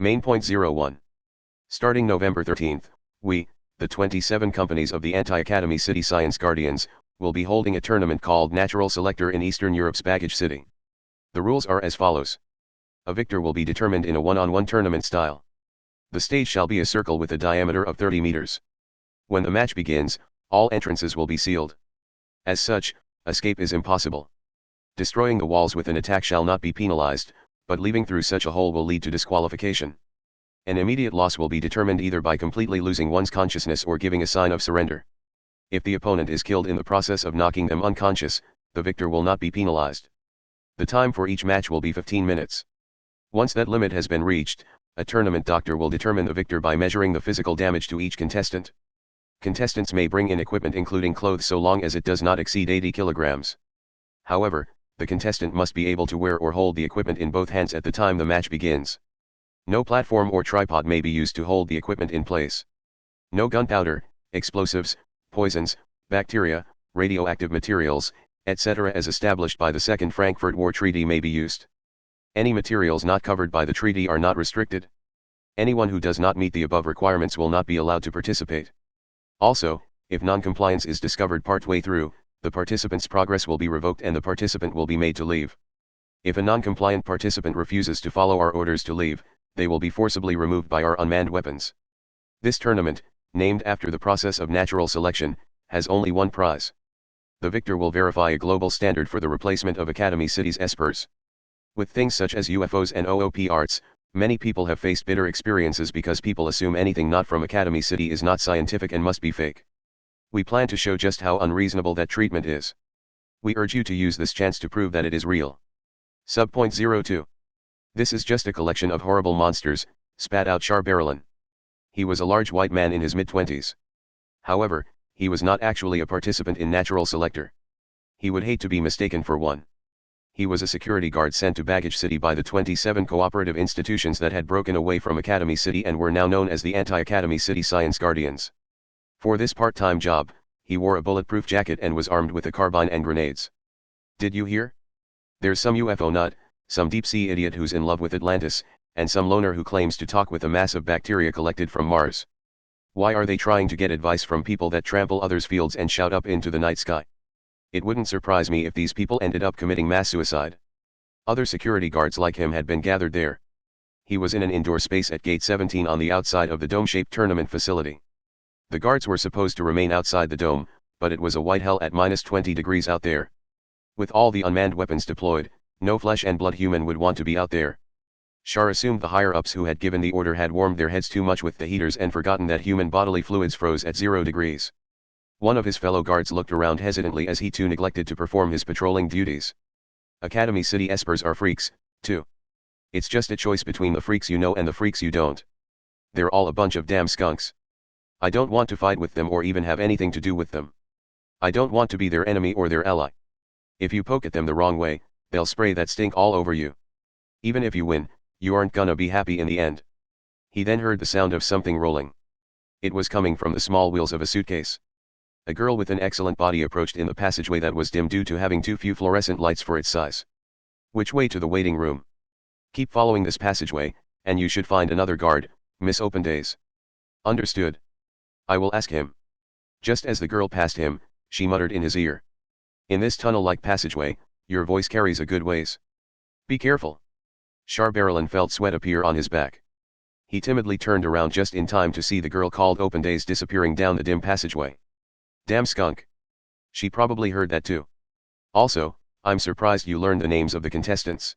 Main point 01. Starting November 13th, we, the 27 companies of the Anti-Academy City Science Guardians, will be holding a tournament called Natural Selector in Eastern Europe's Baggage City. The rules are as follows. A victor will be determined in a one-on-one tournament style. The stage shall be a circle with a diameter of 30 meters. When the match begins, all entrances will be sealed. As such, escape is impossible. Destroying the walls with an attack shall not be penalized, but leaving through such a hole will lead to disqualification. An immediate loss will be determined either by completely losing one's consciousness or giving a sign of surrender. If the opponent is killed in the process of knocking them unconscious, the victor will not be penalized. The time for each match will be 15 minutes. Once that limit has been reached, a tournament doctor will determine the victor by measuring the physical damage to each contestant. Contestants may bring in equipment including clothes so long as it does not exceed 80 kilograms. However, the contestant must be able to wear or hold the equipment in both hands at the time the match begins. No platform or tripod may be used to hold the equipment in place. No gunpowder, explosives, poisons, bacteria, radioactive materials, etc. as established by the Second Frankfurt War Treaty may be used. Any materials not covered by the treaty are not restricted. Anyone who does not meet the above requirements will not be allowed to participate. Also, if non-compliance is discovered partway through, the participant's progress will be revoked and the participant will be made to leave. If a non-compliant participant refuses to follow our orders to leave, they will be forcibly removed by our unmanned weapons. This tournament, named after the process of natural selection, has only one prize. The victor will verify a global standard for the replacement of Academy City's espers. With things such as UFOs and OOP arts, many people have faced bitter experiences because people assume anything not from Academy City is not scientific and must be fake. We plan to show just how unreasonable that treatment is. We urge you to use this chance to prove that it is real. Subpoint 02. This is just a collection of horrible monsters, spat out Sharbarelin. He was a large white man in his mid-20s. However, he was not actually a participant in Natural Selector. He would hate to be mistaken for one. He was a security guard sent to Baggage City by the 27 cooperative institutions that had broken away from Academy City and were now known as the Anti-Academy City Science Guardians. For this part-time job, he wore a bulletproof jacket and was armed with a carbine and grenades. Did you hear? There's some UFO nut, some deep-sea idiot who's in love with Atlantis, and some loner who claims to talk with a mass of bacteria collected from Mars. Why are they trying to get advice from people that trample others' fields and shout up into the night sky? It wouldn't surprise me if these people ended up committing mass suicide. Other security guards like him had been gathered there. He was in an indoor space at Gate 17 on the outside of the dome-shaped tournament facility. The guards were supposed to remain outside the dome, but it was a white hell at -20 degrees out there. With all the unmanned weapons deployed, no flesh and blood human would want to be out there. Shar assumed the higher-ups who had given the order had warmed their heads too much with the heaters and forgotten that human bodily fluids froze at 0 degrees. One of his fellow guards looked around hesitantly as he too neglected to perform his patrolling duties. Academy City espers are freaks, too. It's just a choice between the freaks you know and the freaks you don't. They're all a bunch of damn skunks. I don't want to fight with them or even have anything to do with them. I don't want to be their enemy or their ally. If you poke at them the wrong way, they'll spray that stink all over you. Even if you win, you aren't gonna be happy in the end. He then heard the sound of something rolling. It was coming from the small wheels of a suitcase. A girl with an excellent body approached in the passageway that was dim due to having too few fluorescent lights for its size. Which way to the waiting room? Keep following this passageway, and you should find another guard, Miss Opendays. Understood. I will ask him. Just as the girl passed him, she muttered in his ear. In this tunnel-like passageway, your voice carries a good ways. Be careful. Sharbarelin felt sweat appear on his back. He timidly turned around just in time to see the girl called Opendays disappearing down the dim passageway. Damn skunk. She probably heard that too. Also, I'm surprised you learned the names of the contestants.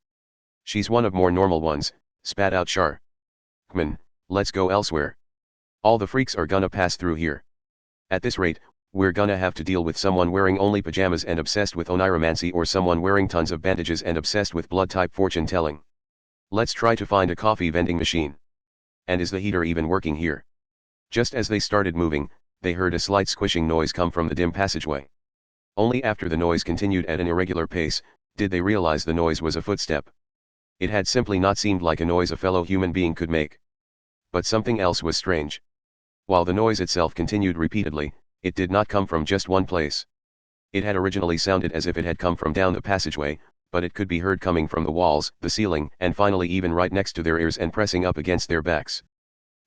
She's one of more normal ones, spat out Shar. Come on, let's go elsewhere. All the freaks are gonna pass through here. At this rate, we're gonna have to deal with someone wearing only pajamas and obsessed with oniromancy or someone wearing tons of bandages and obsessed with blood-type fortune-telling. Let's try to find a coffee vending machine. And is the heater even working here? Just as they started moving, they heard a slight squishing noise come from the dim passageway. Only after the noise continued at an irregular pace, did they realize the noise was a footstep. It had simply not seemed like a noise a fellow human being could make. But something else was strange. While the noise itself continued repeatedly, it did not come from just one place. It had originally sounded as if it had come from down the passageway, but it could be heard coming from the walls, the ceiling, and finally even right next to their ears and pressing up against their backs.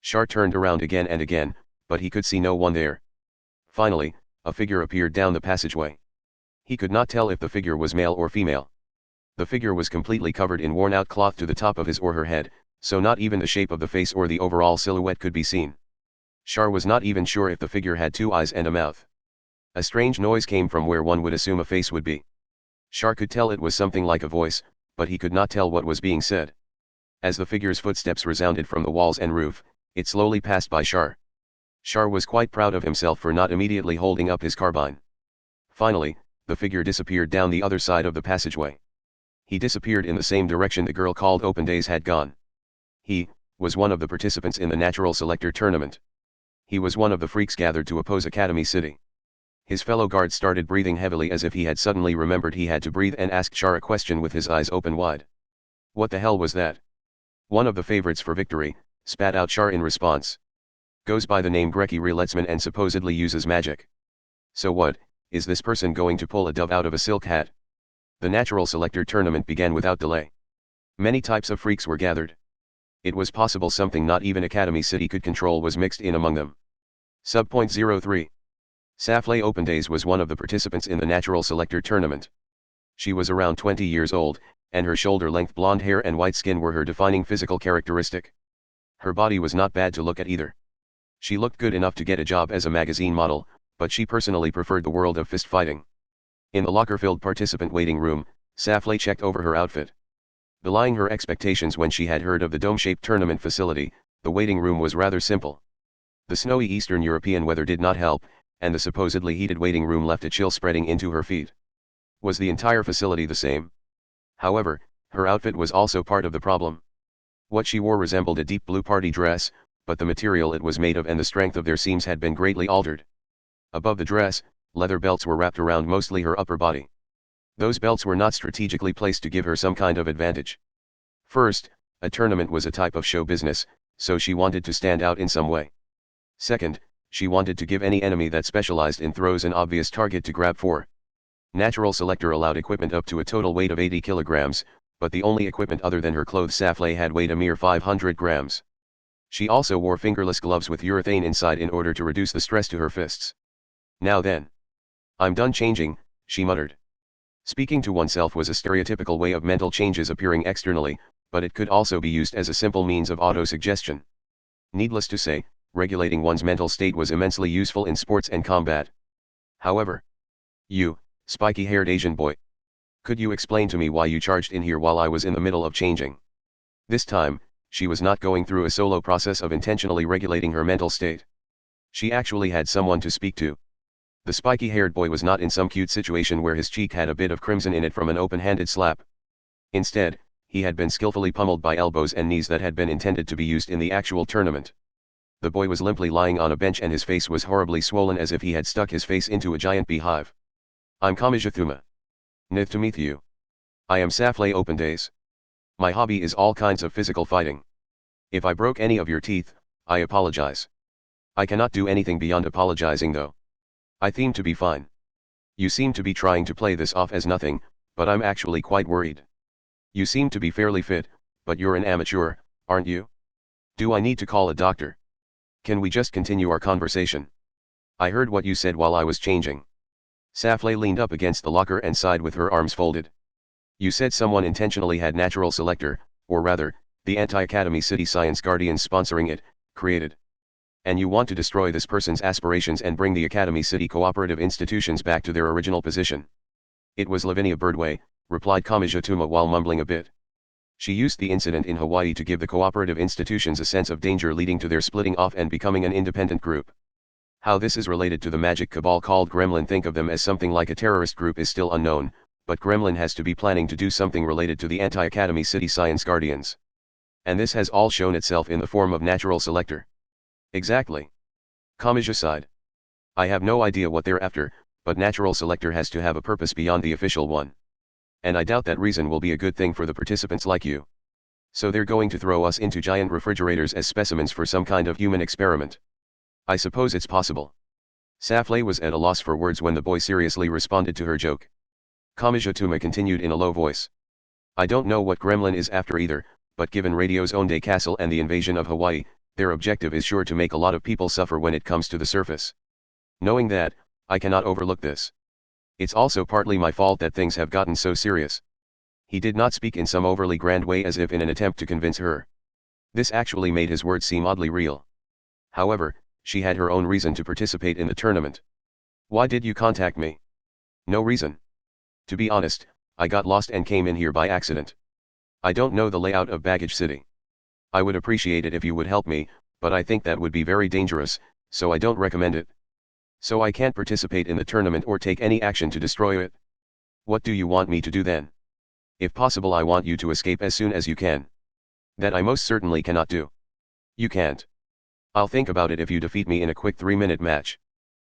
Char turned around again and again, but he could see no one there. Finally, a figure appeared down the passageway. He could not tell if the figure was male or female. The figure was completely covered in worn-out cloth to the top of his or her head, so not even the shape of the face or the overall silhouette could be seen. Char was not even sure if the figure had 2 eyes and a mouth. A strange noise came from where one would assume a face would be. Char could tell it was something like a voice, but he could not tell what was being said. As the figure's footsteps resounded from the walls and roof, it slowly passed by Char. Char was quite proud of himself for not immediately holding up his carbine. Finally, the figure disappeared down the other side of the passageway. He disappeared in the same direction the girl called Open Days had gone. He was one of the participants in the Natural Selector tournament. He was one of the freaks gathered to oppose Academy City. His fellow guards started breathing heavily as if he had suddenly remembered he had to breathe and asked Char a question with his eyes open wide. What the hell was that? One of the favorites for victory, spat out Char in response. Goes by the name Greki Reletsman and supposedly uses magic. So what, is this person going to pull a dove out of a silk hat? The Natural Selector tournament began without delay. Many types of freaks were gathered. It was possible something not even Academy City could control was mixed in among them. Sub.03 Safley Open Days was one of the participants in the Natural Selector tournament. She was around 20 years old, and her shoulder-length blonde hair and white skin were her defining physical characteristic. Her body was not bad to look at either. She looked good enough to get a job as a magazine model, but she personally preferred the world of fist fighting. In the locker-filled participant waiting room, Safley checked over her outfit. Belying her expectations when she had heard of the dome-shaped tournament facility, the waiting room was rather simple. The snowy Eastern European weather did not help, and the supposedly heated waiting room left a chill spreading into her feet. Was the entire facility the same? However, her outfit was also part of the problem. What she wore resembled a deep blue party dress, but the material it was made of and the strength of their seams had been greatly altered. Above the dress, leather belts were wrapped around mostly her upper body. Those belts were not strategically placed to give her some kind of advantage. First, a tournament was a type of show business, so she wanted to stand out in some way. Second, she wanted to give any enemy that specialized in throws an obvious target to grab for. Natural Selector allowed equipment up to a total weight of 80 kilograms, but the only equipment other than her clothes Safley had weighed a mere 500 grams. She also wore fingerless gloves with urethane inside in order to reduce the stress to her fists. Now then. I'm done changing, she muttered. Speaking to oneself was a stereotypical way of mental changes appearing externally, but it could also be used as a simple means of auto-suggestion. Needless to say, regulating one's mental state was immensely useful in sports and combat. However, you, spiky-haired Asian boy. Could you explain to me why you charged in here while I was in the middle of changing? This time, she was not going through a solo process of intentionally regulating her mental state. She actually had someone to speak to. The spiky-haired boy was not in some cute situation where his cheek had a bit of crimson in it from an open-handed slap. Instead, he had been skillfully pummeled by elbows and knees that had been intended to be used in the actual tournament. The boy was limply lying on a bench and his face was horribly swollen as if he had stuck his face into a giant beehive. I'm Kamaji. Nice to meet you. I am Safley Open Days. My hobby is all kinds of physical fighting. If I broke any of your teeth, I apologize. I cannot do anything beyond apologizing though. I seem to be fine. You seem to be trying to play this off as nothing, but I'm actually quite worried. You seem to be fairly fit, but you're an amateur, aren't you? Do I need to call a doctor? Can we just continue our conversation? I heard what you said while I was changing. Safley leaned up against the locker and sighed with her arms folded. You said someone intentionally had Natural Selector, or rather, the anti-Academy City Science Guardians sponsoring it, created. And you want to destroy this person's aspirations and bring the Academy City cooperative institutions back to their original position. It was Lavinia Birdway, replied Kamijatuma while mumbling a bit. She used the incident in Hawaii to give the cooperative institutions a sense of danger leading to their splitting off and becoming an independent group. How this is related to the magic cabal called Gremlin, think of them as something like a terrorist group, is still unknown, but Gremlin has to be planning to do something related to the anti-Academy City Science Guardians. And this has all shown itself in the form of Natural Selector. Exactly. Kamija sighed. I have no idea what they're after, but Natural Selector has to have a purpose beyond the official one. And I doubt that reason will be a good thing for the participants like you. So they're going to throw us into giant refrigerators as specimens for some kind of human experiment. I suppose it's possible. Safley was at a loss for words when the boy seriously responded to her joke. Kamijatuma continued in a low voice. I don't know what Gremlin is after either, but given Radio's Onday Castle and the invasion of Hawaii, their objective is sure to make a lot of people suffer when it comes to the surface. Knowing that, I cannot overlook this. It's also partly my fault that things have gotten so serious. He did not speak in some overly grand way as if in an attempt to convince her. This actually made his words seem oddly real. However, she had her own reason to participate in the tournament. Why did you contact me? No reason. To be honest, I got lost and came in here by accident. I don't know the layout of Baggage City. I would appreciate it if you would help me, but I think that would be very dangerous, so I don't recommend it. So I can't participate in the tournament or take any action to destroy it. What do you want me to do then? If possible, I want you to escape as soon as you can. That I most certainly cannot do. You can't. I'll think about it if you defeat me in a quick 3-minute match.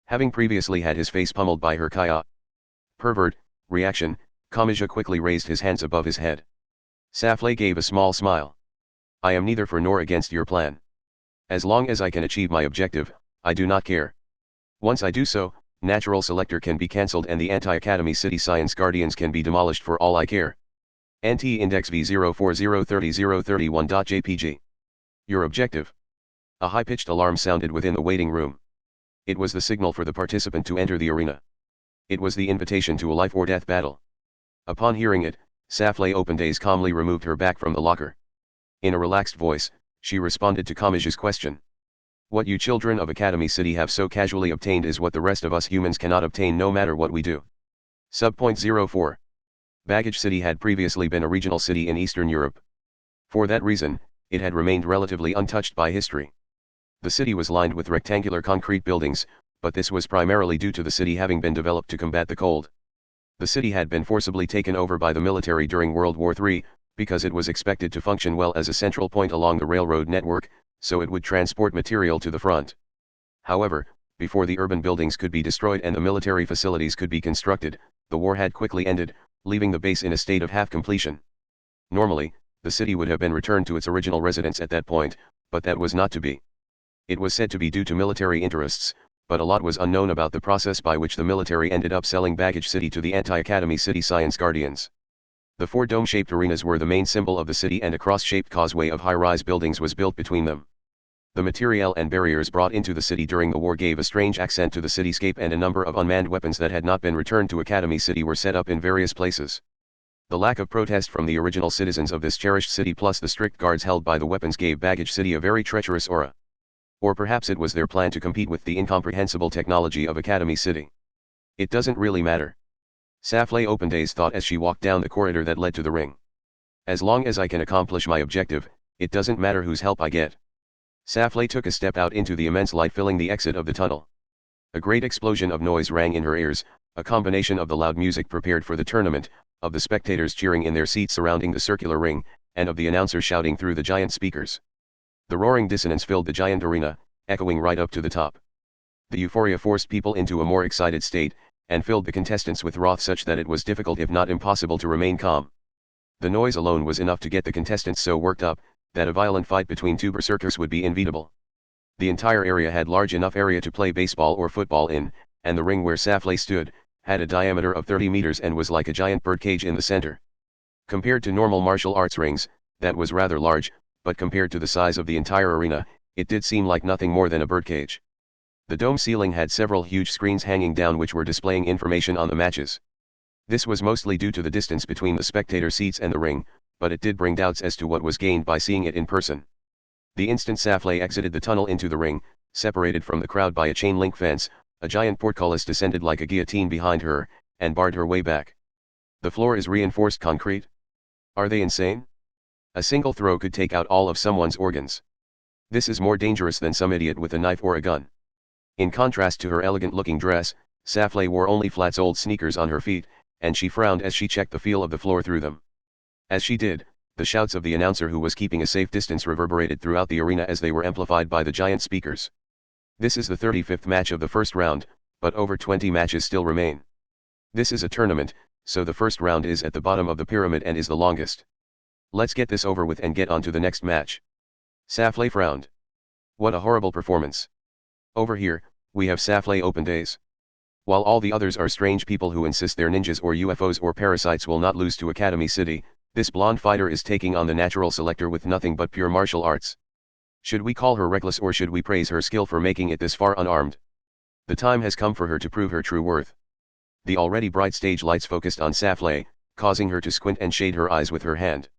Having previously had his face pummeled by her kaya pervert reaction, Kamachi quickly raised his hands above his head. Safley gave a small smile. I am neither for nor against your plan. As long as I can achieve my objective, I do not care. Once I do so, Natural Selector can be cancelled and the Anti-Academy City Science Guardians can be demolished for all I care. NT Index V0403031.jpg. Your objective. A high-pitched alarm sounded within the waiting room. It was the signal for the participant to enter the arena. It was the invitation to a life-or-death battle. Upon hearing it, Safley Opendays calmly removed her back from the locker. In a relaxed voice, she responded to Kamachi's question. What you children of Academy City have so casually obtained is what the rest of us humans cannot obtain no matter what we do. Subpoint 04. Baggage City had previously been a regional city in Eastern Europe. For that reason, it had remained relatively untouched by history. The city was lined with rectangular concrete buildings, but this was primarily due to the city having been developed to combat the cold. The city had been forcibly taken over by the military during World War III, because it was expected to function well as a central point along the railroad network, so it would transport material to the front. However, before the urban buildings could be destroyed and the military facilities could be constructed, the war had quickly ended, leaving the base in a state of half-completion. Normally, the city would have been returned to its original residence at that point, but that was not to be. It was said to be due to military interests, but a lot was unknown about the process by which the military ended up selling Baggage City to the Anti-Academy City Science Guardians. The 4 dome-shaped arenas were the main symbol of the city and a cross-shaped causeway of high-rise buildings was built between them. The materiel and barriers brought into the city during the war gave a strange accent to the cityscape and a number of unmanned weapons that had not been returned to Academy City were set up in various places. The lack of protest from the original citizens of this cherished city plus the strict guards held by the weapons gave Baggage City a very treacherous aura. Or perhaps it was their plan to compete with the incomprehensible technology of Academy City. It doesn't really matter. Safley Opendays thought as she walked down the corridor that led to the ring. As long as I can accomplish my objective, it doesn't matter whose help I get. Safley took a step out into the immense light filling the exit of the tunnel. A great explosion of noise rang in her ears, a combination of the loud music prepared for the tournament, of the spectators cheering in their seats surrounding the circular ring, and of the announcer shouting through the giant speakers. The roaring dissonance filled the giant arena, echoing right up to the top. The euphoria forced people into a more excited state, and filled the contestants with wrath such that it was difficult if not impossible to remain calm. The noise alone was enough to get the contestants so worked up, that a violent fight between 2 berserkers would be inevitable. The entire area had large enough area to play baseball or football in, and the ring where Safley stood, had a diameter of 30 meters and was like a giant birdcage in the center. Compared to normal martial arts rings, that was rather large, but compared to the size of the entire arena, it did seem like nothing more than a birdcage. The dome ceiling had several huge screens hanging down which were displaying information on the matches. This was mostly due to the distance between the spectator seats and the ring, but it did bring doubts as to what was gained by seeing it in person. The instant Safley exited the tunnel into the ring, separated from the crowd by a chain-link fence, a giant portcullis descended like a guillotine behind her, and barred her way back. The floor is reinforced concrete? Are they insane? A single throw could take out all of someone's organs. This is more dangerous than some idiot with a knife or a gun. In contrast to her elegant-looking dress, Safley wore only flats-soled sneakers on her feet, and she frowned as she checked the feel of the floor through them. As she did, the shouts of the announcer who was keeping a safe distance reverberated throughout the arena as they were amplified by the giant speakers. This is the 35th match of the first round, but over 20 matches still remain. This is a tournament, so the first round is at the bottom of the pyramid and is the longest. Let's get this over with and get on to the next match. Safley frowned. What a horrible performance. Over here, we have Safley Opendays. While all the others are strange people who insist they're ninjas or UFOs or parasites will not lose to Academy City, This blonde fighter is taking on the natural selector with nothing but pure martial arts. Should we call her reckless or should we praise her skill for making it this far unarmed? The time has come for her to prove her true worth. The already bright stage lights focused on Safley, causing her to squint and shade her eyes with her hand.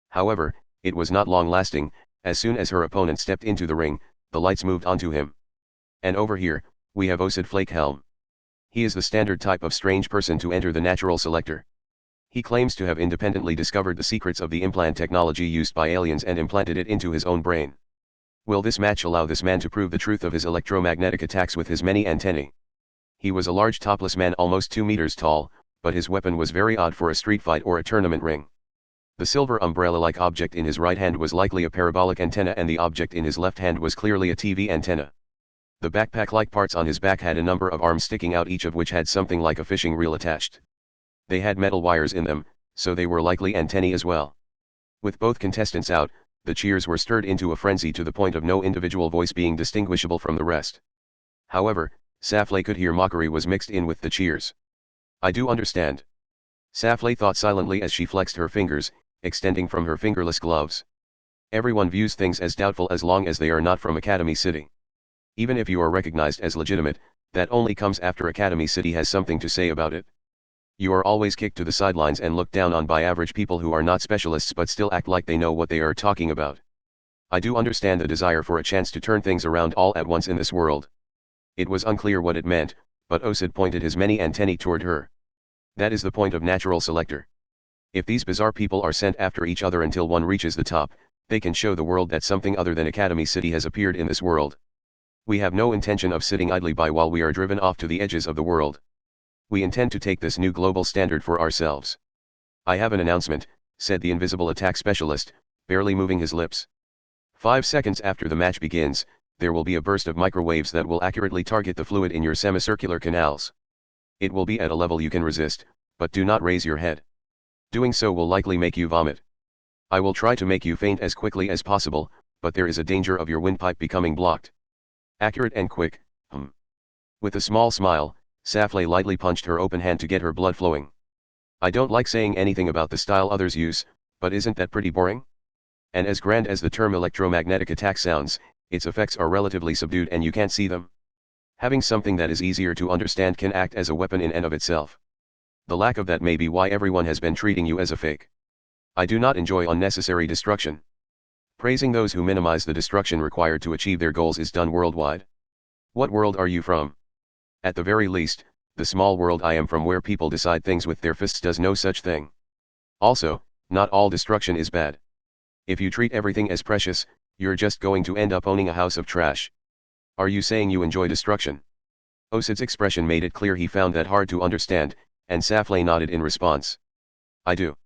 However, it was not long lasting. As soon as her opponent stepped into the ring, the lights moved onto him. And over here, we have Osid Flakehelm. He is the standard type of strange person to enter the natural selector. He claims to have independently discovered the secrets of the implant technology used by aliens and implanted it into his own brain. Will this match allow this man to prove the truth of his electromagnetic attacks with his many antennae? He was a large topless man almost 2 meters tall, but his weapon was very odd for a street fight or a tournament ring. The silver umbrella-like object in his right hand was likely a parabolic antenna and the object in his left hand was clearly a TV antenna. The backpack-like parts on his back had a number of arms sticking out, each of which had something like a fishing reel attached. They had metal wires in them, so they were likely antennae as well. With both contestants out, the cheers were stirred into a frenzy to the point of no individual voice being distinguishable from the rest. However, Safley could hear mockery was mixed in with the cheers. I do understand. Safley thought silently as she flexed her fingers, extending from her fingerless gloves. Everyone views things as doubtful as long as they are not from Academy City. Even if you are recognized as legitimate, that only comes after Academy City has something to say about it. You are always kicked to the sidelines and looked down on by average people who are not specialists but still act like they know what they are talking about. I do understand the desire for a chance to turn things around all at once in this world. It was unclear what it meant, but Osid pointed his many antennae toward her. That is the point of natural selector. If these bizarre people are sent after each other until one reaches the top, they can show the world that something other than Academy City has appeared in this world. We have no intention of sitting idly by while we are driven off to the edges of the world. We intend to take this new global standard for ourselves. I have an announcement, said the invisible attack specialist, barely moving his lips. 5 seconds after the match begins, there will be a burst of microwaves that will accurately target the fluid in your semicircular canals. It will be at a level you can resist, but do not raise your head. Doing so will likely make you vomit. I will try to make you faint as quickly as possible, but there is a danger of your windpipe becoming blocked. Accurate and quick, With a small smile, Safley lightly punched her open hand to get her blood flowing. I don't like saying anything about the style others use, but isn't that pretty boring? And as grand as the term electromagnetic attack sounds, its effects are relatively subdued and you can't see them. Having something that is easier to understand can act as a weapon in and of itself. The lack of that may be why everyone has been treating you as a fake. I do not enjoy unnecessary destruction. Praising those who minimize the destruction required to achieve their goals is done worldwide. What world are you from? At the very least, the small world I am from where people decide things with their fists does no such thing. Also, not all destruction is bad. If you treat everything as precious, you're just going to end up owning a house of trash. Are you saying you enjoy destruction? Osid's expression made it clear he found that hard to understand, and Safley nodded in response. I do.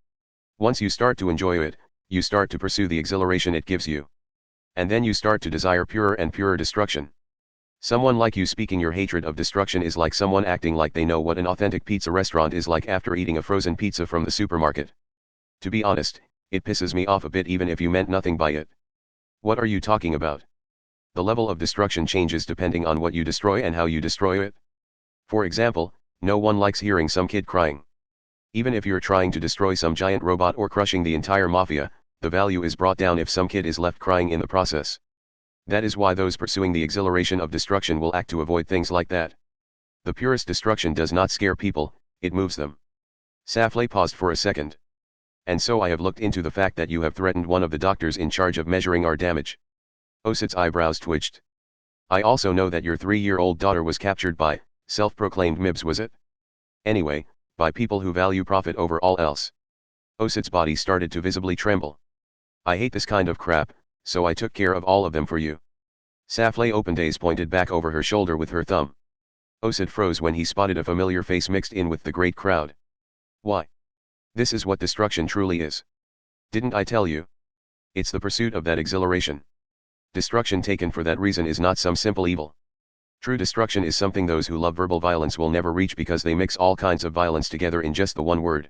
Once you start to enjoy it, you start to pursue the exhilaration it gives you. And then you start to desire purer and purer destruction. Someone like you speaking your hatred of destruction is like someone acting like they know what an authentic pizza restaurant is like after eating a frozen pizza from the supermarket. To be honest, it pisses me off a bit even if you meant nothing by it. What are you talking about? The level of destruction changes depending on what you destroy and how you destroy it. For example, no one likes hearing some kid crying. Even if you're trying to destroy some giant robot or crushing the entire mafia, the value is brought down if some kid is left crying in the process. That is why those pursuing the exhilaration of destruction will act to avoid things like that. The purest destruction does not scare people, it moves them. Safley paused for a second. And so I have looked into the fact that you have threatened one of the doctors in charge of measuring our damage. Osid's eyebrows twitched. I also know that your 3-year-old daughter was captured by, self-proclaimed MIBs, was it? Anyway, by people who value profit over all else. Osid's body started to visibly tremble. I hate this kind of crap, so I took care of all of them for you. Safley Opendays pointed back over her shoulder with her thumb. Osid froze when he spotted a familiar face mixed in with the great crowd. Why? This is what destruction truly is. Didn't I tell you? It's the pursuit of that exhilaration. Destruction taken for that reason is not some simple evil. True destruction is something those who love verbal violence will never reach because they mix all kinds of violence together in just the one word.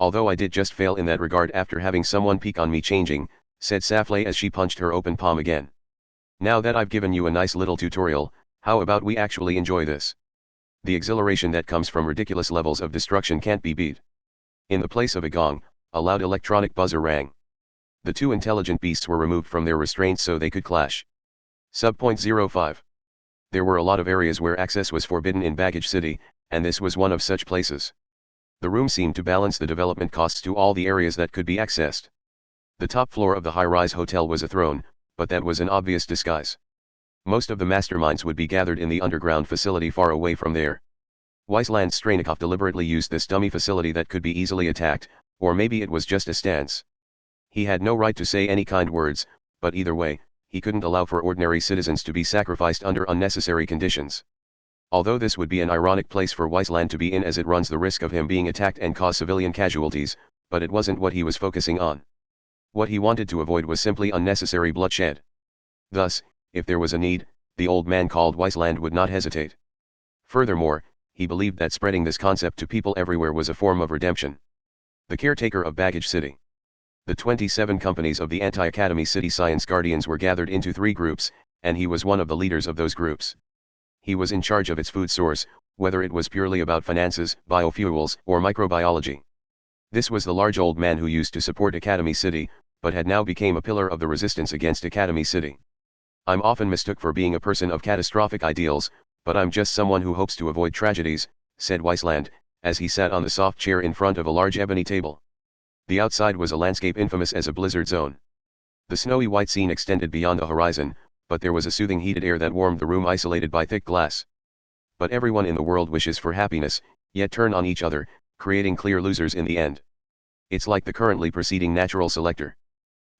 Although I did just fail in that regard after having someone peek on me changing, said Safley as she punched her open palm again. Now that I've given you a nice little tutorial, how about we actually enjoy this? The exhilaration that comes from ridiculous levels of destruction can't be beat. In the place of a gong, A loud electronic buzzer rang. The two intelligent beasts were removed from their restraints so they could clash. Sub.05. There were a lot of areas where access was forbidden in Baggage City, and this was one of such places. The room seemed to balance the development costs to all the areas that could be accessed. The top floor of the high-rise hotel was a throne, but that was an obvious disguise. Most of the masterminds would be gathered in the underground facility far away from there. Wiseland Strainikov deliberately used this dummy facility that could be easily attacked, or maybe it was just a stance. He had no right to say any kind words, but either way, he couldn't allow for ordinary citizens to be sacrificed under unnecessary conditions. Although this would be an ironic place for Wiseland to be in as it runs the risk of him being attacked and cause civilian casualties, but it wasn't what he was focusing on. What he wanted to avoid was simply unnecessary bloodshed. Thus, if there was a need, the old man called Wiseland would not hesitate. Furthermore, he believed that spreading this concept to people everywhere was a form of redemption. The caretaker of Baggage City. The 27 companies of the Anti-Academy City Science Guardians were gathered into 3 groups, and he was one of the leaders of those groups. He was in charge of its food source, whether it was purely about finances, biofuels, or microbiology. This was the large old man who used to support Academy City, but had now become a pillar of the resistance against Academy City. I'm often mistook for being a person of catastrophic ideals, but I'm just someone who hopes to avoid tragedies, said Wiseland, as he sat on the soft chair in front of a large ebony table. The outside was a landscape infamous as a blizzard zone. The snowy white scene extended beyond the horizon, but there was a soothing heated air that warmed the room isolated by thick glass. But everyone in the world wishes for happiness, yet turn on each other, creating clear losers in the end. It's like the currently proceeding natural selector.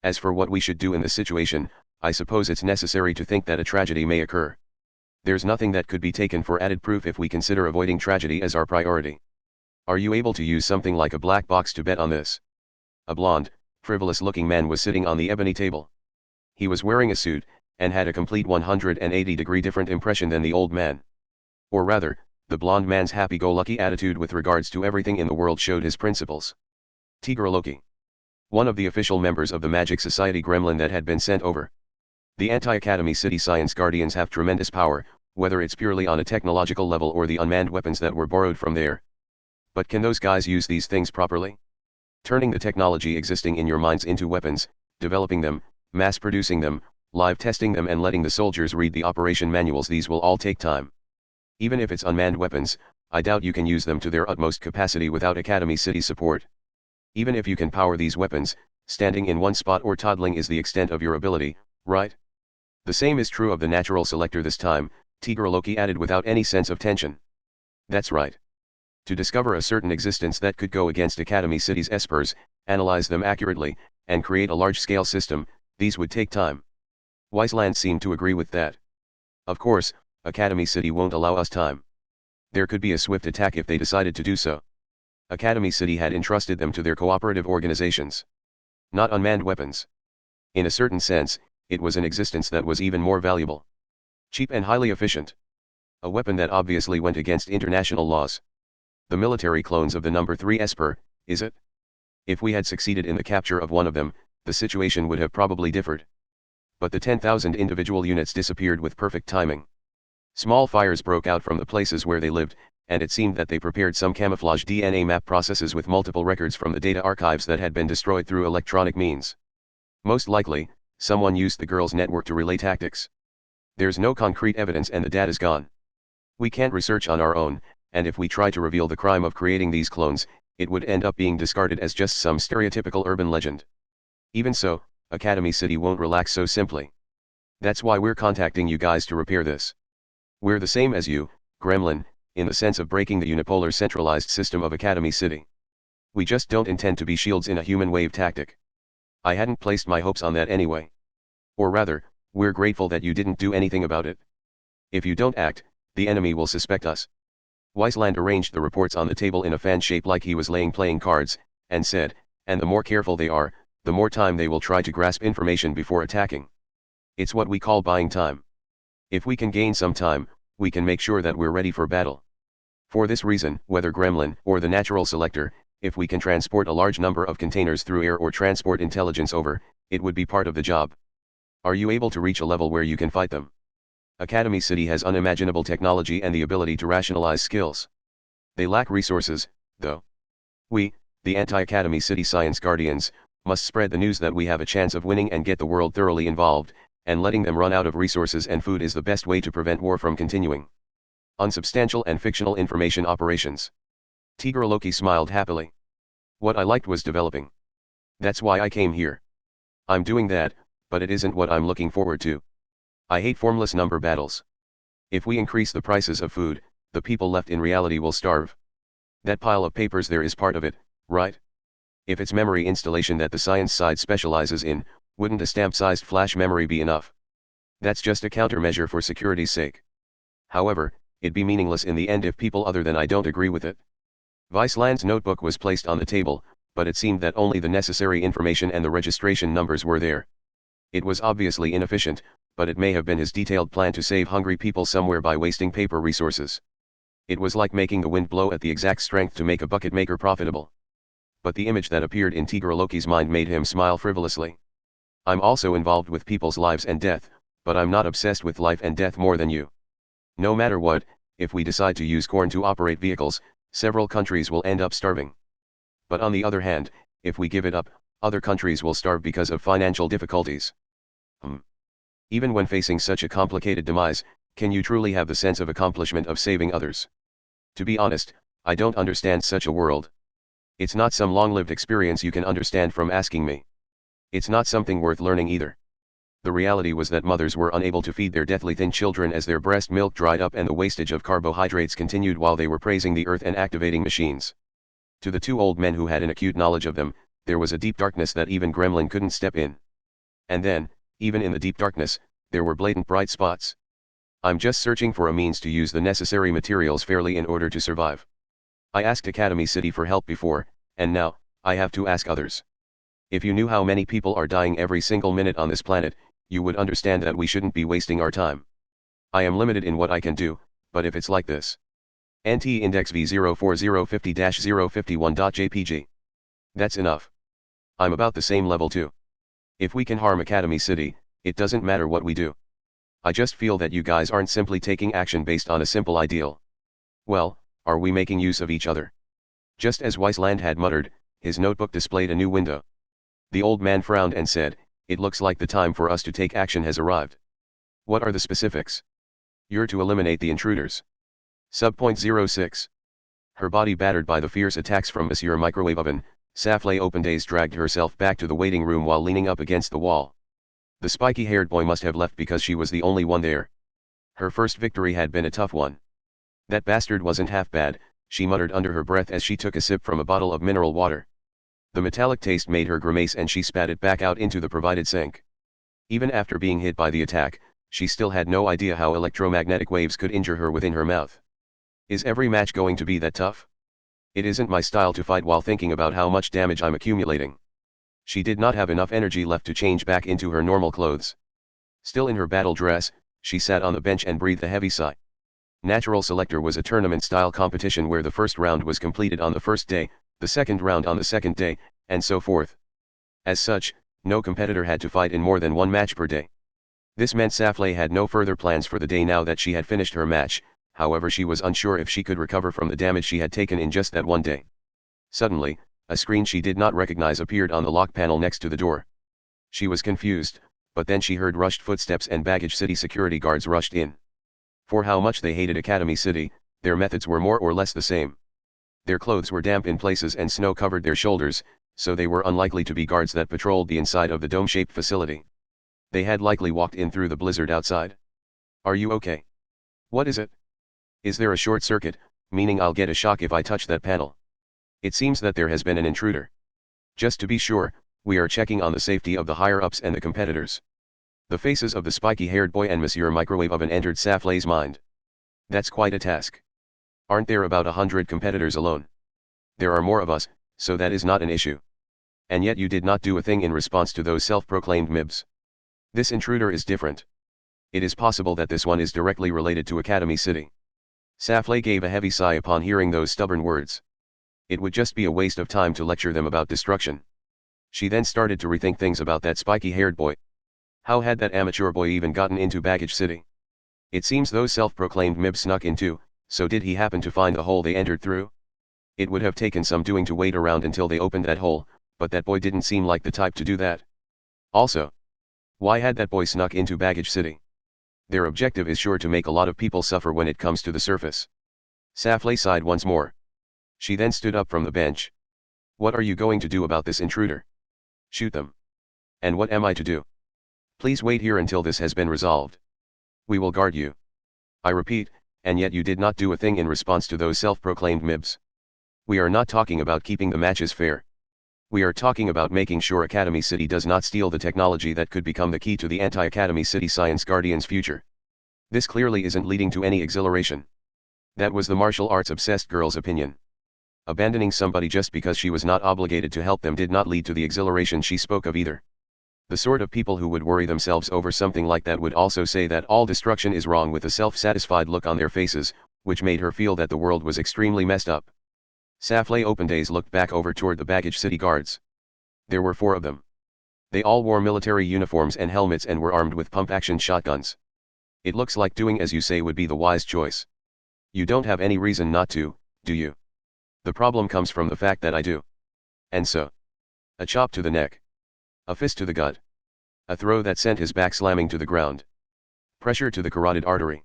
As for what we should do in this situation, I suppose it's necessary to think that a tragedy may occur. There's nothing that could be taken for added proof if we consider avoiding tragedy as our priority. Are you able to use something like a black box to bet on this? A blond, frivolous-looking man was sitting on the ebony table. He was wearing a suit, and had a complete 180-degree different impression than the old man. Or rather, the blond man's happy-go-lucky attitude with regards to everything in the world showed his principles. Tigger Loki. One of the official members of the Magic Society gremlin that had been sent over. The Anti-Academy City Science Guardians have tremendous power, whether it's purely on a technological level or the unmanned weapons that were borrowed from there. But can those guys use these things properly? Turning the technology existing in your minds into weapons, developing them, mass-producing them, live testing them and letting the soldiers read the operation manuals, these will all take time. Even if it's unmanned weapons, I doubt you can use them to their utmost capacity without Academy City support. Even if you can power these weapons, standing in one spot or toddling is the extent of your ability, right? The same is true of the natural selector this time, Tigger Loki added without any sense of tension. That's right. To discover a certain existence that could go against Academy City's espers, analyze them accurately, and create a large-scale system, these would take time. Wiseland seemed to agree with that. Of course, Academy City won't allow us time. There could be a swift attack if they decided to do so. Academy City had entrusted them to their cooperative organizations. Not unmanned weapons. In a certain sense, it was an existence that was even more valuable. Cheap and highly efficient. A weapon that obviously went against international laws. The military clones of the number 3 Esper, is it? If we had succeeded in the capture of one of them, the situation would have probably differed. But the 10,000 individual units disappeared with perfect timing. Small fires broke out from the places where they lived, and it seemed that they prepared some camouflage DNA map processes with multiple records from the data archives that had been destroyed through electronic means. Most likely, someone used the girls' network to relay tactics. There's no concrete evidence and the data's gone. We can't research on our own, and if we try to reveal the crime of creating these clones, it would end up being discarded as just some stereotypical urban legend. Even so, Academy City won't relax so simply. That's why we're contacting you guys to repair this. We're the same as you, Gremlin, in the sense of breaking the unipolar centralized system of Academy City. We just don't intend to be shields in a human wave tactic. I hadn't placed my hopes on that anyway. Or rather, we're grateful that you didn't do anything about it. If you don't act, the enemy will suspect us. Wiseland arranged the reports on the table in a fan shape like he was playing cards, and said, and the more careful they are, the more time they will try to grasp information before attacking. It's what we call buying time. If we can gain some time, we can make sure that we're ready for battle. For this reason, whether Gremlin or the natural selector, if we can transport a large number of containers through air or transport intelligence over, it would be part of the job. Are you able to reach a level where you can fight them? Academy City has unimaginable technology and the ability to rationalize skills. They lack resources, though. We, the anti-Academy City Science Guardians, must spread the news that we have a chance of winning and get the world thoroughly involved, and letting them run out of resources and food is the best way to prevent war from continuing. Unsubstantial and fictional information operations. Tigra Loki smiled happily. What I liked was developing. That's why I came here. I'm doing that, but it isn't what I'm looking forward to. I hate formless number battles. If we increase the prices of food, the people left in reality will starve. That pile of papers there is part of it, right? If it's memory installation that the science side specializes in, wouldn't a stamp-sized flash memory be enough? That's just a countermeasure for security's sake. However, it'd be meaningless in the end if people other than I don't agree with it. Viceland's notebook was placed on the table, but it seemed that only the necessary information and the registration numbers were there. It was obviously inefficient, but it may have been his detailed plan to save hungry people somewhere by wasting paper resources. It was like making the wind blow at the exact strength to make a bucket maker profitable. But the image that appeared in Tigra Loki's mind made him smile frivolously. I'm also involved with people's lives and death, but I'm not obsessed with life and death more than you. No matter what, if we decide to use corn to operate vehicles, several countries will end up starving. But on the other hand, if we give it up, other countries will starve because of financial difficulties. Even when facing such a complicated demise, can you truly have the sense of accomplishment of saving others? To be honest, I don't understand such a world. It's not some long-lived experience you can understand from asking me. It's not something worth learning either. The reality was that mothers were unable to feed their deathly thin children as their breast milk dried up and the wastage of carbohydrates continued while they were praising the earth and activating machines. To the two old men who had an acute knowledge of them, there was a deep darkness that even Gremlin couldn't step in. And then, even in the deep darkness, there were blatant bright spots. I'm just searching for a means to use the necessary materials fairly in order to survive. I asked Academy City for help before, and now, I have to ask others. If you knew how many people are dying every single minute on this planet, you would understand that we shouldn't be wasting our time. I am limited in what I can do, but if it's like this. NT index V04050-051.jpg. That's enough. I'm about the same level too. If we can harm Academy City, it doesn't matter what we do. I just feel that you guys aren't simply taking action based on a simple ideal. Well, are we making use of each other? Just as Viceland had muttered, his notebook displayed a new window. The old man frowned and said, "It looks like the time for us to take action has arrived." What are the specifics? You're to eliminate the intruders. Subpoint 06. Her body battered by the fierce attacks from Monsieur Microwave Oven, Safley Opendays dragged herself back to the waiting room while leaning up against the wall. The spiky-haired boy must have left because she was the only one there. Her first victory had been a tough one. That bastard wasn't half bad, she muttered under her breath as she took a sip from a bottle of mineral water. The metallic taste made her grimace and she spat it back out into the provided sink. Even after being hit by the attack, she still had no idea how electromagnetic waves could injure her within her mouth. Is every match going to be that tough? It isn't my style to fight while thinking about how much damage I'm accumulating. She did not have enough energy left to change back into her normal clothes. Still in her battle dress, she sat on the bench and breathed a heavy sigh. Natural Selector was a tournament-style competition where the first round was completed on the first day, the second round on the second day, and so forth. As such, no competitor had to fight in more than one match per day. This meant Safley had no further plans for the day now that she had finished her match, however she was unsure if she could recover from the damage she had taken in just that one day. Suddenly, a screen she did not recognize appeared on the lock panel next to the door. She was confused, but then she heard rushed footsteps and Baggage City security guards rushed in. For how much they hated Academy City, their methods were more or less the same. Their clothes were damp in places and snow covered their shoulders, so they were unlikely to be guards that patrolled the inside of the dome-shaped facility. They had likely walked in through the blizzard outside. Are you okay? What is it? Is there a short circuit, meaning I'll get a shock if I touch that panel? It seems that there has been an intruder. Just to be sure, we are checking on the safety of the higher-ups and the competitors. The faces of the spiky-haired boy and Monsieur Microwave Oven entered Safley's mind. That's quite a task. Aren't there about 100 competitors alone? There are more of us, so that is not an issue. And yet you did not do a thing in response to those self-proclaimed MIBs. This intruder is different. It is possible that this one is directly related to Academy City. Safley gave a heavy sigh upon hearing those stubborn words. It would just be a waste of time to lecture them about destruction. She then started to rethink things about that spiky-haired boy. How had that amateur boy even gotten into Baggage City? It seems those self-proclaimed MIBs snuck in too, so did he happen to find the hole they entered through? It would have taken some doing to wait around until they opened that hole, but that boy didn't seem like the type to do that. Also, why had that boy snuck into Baggage City? Their objective is sure to make a lot of people suffer when it comes to the surface. Safley sighed once more. She then stood up from the bench. What are you going to do about this intruder? Shoot them. And what am I to do? Please wait here until this has been resolved. We will guard you. I repeat, and yet you did not do a thing in response to those self-proclaimed mibs. We are not talking about keeping the matches fair. We are talking about making sure Academy City does not steal the technology that could become the key to the anti-Academy City Science Guardians' future. This clearly isn't leading to any exhilaration. That was the martial arts-obsessed girl's opinion. Abandoning somebody just because she was not obligated to help them did not lead to the exhilaration she spoke of either. The sort of people who would worry themselves over something like that would also say that all destruction is wrong with a self-satisfied look on their faces, which made her feel that the world was extremely messed up. Safley Opendays looked back over toward the Baggage City guards. There were 4 of them. They all wore military uniforms and helmets and were armed with pump-action shotguns. It looks like doing as you say would be the wise choice. You don't have any reason not to, do you? The problem comes from the fact that I do. And so. A chop to the neck. A fist to the gut. A throw that sent his back slamming to the ground. Pressure to the carotid artery.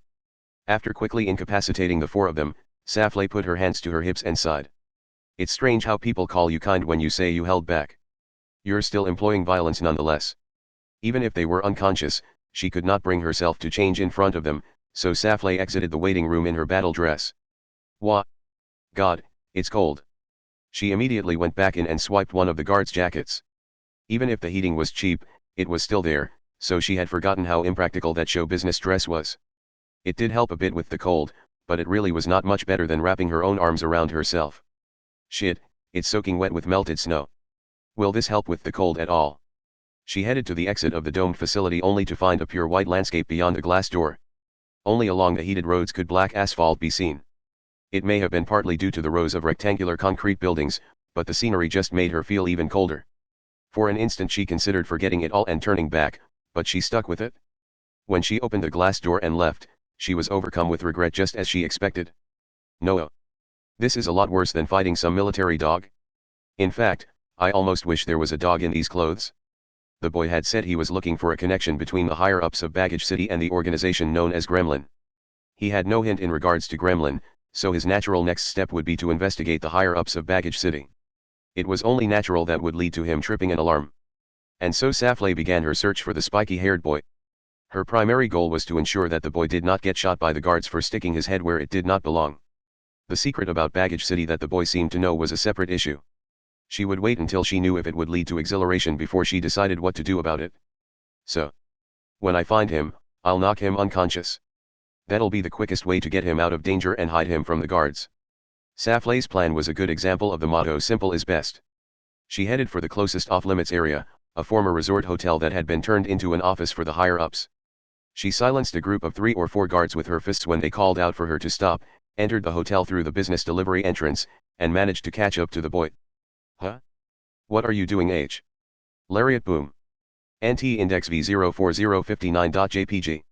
After quickly incapacitating the 4 of them, Safley put her hands to her hips and sighed. It's strange how people call you kind when you say you held back. You're still employing violence nonetheless. Even if they were unconscious, she could not bring herself to change in front of them, so Safley exited the waiting room in her battle dress. Wah! God, it's cold. She immediately went back in and swiped one of the guards' jackets. Even if the heating was cheap, it was still there, so she had forgotten how impractical that show business dress was. It did help a bit with the cold, but it really was not much better than wrapping her own arms around herself. Shit, it's soaking wet with melted snow. Will this help with the cold at all? She headed to the exit of the domed facility only to find a pure white landscape beyond the glass door. Only along the heated roads could black asphalt be seen. It may have been partly due to the rows of rectangular concrete buildings, but the scenery just made her feel even colder. For an instant she considered forgetting it all and turning back, but she stuck with it. When she opened the glass door and left, she was overcome with regret just as she expected. No. This is a lot worse than fighting some military dog. In fact, I almost wish there was a dog in these clothes. The boy had said he was looking for a connection between the higher-ups of Baggage City and the organization known as Gremlin. He had no hint in regards to Gremlin, so his natural next step would be to investigate the higher-ups of Baggage City. It was only natural that would lead to him tripping an alarm. And so Safley began her search for the spiky-haired boy. Her primary goal was to ensure that the boy did not get shot by the guards for sticking his head where it did not belong. The secret about Baggage City that the boy seemed to know was a separate issue. She would wait until she knew if it would lead to exhilaration before she decided what to do about it. So. When I find him, I'll knock him unconscious. That'll be the quickest way to get him out of danger and hide him from the guards. Safley's plan was a good example of the motto simple is best. She headed for the closest off-limits area, a former resort hotel that had been turned into an office for the higher-ups. She silenced a group of 3 or 4 guards with her fists when they called out for her to stop, entered the hotel through the business delivery entrance, and managed to catch up to the boy. Huh? What are you doing, H? Lariat boom. NT index V04059.jpg.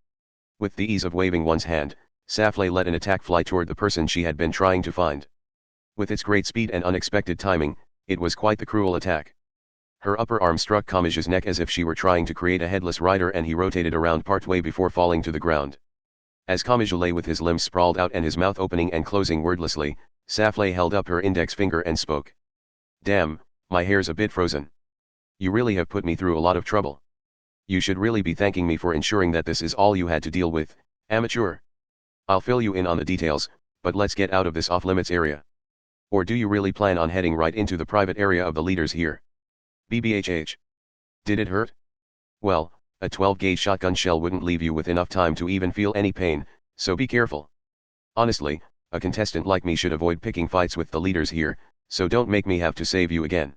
With the ease of waving one's hand, Safley led an attack fly toward the person she had been trying to find. With its great speed and unexpected timing, it was quite the cruel attack. Her upper arm struck Kamachi's neck as if she were trying to create a headless rider and he rotated around partway before falling to the ground. As Kamachi lay with his limbs sprawled out and his mouth opening and closing wordlessly, Safley held up her index finger and spoke. Damn, my hair's a bit frozen. You really have put me through a lot of trouble. You should really be thanking me for ensuring that this is all you had to deal with, amateur. I'll fill you in on the details, but let's get out of this off-limits area. Or do you really plan on heading right into the private area of the leaders here? BBHH. Did it hurt? Well, a 12-gauge shotgun shell wouldn't leave you with enough time to even feel any pain, so be careful. Honestly, a contestant like me should avoid picking fights with the leaders here, so don't make me have to save you again.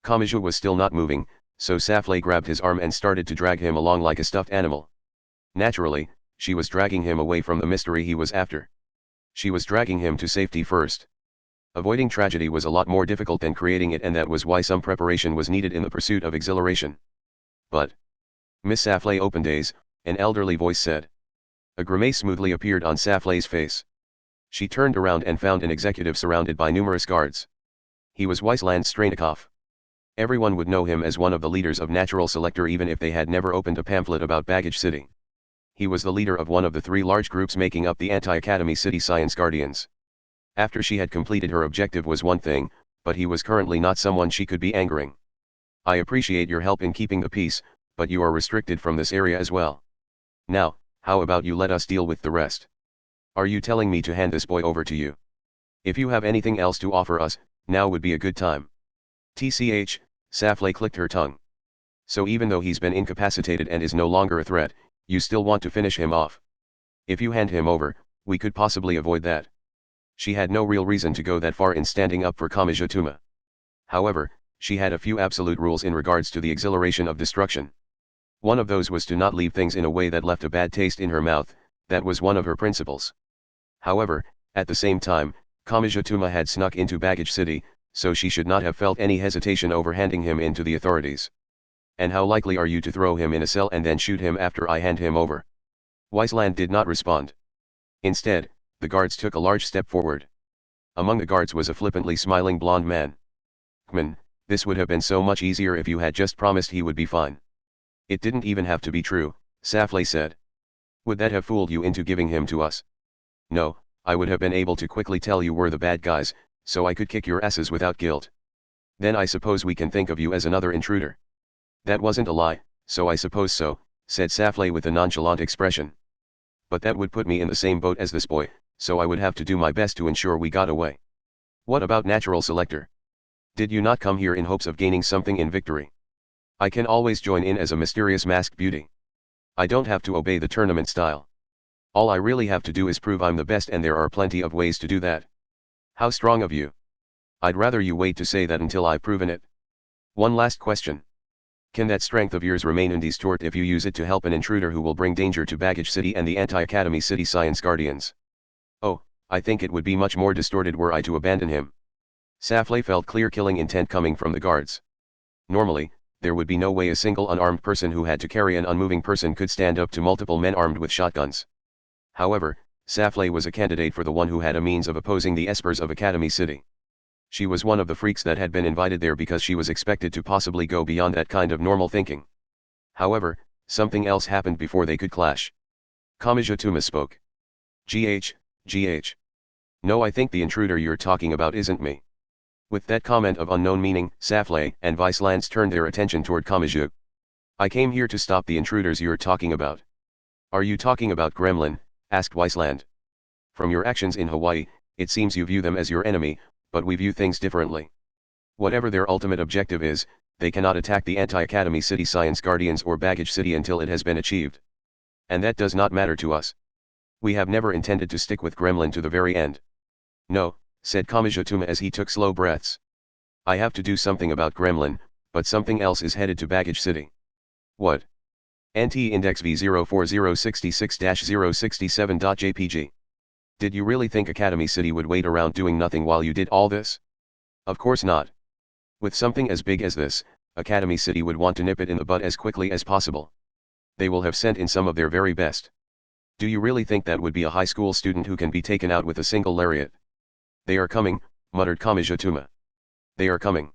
Kamachi was still not moving, so Safley grabbed his arm and started to drag him along like a stuffed animal. Naturally, she was dragging him away from the mystery he was after. She was dragging him to safety first. Avoiding tragedy was a lot more difficult than creating it, and that was why some preparation was needed in the pursuit of exhilaration. But Miss Safley Opendays, an elderly voice said. A grimace smoothly appeared on Safley's face. She turned around and found an executive surrounded by numerous guards. He was Wiesland Strainikov. Everyone would know him as one of the leaders of Natural Selector even if they had never opened a pamphlet about Baggage City. He was the leader of one of the three large groups making up the Anti-Academy City Science Guardians. After she had completed her objective was one thing, but he was currently not someone she could be angering. I appreciate your help in keeping the peace, but you are restricted from this area as well. Now, how about you let us deal with the rest? Are you telling me to hand this boy over to you? If you have anything else to offer us, now would be a good time. TCH, Safley clicked her tongue. So even though he's been incapacitated and is no longer a threat, you still want to finish him off. If you hand him over, we could possibly avoid that. She had no real reason to go that far in standing up for Kamijituma. However, she had a few absolute rules in regards to the exhilaration of destruction. One of those was to not leave things in a way that left a bad taste in her mouth. That was one of her principles. However, at the same time, Kamijituma had snuck into Baggage City, so she should not have felt any hesitation over handing him in to the authorities. And how likely are you to throw him in a cell and then shoot him after I hand him over? Wiesland did not respond. Instead, the guards took a large step forward. Among the guards was a flippantly smiling blond man. Kman, this would have been so much easier if you had just promised he would be fine. It didn't even have to be true, Safley said. Would that have fooled you into giving him to us? No, I would have been able to quickly tell you were the bad guys, so I could kick your asses without guilt. Then I suppose we can think of you as another intruder. That wasn't a lie, so I suppose so, said Safley with a nonchalant expression. But that would put me in the same boat as this boy, so I would have to do my best to ensure we got away. What about Natural Selector? Did you not come here in hopes of gaining something in victory? I can always join in as a mysterious masked beauty. I don't have to obey the tournament style. All I really have to do is prove I'm the best, and there are plenty of ways to do that. How strong of you. I'd rather you wait to say that until I've proven it. One last question. Can that strength of yours remain undistorted if you use it to help an intruder who will bring danger to Baggage City and the Anti-Academy City Science Guardians? Oh, I think it would be much more distorted were I to abandon him. Safley felt clear killing intent coming from the guards. Normally, there would be no way a single unarmed person who had to carry an unmoving person could stand up to multiple men armed with shotguns. However, Safley was a candidate for the one who had a means of opposing the espers of Academy City. She was one of the freaks that had been invited there because she was expected to possibly go beyond that kind of normal thinking. However, something else happened before they could clash. Kamijituma spoke. GH. No, I think the intruder you're talking about isn't me. With that comment of unknown meaning, Safley and Wiesland turned their attention toward Kamiju. I came here to stop the intruders you're talking about. Are you talking about Gremlin? Asked Wiesland. From your actions in Hawaii, it seems you view them as your enemy, but we view things differently. Whatever their ultimate objective is, they cannot attack the Anti-Academy City Science Guardians or Baggage City until it has been achieved. And that does not matter to us. We have never intended to stick with Gremlin to the very end. No, said Kamijituma as he took slow breaths. I have to do something about Gremlin, but something else is headed to Baggage City. What? NT Index V04066-067.jpg. Did you really think Academy City would wait around doing nothing while you did all this? Of course not. With something as big as this, Academy City would want to nip it in the bud as quickly as possible. They will have sent in some of their very best. Do you really think that would be a high school student who can be taken out with a single lariat? They are coming, muttered Kamijituma. They are coming.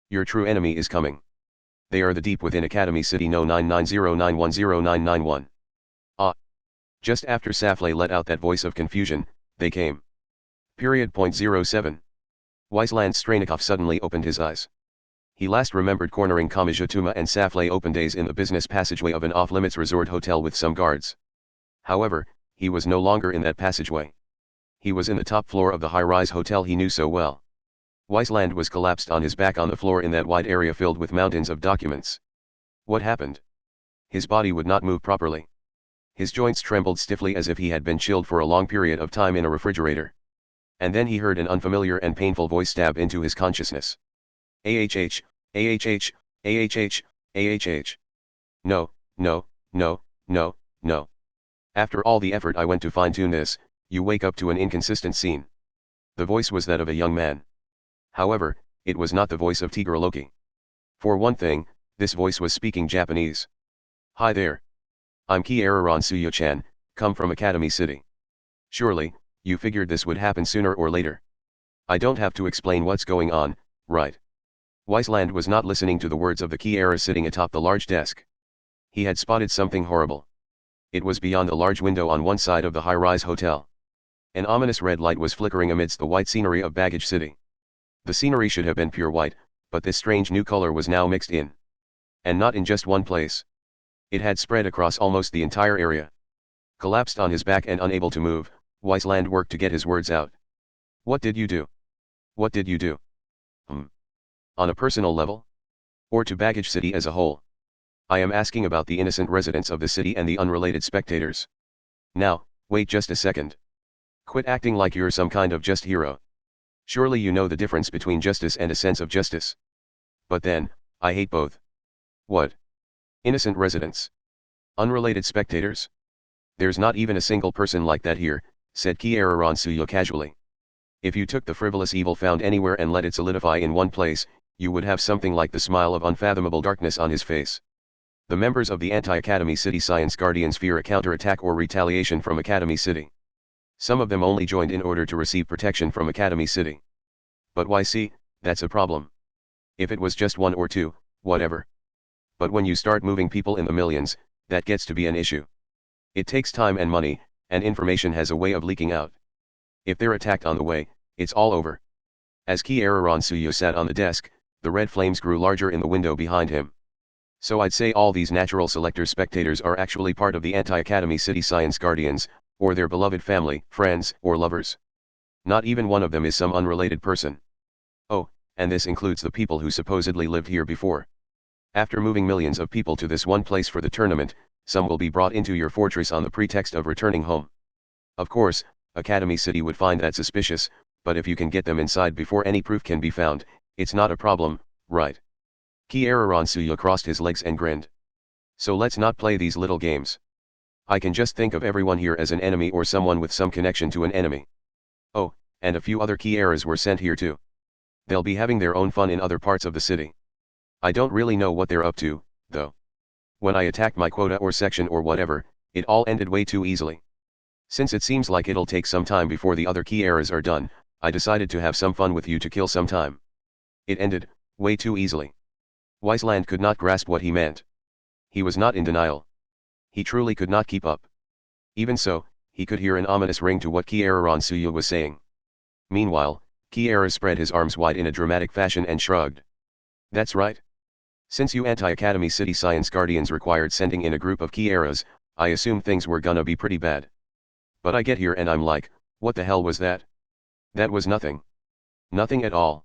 Your true enemy is coming. They are the deep within Academy City No 990910991. Ah. Just after Safley let out that voice of confusion, they came. .07. Wiesland Strainikov suddenly opened his eyes. He last remembered cornering Kamijituma and Safley open days in the business passageway of an off-limits resort hotel with some guards. However, he was no longer in that passageway. He was in the top floor of the high-rise hotel he knew so well. Wiesland was collapsed on his back on the floor in that wide area filled with mountains of documents. What happened? His body would not move properly. His joints trembled stiffly as if he had been chilled for a long period of time in a refrigerator. And then he heard an unfamiliar and painful voice stab into his consciousness. AHH, AHH, AHH, AHH. No, no, no, no, no. After all the effort I went to fine-tune this, you wake up to an inconsistent scene. The voice was that of a young man. However, it was not the voice of Tiger Loki. For one thing, this voice was speaking Japanese. Hi there. I'm Kiararan Suyo-chan, come from Academy City. Surely, You figured this would happen sooner or later. I don't have to explain what's going on, right? Wiseland was not listening to the words of the key era sitting atop the large desk. He had spotted something horrible. It was beyond the large window on one side of the high-rise hotel. An ominous red light was flickering amidst the white scenery of Baggage City. The scenery should have been pure white, but this strange new color was now mixed in. And not in just one place. It had spread across almost the entire area. Collapsed on his back and unable to move, Wiseland worked to get his words out. What did you do? What did you do? On a personal level? Or to Baggage City as a whole? I am asking about the innocent residents of the city and the unrelated spectators. Now, wait just a second. Quit acting like you're some kind of just hero. Surely you know the difference between justice and a sense of justice. But then, I hate both. What? Innocent residents. Unrelated spectators. There's not even a single person like that here, said Kiera Ronsuyo casually. If you took the frivolous evil found anywhere and let it solidify in one place, you would have something like the smile of unfathomable darkness on his face. The members of the anti-Academy City Science Guardians fear a counterattack or retaliation from Academy City. Some of them only joined in order to receive protection from Academy City. But why see, that's a problem. If it was just one or two, whatever. But when you start moving people in the millions, that gets to be an issue. It takes time and money, and information has a way of leaking out. If they're attacked on the way, it's all over. As Kiera Ronsuyo sat on the desk, the red flames grew larger in the window behind him. So I'd say all these natural selector spectators are actually part of the anti-Academy City Science Guardians, or their beloved family, friends, or lovers. Not even one of them is some unrelated person. Oh, and this includes the people who supposedly lived here before. After moving millions of people to this one place for the tournament, some will be brought into your fortress on the pretext of returning home. Of course, Academy City would find that suspicious, but if you can get them inside before any proof can be found, it's not a problem, right? Kiera Ronsuyo crossed his legs and grinned. So let's not play these little games. I can just think of everyone here as an enemy or someone with some connection to an enemy. Oh, and a few other Kieras were sent here too. They'll be having their own fun in other parts of the city. I don't really know what they're up to, though. When I attacked my quota or section or whatever, it all ended way too easily. Since it seems like it'll take some time before the other Kieras are done, I decided to have some fun with you to kill some time. It ended, way too easily. Wiseland could not grasp what he meant. He was not in denial. He truly could not keep up. Even so, he could hear an ominous ring to what Kiera Ronsuyo was saying. Meanwhile, Kiera spread his arms wide in a dramatic fashion and shrugged. That's right. Since you anti-Academy City Science Guardians required sending in a group of Kieras, I assumed things were gonna be pretty bad. But I get here and I'm like, what the hell was that? That was nothing. Nothing at all.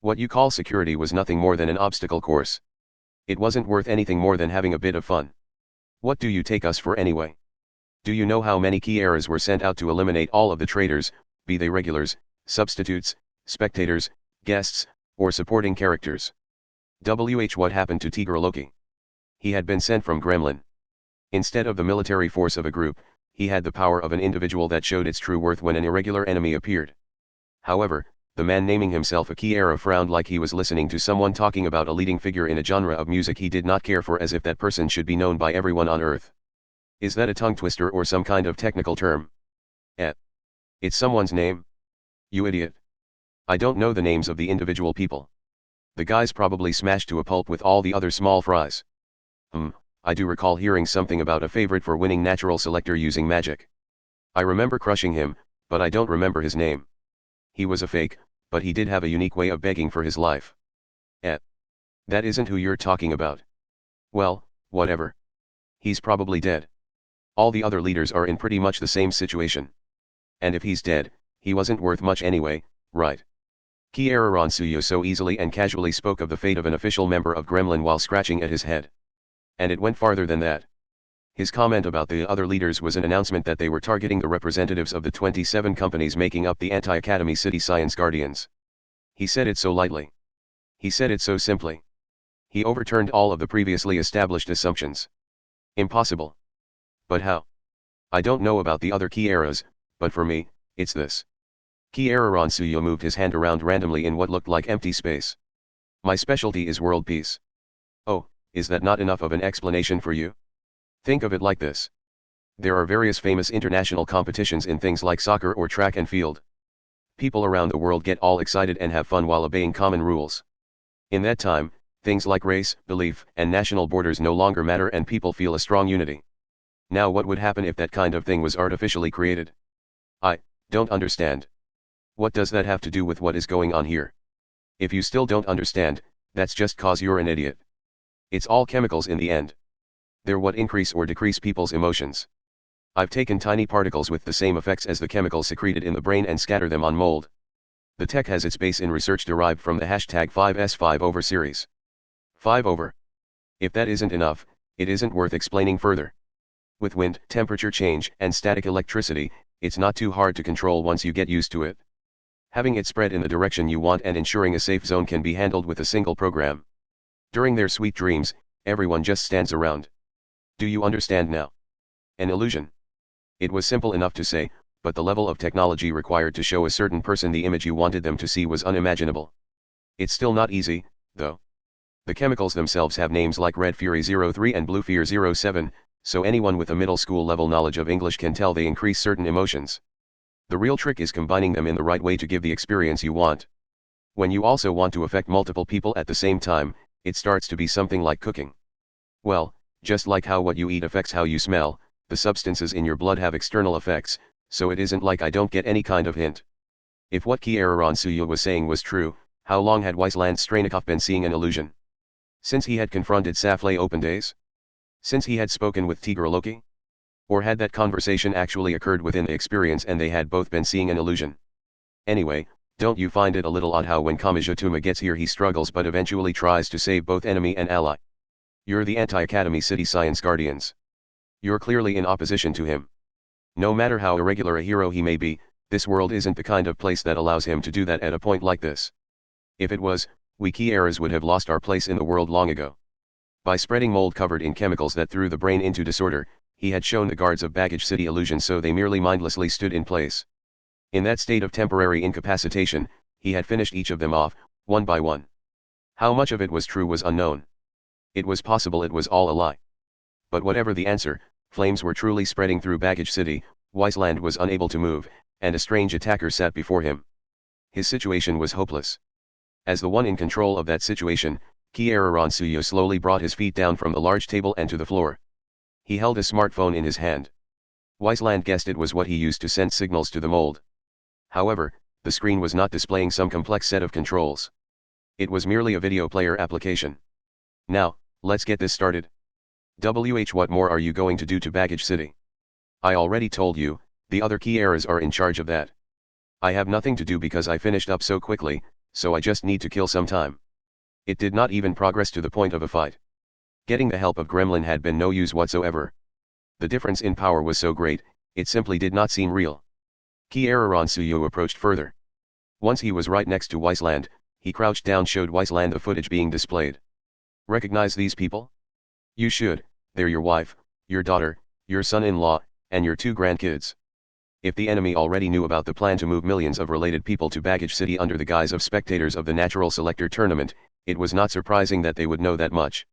What you call security was nothing more than an obstacle course. It wasn't worth anything more than having a bit of fun. What do you take us for anyway? Do you know how many Kieras were sent out to eliminate all of the traitors, be they regulars, substitutes, spectators, guests, or supporting characters? What happened to Tiger Loki? He had been sent from Gremlin. Instead of the military force of a group, he had the power of an individual that showed its true worth when an irregular enemy appeared. However, the man naming himself a Kiera frowned like he was listening to someone talking about a leading figure in a genre of music he did not care for, as if that person should be known by everyone on Earth. Is that a tongue twister or some kind of technical term? It's someone's name. You idiot. I don't know the names of the individual people. The guy's probably smashed to a pulp with all the other small fries. I do recall hearing something about a favorite for winning natural selector using magic. I remember crushing him, but I don't remember his name. He was a fake, but he did have a unique way of begging for his life. That isn't who you're talking about. Well, whatever. He's probably dead. All the other leaders are in pretty much the same situation. And if he's dead, he wasn't worth much anyway, right? Kiera Ronsuyo so easily and casually spoke of the fate of an official member of Gremlin while scratching at his head. And it went farther than that. His comment about the other leaders was an announcement that they were targeting the representatives of the 27 companies making up the anti-Academy City Science Guardians. He said it so lightly. He said it so simply. He overturned all of the previously established assumptions. Impossible. But how? I don't know about the other Kieras, but for me, it's this. Kiera Ronsuyo moved his hand around randomly in what looked like empty space. My specialty is world peace. Oh, is that not enough of an explanation for you? Think of it like this. There are various famous international competitions in things like soccer or track and field. People around the world get all excited and have fun while obeying common rules. In that time, things like race, belief, and national borders no longer matter and people feel a strong unity. Now what would happen if that kind of thing was artificially created? I don't understand. What does that have to do with what is going on here? If you still don't understand, that's just cause you're an idiot. It's all chemicals in the end. They're what increase or decrease people's emotions. I've taken tiny particles with the same effects as the chemicals secreted in the brain and scatter them on mold. The tech has its base in research derived from the hashtag 5S5over series. 5 over. If that isn't enough, it isn't worth explaining further. With wind, temperature change, and static electricity, it's not too hard to control once you get used to it. Having it spread in the direction you want and ensuring a safe zone can be handled with a single program. During their sweet dreams, everyone just stands around. Do you understand now? An illusion. It was simple enough to say, but the level of technology required to show a certain person the image you wanted them to see was unimaginable. It's still not easy, though. The chemicals themselves have names like Red Fury 03 and Blue Fear 07, so anyone with a middle school level knowledge of English can tell they increase certain emotions. The real trick is combining them in the right way to give the experience you want. When you also want to affect multiple people at the same time, it starts to be something like cooking. Well, just like how what you eat affects how you smell, the substances in your blood have external effects, so it isn't like I don't get any kind of hint. If what Kieran Suya was saying was true, how long had Wiseland Strainikov been seeing an illusion? Since he had confronted Safley Open Days? Since he had spoken with Tigra Loki? Or had that conversation actually occurred within the experience and they had both been seeing an illusion? Anyway, don't you find it a little odd how when Kamijituma gets here he struggles but eventually tries to save both enemy and ally? You're the anti-Academy City Science Guardians. You're clearly in opposition to him. No matter how irregular a hero he may be, this world isn't the kind of place that allows him to do that at a point like this. If it was, we Kieras would have lost our place in the world long ago. By spreading mold covered in chemicals that threw the brain into disorder, he had shown the guards of Baggage City illusion so they merely mindlessly stood in place. In that state of temporary incapacitation, he had finished each of them off, one by one. How much of it was true was unknown. It was possible it was all a lie. But whatever the answer, flames were truly spreading through Baggage City, Wiseland was unable to move, and a strange attacker sat before him. His situation was hopeless. As the one in control of that situation, Kieran Suyo slowly brought his feet down from the large table and to the floor. He held a smartphone in his hand. Wiseland guessed it was what he used to send signals to the mold. However, the screen was not displaying some complex set of controls. It was merely a video player application. Now, let's get this started. What more are you going to do to Baggage City? I already told you, the other Kieras are in charge of that. I have nothing to do because I finished up so quickly, so I just need to kill some time. It did not even progress to the point of a fight. Getting the help of Gremlin had been no use whatsoever. The difference in power was so great, it simply did not seem real. Kieran Suyo approached further. Once he was right next to Wiseland, he crouched down showed Wiseland the footage being displayed. Recognize these people? You should, they're your wife, your daughter, your son-in-law, and your 2 grandkids. If the enemy already knew about the plan to move millions of related people to Baggage City under the guise of spectators of the Natural Selector Tournament, it was not surprising that they would know that much.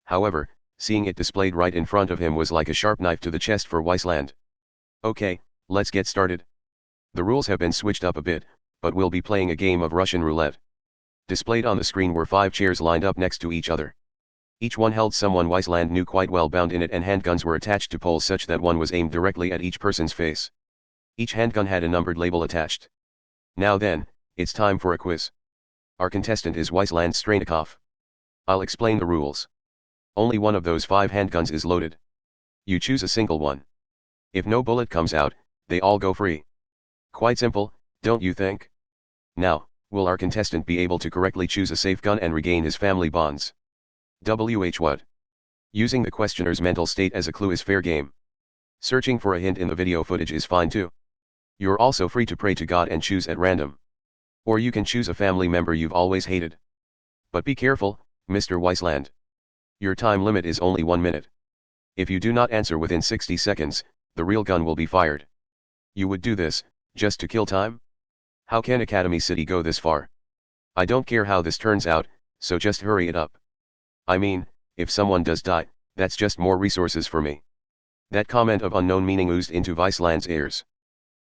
However, seeing it displayed right in front of him was like a sharp knife to the chest for Wiseland. Okay, let's get started. The rules have been switched up a bit, but we'll be playing a game of Russian roulette. Displayed on the screen were 5 chairs lined up next to each other. Each one held someone Wiseland knew quite well bound in it and handguns were attached to poles such that one was aimed directly at each person's face. Each handgun had a numbered label attached. Now then, it's time for a quiz. Our contestant is Wiseland Strainikov. I'll explain the rules. Only one of those 5 handguns is loaded. You choose a single one. If no bullet comes out, they all go free. Quite simple, don't you think? Now, will our contestant be able to correctly choose a safe gun and regain his family bonds? What? Using the questioner's mental state as a clue is fair game. Searching for a hint in the video footage is fine too. You're also free to pray to God and choose at random. Or you can choose a family member you've always hated. But be careful, Mr. Wiseland. Your time limit is only 1 minute. If you do not answer within 60 seconds, the real gun will be fired. You would do this, just to kill time? How can Academy City go this far? I don't care how this turns out, so just hurry it up. I mean, if someone does die, that's just more resources for me. That comment of unknown meaning oozed into Viceland's ears.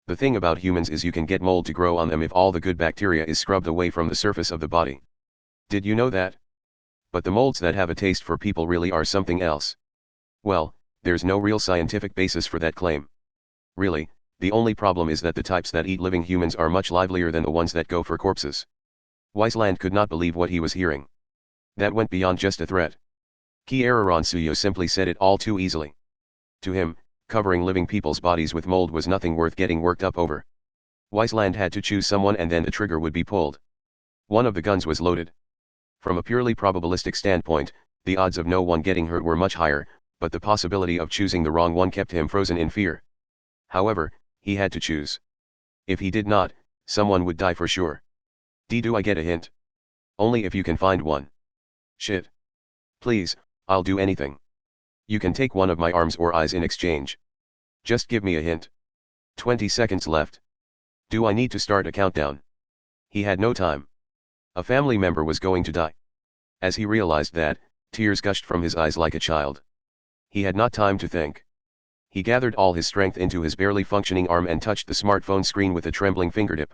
The thing about humans is you can get mold to grow on them if all the good bacteria is scrubbed away from the surface of the body. Did you know that? But the molds that have a taste for people really are something else. Well, there's no real scientific basis for that claim. Really, the only problem is that the types that eat living humans are much livelier than the ones that go for corpses. Wiseland could not believe what he was hearing. That went beyond just a threat. Kieransuyo simply said it all too easily. To him, covering living people's bodies with mold was nothing worth getting worked up over. Wiseland had to choose someone and then the trigger would be pulled. One of the guns was loaded. From a purely probabilistic standpoint, the odds of no one getting hurt were much higher, but the possibility of choosing the wrong one kept him frozen in fear. However, he had to choose. If he did not, someone would die for sure. Do I get a hint? Only if you can find one. Shit. Please, I'll do anything. You can take one of my arms or eyes in exchange. Just give me a hint. 20 seconds left. Do I need to start a countdown? He had no time. A family member was going to die. As he realized that, tears gushed from his eyes like a child. He had not time to think. He gathered all his strength into his barely functioning arm and touched the smartphone screen with a trembling fingertip.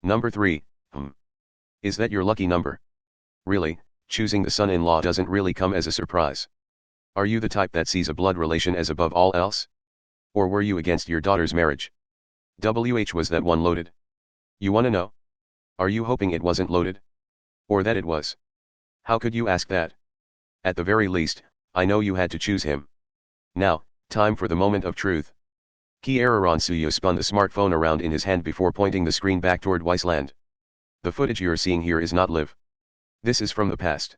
Number 3, Is that your lucky number? Really, choosing the son-in-law doesn't really come as a surprise. Are you the type that sees a blood relation as above all else? Or were you against your daughter's marriage? Was that one loaded? You wanna know? Are you hoping it wasn't loaded? Or that it was? How could you ask that? At the very least, I know you had to choose him. Now, time for the moment of truth. Kieransuyo spun the smartphone around in his hand before pointing the screen back toward Wiseland. The footage you're seeing here is not live. This is from the past.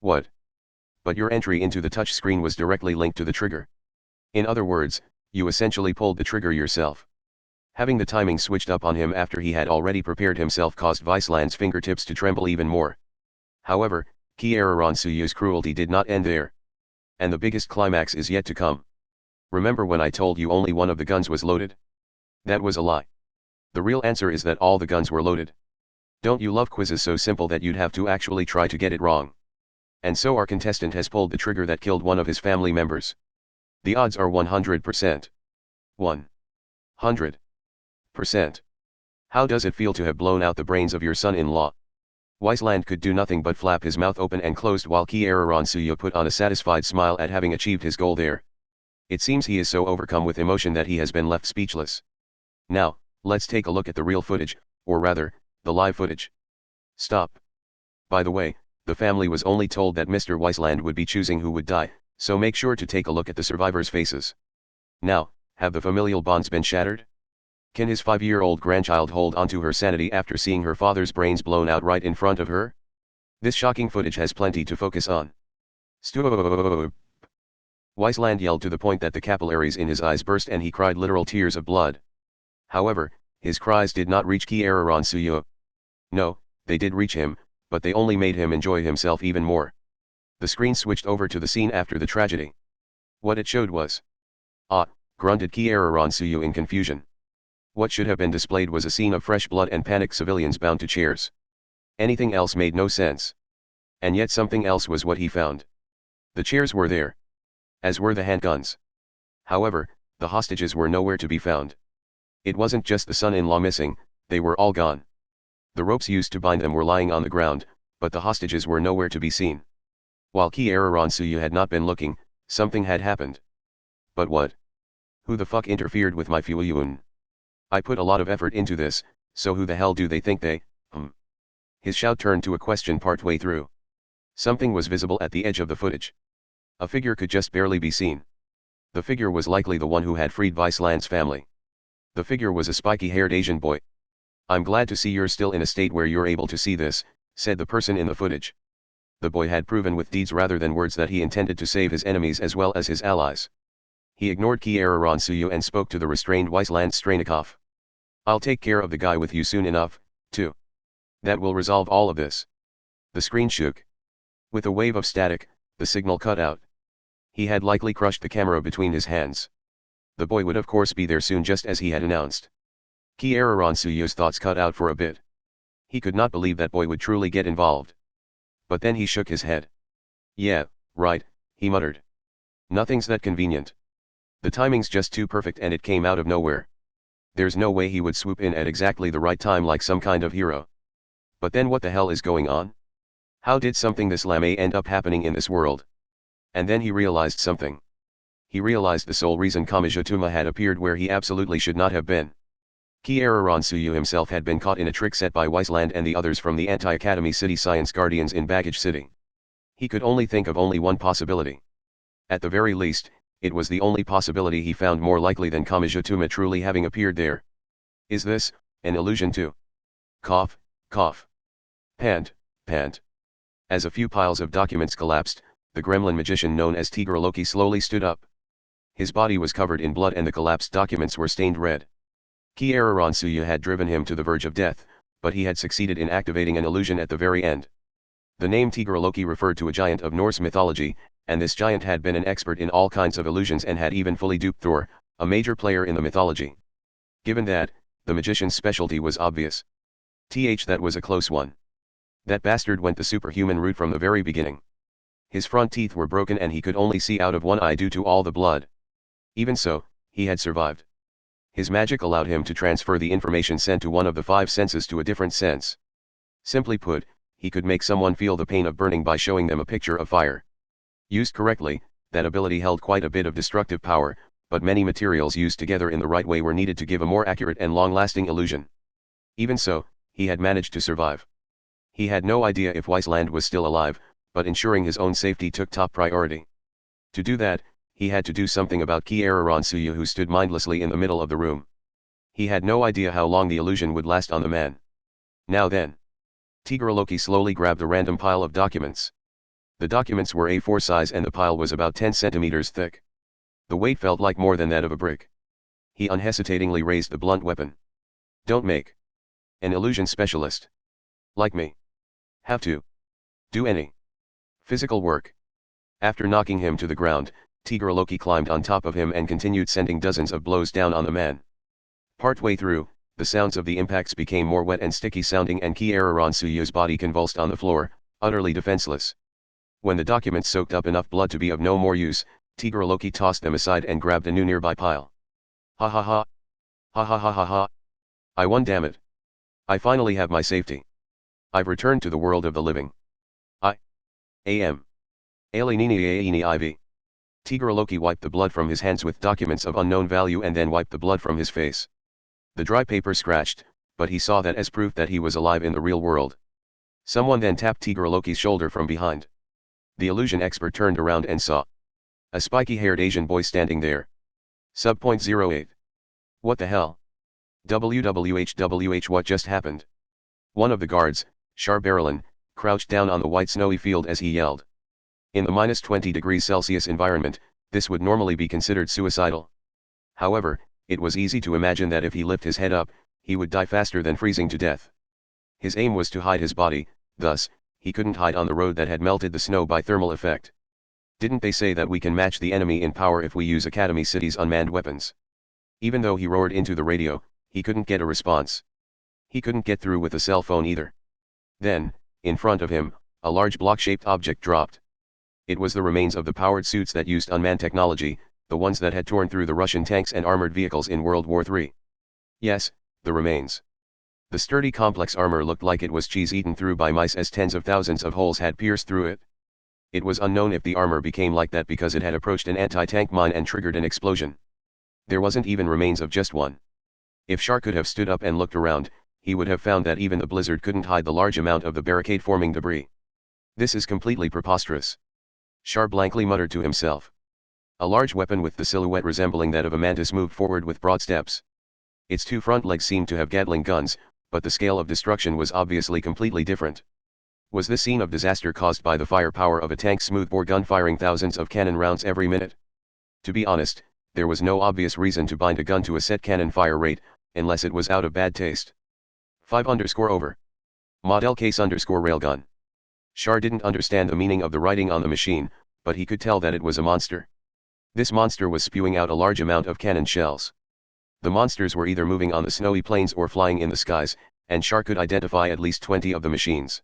What? But your entry into the touch screen was directly linked to the trigger. In other words, you essentially pulled the trigger yourself. Having the timing switched up on him after he had already prepared himself caused Viceland's fingertips to tremble even more. However, Kieransuyo's cruelty did not end there. And the biggest climax is yet to come. Remember when I told you only one of the guns was loaded? That was a lie. The real answer is that all the guns were loaded. Don't you love quizzes so simple that you'd have to actually try to get it wrong? And so our contestant has pulled the trigger that killed one of his family members. The odds are 100%. 100%. How does it feel to have blown out the brains of your son-in-law? Wiseland could do nothing but flap his mouth open and closed while Kieransuyo put on a satisfied smile at having achieved his goal there. It seems he is so overcome with emotion that he has been left speechless. Now, let's take a look at the real footage, or rather, the live footage. Stop. By the way, the family was only told that Mr. Wiseland would be choosing who would die, so make sure to take a look at the survivors' faces. Now, have the familial bonds been shattered? Can his 5-year-old grandchild hold onto her sanity after seeing her father's brains blown out right in front of her? This shocking footage has plenty to focus on. Stop! Wiseland yelled to the point that the capillaries in his eyes burst and he cried literal tears of blood. However, his cries did not reach Kieransuyo. No, they did reach him, but they only made him enjoy himself even more. The screen switched over to the scene after the tragedy. What it showed was... grunted Kieransuyo in confusion. What should have been displayed was a scene of fresh blood and panicked civilians bound to chairs. Anything else made no sense. And yet something else was what he found. The chairs were there. As were the handguns. However, the hostages were nowhere to be found. It wasn't just the son-in-law missing, they were all gone. The ropes used to bind them were lying on the ground, but the hostages were nowhere to be seen. While Kieransuyo had not been looking, something had happened. But what? Who the fuck interfered with my Fuyun? I put a lot of effort into this, so who the hell do they think they, His shout turned to a question partway through. Something was visible at the edge of the footage. A figure could just barely be seen. The figure was likely the one who had freed Viceland's family. The figure was a spiky-haired Asian boy. I'm glad to see you're still in a state where you're able to see this, said the person in the footage. The boy had proven with deeds rather than words that he intended to save his enemies as well as his allies. He ignored Kieransuyo and spoke to the restrained Wiseland Strainikov. I'll take care of the guy with you soon enough, too. That will resolve all of this. The screen shook. With a wave of static, the signal cut out. He had likely crushed the camera between his hands. The boy would of course be there soon just as he had announced. Kieransuyo's thoughts cut out for a bit. He could not believe that boy would truly get involved. But then he shook his head. Yeah, right, he muttered. Nothing's that convenient. The timing's just too perfect and it came out of nowhere. There's no way he would swoop in at exactly the right time like some kind of hero. But then what the hell is going on? How did something this lame end up happening in this world? And then he realized something. He realized the sole reason Kamijituma had appeared where he absolutely should not have been. Kieran himself had been caught in a trick set by Weisland and the others from the Anti-Academy City Science Guardians in Baggage City. He could only think of only one possibility. At the very least, it was the only possibility he found more likely than Kamijituma truly having appeared there. Is this an illusion too? Cough, cough. Pant, pant. As a few piles of documents collapsed, the gremlin magician known as Tigraloki slowly stood up. His body was covered in blood and the collapsed documents were stained red. Kieran had driven him to the verge of death, but he had succeeded in activating an illusion at the very end. The name Tigraloki referred to a giant of Norse mythology, and this giant had been an expert in all kinds of illusions and had even fully duped Thor, a major player in the mythology. Given that, the magician's specialty was obvious. That was a close one. That bastard went the superhuman route from the very beginning. His front teeth were broken and he could only see out of one eye due to all the blood. Even so, he had survived. His magic allowed him to transfer the information sent to one of the five senses to a different sense. Simply put, he could make someone feel the pain of burning by showing them a picture of fire. Used correctly, that ability held quite a bit of destructive power, but many materials used together in the right way were needed to give a more accurate and long-lasting illusion. Even so, he had managed to survive. He had no idea if Weisland was still alive, but ensuring his own safety took top priority. To do that, he had to do something about Kieran who stood mindlessly in the middle of the room. He had no idea how long the illusion would last on the man. Now then. Tigraloki slowly grabbed a random pile of documents. The documents were A4 size and the pile was about 10 centimeters thick. The weight felt like more than that of a brick. He unhesitatingly raised the blunt weapon. Don't make an illusion specialist like me have to do any physical work. After knocking him to the ground, Tigraloki climbed on top of him and continued sending dozens of blows down on the man. Partway through, the sounds of the impacts became more wet and sticky sounding and Kieran's body convulsed on the floor, utterly defenseless. When the documents soaked up enough blood to be of no more use, Tigraloki tossed them aside and grabbed a new nearby pile. Ha ha ha. Ha ha ha ha ha. I won, damn it. I finally have my safety. I've returned to the world of the living. I am. Alienini IV. Tigraloki wiped the blood from his hands with documents of unknown value and then wiped the blood from his face. The dry paper scratched, but he saw that as proof that he was alive in the real world. Someone then tapped Tigraloki's shoulder from behind. The illusion expert turned around and saw a spiky-haired Asian boy standing there. Sub.08. What the hell? WWHWH, what just happened? One of the guards, Sharbarelin, crouched down on the white snowy field as he yelled. In the minus 20 degrees Celsius environment, this would normally be considered suicidal. However, it was easy to imagine that if he lifted his head up, he would die faster than freezing to death. His aim was to hide his body, thus, he couldn't hide on the road that had melted the snow by thermal effect. Didn't they say that we can match the enemy in power if we use Academy City's unmanned weapons? Even though he roared into the radio, he couldn't get a response. He couldn't get through with a cell phone either. Then, in front of him, a large block-shaped object dropped. It was the remains of the powered suits that used unmanned technology, the ones that had torn through the Russian tanks and armored vehicles in World War III. Yes, the remains. The sturdy complex armor looked like it was cheese eaten through by mice as tens of thousands of holes had pierced through it. It was unknown if the armor became like that because it had approached an anti-tank mine and triggered an explosion. There wasn't even remains of just one. If Shar could have stood up and looked around, he would have found that even the blizzard couldn't hide the large amount of the barricade-forming debris. This is completely preposterous. Shar blankly muttered to himself. A large weapon with the silhouette resembling that of a mantis moved forward with broad steps. Its two front legs seemed to have Gatling guns, but the scale of destruction was obviously completely different. Was this scene of disaster caused by the firepower of a tank smoothbore gun firing thousands of cannon rounds every minute? To be honest, there was no obvious reason to bind a gun to a set cannon fire rate, unless it was out of bad taste. 5_over. Model case _railgun. Shar didn't understand the meaning of the writing on the machine, but he could tell that it was a monster. This monster was spewing out a large amount of cannon shells. The monsters were either moving on the snowy plains or flying in the skies, and Shar could identify at least 20 of the machines.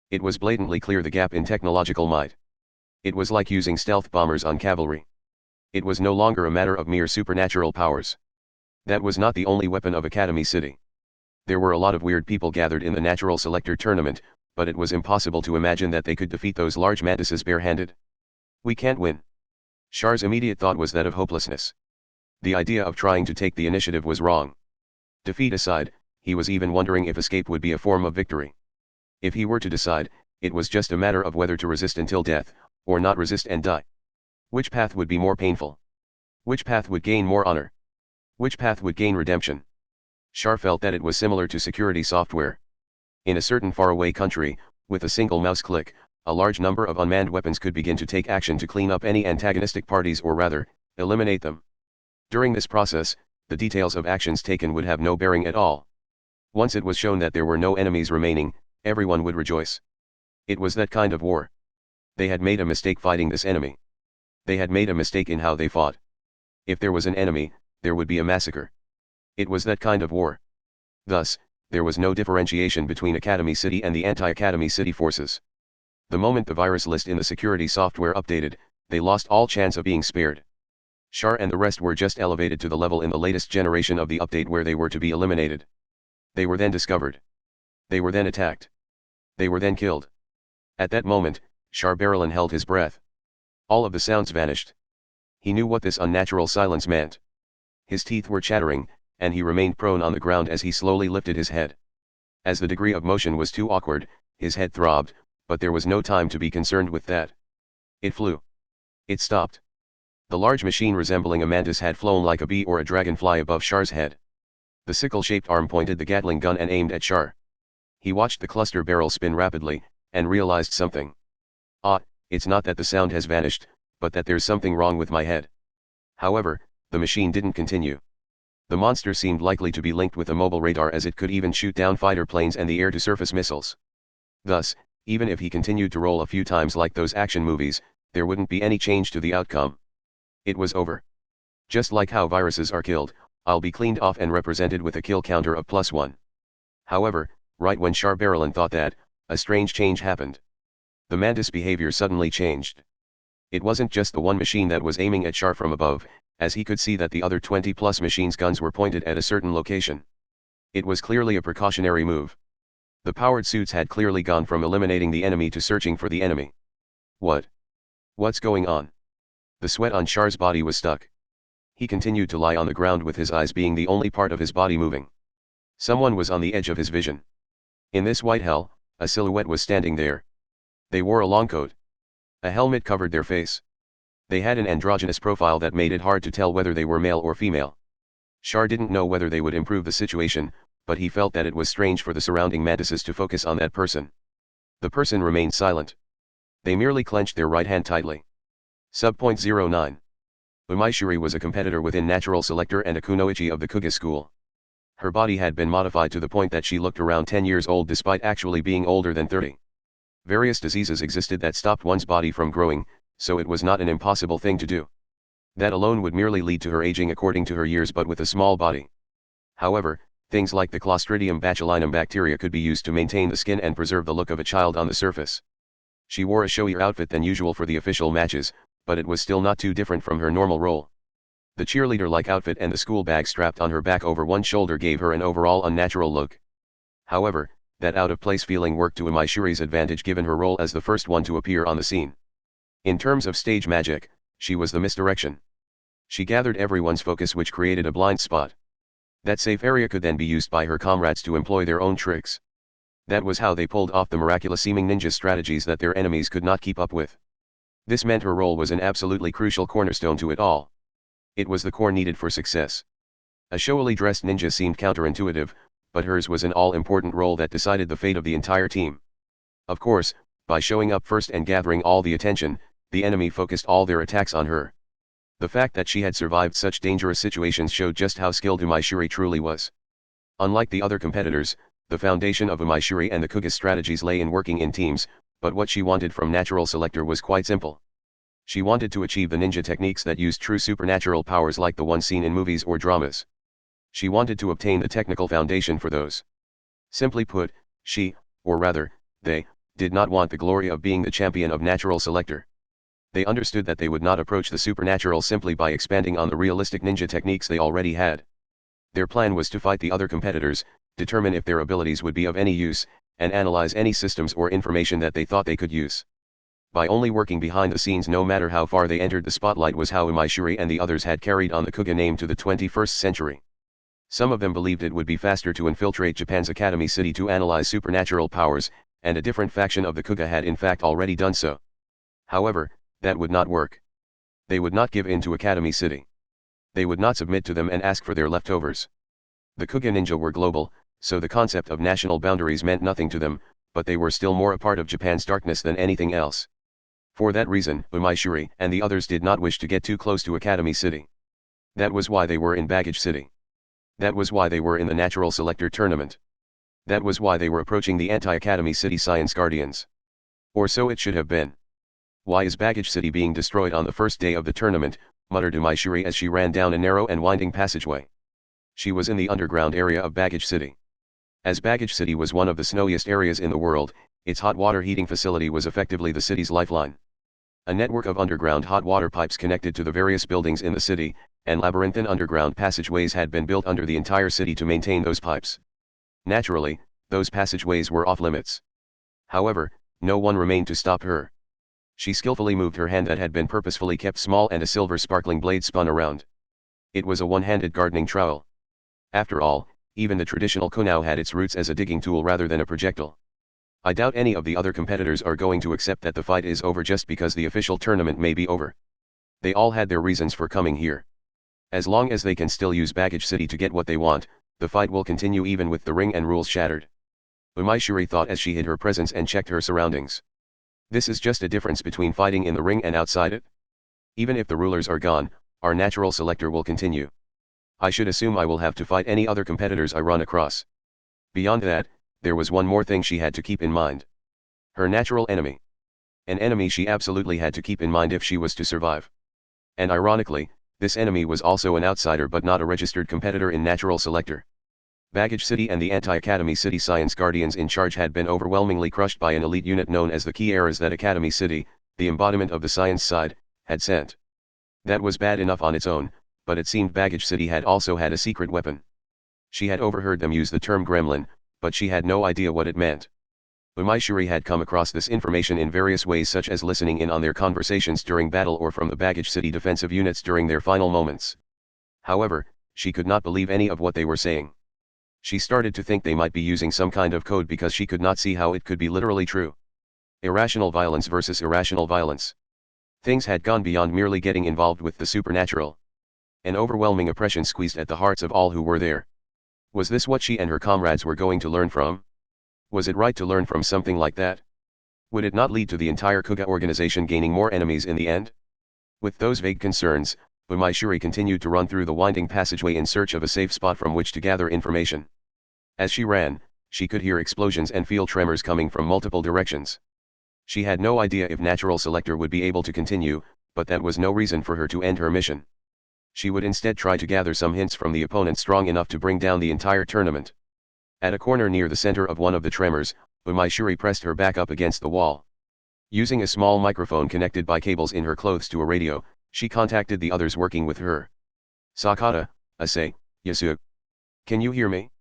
It was blatantly clear the gap in technological might. It was like using stealth bombers on cavalry. It was no longer a matter of mere supernatural powers. That was not the only weapon of Academy City. There were a lot of weird people gathered in the Natural Selector tournament, but it was impossible to imagine that they could defeat those large mantises barehanded. We can't win. Char's immediate thought was that of hopelessness. The idea of trying to take the initiative was wrong. Defeat aside, he was even wondering if escape would be a form of victory. If he were to decide, it was just a matter of whether to resist until death, or not resist and die. Which path would be more painful? Which path would gain more honor? Which path would gain redemption? Char felt that it was similar to security software. In a certain faraway country, with a single mouse click, a large number of unmanned weapons could begin to take action to clean up any antagonistic parties or rather, eliminate them. During this process, the details of actions taken would have no bearing at all. Once it was shown that there were no enemies remaining, everyone would rejoice. It was that kind of war. They had made a mistake fighting this enemy. They had made a mistake in how they fought. If there was an enemy, there would be a massacre. It was that kind of war. Thus, there was no differentiation between Academy City and the anti-Academy City forces. The moment the virus list in the security software updated, they lost all chance of being spared. Char and the rest were just elevated to the level in the latest generation of the update where they were to be eliminated. They were then discovered. They were then attacked. They were then killed. At that moment, Char Barrelin held his breath. All of the sounds vanished. He knew what this unnatural silence meant. His teeth were chattering, and he remained prone on the ground as he slowly lifted his head. As the degree of motion was too awkward, his head throbbed, but there was no time to be concerned with that. It flew. It stopped. The large machine resembling a mantis had flown like a bee or a dragonfly above Char's head. The sickle-shaped arm pointed the Gatling gun and aimed at Char. He watched the cluster barrel spin rapidly, and realized something. Ah, it's not that the sound has vanished, but that there's something wrong with my head. However, the machine didn't continue. The monster seemed likely to be linked with a mobile radar as it could even shoot down fighter planes and the air-to-surface missiles. Thus, even if he continued to roll a few times like those action movies, there wouldn't be any change to the outcome. It was over. Just like how viruses are killed, I'll be cleaned off and represented with a kill counter of +1. However, right when Char Barrelin thought that, a strange change happened. The mantis behavior suddenly changed. It wasn't just the one machine that was aiming at Char from above, as he could see that the other 20+ machines' guns were pointed at a certain location. It was clearly a precautionary move. The powered suits had clearly gone from eliminating the enemy to searching for the enemy. What's going on? The sweat on Char's body was stuck. He continued to lie on the ground with his eyes being the only part of his body moving. Someone was on the edge of his vision. In this white hell, a silhouette was standing there. They wore a long coat. A helmet covered their face. They had an androgynous profile that made it hard to tell whether they were male or female. Char didn't know whether they would improve the situation, but he felt that it was strange for the surrounding mantises to focus on that person. The person remained silent. They merely clenched their right hand tightly. Sub.09. Umaishuri was a competitor within Natural Selector and a kunoichi of the Kuga school. Her body had been modified to the point that she looked around 10 years old despite actually being older than 30. Various diseases existed that stopped one's body from growing, so it was not an impossible thing to do. That alone would merely lead to her aging according to her years but with a small body. However, things like the Clostridium botulinum bacteria could be used to maintain the skin and preserve the look of a child on the surface. She wore a showier outfit than usual for the official matches, but it was still not too different from her normal role. The cheerleader-like outfit and the school bag strapped on her back over one shoulder gave her an overall unnatural look. However, that out-of-place feeling worked to Umaishuri's advantage given her role as the first one to appear on the scene. In terms of stage magic, she was the misdirection. She gathered everyone's focus which created a blind spot. That safe area could then be used by her comrades to employ their own tricks. That was how they pulled off the miraculous-seeming ninja strategies that their enemies could not keep up with. This meant her role was an absolutely crucial cornerstone to it all. It was the core needed for success. A showily dressed ninja seemed counterintuitive, but hers was an all-important role that decided the fate of the entire team. Of course, by showing up first and gathering all the attention, the enemy focused all their attacks on her. The fact that she had survived such dangerous situations showed just how skilled Umaishuri truly was. Unlike the other competitors, the foundation of Umaishuri and the Kuga's strategies lay in working in teams, but what she wanted from Natural Selector was quite simple. She wanted to achieve the ninja techniques that used true supernatural powers like the ones seen in movies or dramas. She wanted to obtain the technical foundation for those. Simply put, she, or rather, they, did not want the glory of being the champion of Natural Selector. They understood that they would not approach the supernatural simply by expanding on the realistic ninja techniques they already had. Their plan was to fight the other competitors, determine if their abilities would be of any use, and analyze any systems or information that they thought they could use. By only working behind the scenes no matter how far they entered the spotlight was how Umaishuri and the others had carried on the Kuga name to the 21st century. Some of them believed it would be faster to infiltrate Japan's Academy City to analyze supernatural powers, and a different faction of the Kuga had in fact already done so. However, that would not work. They would not give in to Academy City. They would not submit to them and ask for their leftovers. The Kuga ninja were global, so the concept of national boundaries meant nothing to them, but they were still more a part of Japan's darkness than anything else. For that reason, Umaishuri and the others did not wish to get too close to Academy City. That was why they were in Baggage City. That was why they were in the Natural Selector tournament. That was why they were approaching the anti-Academy City Science Guardians. Or so it should have been. "Why is Baggage City being destroyed on the first day of the tournament?" muttered Umaishuri as she ran down a narrow and winding passageway. She was in the underground area of Baggage City. As Baggage City was one of the snowiest areas in the world, its hot water heating facility was effectively the city's lifeline. A network of underground hot water pipes connected to the various buildings in the city, and labyrinthine underground passageways had been built under the entire city to maintain those pipes. Naturally, those passageways were off limits. However, no one remained to stop her. She skillfully moved her hand that had been purposefully kept small and a silver sparkling blade spun around. It was a one-handed gardening trowel. After all, even the traditional kunao had its roots as a digging tool rather than a projectile. I doubt any of the other competitors are going to accept that the fight is over just because the official tournament may be over. They all had their reasons for coming here. As long as they can still use Baggage City to get what they want, the fight will continue even with the ring and rules shattered. Umaishuri thought as she hid her presence and checked her surroundings. This is just a difference between fighting in the ring and outside it. Even if the rulers are gone, our natural selector will continue. I should assume I will have to fight any other competitors I run across. Beyond that, there was one more thing she had to keep in mind. Her natural enemy. An enemy she absolutely had to keep in mind if she was to survive. And ironically, this enemy was also an outsider but not a registered competitor in Natural Selector. Baggage City and the anti-Academy City Science Guardians in charge had been overwhelmingly crushed by an elite unit known as the Key Eras that Academy City, the embodiment of the science side, had sent. That was bad enough on its own, but it seemed Baggage City had also had a secret weapon. She had overheard them use the term gremlin, but she had no idea what it meant. Umaishuri had come across this information in various ways, such as listening in on their conversations during battle or from the Baggage City defensive units during their final moments. However, she could not believe any of what they were saying. She started to think they might be using some kind of code because she could not see how it could be literally true. Irrational violence versus irrational violence. Things had gone beyond merely getting involved with the supernatural. An overwhelming oppression squeezed at the hearts of all who were there. Was this what she and her comrades were going to learn from? Was it right to learn from something like that? Would it not lead to the entire Kuga organization gaining more enemies in the end? With those vague concerns, Umaishuri continued to run through the winding passageway in search of a safe spot from which to gather information. As she ran, she could hear explosions and feel tremors coming from multiple directions. She had no idea if Natural Selector would be able to continue, but that was no reason for her to end her mission. She would instead try to gather some hints from the opponent strong enough to bring down the entire tournament. At a corner near the center of one of the tremors, Umaishuri pressed her back up against the wall. Using a small microphone connected by cables in her clothes to a radio, she contacted the others working with her. "Sakata, Ase, Yasu. Can you hear me?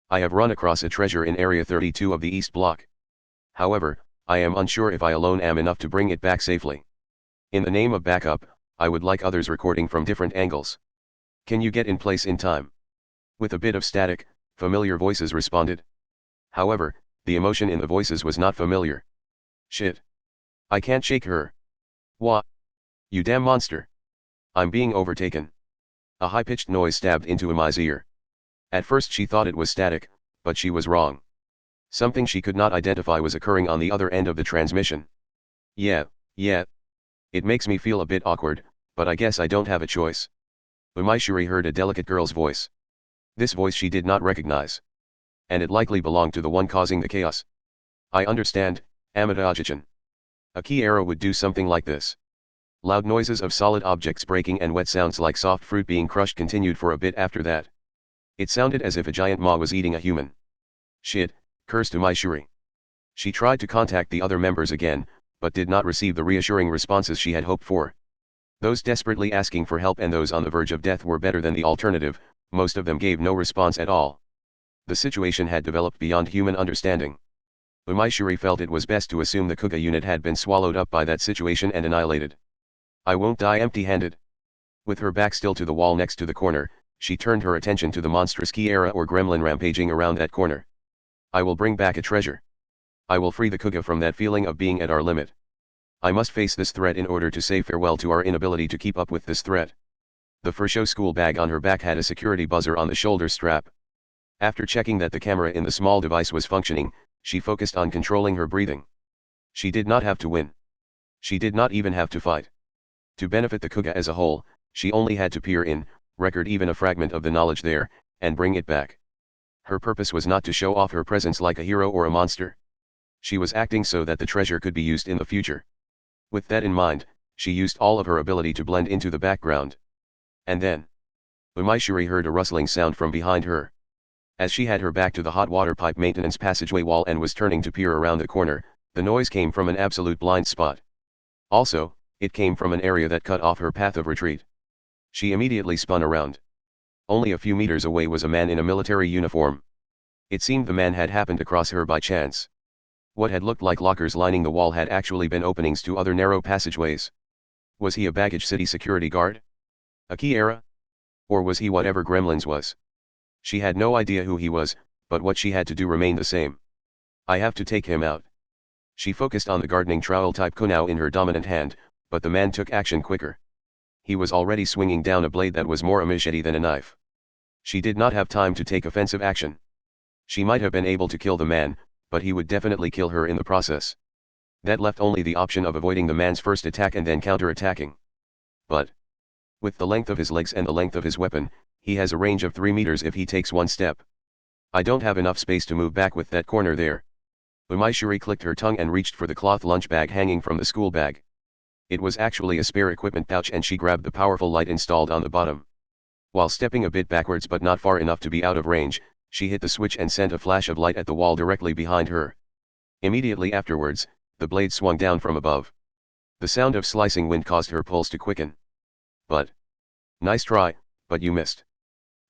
I have run across a treasure in Area 32 of the East Block. However, I am unsure if I alone am enough to bring it back safely. In the name of backup, I would like others recording from different angles. Can you get in place in time?" With a bit of static, familiar voices responded. However, the emotion in the voices was not familiar. "Shit. I can't shake her. What? You damn monster. I'm being overtaken." A high-pitched noise stabbed into Umai's ear. At first she thought it was static, but she was wrong. Something she could not identify was occurring on the other end of the transmission. Yeah. It makes me feel a bit awkward, but I guess I don't have a choice." Umaishuri heard a delicate girl's voice. This voice she did not recognize. And it likely belonged to the one causing the chaos. "I understand, Amada-Ajichan. A key arrow would do something like this." Loud noises of solid objects breaking and wet sounds like soft fruit being crushed continued for a bit after that. It sounded as if a giant maw was eating a human. "Shit," cursed Umaishuri. She tried to contact the other members again, but did not receive the reassuring responses she had hoped for. Those desperately asking for help and those on the verge of death were better than the alternative. Most of them gave no response at all. The situation had developed beyond human understanding. Umaishuri felt it was best to assume the Kuga unit had been swallowed up by that situation and annihilated. I won't die empty-handed. With her back still to the wall next to the corner, she turned her attention to the monstrous Kiera or gremlin rampaging around that corner. I will bring back a treasure. I will free the Kuga from that feeling of being at our limit. I must face this threat in order to say farewell to our inability to keep up with this threat. The Fursho school bag on her back had a security buzzer on the shoulder strap. After checking that the camera in the small device was functioning, she focused on controlling her breathing. She did not have to win. She did not even have to fight. To benefit the Kuga as a whole, she only had to peer in, record even a fragment of the knowledge there, and bring it back. Her purpose was not to show off her presence like a hero or a monster. She was acting so that the treasure could be used in the future. With that in mind, she used all of her ability to blend into the background. And then, Umaishuri heard a rustling sound from behind her. As she had her back to the hot water pipe maintenance passageway wall and was turning to peer around the corner, the noise came from an absolute blind spot. Also, it came from an area that cut off her path of retreat. She immediately spun around. Only a few meters away was a man in a military uniform. It seemed the man had happened across her by chance. What had looked like lockers lining the wall had actually been openings to other narrow passageways. Was he a baggage city security guard? A Kiera? Or was he whatever Gremlins was? She had no idea who he was, but what she had to do remained the same. I have to take him out. She focused on the gardening trowel type kunao in her dominant hand, but the man took action quicker. He was already swinging down a blade that was more a machete than a knife. She did not have time to take offensive action. She might have been able to kill the man, but he would definitely kill her in the process. That left only the option of avoiding the man's first attack and then counter-attacking. But, with the length of his legs and the length of his weapon, he has a range of 3 meters if he takes one step. I don't have enough space to move back with that corner there. Umaishuri clicked her tongue and reached for the cloth lunch bag hanging from the school bag. It was actually a spare equipment pouch and she grabbed the powerful light installed on the bottom. While stepping a bit backwards but not far enough to be out of range, she hit the switch and sent a flash of light at the wall directly behind her. Immediately afterwards, the blade swung down from above. The sound of slicing wind caused her pulse to quicken. But, nice try, but you missed.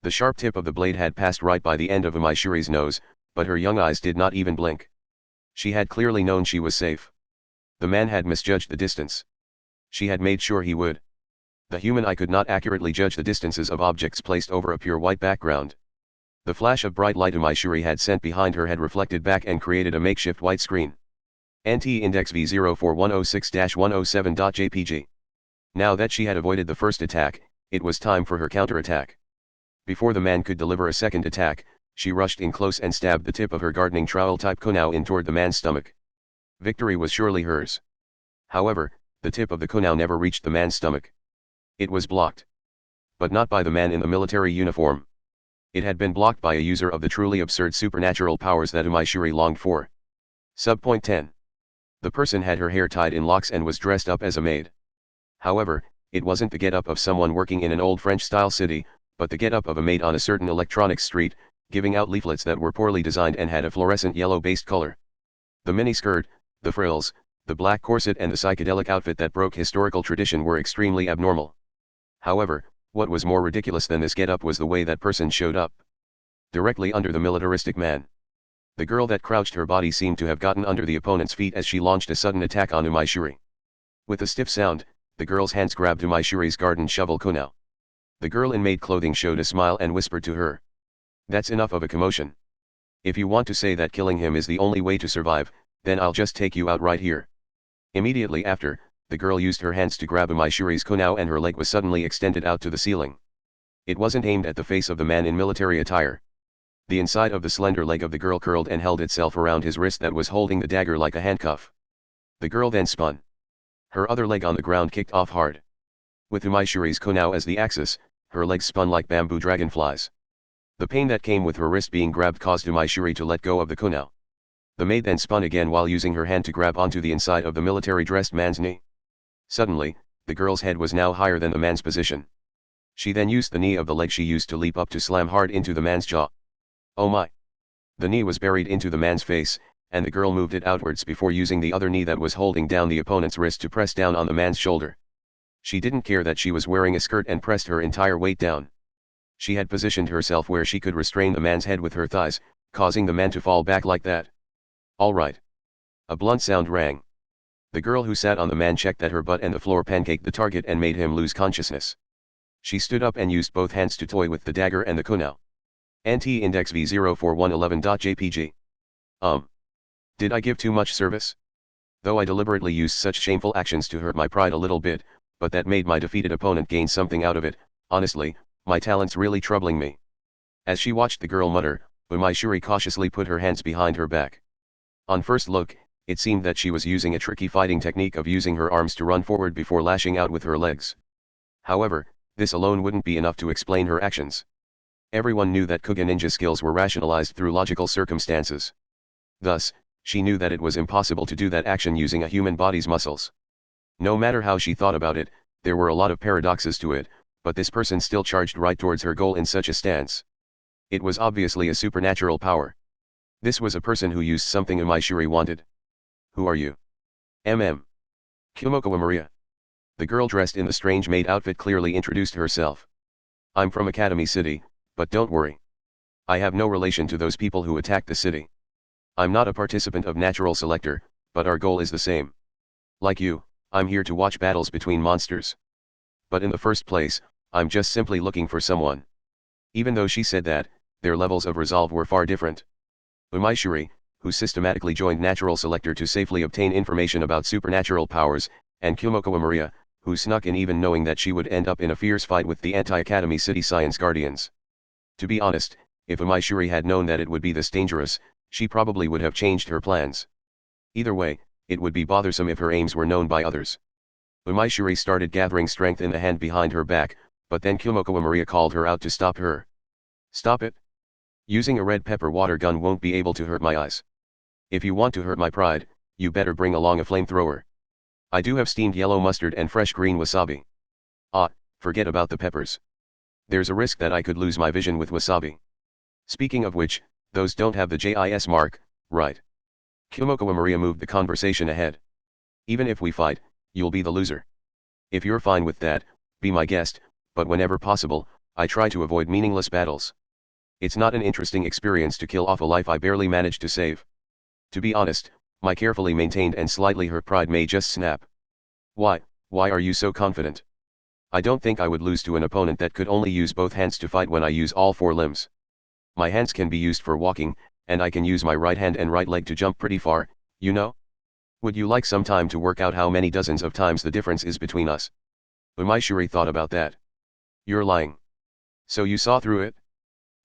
The sharp tip of the blade had passed right by the end of Umaishuri's nose, but her young eyes did not even blink. She had clearly known she was safe. The man had misjudged the distance. She had made sure he would. The human eye could not accurately judge the distances of objects placed over a pure white background. The flash of bright light Umaishuri had sent behind her had reflected back and created a makeshift white screen. NT index V04106-107.jpg. Now that she had avoided the first attack, it was time for her counterattack. Before the man could deliver a second attack, she rushed in close and stabbed the tip of her gardening trowel type kunao in toward the man's stomach. Victory was surely hers. However, the tip of the kunao never reached the man's stomach. It was blocked. But not by the man in the military uniform. It had been blocked by a user of the truly absurd supernatural powers that Umaishuri longed for. Subpoint 10. The person had her hair tied in locks and was dressed up as a maid. However, it wasn't the get-up of someone working in an old French-style city, but the get-up of a maid on a certain electronics street, giving out leaflets that were poorly designed and had a fluorescent yellow-based color. The miniskirt, the frills, the black corset and the psychedelic outfit that broke historical tradition were extremely abnormal. However, what was more ridiculous than this get-up was the way that person showed up. Directly under the militaristic man. The girl that crouched her body seemed to have gotten under the opponent's feet as she launched a sudden attack on Umaishuri. With a stiff sound, the girl's hands grabbed Umaishuri's garden shovel kunao. The girl in maid clothing showed a smile and whispered to her. That's enough of a commotion. If you want to say that killing him is the only way to survive, then I'll just take you out right here. Immediately after, the girl used her hands to grab Umaishuri's kunao and her leg was suddenly extended out to the ceiling. It wasn't aimed at the face of the man in military attire. The inside of the slender leg of the girl curled and held itself around his wrist that was holding the dagger like a handcuff. The girl then spun. Her other leg on the ground kicked off hard. With Umaishuri's kunao as the axis, her legs spun like bamboo dragonflies. The pain that came with her wrist being grabbed caused Umaishuri to let go of the kunao. The maid then spun again while using her hand to grab onto the inside of the military-dressed man's knee. Suddenly, the girl's head was now higher than the man's position. She then used the knee of the leg she used to leap up to slam hard into the man's jaw. Oh my! The knee was buried into the man's face, and the girl moved it outwards before using the other knee that was holding down the opponent's wrist to press down on the man's shoulder. She didn't care that she was wearing a skirt and pressed her entire weight down. She had positioned herself where she could restrain the man's head with her thighs, causing the man to fall back like that. All right. A blunt sound rang. The girl who sat on the man checked that her butt and the floor pancaked the target and made him lose consciousness. She stood up and used both hands to toy with the dagger and the kunai. Index V04111.jpg. Did I give too much service? Though I deliberately used such shameful actions to hurt my pride a little bit, but that made my defeated opponent gain something out of it. Honestly, my talent's really troubling me. As she watched the girl mutter, Umaishuri cautiously put her hands behind her back. On first look, it seemed that she was using a tricky fighting technique of using her arms to run forward before lashing out with her legs. However, this alone wouldn't be enough to explain her actions. Everyone knew that Kuga ninja skills were rationalized through logical circumstances. Thus, she knew that it was impossible to do that action using a human body's muscles. No matter how she thought about it, there were a lot of paradoxes to it, but this person still charged right towards her goal in such a stance. It was obviously a supernatural power. This was a person who used something Umaishuri wanted. Who are you? Kyomokawa Maria. The girl dressed in the strange maid outfit clearly introduced herself. I'm from Academy City, but don't worry. I have no relation to those people who attacked the city. I'm not a participant of Natural Selector, but our goal is the same. Like you, I'm here to watch battles between monsters. But in the first place, I'm just simply looking for someone. Even though she said that, their levels of resolve were far different. Umaishuri, who systematically joined Natural Selector to safely obtain information about supernatural powers, and Kyomokawa Maria, who snuck in even knowing that she would end up in a fierce fight with the anti-Academy City Science Guardians. To be honest, if Umaishuri had known that it would be this dangerous, she probably would have changed her plans. Either way, it would be bothersome if her aims were known by others. Umaishuri started gathering strength in the hand behind her back, but then Kyomokawa Maria called her out to stop her. Stop it. Using a red pepper water gun won't be able to hurt my eyes. If you want to hurt my pride, you better bring along a flamethrower. I do have steamed yellow mustard and fresh green wasabi. Forget about the peppers. There's a risk that I could lose my vision with wasabi. Speaking of which, those don't have the JIS mark, right? Kyomokawa Maria moved the conversation ahead. Even if we fight, you'll be the loser. If you're fine with that, be my guest, but whenever possible, I try to avoid meaningless battles. It's not an interesting experience to kill off a life I barely managed to save. To be honest, my carefully maintained and slightly hurt pride may just snap. Why are you so confident? I don't think I would lose to an opponent that could only use both hands to fight when I use all four limbs. My hands can be used for walking, and I can use my right hand and right leg to jump pretty far, you know? Would you like some time to work out how many dozens of times the difference is between us? Umaishuri thought about that. You're lying. So you saw through it?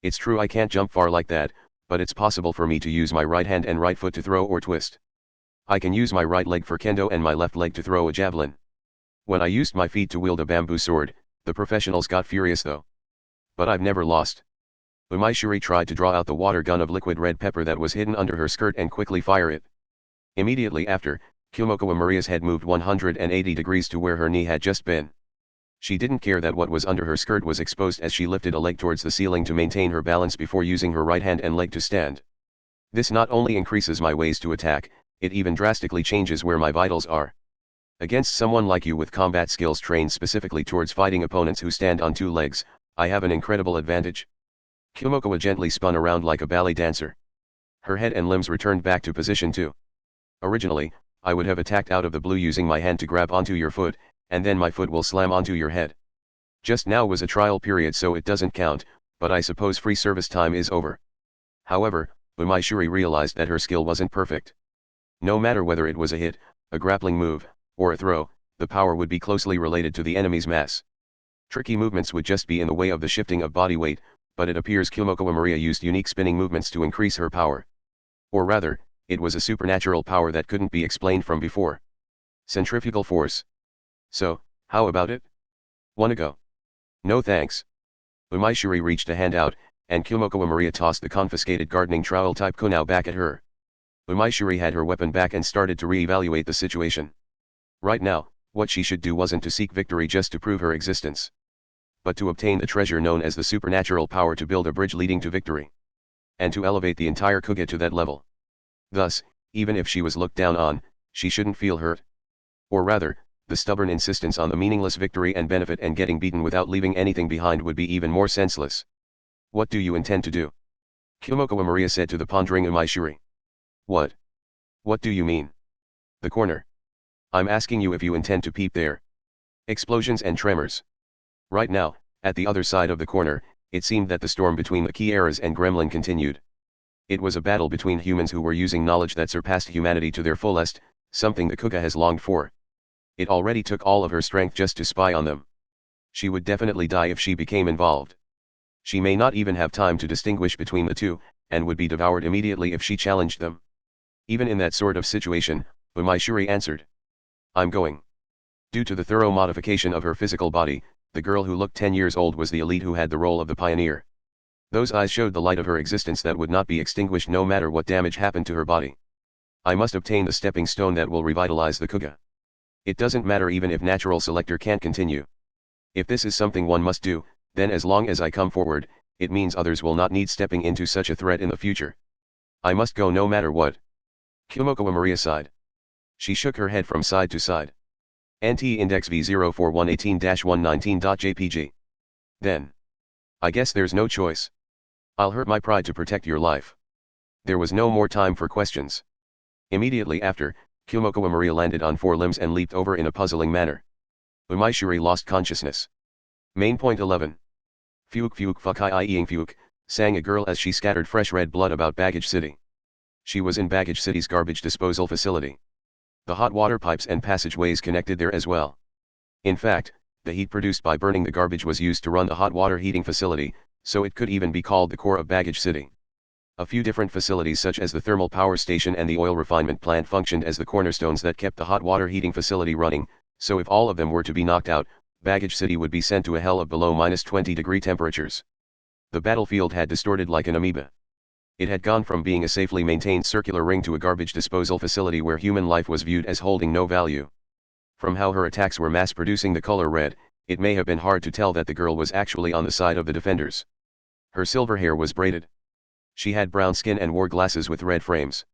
It's true I can't jump far like that, but it's possible for me to use my right hand and right foot to throw or twist. I can use my right leg for kendo and my left leg to throw a javelin. When I used my feet to wield a bamboo sword, the professionals got furious though. But I've never lost. Umaishuri tried to draw out the water gun of liquid red pepper that was hidden under her skirt and quickly fire it. Immediately after, Kyomokawa Maria's head moved 180 degrees to where her knee had just been. She didn't care that what was under her skirt was exposed as she lifted a leg towards the ceiling to maintain her balance before using her right hand and leg to stand. This not only increases my ways to attack, it even drastically changes where my vitals are. Against someone like you with combat skills trained specifically towards fighting opponents who stand on two legs, I have an incredible advantage. Kyomokawa gently spun around like a ballet dancer. Her head and limbs returned back to position 2. Originally, I would have attacked out of the blue using my hand to grab onto your foot, and then my foot will slam onto your head. Just now was a trial period so it doesn't count, but I suppose free service time is over. However, Umaishuri realized that her skill wasn't perfect. No matter whether it was a hit, a grappling move, or a throw, the power would be closely related to the enemy's mass. Tricky movements would just be in the way of the shifting of body weight, but it appears Kyomokawa Maria used unique spinning movements to increase her power. Or rather, it was a supernatural power that couldn't be explained from before. Centrifugal force. So, how about it? Wanna go? No thanks. Umaishuri reached a hand out, and Kyomokawa Maria tossed the confiscated gardening trowel-type kunai back at her. Umaishuri had her weapon back and started to re-evaluate the situation. Right now, what she should do wasn't to seek victory just to prove her existence, but to obtain the treasure known as the supernatural power to build a bridge leading to victory, and to elevate the entire Kuge to that level. Thus, Even if she was looked down on, she shouldn't feel hurt. Or rather, the stubborn insistence on the meaningless victory and benefit and getting beaten without leaving anything behind would be even more senseless. What do you intend to do? Kyomokawa Maria said to the pondering Umaishuri. What? What do you mean? The corner. I'm asking you if you intend to peep there. Explosions and tremors. Right now, at the other side of the corner, it seemed that the storm between the Kieras and Gremlin continued. It was a battle between humans who were using knowledge that surpassed humanity to their fullest, something the Kuga has longed for. It already took all of her strength just to spy on them. She would definitely die if she became involved. She may not even have time to distinguish between the two, and would be devoured immediately if she challenged them. Even in that sort of situation, Umaishuri answered. I'm going. Due to the thorough modification of her physical body, the girl who looked 10 years old was the elite who had the role of the pioneer. Those eyes showed the light of her existence that would not be extinguished no matter what damage happened to her body. I must obtain the stepping stone that will revitalize the Kuga. It doesn't matter even if natural selector can't continue. If this is something one must do, then as long as I come forward, it means others will not need stepping into such a threat in the future. I must go no matter what. Kyomokawa Maria sighed. She shook her head from side to side. NT Index V04118-119.jpg. Then. I guess there's no choice. I'll hurt my pride to protect your life. There was no more time for questions. Immediately after, Kyomokawa Maria landed on 4 limbs and leaped over in a puzzling manner. Umaishuri lost consciousness. Main point 11. Fuke fuke fukai ieing fuke, sang a girl as she scattered fresh red blood about Baggage City. She was in Baggage City's garbage disposal facility. The hot water pipes and passageways connected there as well. In fact, the heat produced by burning the garbage was used to run the hot water heating facility, so it could even be called the core of Baggage City. A few different facilities such as the thermal power station and the oil refinement plant functioned as the cornerstones that kept the hot water heating facility running, so if all of them were to be knocked out, Baggage City would be sent to a hell of below -20-degree temperatures. The battlefield had distorted like an amoeba. It had gone from being a safely maintained circular ring to a garbage disposal facility where human life was viewed as holding no value. From how her attacks were mass-producing the color red, it may have been hard to tell that the girl was actually on the side of the defenders. Her silver hair was braided. She had brown skin and wore glasses with red frames.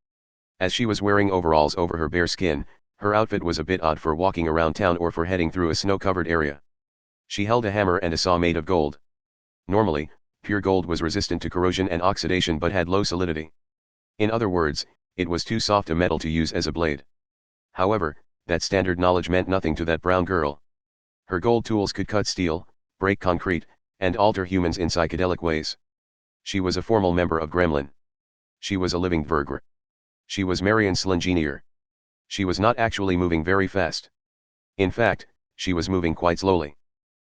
As she was wearing overalls over her bare skin, her outfit was a bit odd for walking around town or for heading through a snow-covered area. She held a hammer and a saw made of gold. Normally, pure gold was resistant to corrosion and oxidation but had low solidity. In other words, it was too soft a metal to use as a blade. However, that standard knowledge meant nothing to that brown girl. Her gold tools could cut steel, break concrete, and alter humans in psychedelic ways. She was a formal member of Gremlin. She was a living Vergr. She was Marion Slingenier. She was not actually moving very fast. In fact, she was moving quite slowly.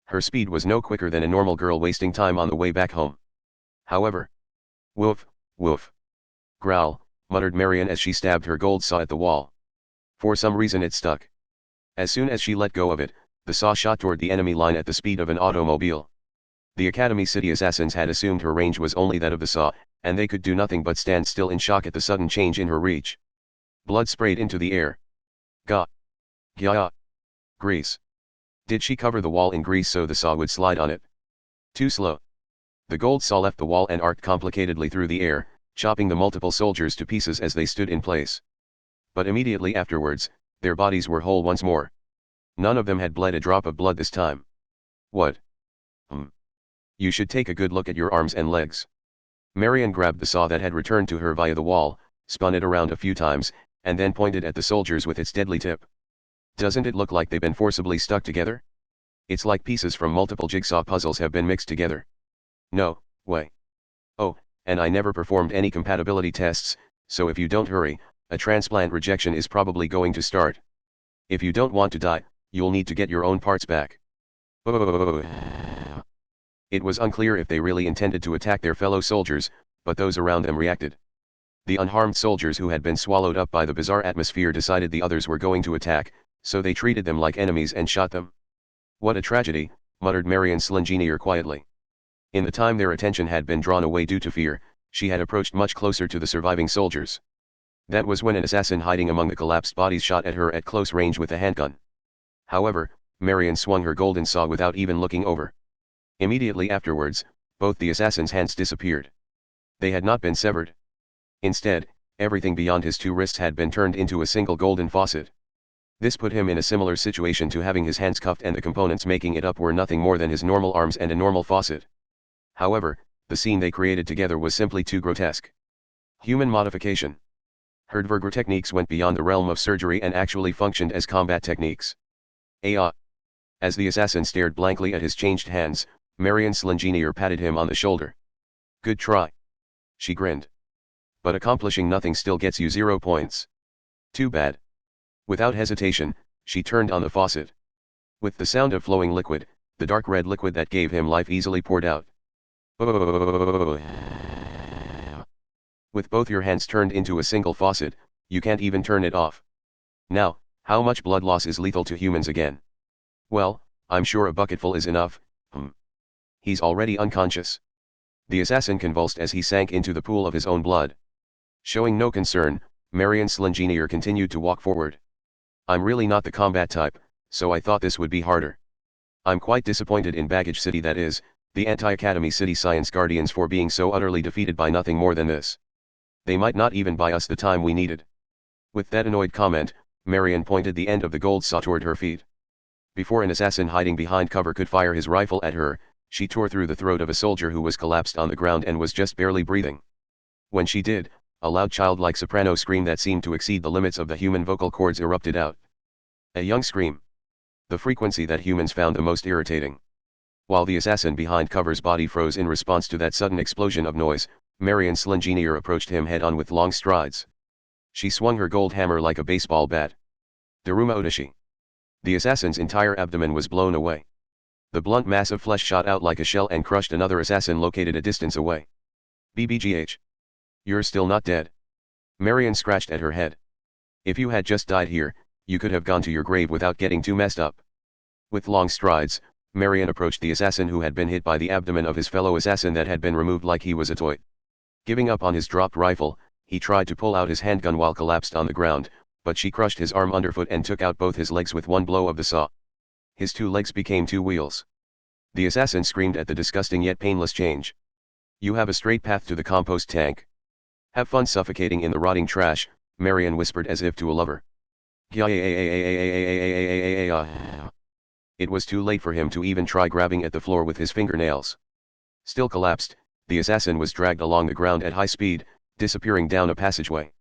Her speed was no quicker than a normal girl wasting time on the way back home. However, woof, woof. Growl, muttered Marion as she stabbed her gold saw at the wall. For some reason it stuck. As soon as she let go of it, the saw shot toward the enemy line at the speed of an automobile. The Academy City assassins had assumed her range was only that of the saw, and they could do nothing but stand still in shock at the sudden change in her reach. Blood sprayed into the air. Gah! Gah! Grease. Did she cover the wall in grease so the saw would slide on it? Too slow. The gold saw left the wall and arced complicatedly through the air, chopping the multiple soldiers to pieces as they stood in place. But immediately afterwards, their bodies were whole once more. None of them had bled a drop of blood this time. What? You should take a good look at your arms and legs. Marion grabbed the saw that had returned to her via the wall, spun it around a few times, and then pointed at the soldiers with its deadly tip. Doesn't it look like they've been forcibly stuck together? It's like pieces from multiple jigsaw puzzles have been mixed together. No way. Oh, and I never performed any compatibility tests, so if you don't hurry, a transplant rejection is probably going to start. If you don't want to die, you'll need to get your own parts back. It was unclear if they really intended to attack their fellow soldiers, but those around them reacted. The unharmed soldiers who had been swallowed up by the bizarre atmosphere decided the others were going to attack, so they treated them like enemies and shot them. What a tragedy, muttered Marion Slingenier quietly. In the time their attention had been drawn away due to fear, she had approached much closer to the surviving soldiers. That was when an assassin hiding among the collapsed bodies shot at her at close range with a handgun. However, Marion swung her golden saw without even looking over. Immediately afterwards, both the assassin's hands disappeared. They had not been severed. Instead, Everything beyond his two wrists had been turned into a single golden faucet. This put him in a similar situation to having his hands cuffed and the components making it up were nothing more than his normal arms and a normal faucet. However, the scene they created together was simply too grotesque. Human modification. Herdverger techniques went beyond the realm of surgery and actually functioned as combat techniques. As the assassin stared blankly at his changed hands, Marion Slingenier patted him on the shoulder. Good try. She grinned. But accomplishing nothing still gets you 0 points. Too bad. Without hesitation, she turned on the faucet. With the sound of flowing liquid, the dark red liquid that gave him life easily poured out. With both your hands turned into a single faucet, you can't even turn it off. Now, how much blood loss is lethal to humans again? Well, I'm sure a bucketful is enough. He's already unconscious. The assassin convulsed as he sank into the pool of his own blood. Showing no concern, Marion Slingenier continued to walk forward. I'm really not the combat type, so I thought this would be harder. I'm quite disappointed in Baggage City, that is, the Anti-Academy City Science Guardians, for being so utterly defeated by nothing more than this. They might not even buy us the time we needed. With that annoyed comment, Marion pointed the end of the gold saw toward her feet. Before an assassin hiding behind cover could fire his rifle at her, she tore through the throat of a soldier who was collapsed on the ground and was just barely breathing. When she did, a loud childlike soprano scream that seemed to exceed the limits of the human vocal cords erupted out. A young scream. The frequency that humans found the most irritating. While the assassin behind cover's body froze in response to that sudden explosion of noise, Marion Slingenier approached him head-on with long strides. She swung her gold hammer like a baseball bat. Daruma Odashi. The assassin's entire abdomen was blown away. The blunt mass of flesh shot out like a shell and crushed another assassin located a distance away. BBGH. You're still not dead. Marion scratched at her head. If you had just died here, you could have gone to your grave without getting too messed up. With long strides, Marion approached the assassin who had been hit by the abdomen of his fellow assassin that had been removed like he was a toy. Giving up on his dropped rifle, he tried to pull out his handgun while collapsed on the ground, but she crushed his arm underfoot and took out both his legs with one blow of the saw. His two legs became two wheels. The assassin screamed at the disgusting yet painless change. You have a straight path to the compost tank. Have fun suffocating in the rotting trash, Marion whispered as if to a lover. It was too late for him to even try grabbing at the floor with his fingernails. Still collapsed, the assassin was dragged along the ground at high speed, disappearing down a passageway.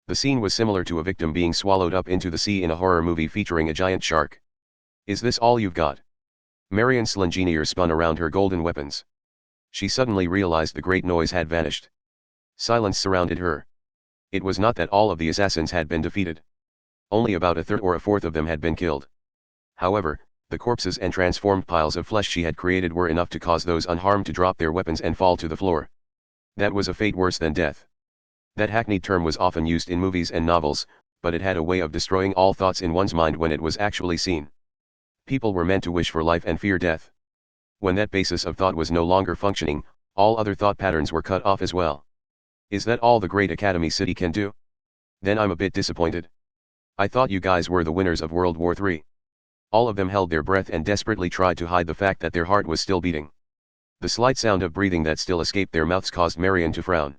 The scene was similar to a victim being swallowed up into the sea in a horror movie featuring a giant shark. Is this all you've got? Marion Slingenier spun around her golden weapons. She suddenly realized the great noise had vanished. Silence surrounded her. It was not that all of the assassins had been defeated. Only about a third or a fourth of them had been killed. However, the corpses and transformed piles of flesh she had created were enough to cause those unharmed to drop their weapons and fall to the floor. That was a fate worse than death. That hackneyed term was often used in movies and novels, but it had a way of destroying all thoughts in one's mind when it was actually seen. People were meant to wish for life and fear death. When that basis of thought was no longer functioning, all other thought patterns were cut off as well. Is that all the great Academy City can do? Then I'm a bit disappointed. I thought you guys were the winners of World War III. All of them held their breath and desperately tried to hide the fact that their heart was still beating. The slight sound of breathing that still escaped their mouths caused Marion to frown.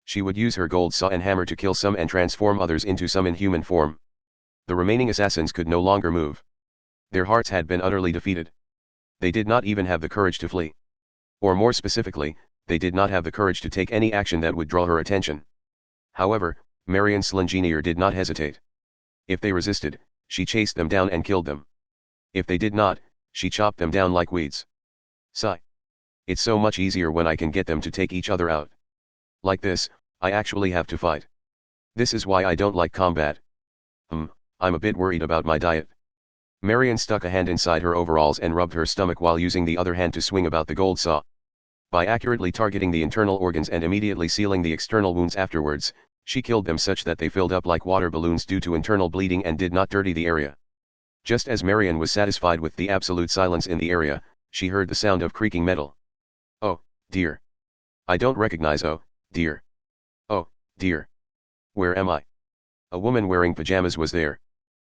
She would use her gold saw and hammer to kill some and transform others into some in human form. The remaining assassins could no longer move. Their hearts had been utterly defeated. They did not even have the courage to flee. Or more specifically, they did not have the courage to take any action that would draw her attention. However, Marion Slingenier did not hesitate. If they resisted, she chased them down and killed them. If they did not, she chopped them down like weeds. Sigh. It's so much easier when I can get them to take each other out. Like this, I actually have to fight. This is why I don't like combat. I'm a bit worried about my diet. Marion stuck a hand inside her overalls and rubbed her stomach while using the other hand to swing about the gold saw. By accurately targeting the internal organs and immediately sealing the external wounds afterwards, she killed them such that they filled up like water balloons due to internal bleeding and did not dirty the area. Just as Marion was satisfied with the absolute silence in the area, she heard the sound of creaking metal. Oh, dear. I don't recognize, oh, dear. Oh, dear. Where am I? A woman wearing pajamas was there.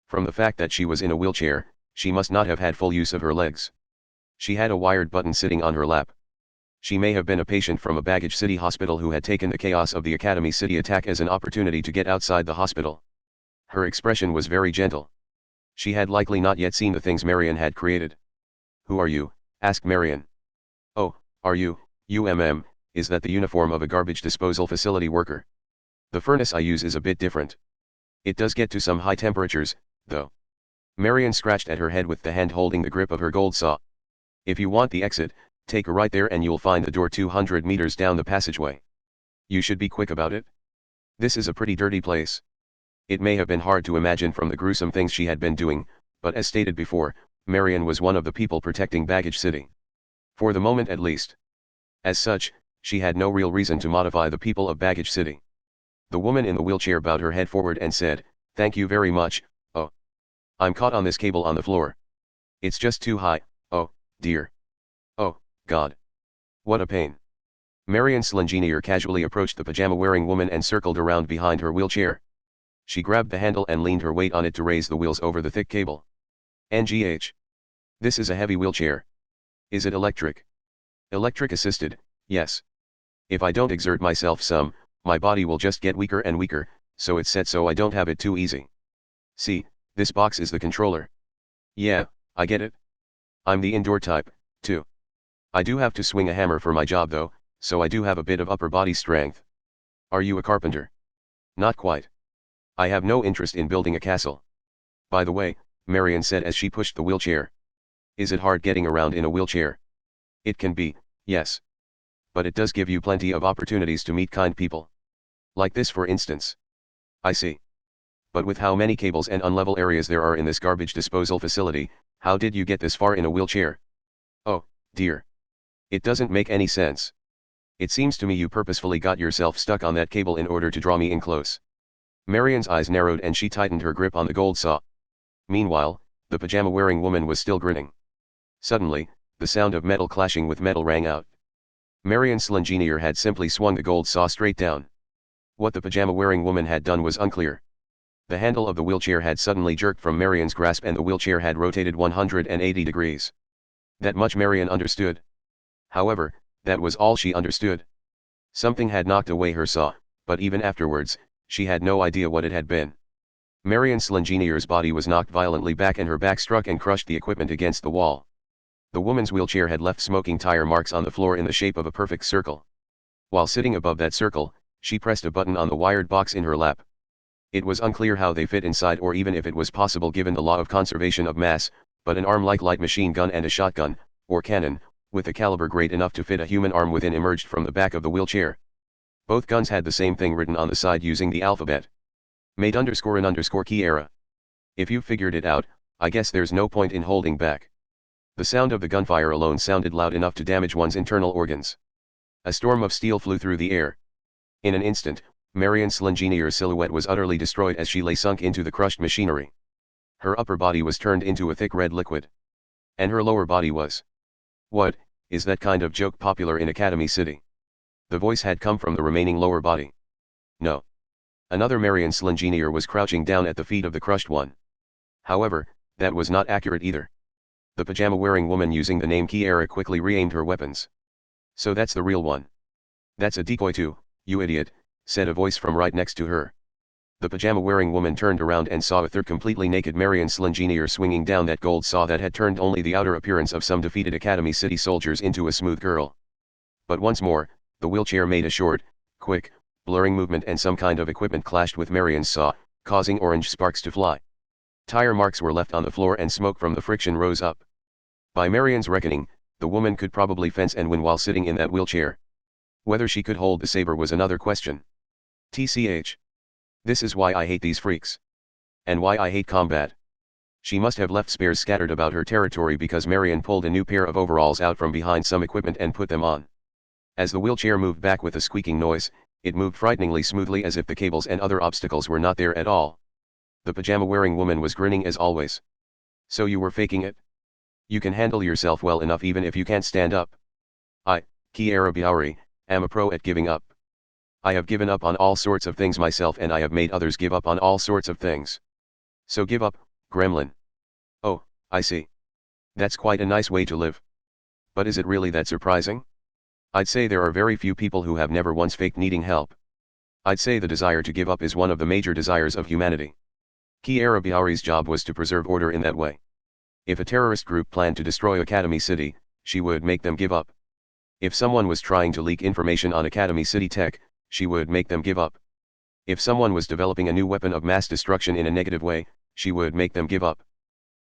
From the fact that she was in a wheelchair, she must not have had full use of her legs. She had a wired button sitting on her lap. She may have been a patient from a Baggage City hospital who had taken the chaos of the Academy City attack as an opportunity to get outside the hospital. Her expression was very gentle. She had likely not yet seen the things Marion had created. "Who are you?" asked Marion. "Oh, are you, is that the uniform of a garbage disposal facility worker? The furnace I use is a bit different. It does get to some high temperatures, though." Marion scratched at her head with the hand holding the grip of her gold saw. "If you want the exit, take a right there and you'll find the door 200 meters down the passageway. You should be quick about it. This is a pretty dirty place." It may have been hard to imagine from the gruesome things she had been doing, but as stated before, Marion was one of the people protecting Baggage City. For the moment at least. As such, she had no real reason to modify the people of Baggage City. The woman in the wheelchair bowed her head forward and said, "Thank you very much. Oh. I'm caught on this cable on the floor. It's just too high. Oh, dear. Oh, God. What a pain." Marion Slingenier casually approached the pajama-wearing woman and circled around behind her wheelchair. She grabbed the handle and leaned her weight on it to raise the wheels over the thick cable. "NGH. This is a heavy wheelchair. Is it electric?" "Electric assisted, yes. If I don't exert myself some, my body will just get weaker and weaker, so it's set so I don't have it too easy. See, this box is the controller." "Yeah, I get it. I'm the indoor type, too. I do have to swing a hammer for my job though, so I do have a bit of upper body strength." "Are you a carpenter?" "Not quite. I have no interest in building a castle." "By the way," Marion said as she pushed the wheelchair. "Is it hard getting around in a wheelchair?" "It can be, yes. But it does give you plenty of opportunities to meet kind people. Like this for instance." "I see. But with how many cables and unlevel areas there are in this garbage disposal facility, how did you get this far in a wheelchair?" "Oh, dear. It doesn't make any sense. It seems to me you purposefully got yourself stuck on that cable in order to draw me in close." Marion's eyes narrowed and she tightened her grip on the gold saw. Meanwhile, the pajama-wearing woman was still grinning. Suddenly, the sound of metal clashing with metal rang out. Marion Slingenier had simply swung the gold saw straight down. What the pajama-wearing woman had done was unclear. The handle of the wheelchair had suddenly jerked from Marion's grasp and the wheelchair had rotated 180 degrees. That much Marion understood. However, that was all she understood. Something had knocked away her saw, but even afterwards, she had no idea what it had been. Marion Slingenier's body was knocked violently back and her back struck and crushed the equipment against the wall. The woman's wheelchair had left smoking tire marks on the floor in the shape of a perfect circle. While sitting above that circle, she pressed a button on the wired box in her lap. It was unclear how they fit inside or even if it was possible given the law of conservation of mass, but an arm like light machine gun and a shotgun, or cannon, with a caliber great enough to fit a human arm within emerged from the back of the wheelchair. Both guns had the same thing written on the side using the alphabet. Made _an_ key era. If you figured it out, I guess there's no point in holding back. The sound of the gunfire alone sounded loud enough to damage one's internal organs. A storm of steel flew through the air. In an instant, Marion Slingenier's silhouette was utterly destroyed as she lay sunk into the crushed machinery. Her upper body was turned into a thick red liquid. And her lower body was. "What, is that kind of joke popular in Academy City?" The voice had come from the remaining lower body. "No." Another Marion Slingenier was crouching down at the feet of the crushed one. However, that was not accurate either. The pajama-wearing woman using the name Kiara quickly re-aimed her weapons. "So that's the real one." "That's a decoy too, you idiot," said a voice from right next to her. The pajama-wearing woman turned around and saw a third completely naked Marion Slingenier swinging down that gold saw that had turned only the outer appearance of some defeated Academy City soldiers into a smooth girl. But once more, the wheelchair made a short, quick, blurring movement and some kind of equipment clashed with Marion's saw, causing orange sparks to fly. Tire marks were left on the floor and smoke from the friction rose up. By Marion's reckoning, the woman could probably fence and win while sitting in that wheelchair. Whether she could hold the saber was another question. TCH. This is why I hate these freaks. And why I hate combat. She must have left spares scattered about her territory because Marion pulled a new pair of overalls out from behind some equipment and put them on. As the wheelchair moved back with a squeaking noise, it moved frighteningly smoothly as if the cables and other obstacles were not there at all. The pajama-wearing woman was grinning as always. "So you were faking it? You can handle yourself well enough even if you can't stand up." "I, Kiara Biauri, am a pro at giving up. I have given up on all sorts of things myself and I have made others give up on all sorts of things. So give up, gremlin." "Oh, I see. That's quite a nice way to live. But is it really that surprising?" I'd say there are very few people who have never once faked needing help. I'd say the desire to give up is one of the major desires of humanity. Kiara Bihari's job was to preserve order in that way. If a terrorist group planned to destroy Academy City, she would make them give up. If someone was trying to leak information on Academy City tech, she would make them give up. If someone was developing a new weapon of mass destruction in a negative way, she would make them give up.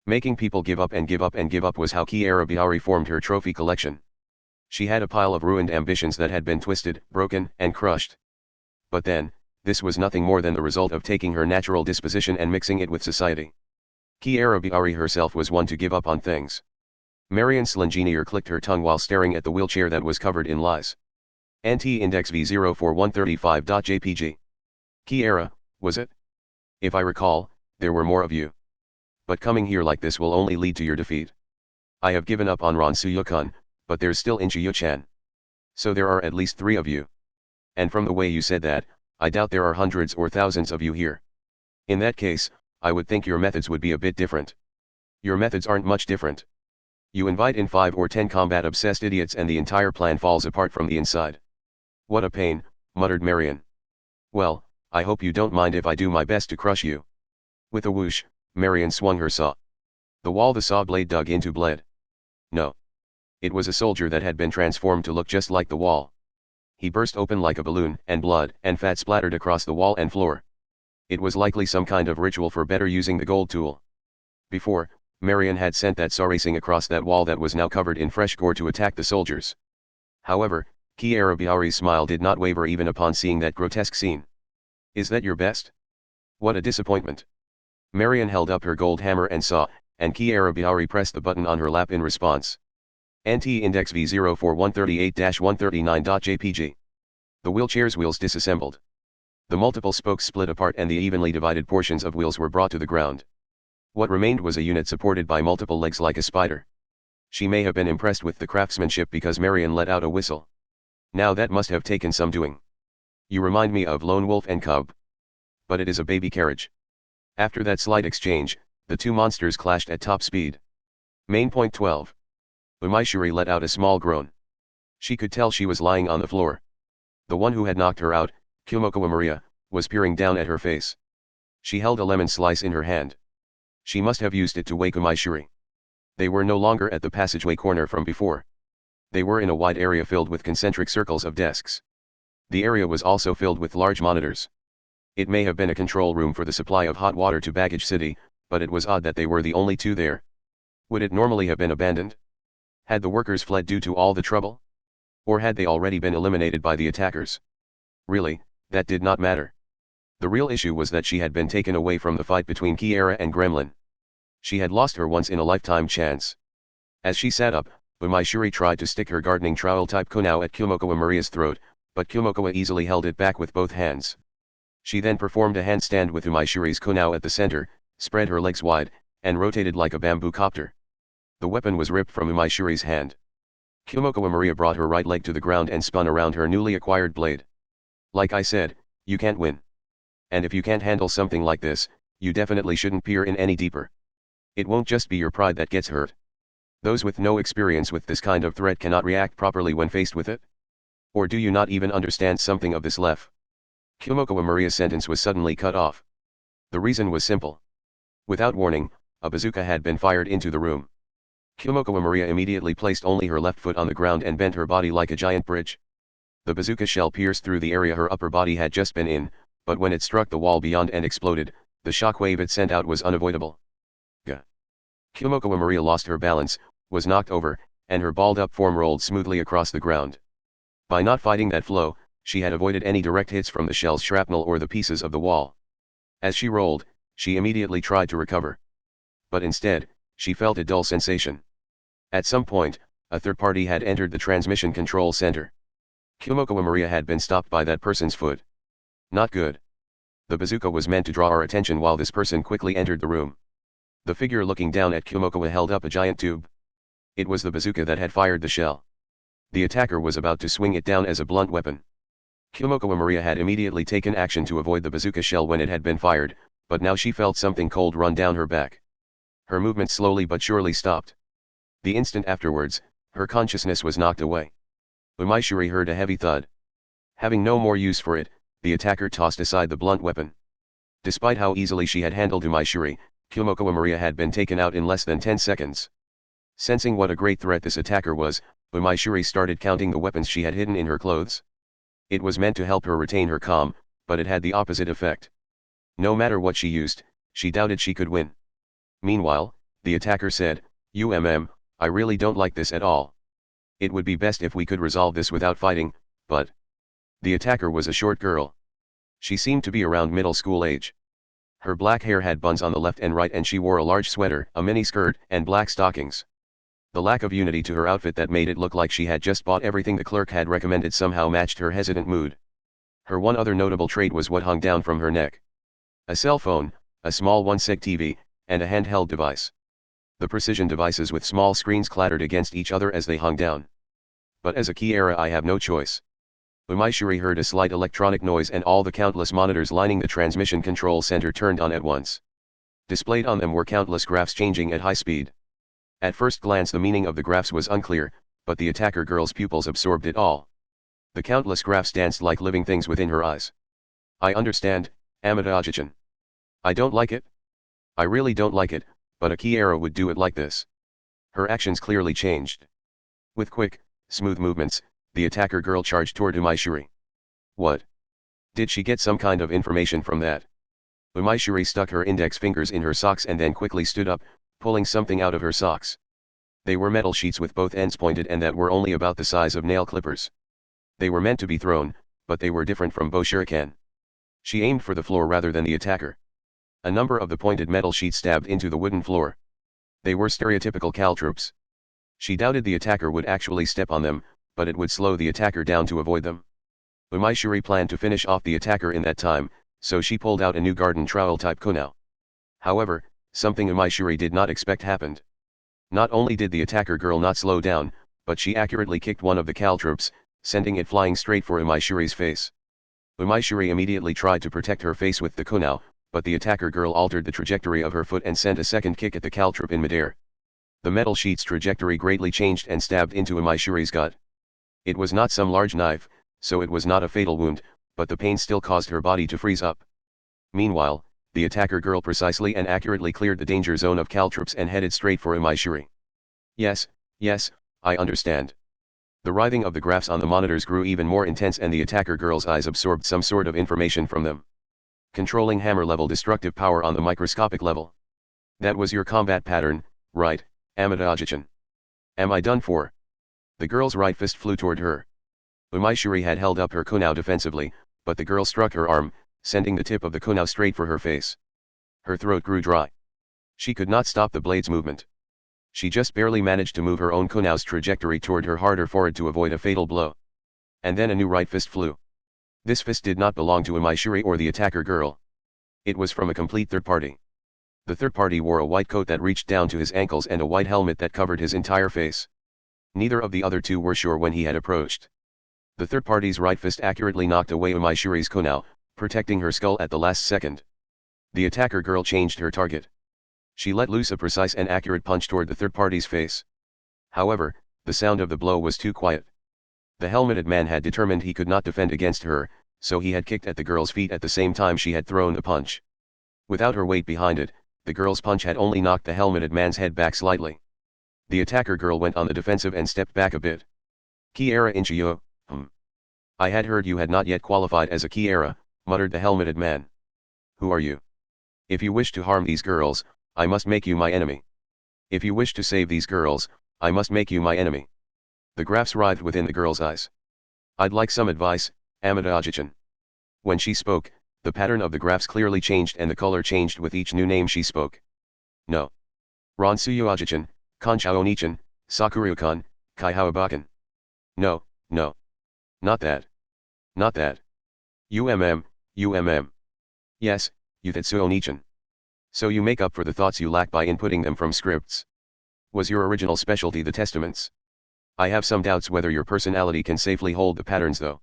Making people give up and give up and give up was how Kiara Bihari formed her trophy collection. She had a pile of ruined ambitions that had been twisted, broken, and crushed. But then, this was nothing more than the result of taking her natural disposition and mixing it with society. Kiara Bihari herself was one to give up on things. Marion Slingenier clicked her tongue while staring at the wheelchair that was covered in lies. Anti-index V04135.jpg. Kiara, was it? If I recall, there were more of you. But coming here like this will only lead to your defeat. I have given up on Ron Suyukun, but there's still Inchi-Yu-chan. So there are at least 3 of you. And from the way you said that, I doubt there are hundreds or thousands of you here. In that case, I would think your methods would be a bit different. Your methods aren't much different. You invite in 5 or 10 combat-obsessed idiots and the entire plan falls apart from the inside. What a pain, muttered Marion. Well, I hope you don't mind if I do my best to crush you. With a whoosh, Marion swung her saw. The wall the saw blade dug into bled. No. It was a soldier that had been transformed to look just like the wall. He burst open like a balloon, and blood and fat splattered across the wall and floor. It was likely some kind of ritual for better using the gold tool. Before, Marion had sent that saw racing across that wall that was now covered in fresh gore to attack the soldiers. However, Kiara Bihari's smile did not waver even upon seeing that grotesque scene. Is that your best? What a disappointment. Marion held up her gold hammer and saw, and Kiara Bihari pressed the button on her lap in response. Anti-index V04138-139.jpg. The wheelchair's wheels disassembled. The multiple spokes split apart and the evenly divided portions of wheels were brought to the ground. What remained was a unit supported by multiple legs like a spider. She may have been impressed with the craftsmanship because Marion let out a whistle. Now that must have taken some doing. You remind me of Lone Wolf and Cub. But it is a baby carriage. After that slight exchange, the two monsters clashed at top speed. Main point 12. Umaishuri let out a small groan. She could tell she was lying on the floor. The one who had knocked her out, Kumokawa Maria, was peering down at her face. She held a lemon slice in her hand. She must have used it to wake Umaishuri. They were no longer at the passageway corner from before. They were in a wide area filled with concentric circles of desks. The area was also filled with large monitors. It may have been a control room for the supply of hot water to Baggage City, but it was odd that they were the only 2 there. Would it normally have been abandoned? Had the workers fled due to all the trouble? Or had they already been eliminated by the attackers? Really, that did not matter. The real issue was that she had been taken away from the fight between Kiara and Gremlin. She had lost her once-in-a-lifetime chance. As she sat up, Umaishuri tried to stick her gardening trowel-type kunao at Kumokawa Maria's throat, but Kumokawa easily held it back with both hands. She then performed a handstand with Umaishuri's kunao at the center, spread her legs wide, and rotated like a bamboo copter. The weapon was ripped from Umaishuri's hand. Kumokawa Maria brought her right leg to the ground and spun around her newly acquired blade. Like I said, you can't win. And if you can't handle something like this, you definitely shouldn't peer in any deeper. It won't just be your pride that gets hurt. Those with no experience with this kind of threat cannot react properly when faced with it. Or do you not even understand something of this lef? Kumokawa Maria's sentence was suddenly cut off. The reason was simple. Without warning, a bazooka had been fired into the room. Kumokawa Maria immediately placed only her left foot on the ground and bent her body like a giant bridge. The bazooka shell pierced through the area her upper body had just been in, but when it struck the wall beyond and exploded, the shockwave it sent out was unavoidable. Gah! Kumokawa Maria lost her balance, was knocked over, and her balled-up form rolled smoothly across the ground. By not fighting that flow, she had avoided any direct hits from the shell's shrapnel or the pieces of the wall. As she rolled, she immediately tried to recover. But instead, she felt a dull sensation. At some point, a third party had entered the transmission control center. Kumokawa Maria had been stopped by that person's foot. Not good. The bazooka was meant to draw our attention while this person quickly entered the room. The figure looking down at Kumokawa held up a giant tube. It was the bazooka that had fired the shell. The attacker was about to swing it down as a blunt weapon. Kumokawa Maria had immediately taken action to avoid the bazooka shell when it had been fired, but now she felt something cold run down her back. Her movement slowly but surely stopped. The instant afterwards, her consciousness was knocked away. Umaishuri heard a heavy thud. Having no more use for it, the attacker tossed aside the blunt weapon. Despite how easily she had handled Umaishuri, Kumoko Maria had been taken out in less than 10 seconds. Sensing what a great threat this attacker was, Umaishuri started counting the weapons she had hidden in her clothes. It was meant to help her retain her calm, but it had the opposite effect. No matter what she used, she doubted she could win. Meanwhile, the attacker said, I really don't like this at all. It would be best if we could resolve this without fighting, but... The attacker was a short girl. She seemed to be around middle school age. Her black hair had buns on the left and right and she wore a large sweater, a mini skirt, and black stockings. The lack of unity to her outfit that made it look like she had just bought everything the clerk had recommended somehow matched her hesitant mood. Her one other notable trait was what hung down from her neck. A cell phone, a small one-seg TV, and a handheld device. The precision devices with small screens clattered against each other as they hung down. But as a Kiara I have no choice. Umaishuri heard a slight electronic noise and all the countless monitors lining the transmission control center turned on at once. Displayed on them were countless graphs changing at high speed. At first glance the meaning of the graphs was unclear, but the attacker girl's pupils absorbed it all. The countless graphs danced like living things within her eyes. I understand, Amada-Ajichan. I don't like it. I really don't like it, but a Kiara would do it like this. Her actions clearly changed. With quick, smooth movements, the attacker girl charged toward Umaishuri. What? Did she get some kind of information from that? Umaishuri stuck her index fingers in her socks and then quickly stood up, pulling something out of her socks. They were metal sheets with both ends pointed and that were only about the size of nail clippers. They were meant to be thrown, but they were different from bow shuriken. She aimed for the floor rather than the attacker. A number of the pointed metal sheets stabbed into the wooden floor. They were stereotypical caltrops. She doubted the attacker would actually step on them, but it would slow the attacker down to avoid them. Umaishuri planned to finish off the attacker in that time, so she pulled out a new garden trowel type kunao. However, something Umaishuri did not expect happened. Not only did the attacker girl not slow down, but she accurately kicked one of the caltrops, sending it flying straight for Umaishuri's face. Umaishuri immediately tried to protect her face with the kunao, but the attacker girl altered the trajectory of her foot and sent a second kick at the caltrop in midair. The metal sheet's trajectory greatly changed and stabbed into Umaishuri's gut. It was not some large knife, so it was not a fatal wound, but the pain still caused her body to freeze up. Meanwhile, the attacker girl precisely and accurately cleared the danger zone of caltrops and headed straight for Umaishuri. Yes, I understand. The writhing of the graphs on the monitors grew even more intense and the attacker girl's eyes absorbed some sort of information from them. Controlling hammer-level destructive power on the microscopic level. That was your combat pattern, right, Amada-Ajichan? Am I done for? The girl's right fist flew toward her. Umaishuri had held up her kunao defensively, but the girl struck her arm, sending the tip of the kunao straight for her face. Her throat grew dry. She could not stop the blade's movement. She just barely managed to move her own kunao's trajectory toward her harder forehead to avoid a fatal blow. And then a new right fist flew. This fist did not belong to Umaishuri or the attacker girl. It was from a complete third party. The third party wore a white coat that reached down to his ankles and a white helmet that covered his entire face. Neither of the other two were sure when he had approached. The third party's right fist accurately knocked away Umaishuri's kunao, protecting her skull at the last second. The attacker girl changed her target. She let loose a precise and accurate punch toward the third party's face. However, the sound of the blow was too quiet. The helmeted man had determined he could not defend against her, so he had kicked at the girl's feet at the same time she had thrown the punch. Without her weight behind it, the girl's punch had only knocked the helmeted man's head back slightly. The attacker girl went on the defensive and stepped back a bit. Kiara Inchiyo, I had heard you had not yet qualified as a Kiara, muttered the helmeted man. Who are you? If you wish to harm these girls, I must make you my enemy. If you wish to save these girls, I must make you my enemy. The graphs writhed within the girl's eyes. I'd like some advice, Amada-Ajichan. When she spoke, the pattern of the graphs clearly changed and the color changed with each new name she spoke. No. Ransuyo-Ajichan, Konchao-Onichan, Sakuryukan, Kaihawabakan. No. Not that. Not that. UMM. Yes, Yutetsu-Onichan. So you make up for the thoughts you lack by inputting them from scripts. Was your original specialty the testaments? I have some doubts whether your personality can safely hold the patterns though.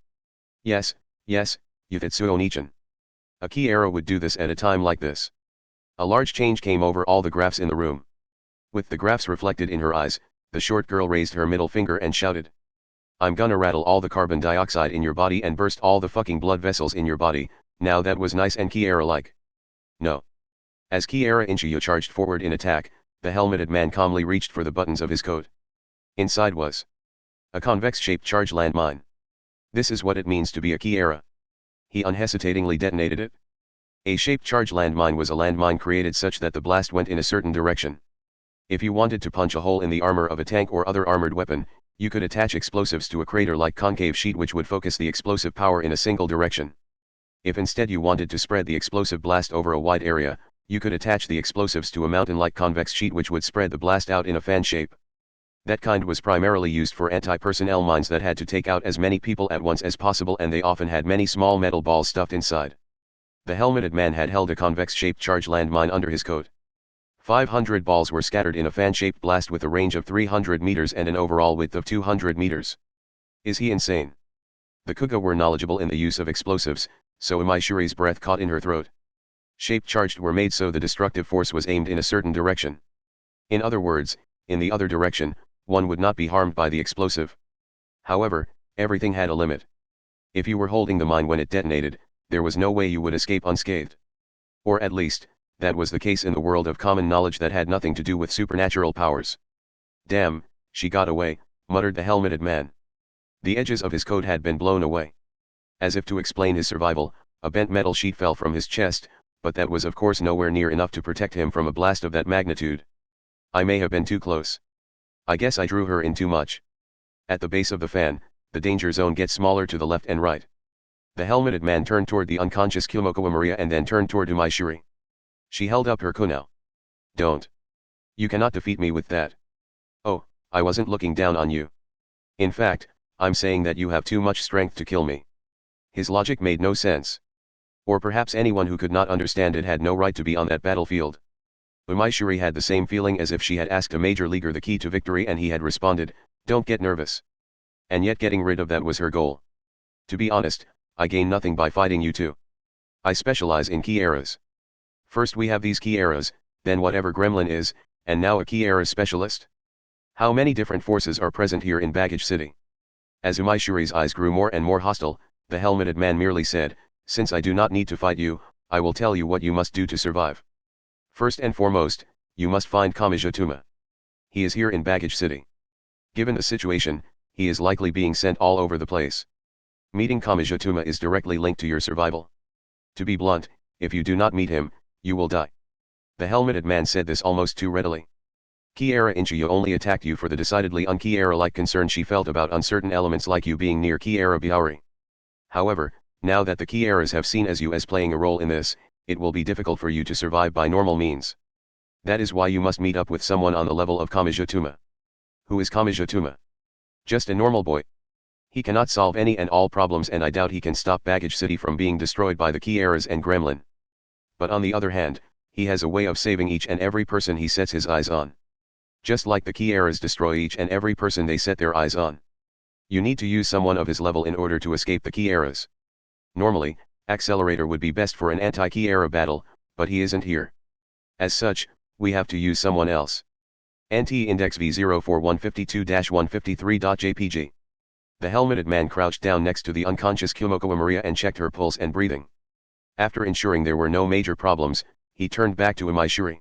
Yes, Yutetsu-Onichan. A Kiara would do this at a time like this. A large change came over all the graphs in the room. With the graphs reflected in her eyes, the short girl raised her middle finger and shouted. I'm gonna rattle all the carbon dioxide in your body and burst all the fucking blood vessels in your body. Now that was nice and Kiara-like. No. As Kiara Inchiyo charged forward in attack, the helmeted man calmly reached for the buttons of his coat. Inside was a convex-shaped charge landmine. This is what it means to be a Kiara. He unhesitatingly detonated it. A shaped charge landmine was a landmine created such that the blast went in a certain direction. If you wanted to punch a hole in the armor of a tank or other armored weapon, you could attach explosives to a crater-like concave sheet which would focus the explosive power in a single direction. If instead you wanted to spread the explosive blast over a wide area, you could attach the explosives to a mountain-like convex sheet which would spread the blast out in a fan shape. That kind was primarily used for anti-personnel mines that had to take out as many people at once as possible, and they often had many small metal balls stuffed inside. The helmeted man had held a convex-shaped charge landmine under his coat. 500 balls were scattered in a fan-shaped blast with a range of 300 meters and an overall width of 200 meters. Is he insane? The Kuga were knowledgeable in the use of explosives, so Umaishuri's breath caught in her throat. Shape charged were made so the destructive force was aimed in a certain direction. In other words, in the other direction, one would not be harmed by the explosive. However, everything had a limit. If you were holding the mine when it detonated, there was no way you would escape unscathed. Or at least, that was the case in the world of common knowledge that had nothing to do with supernatural powers. Damn, she got away, muttered the helmeted man. The edges of his coat had been blown away. As if to explain his survival, a bent metal sheet fell from his chest, but that was of course nowhere near enough to protect him from a blast of that magnitude. I may have been too close. I guess I drew her in too much. At the base of the fan, the danger zone gets smaller to the left and right. The helmeted man turned toward the unconscious Kyomoko Maria and then turned toward Umaishuri. She held up her kunao. Don't. You cannot defeat me with that. Oh, I wasn't looking down on you. In fact, I'm saying that you have too much strength to kill me. His logic made no sense. Or perhaps anyone who could not understand it had no right to be on that battlefield. Umaishuri had the same feeling as if she had asked a major leaguer the key to victory and he had responded, "Don't get nervous." And yet getting rid of that was her goal. To be honest, I gain nothing by fighting you two. I specialize in key eras. First we have these key eras, then whatever gremlin is, and now a key era specialist? How many different forces are present here in Baggage City? As Umaishuri's eyes grew more and more hostile, the helmeted man merely said, "Since I do not need to fight you, I will tell you what you must do to survive. First and foremost, you must find Kamijituma. He is here in Baggage City. Given the situation, he is likely being sent all over the place. Meeting Kamijituma is directly linked to your survival. To be blunt, if you do not meet him, you will die." The helmeted man said this almost too readily. Kiara Inchiyo only attacked you for the decidedly un-Kiara-like concern she felt about uncertain elements like you being near Kiara Biauri. However, now that the Kieras have seen as you as playing a role in this, it will be difficult for you to survive by normal means. That is why you must meet up with someone on the level of Kamijituma. Who is Kamijituma? Just a normal boy. He cannot solve any and all problems, and I doubt he can stop Baggage City from being destroyed by the Kieras and Gremlin. But on the other hand, he has a way of saving each and every person he sets his eyes on. Just like the Kieras destroy each and every person they set their eyes on. You need to use someone of his level in order to escape the Kieras. Normally, Accelerator would be best for an anti-Kiera battle, but he isn't here. As such, we have to use someone else. NT Index V04152-153.jpg. The helmeted man crouched down next to the unconscious Kyomoko Maria and checked her pulse and breathing. After ensuring there were no major problems, he turned back to Umaishuri.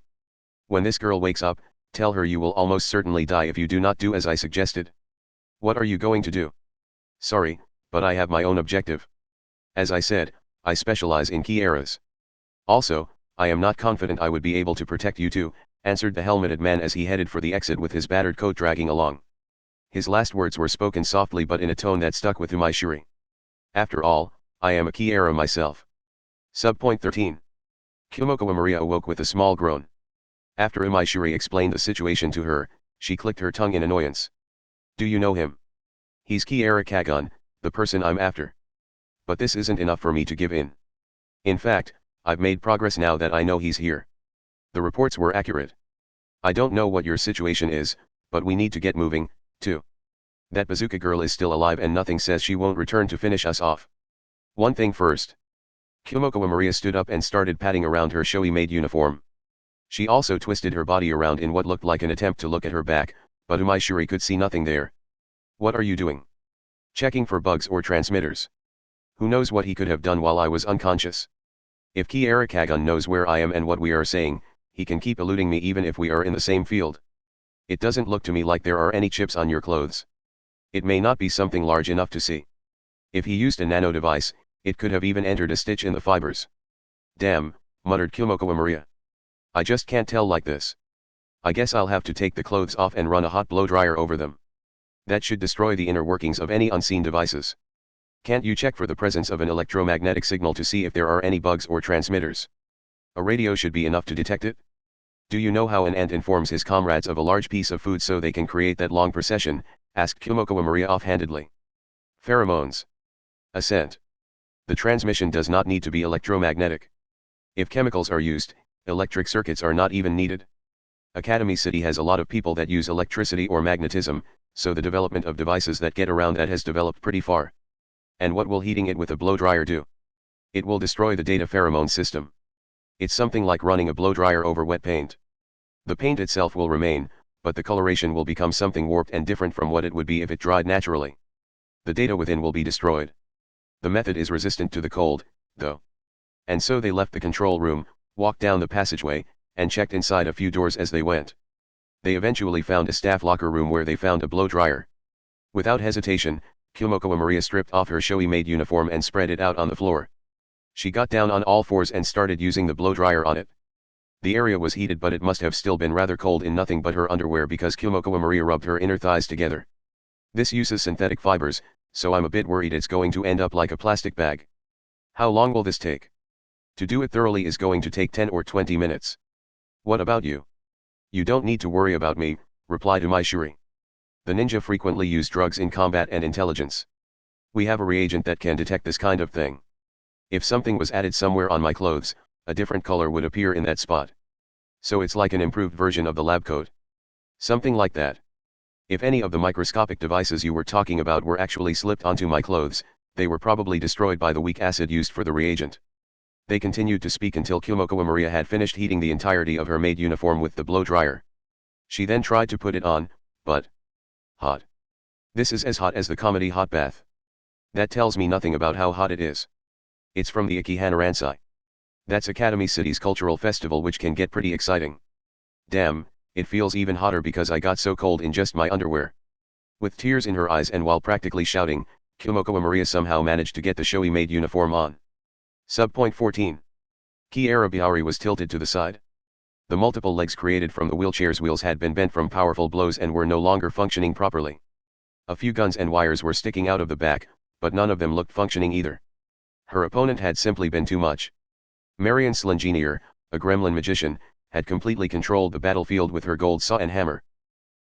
"When this girl wakes up, tell her you will almost certainly die if you do not do as I suggested." "What are you going to do?" "Sorry, but I have my own objective. As I said, I specialize in key eras. Also, I am not confident I would be able to protect you two," answered the helmeted man as he headed for the exit with his battered coat dragging along. His last words were spoken softly but in a tone that stuck with Umaishuri. After all, I am a key era myself. Subpoint 13. Kyomoko Maria awoke with a small groan. After Umaishuri explained the situation to her, she clicked her tongue in annoyance. "Do you know him? He's Kiara Kagon, the person I'm after. But this isn't enough for me to give in. In fact, I've made progress now that I know he's here. The reports were accurate. I don't know what your situation is, but we need to get moving, too. That bazooka girl is still alive and nothing says she won't return to finish us off. One thing first." Kyomoko Maria stood up and started patting around her showy maid uniform. She also twisted her body around in what looked like an attempt to look at her back, but Umaishuri could see nothing there. "What are you doing?" Checking for bugs or transmitters. Who knows what he could have done while I was unconscious? If Kiara Kagun knows where I am and what we are saying, he can keep eluding me even if we are in the same field. It doesn't look to me like there are any chips on your clothes. It may not be something large enough to see. If he used a nano device, it could have even entered a stitch in the fibers. Damn, muttered Kyomokawa Maria. I just can't tell like this. I guess I'll have to take the clothes off and run a hot blow dryer over them. That should destroy the inner workings of any unseen devices. Can't you check for the presence of an electromagnetic signal to see if there are any bugs or transmitters? A radio should be enough to detect it. Do you know how an ant informs his comrades of a large piece of food so they can create that long procession? Asked Kyomokawa Maria offhandedly. Pheromones. A scent. The transmission does not need to be electromagnetic. If chemicals are used, electric circuits are not even needed. Academy City has a lot of people that use electricity or magnetism, so the development of devices that get around that has developed pretty far. And what will heating it with a blow dryer do? It will destroy the data pheromone system. It's something like running a blow dryer over wet paint. The paint itself will remain, but the coloration will become something warped and different from what it would be if it dried naturally. The data within will be destroyed. The method is resistant to the cold, though. And so they left the control room, walked down the passageway, and checked inside a few doors as they went. They eventually found a staff locker room where they found a blow dryer. Without hesitation, Kyomokawa Maria stripped off her showy maid uniform and spread it out on the floor. She got down on all fours and started using the blow dryer on it. The area was heated, but it must have still been rather cold in nothing but her underwear because Kyomokawa Maria rubbed her inner thighs together. This uses synthetic fibers, so I'm a bit worried it's going to end up like a plastic bag. How long will this take? To do it thoroughly is going to take 10 or 20 minutes. What about you? You don't need to worry about me, replied Umaishuri. The ninja frequently use drugs in combat and intelligence. We have a reagent that can detect this kind of thing. If something was added somewhere on my clothes, a different color would appear in that spot. So it's like an improved version of the lab coat. Something like that. If any of the microscopic devices you were talking about were actually slipped onto my clothes, they were probably destroyed by the weak acid used for the reagent. They continued to speak until Kyomokawa Maria had finished heating the entirety of her maid uniform with the blow dryer. She then tried to put it on, but hot. This is as hot as the comedy hot bath. That tells me nothing about how hot it is. It's from the Ikihana-ransai. That's Academy City's cultural festival, which can get pretty exciting. Damn, it feels even hotter because I got so cold in just my underwear. With tears in her eyes and while practically shouting, Kyomokawa Maria somehow managed to get the showy maid uniform on. Subpoint 14. Kiara Bihari was tilted to the side. The multiple legs created from the wheelchair's wheels had been bent from powerful blows and were no longer functioning properly. A few guns and wires were sticking out of the back, but none of them looked functioning either. Her opponent had simply been too much. Marion Slingenier, a gremlin magician, had completely controlled the battlefield with her gold saw and hammer.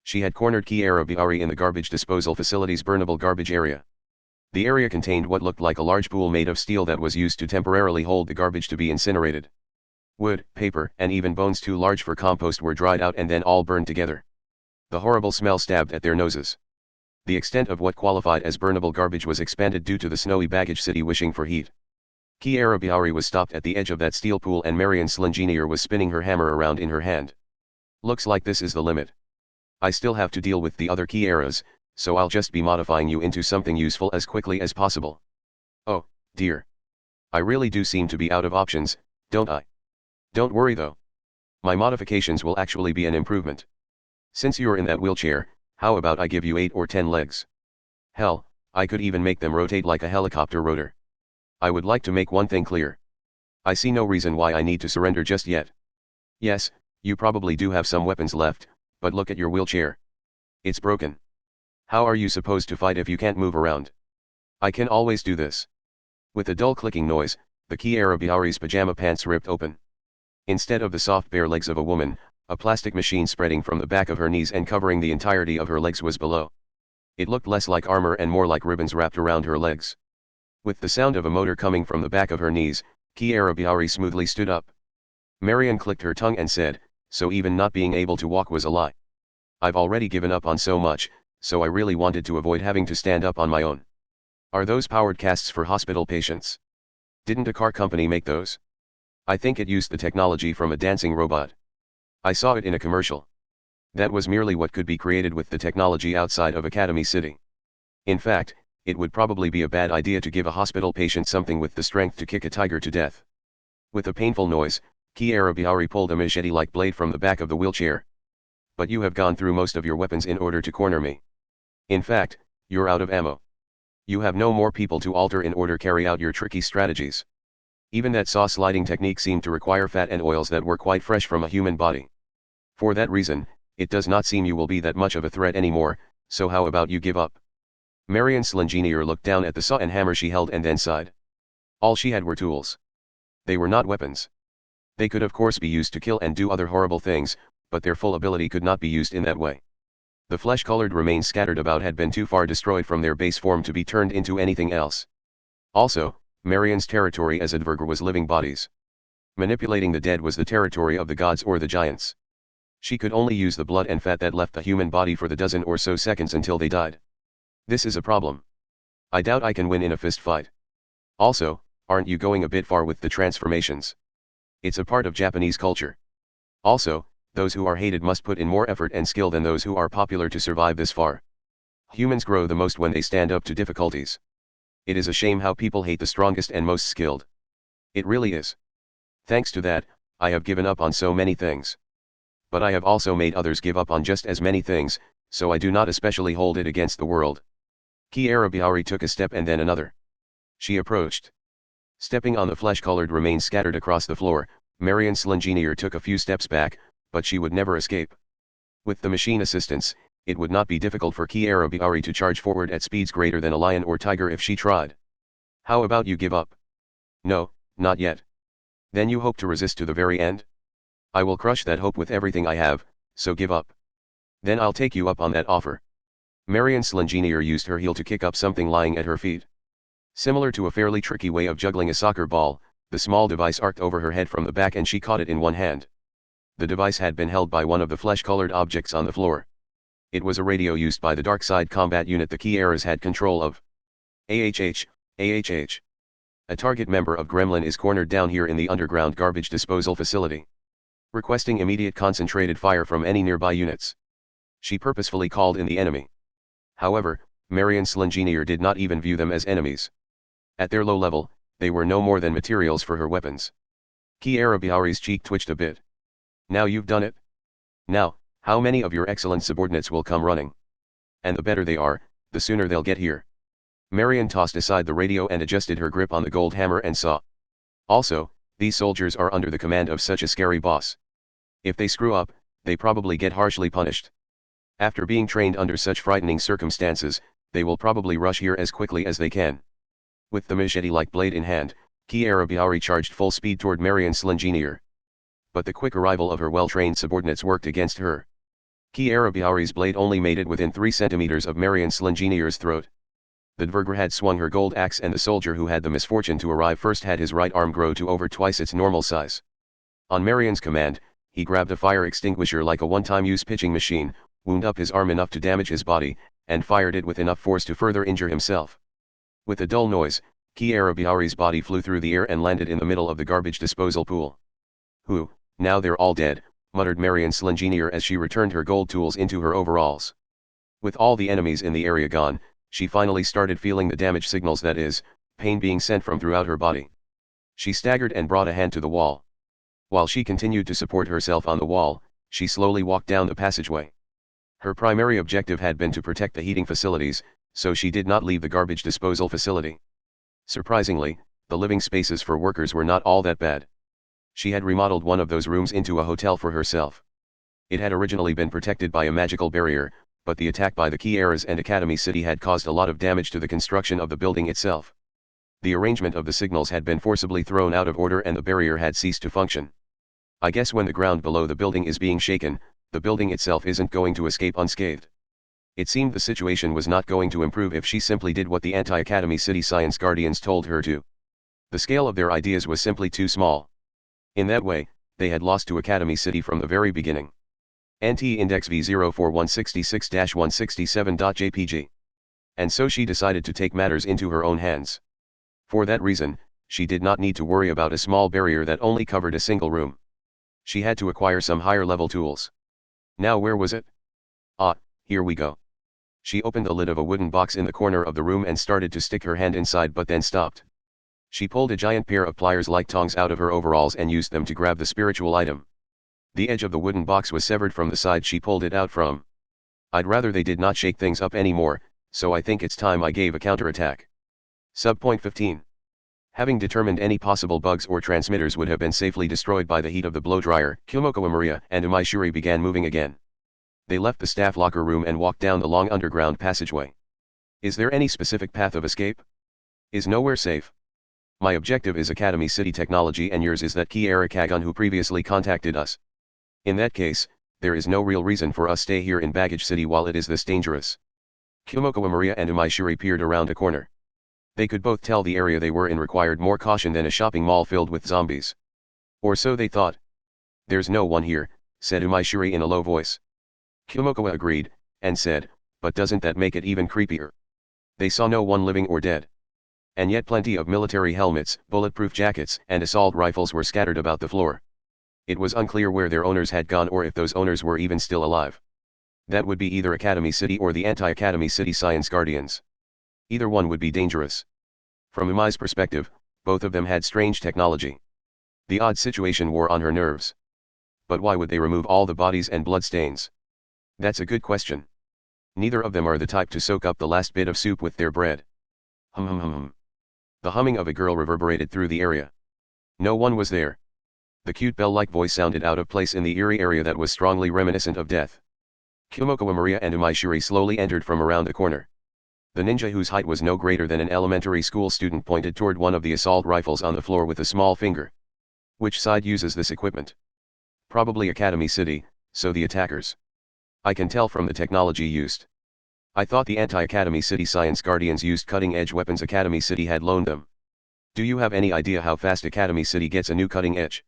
She had cornered Kiara Bihari in the garbage disposal facility's burnable garbage area. The area contained what looked like a large pool made of steel that was used to temporarily hold the garbage to be incinerated. Wood, paper, and even bones too large for compost were dried out and then all burned together. The horrible smell stabbed at their noses. The extent of what qualified as burnable garbage was expanded due to the snowy baggage city wishing for heat. Kiara Bihari was stopped at the edge of that steel pool and Marion Slingenier was spinning her hammer around in her hand. Looks like this is the limit. I still have to deal with the other Kiaras, so I'll just be modifying you into something useful as quickly as possible. Oh, dear. I really do seem to be out of options, don't I? Don't worry though. My modifications will actually be an improvement. Since you're in that wheelchair, how about I give you 8 or 10 legs? Hell, I could even make them rotate like a helicopter rotor. I would like to make one thing clear. I see no reason why I need to surrender just yet. Yes, you probably do have some weapons left, but look at your wheelchair. It's broken. How are you supposed to fight if you can't move around? I can always do this. With a dull clicking noise, the Kiara Bihari's pajama pants ripped open. Instead of the soft bare legs of a woman, a plastic machine spreading from the back of her knees and covering the entirety of her legs was below. It looked less like armor and more like ribbons wrapped around her legs. With the sound of a motor coming from the back of her knees, Kiara Bihari smoothly stood up. Marion clicked her tongue and said, so even not being able to walk was a lie. I've already given up on so much, so I really wanted to avoid having to stand up on my own. Are those powered casts for hospital patients? Didn't a car company make those? I think it used the technology from a dancing robot. I saw it in a commercial. That was merely what could be created with the technology outside of Academy City. In fact, it would probably be a bad idea to give a hospital patient something with the strength to kick a tiger to death. With a painful noise, Kiara Biari pulled a machete-like blade from the back of the wheelchair. But you have gone through most of your weapons in order to corner me. In fact, you're out of ammo. You have no more people to alter in order to carry out your tricky strategies. Even that saw sliding technique seemed to require fat and oils that were quite fresh from a human body. For that reason, it does not seem you will be that much of a threat anymore, so how about you give up? Marion Slingenier looked down at the saw and hammer she held and then sighed. All she had were tools. They were not weapons. They could of course be used to kill and do other horrible things, but their full ability could not be used in that way. The flesh-colored remains scattered about had been too far destroyed from their base form to be turned into anything else. Also, Marion's territory as Adverger was living bodies. Manipulating the dead was the territory of the gods or the giants. She could only use the blood and fat that left the human body for the dozen or so seconds until they died. This is a problem. I doubt I can win in a fist fight. Also, aren't you going a bit far with the transformations? It's a part of Japanese culture. Also, those who are hated must put in more effort and skill than those who are popular to survive this far. Humans grow the most when they stand up to difficulties. It is a shame how people hate the strongest and most skilled. It really is. Thanks to that, I have given up on so many things. But I have also made others give up on just as many things, so I do not especially hold it against the world. Kiara Biari took a step and then another. She approached. Stepping on the flesh-colored remains scattered across the floor, Marion Slingenier took a few steps back, but she would never escape. With the machine assistance, it would not be difficult for Kiara Biari to charge forward at speeds greater than a lion or tiger if she tried. How about you give up? No, not yet. Then you hope to resist to the very end? I will crush that hope with everything I have, so give up. Then I'll take you up on that offer. Marion Slingenier used her heel to kick up something lying at her feet. Similar to a fairly tricky way of juggling a soccer ball, the small device arced over her head from the back and she caught it in one hand. The device had been held by one of the flesh-colored objects on the floor. It was a radio used by the Dark Side combat unit the Kiaras had control of. AHH, AHH. A target member of Gremlin is cornered down here in the underground garbage disposal facility. Requesting immediate concentrated fire from any nearby units. She purposefully called in the enemy. However, Marion Slingenier did not even view them as enemies. At their low level, they were no more than materials for her weapons. Kiara Biari's cheek twitched a bit. Now you've done it? Now, how many of your excellent subordinates will come running? And the better they are, the sooner they'll get here. Marion tossed aside the radio and adjusted her grip on the gold hammer and saw. Also, these soldiers are under the command of such a scary boss. If they screw up, they probably get harshly punished. After being trained under such frightening circumstances, they will probably rush here as quickly as they can. With the machete-like blade in hand, Kiara Biari charged full speed toward Marion Slingenier. But the quick arrival of her well-trained subordinates worked against her. Kiara Biari's blade only made it within 3 centimeters of Marion Slingenier's throat. The Dverger had swung her gold axe and the soldier who had the misfortune to arrive first had his right arm grow to over twice its normal size. On Marion's command, he grabbed a fire extinguisher like a one-time use pitching machine, wound up his arm enough to damage his body, and fired it with enough force to further injure himself. With a dull noise, Kiara Biari's body flew through the air and landed in the middle of the garbage disposal pool. Now they're all dead, muttered Marion Slingenier as she returned her gold tools into her overalls. With all the enemies in the area gone, she finally started feeling the damage signals, that is, pain being sent from throughout her body. She staggered and brought a hand to the wall. While she continued to support herself on the wall, she slowly walked down the passageway. Her primary objective had been to protect the heating facilities, so she did not leave the garbage disposal facility. Surprisingly, the living spaces for workers were not all that bad. She had remodeled one of those rooms into a hotel for herself. It had originally been protected by a magical barrier, but the attack by the Kiaras and Academy City had caused a lot of damage to the construction of the building itself. The arrangement of the signals had been forcibly thrown out of order and the barrier had ceased to function. I guess when the ground below the building is being shaken, the building itself isn't going to escape unscathed. It seemed the situation was not going to improve if she simply did what the anti-Academy City Science Guardians told her to. The scale of their ideas was simply too small. In that way, they had lost to Academy City from the very beginning. NT Index V04166-167.jpg. And so she decided to take matters into her own hands. For that reason, she did not need to worry about a small barrier that only covered a single room. She had to acquire some higher level tools. Now where was it? Ah, here we go. She opened the lid of a wooden box in the corner of the room and started to stick her hand inside, but then stopped. She pulled a giant pair of pliers like tongs out of her overalls and used them to grab the spiritual item. The edge of the wooden box was severed from the side she pulled it out from. I'd rather they did not shake things up anymore, so I think it's time I gave a counterattack. Subpoint 15. Having determined any possible bugs or transmitters would have been safely destroyed by the heat of the blow dryer, Kyomoko Maria and Umaishuri began moving again. They left the staff locker room and walked down the long underground passageway. Is there any specific path of escape? Is nowhere safe? My objective is Academy City Technology and yours is that Kiara Kagon who previously contacted us. In that case, there is no real reason for us stay here in Baggage City while it is this dangerous. Kyomoko Maria and Umaishuri peered around a corner. They could both tell the area they were in required more caution than a shopping mall filled with zombies. Or so they thought. There's no one here, said Umaishuri in a low voice. Kyomoko agreed, and said, but doesn't that make it even creepier? They saw no one living or dead. And yet plenty of military helmets, bulletproof jackets, and assault rifles were scattered about the floor. It was unclear where their owners had gone or if those owners were even still alive. That would be either Academy City or the anti-Academy City Science Guardians. Either one would be dangerous. From Umai's perspective, both of them had strange technology. The odd situation wore on her nerves. But why would they remove all the bodies and bloodstains? That's a good question. Neither of them are the type to soak up the last bit of soup with their bread. Hum hum hum hum. The humming of a girl reverberated through the area. No one was there. The cute bell-like voice sounded out of place in the eerie area that was strongly reminiscent of death. Kyomoko Maria and Umaishuri slowly entered from around the corner. The ninja, whose height was no greater than an elementary school student, pointed toward one of the assault rifles on the floor with a small finger. Which side uses this equipment? Probably Academy City, so the attackers. I can tell from the technology used. I thought the anti-Academy City Science Guardians used cutting-edge weapons Academy City had loaned them. Do you have any idea how fast Academy City gets a new cutting edge?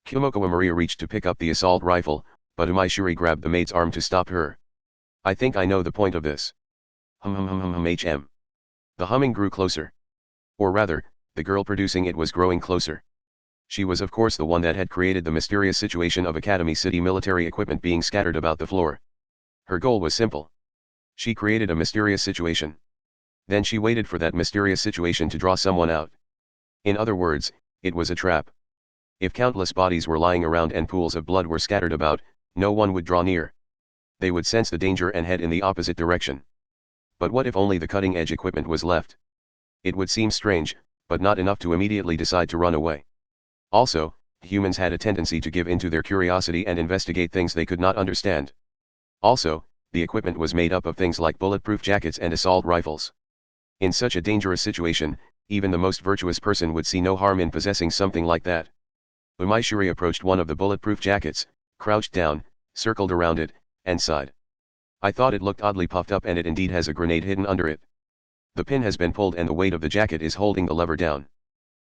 Kyomoko Maria reached to pick up the assault rifle, but Umaishuri grabbed the maid's arm to stop her. I think I know the point of this. Hum hum hum hum hum hm. The humming grew closer. Or rather, the girl producing it was growing closer. She was of course the one that had created the mysterious situation of Academy City military equipment being scattered about the floor. Her goal was simple. She created a mysterious situation. Then she waited for that mysterious situation to draw someone out. In other words, it was a trap. If countless bodies were lying around and pools of blood were scattered about, no one would draw near. They would sense the danger and head in the opposite direction. But what if only the cutting-edge equipment was left? It would seem strange, but not enough to immediately decide to run away. Also, humans had a tendency to give in to their curiosity and investigate things they could not understand. Also, the equipment was made up of things like bulletproof jackets and assault rifles. In such a dangerous situation, even the most virtuous person would see no harm in possessing something like that. Umaishuri approached one of the bulletproof jackets, crouched down, circled around it, and sighed. I thought it looked oddly puffed up, and it indeed has a grenade hidden under it. The pin has been pulled and the weight of the jacket is holding the lever down.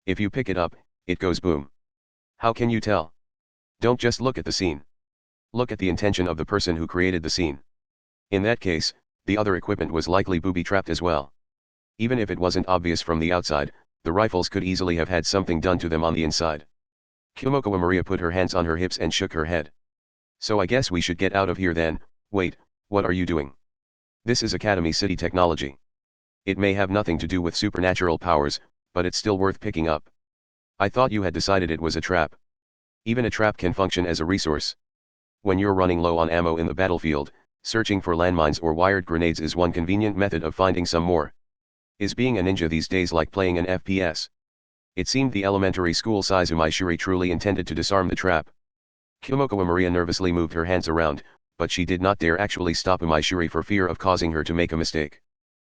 If you pick it up, it goes boom. How can you tell? Don't just look at the scene. Look at the intention of the person who created the scene. In that case, the other equipment was likely booby-trapped as well. Even if it wasn't obvious from the outside, the rifles could easily have had something done to them on the inside. Kyomoko Maria put her hands on her hips and shook her head. So I guess we should get out of here then. Wait, what are you doing? This is Academy City technology. It may have nothing to do with supernatural powers, but it's still worth picking up. I thought you had decided it was a trap. Even a trap can function as a resource. When you're running low on ammo in the battlefield, searching for landmines or wired grenades is one convenient method of finding some more. Is being a ninja these days like playing an FPS? It seemed the elementary school-size Umaishuri truly intended to disarm the trap. Kyomoko Maria nervously moved her hands around, but she did not dare actually stop Umaishuri for fear of causing her to make a mistake.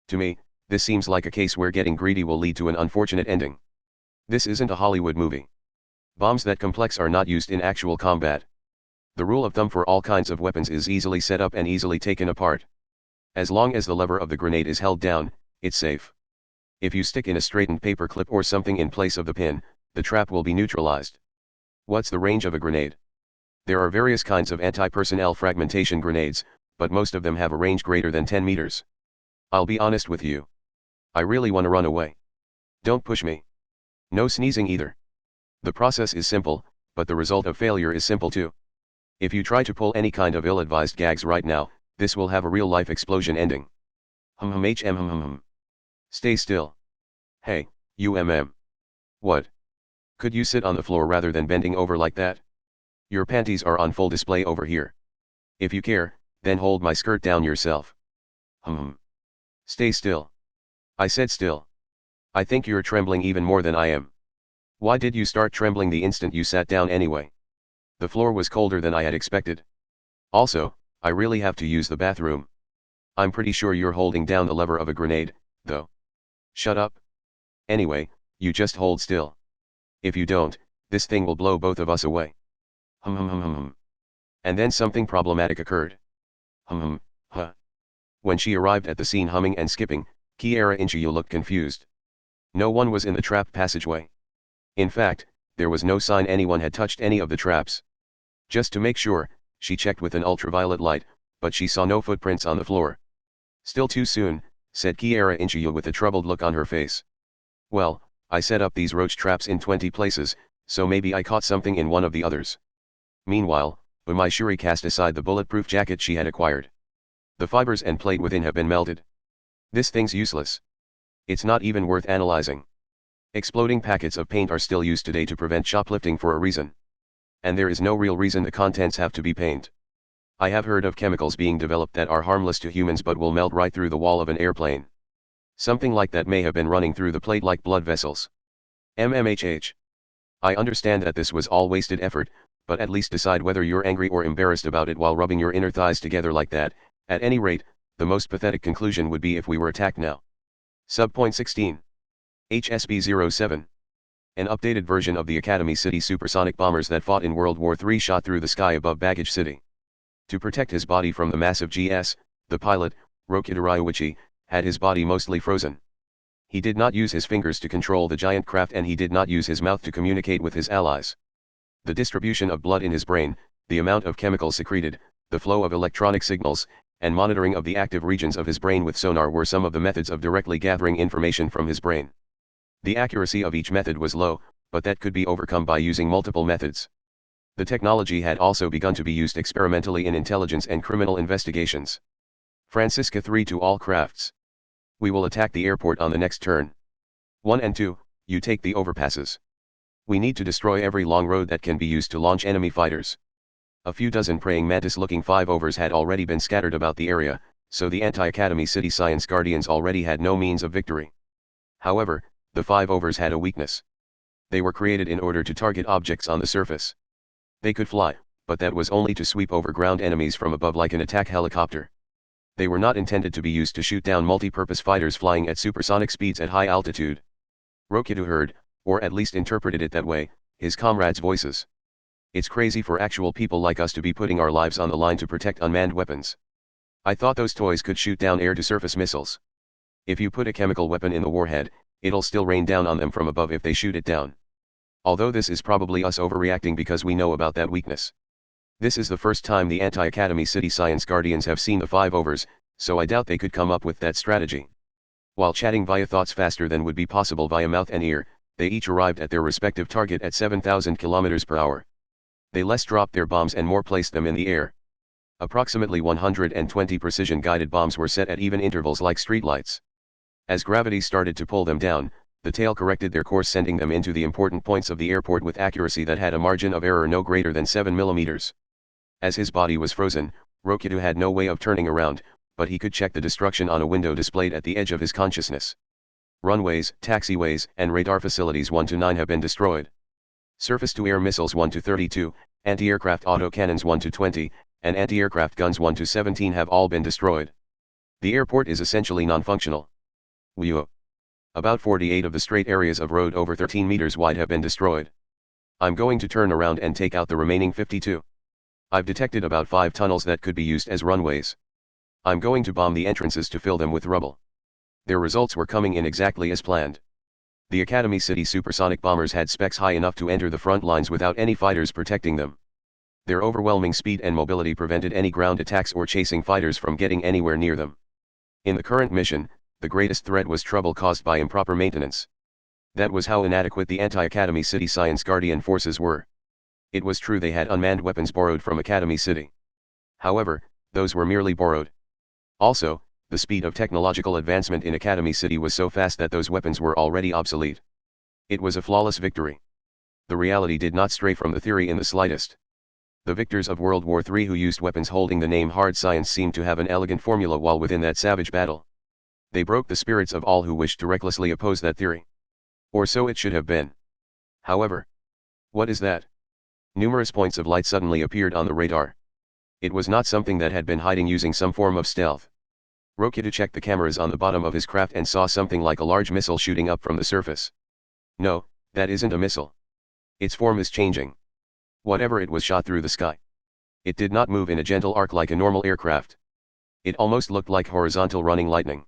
To me, this seems like a case where getting greedy will lead to an unfortunate ending. This isn't a Hollywood movie. Bombs that complex are not used in actual combat. The rule of thumb for all kinds of weapons is easily set up and easily taken apart. As long as the lever of the grenade is held down, it's safe. If you stick in a straightened paper clip or something in place of the pin, the trap will be neutralized. What's the range of a grenade? There are various kinds of anti-personnel fragmentation grenades, but most of them have a range greater than 10 meters. I'll be honest with you. I really want to run away. Don't push me. No sneezing either. The process is simple, but the result of failure is simple too. If you try to pull any kind of ill-advised gags right now, this will have a real-life explosion ending. Stay still. Hey, you. What? Could you sit on the floor rather than bending over like that? Your panties are on full display over here. If you care, then hold my skirt down yourself. Stay still. I said still. I think you're trembling even more than I am. Why did you start trembling the instant you sat down anyway? The floor was colder than I had expected. Also, I really have to use the bathroom. I'm pretty sure you're holding down the lever of a grenade, though. Shut up. Anyway, you just hold still. If you don't, this thing will blow both of us away. And then something problematic occurred. Huh. When she arrived at the scene humming and skipping, Kiera Inchiyu looked confused. No one was in the trap passageway. In fact, there was no sign anyone had touched any of the traps. Just to make sure, she checked with an ultraviolet light, but she saw no footprints on the floor. Still too soon, said Kiera Inchiyu with a troubled look on her face. Well, I set up these roach traps in 20 places, so maybe I caught something in one of the others. Meanwhile, Umaishuri cast aside the bulletproof jacket she had acquired. The fibers and plate within have been melted. This thing's useless. It's not even worth analyzing. Exploding packets of paint are still used today to prevent shoplifting for a reason. And there is no real reason the contents have to be paint. I have heard of chemicals being developed that are harmless to humans but will melt right through the wall of an airplane. Something like that may have been running through the plate like blood vessels. MMHH. I understand that this was all wasted effort, but at least decide whether you're angry or embarrassed about it while rubbing your inner thighs together like that. At any rate, the most pathetic conclusion would be if we were attacked now. Subpoint 16. HSB-07. An updated version of the Academy City supersonic bombers that fought in World War III shot through the sky above Baggage City. To protect his body from the massive GS, the pilot, Rokido Ryuichi, had his body mostly frozen. He did not use his fingers to control the giant craft and he did not use his mouth to communicate with his allies. The distribution of blood in his brain, the amount of chemicals secreted, the flow of electronic signals, and monitoring of the active regions of his brain with sonar were some of the methods of directly gathering information from his brain. The accuracy of each method was low, but that could be overcome by using multiple methods. The technology had also begun to be used experimentally in intelligence and criminal investigations. Francisca 3 to all crafts. We will attack the airport on the next turn. 1 and 2, you take the overpasses. We need to destroy every long road that can be used to launch enemy fighters. A few dozen praying mantis-looking 5-overs had already been scattered about the area, so the anti-Academy City Science Guardians already had no means of victory. However, the 5-overs had a weakness. They were created in order to target objects on the surface. They could fly, but that was only to sweep over ground enemies from above like an attack helicopter. They were not intended to be used to shoot down multi-purpose fighters flying at supersonic speeds at high altitude. Rokido heard, or at least interpreted it that way, his comrades' voices. It's crazy for actual people like us to be putting our lives on the line to protect unmanned weapons. I thought those toys could shoot down air-to-surface missiles. If you put a chemical weapon in the warhead, it'll still rain down on them from above if they shoot it down. Although this is probably us overreacting because we know about that weakness. This is the first time the anti-Academy City Science Guardians have seen the 5-overs, so I doubt they could come up with that strategy. While chatting via thoughts faster than would be possible via mouth and ear, they each arrived at their respective target at 7,000 km per hour. They less dropped their bombs and more placed them in the air. Approximately 120 precision-guided bombs were set at even intervals like streetlights. As gravity started to pull them down, the tail corrected their course sending them into the important points of the airport with accuracy that had a margin of error no greater than 7 mm. As his body was frozen, Rokido had no way of turning around, but he could check the destruction on a window displayed at the edge of his consciousness. Runways, taxiways, and radar facilities 1 to 9 have been destroyed. Surface-to-air missiles 1 to 32, anti-aircraft autocannons 1 to 20, and anti-aircraft guns 1 to 17 have all been destroyed. The airport is essentially non-functional. About 48 of the straight areas of road over 13 meters wide have been destroyed. I'm going to turn around and take out the remaining 52. I've detected about 5 tunnels that could be used as runways. I'm going to bomb the entrances to fill them with rubble. Their results were coming in exactly as planned. The Academy City supersonic bombers had specs high enough to enter the front lines without any fighters protecting them. Their overwhelming speed and mobility prevented any ground attacks or chasing fighters from getting anywhere near them. In the current mission, the greatest threat was trouble caused by improper maintenance. That was how inadequate the anti-Academy City Science Guardian forces were. It was true they had unmanned weapons borrowed from Academy City. However, those were merely borrowed. Also, The speed of technological advancement in Academy City was so fast that those weapons were already obsolete. It was a flawless victory. The reality did not stray from the theory in the slightest. The victors of World War III who used weapons holding the name hard science seemed to have an elegant formula while within that savage battle. They broke the spirits of all who wished to recklessly oppose that theory. Or so it should have been. However, what is that? Numerous points of light suddenly appeared on the radar. It was not something that had been hiding using some form of stealth. Rokido checked the cameras on the bottom of his craft and saw something like a large missile shooting up from the surface. No, that isn't a missile. Its form is changing. Whatever it was shot through the sky. It did not move in a gentle arc like a normal aircraft. It almost looked like horizontal running lightning.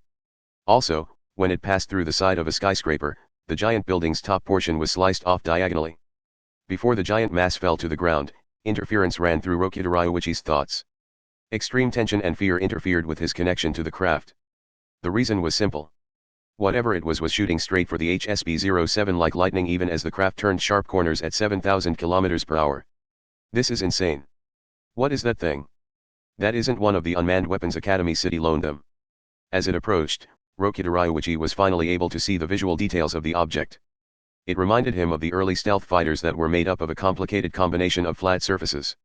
Also, when it passed through the side of a skyscraper, the giant building's top portion was sliced off diagonally. Before the giant mass fell to the ground, interference ran through Rokido Ryuichi's thoughts. Extreme tension and fear interfered with his connection to the craft. The reason was simple. Whatever it was shooting straight for the HSB-07 like lightning even as the craft turned sharp corners at 7,000 km per hour. This is insane. What is that thing? That isn't one of the unmanned weapons Academy City loaned them. As it approached, Rokido Ryuichi was finally able to see the visual details of the object. It reminded him of the early stealth fighters that were made up of a complicated combination of flat surfaces.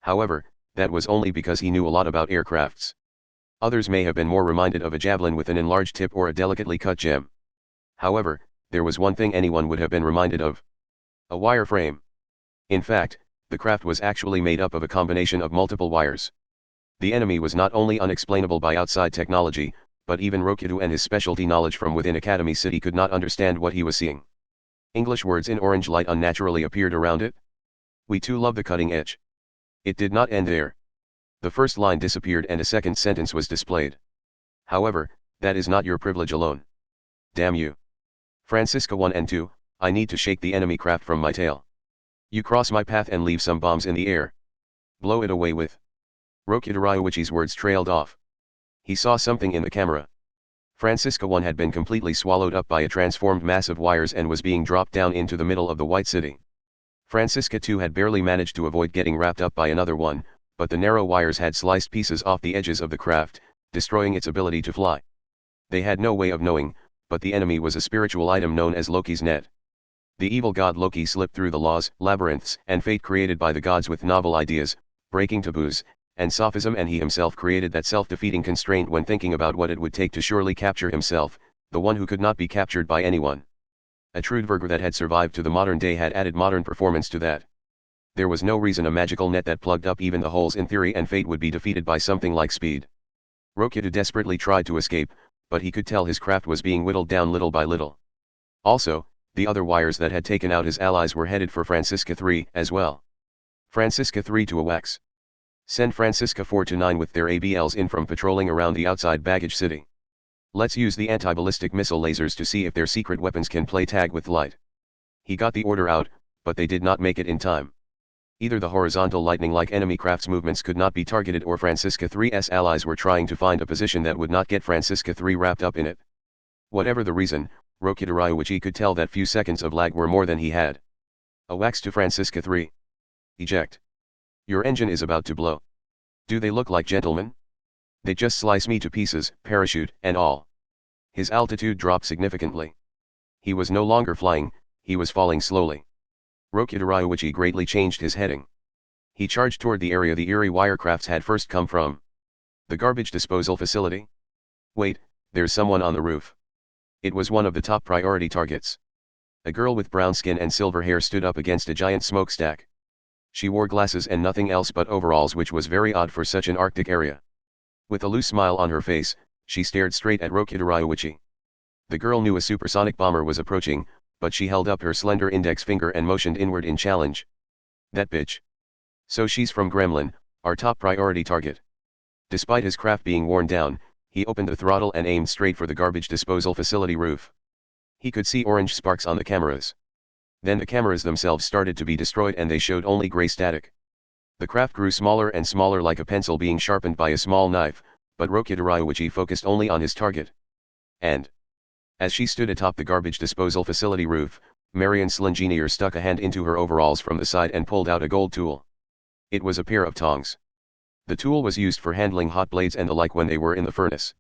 However, that was only because he knew a lot about aircrafts. Others may have been more reminded of a javelin with an enlarged tip or a delicately cut gem. However, there was one thing anyone would have been reminded of. A wire frame. In fact, the craft was actually made up of a combination of multiple wires. The enemy was not only unexplainable by outside technology, but even Rokido and his specialty knowledge from within Academy City could not understand what he was seeing. English words in orange light unnaturally appeared around it. We too love the cutting edge. It did not end there. The first line disappeared and a second sentence was displayed. However, that is not your privilege alone. Damn you. Francisca 1 and 2, I need to shake the enemy craft from my tail. You cross my path and leave some bombs in the air. Blow it away with. Rokido Ryuichi's words trailed off. He saw something in the camera. Francisca 1 had been completely swallowed up by a transformed mass of wires and was being dropped down into the middle of the White City. Francisca 2 had barely managed to avoid getting wrapped up by another one, but the narrow wires had sliced pieces off the edges of the craft, destroying its ability to fly. They had no way of knowing, but the enemy was a spiritual item known as Loki's net. The evil god Loki slipped through the laws, labyrinths, and fate created by the gods with novel ideas, breaking taboos, and sophism, and he himself created that self-defeating constraint when thinking about what it would take to surely capture himself, the one who could not be captured by anyone. A Trudverger that had survived to the modern day had added modern performance to that. There was no reason a magical net that plugged up even the holes in theory and fate would be defeated by something like speed. Rokido desperately tried to escape, but he could tell his craft was being whittled down little by little. Also, the other wires that had taken out his allies were headed for Francisca 3 as well. Francisca 3 to AWACS. Send Francisca 4 to 9 with their ABLs in from patrolling around the outside baggage city. Let's use the anti-ballistic missile lasers to see if their secret weapons can play tag with light. He got the order out, but they did not make it in time. Either the horizontal lightning-like enemy craft's movements could not be targeted or Francisca 3's allies were trying to find a position that would not get Francisca 3 wrapped up in it. Whatever the reason, Rokido Ryuichi could tell that few seconds of lag were more than he had. AWACS to Francisca 3. Eject. Your engine is about to blow. Do they look like gentlemen? They just slice me to pieces, parachute and all. His altitude dropped significantly. He was no longer flying, he was falling slowly. Rokido Ryuichi greatly changed his heading. He charged toward the area the eerie wirecrafts had first come from. The garbage disposal facility? Wait, there's someone on the roof. It was one of the top priority targets. A girl with brown skin and silver hair stood up against a giant smokestack. She wore glasses and nothing else but overalls, which was very odd for such an Arctic area. With a loose smile on her face, she stared straight at Rokido Ryuichi. The girl knew a supersonic bomber was approaching, but she held up her slender index finger and motioned inward in challenge. That bitch. So she's from Gremlin, our top priority target. Despite his craft being worn down, he opened the throttle and aimed straight for the garbage disposal facility roof. He could see orange sparks on the cameras. Then the cameras themselves started to be destroyed and they showed only gray static. The craft grew smaller and smaller like a pencil being sharpened by a small knife, but Rokido Ryuichi focused only on his target. And as she stood atop the garbage disposal facility roof, Marion Slingenier stuck a hand into her overalls from the side and pulled out a gold tool. It was a pair of tongs. The tool was used for handling hot blades and the like when they were in the furnace.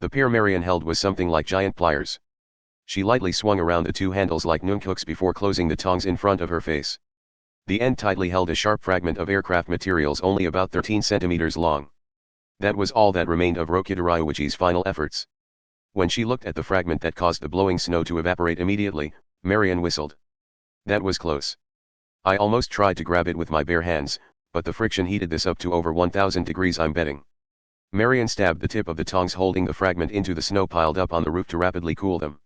The pair Marion held was something like giant pliers. She lightly swung around the two handles like nunchucks before closing the tongs in front of her face. The end tightly held a sharp fragment of aircraft materials only about 13 centimeters long. That was all that remained of Rokita Ryuichi's final efforts. When she looked at the fragment that caused the blowing snow to evaporate immediately, Marion whistled. That was close. I almost tried to grab it with my bare hands, but the friction heated this up to over 1000 degrees, I'm betting. Marion stabbed the tip of the tongs holding the fragment into the snow piled up on the roof to rapidly cool them.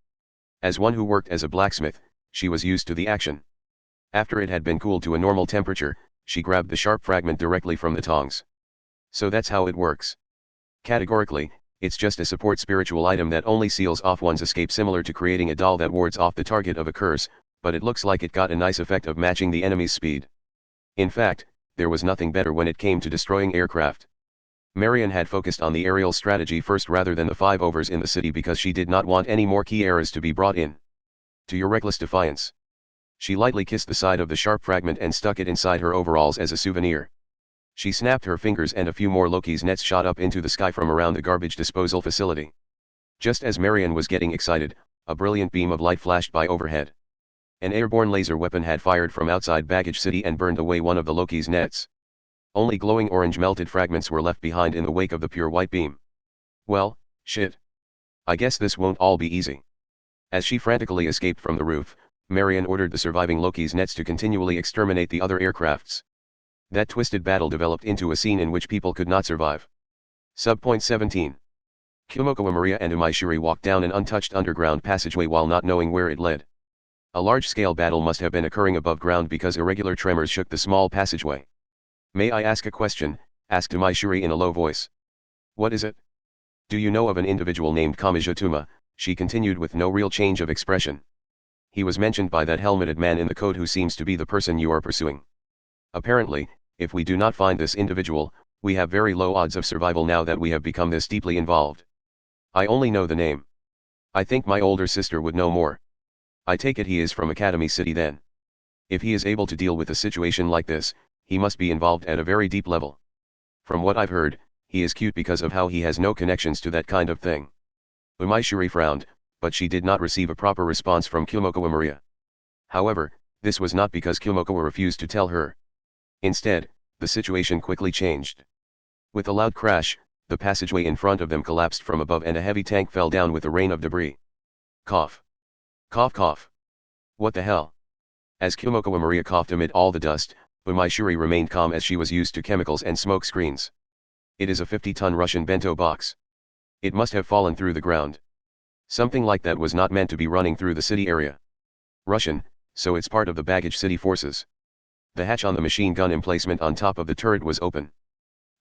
As one who worked as a blacksmith, she was used to the action. After it had been cooled to a normal temperature, she grabbed the sharp fragment directly from the tongs. So that's how it works. Categorically, it's just a support spiritual item that only seals off one's escape, similar to creating a doll that wards off the target of a curse, but it looks like it got a nice effect of matching the enemy's speed. In fact, there was nothing better when it came to destroying aircraft. Marion had focused on the aerial strategy first rather than the 5-overs in the city because she did not want any more key errors to be brought in. To your reckless defiance. She lightly kissed the side of the sharp fragment and stuck it inside her overalls as a souvenir. She snapped her fingers and a few more Loki's nets shot up into the sky from around the garbage disposal facility. Just as Marion was getting excited, a brilliant beam of light flashed by overhead. An airborne laser weapon had fired from outside Baggage City and burned away one of the Loki's nets. Only glowing orange melted fragments were left behind in the wake of the pure white beam. Well, shit. I guess this won't all be easy. As she frantically escaped from the roof, Marion ordered the surviving Loki's nets to continually exterminate the other aircrafts. That twisted battle developed into a scene in which people could not survive. Subpoint 17. Kumoko Maria and Umaishiri walked down an untouched underground passageway while not knowing where it led. A large-scale battle must have been occurring above ground because irregular tremors shook the small passageway. May I ask a question? Asked Umaishiri in a low voice. What is it? Do you know of an individual named Kamijutuma? She continued with no real change of expression. He was mentioned by that helmeted man in the coat who seems to be the person you are pursuing. Apparently, if we do not find this individual, we have very low odds of survival now that we have become this deeply involved. I only know the name. I think my older sister would know more. I take it he is from Academy City then. If he is able to deal with a situation like this, he must be involved at a very deep level. From what I've heard, he is cute because of how he has no connections to that kind of thing. Umaishiri frowned, but she did not receive a proper response from Kumoko Maria. However, this was not because Kumoko refused to tell her. Instead, the situation quickly changed. With a loud crash, the passageway in front of them collapsed from above and a heavy tank fell down with a rain of debris. Cough. Cough cough. What the hell? As Kumoko Maria coughed amid all the dust, Umaishiri remained calm as she was used to chemicals and smoke screens. It is a 50-ton Russian bento box. It must have fallen through the ground. Something like that was not meant to be running through the city area. Russian, so it's part of the Baggage City forces. The hatch on the machine gun emplacement on top of the turret was open.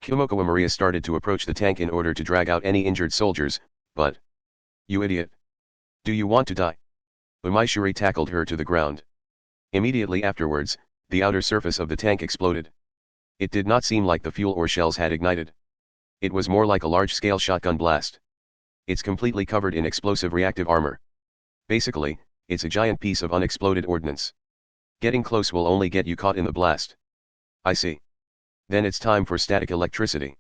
Kumoko Maria started to approach the tank in order to drag out any injured soldiers, but... You idiot! Do you want to die? Umaishiri tackled her to the ground. Immediately afterwards, the outer surface of the tank exploded. It did not seem like the fuel or shells had ignited. It was more like a large-scale shotgun blast. It's completely covered in explosive reactive armor. Basically, it's a giant piece of unexploded ordnance. Getting close will only get you caught in the blast. I see. Then it's time for static electricity.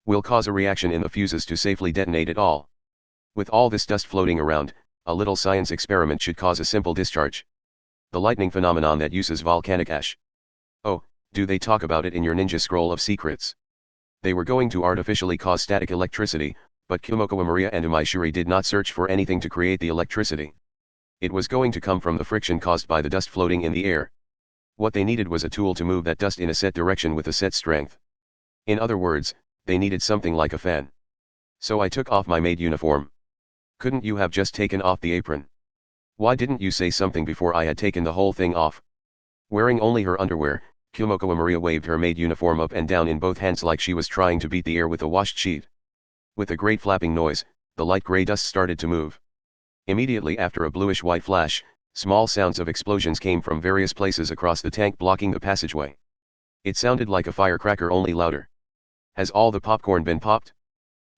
We'll cause a reaction in the fuses to safely detonate it all. With all this dust floating around, a little science experiment should cause a simple discharge. The lightning phenomenon that uses volcanic ash. Oh, do they talk about it in your ninja scroll of secrets? They were going to artificially cause static electricity, but Kumoko Maria and Umaishiri did not search for anything to create the electricity. It was going to come from the friction caused by the dust floating in the air. What they needed was a tool to move that dust in a set direction with a set strength. In other words, they needed something like a fan. So I took off my maid uniform. Couldn't you have just taken off the apron? Why didn't you say something before I had taken the whole thing off? Wearing only her underwear, Kumoko Maria waved her maid uniform up and down in both hands like she was trying to beat the air with a washed sheet. With a great flapping noise, the light gray dust started to move. Immediately after a bluish-white flash, small sounds of explosions came from various places across the tank blocking the passageway. It sounded like a firecracker, only louder. Has all the popcorn been popped?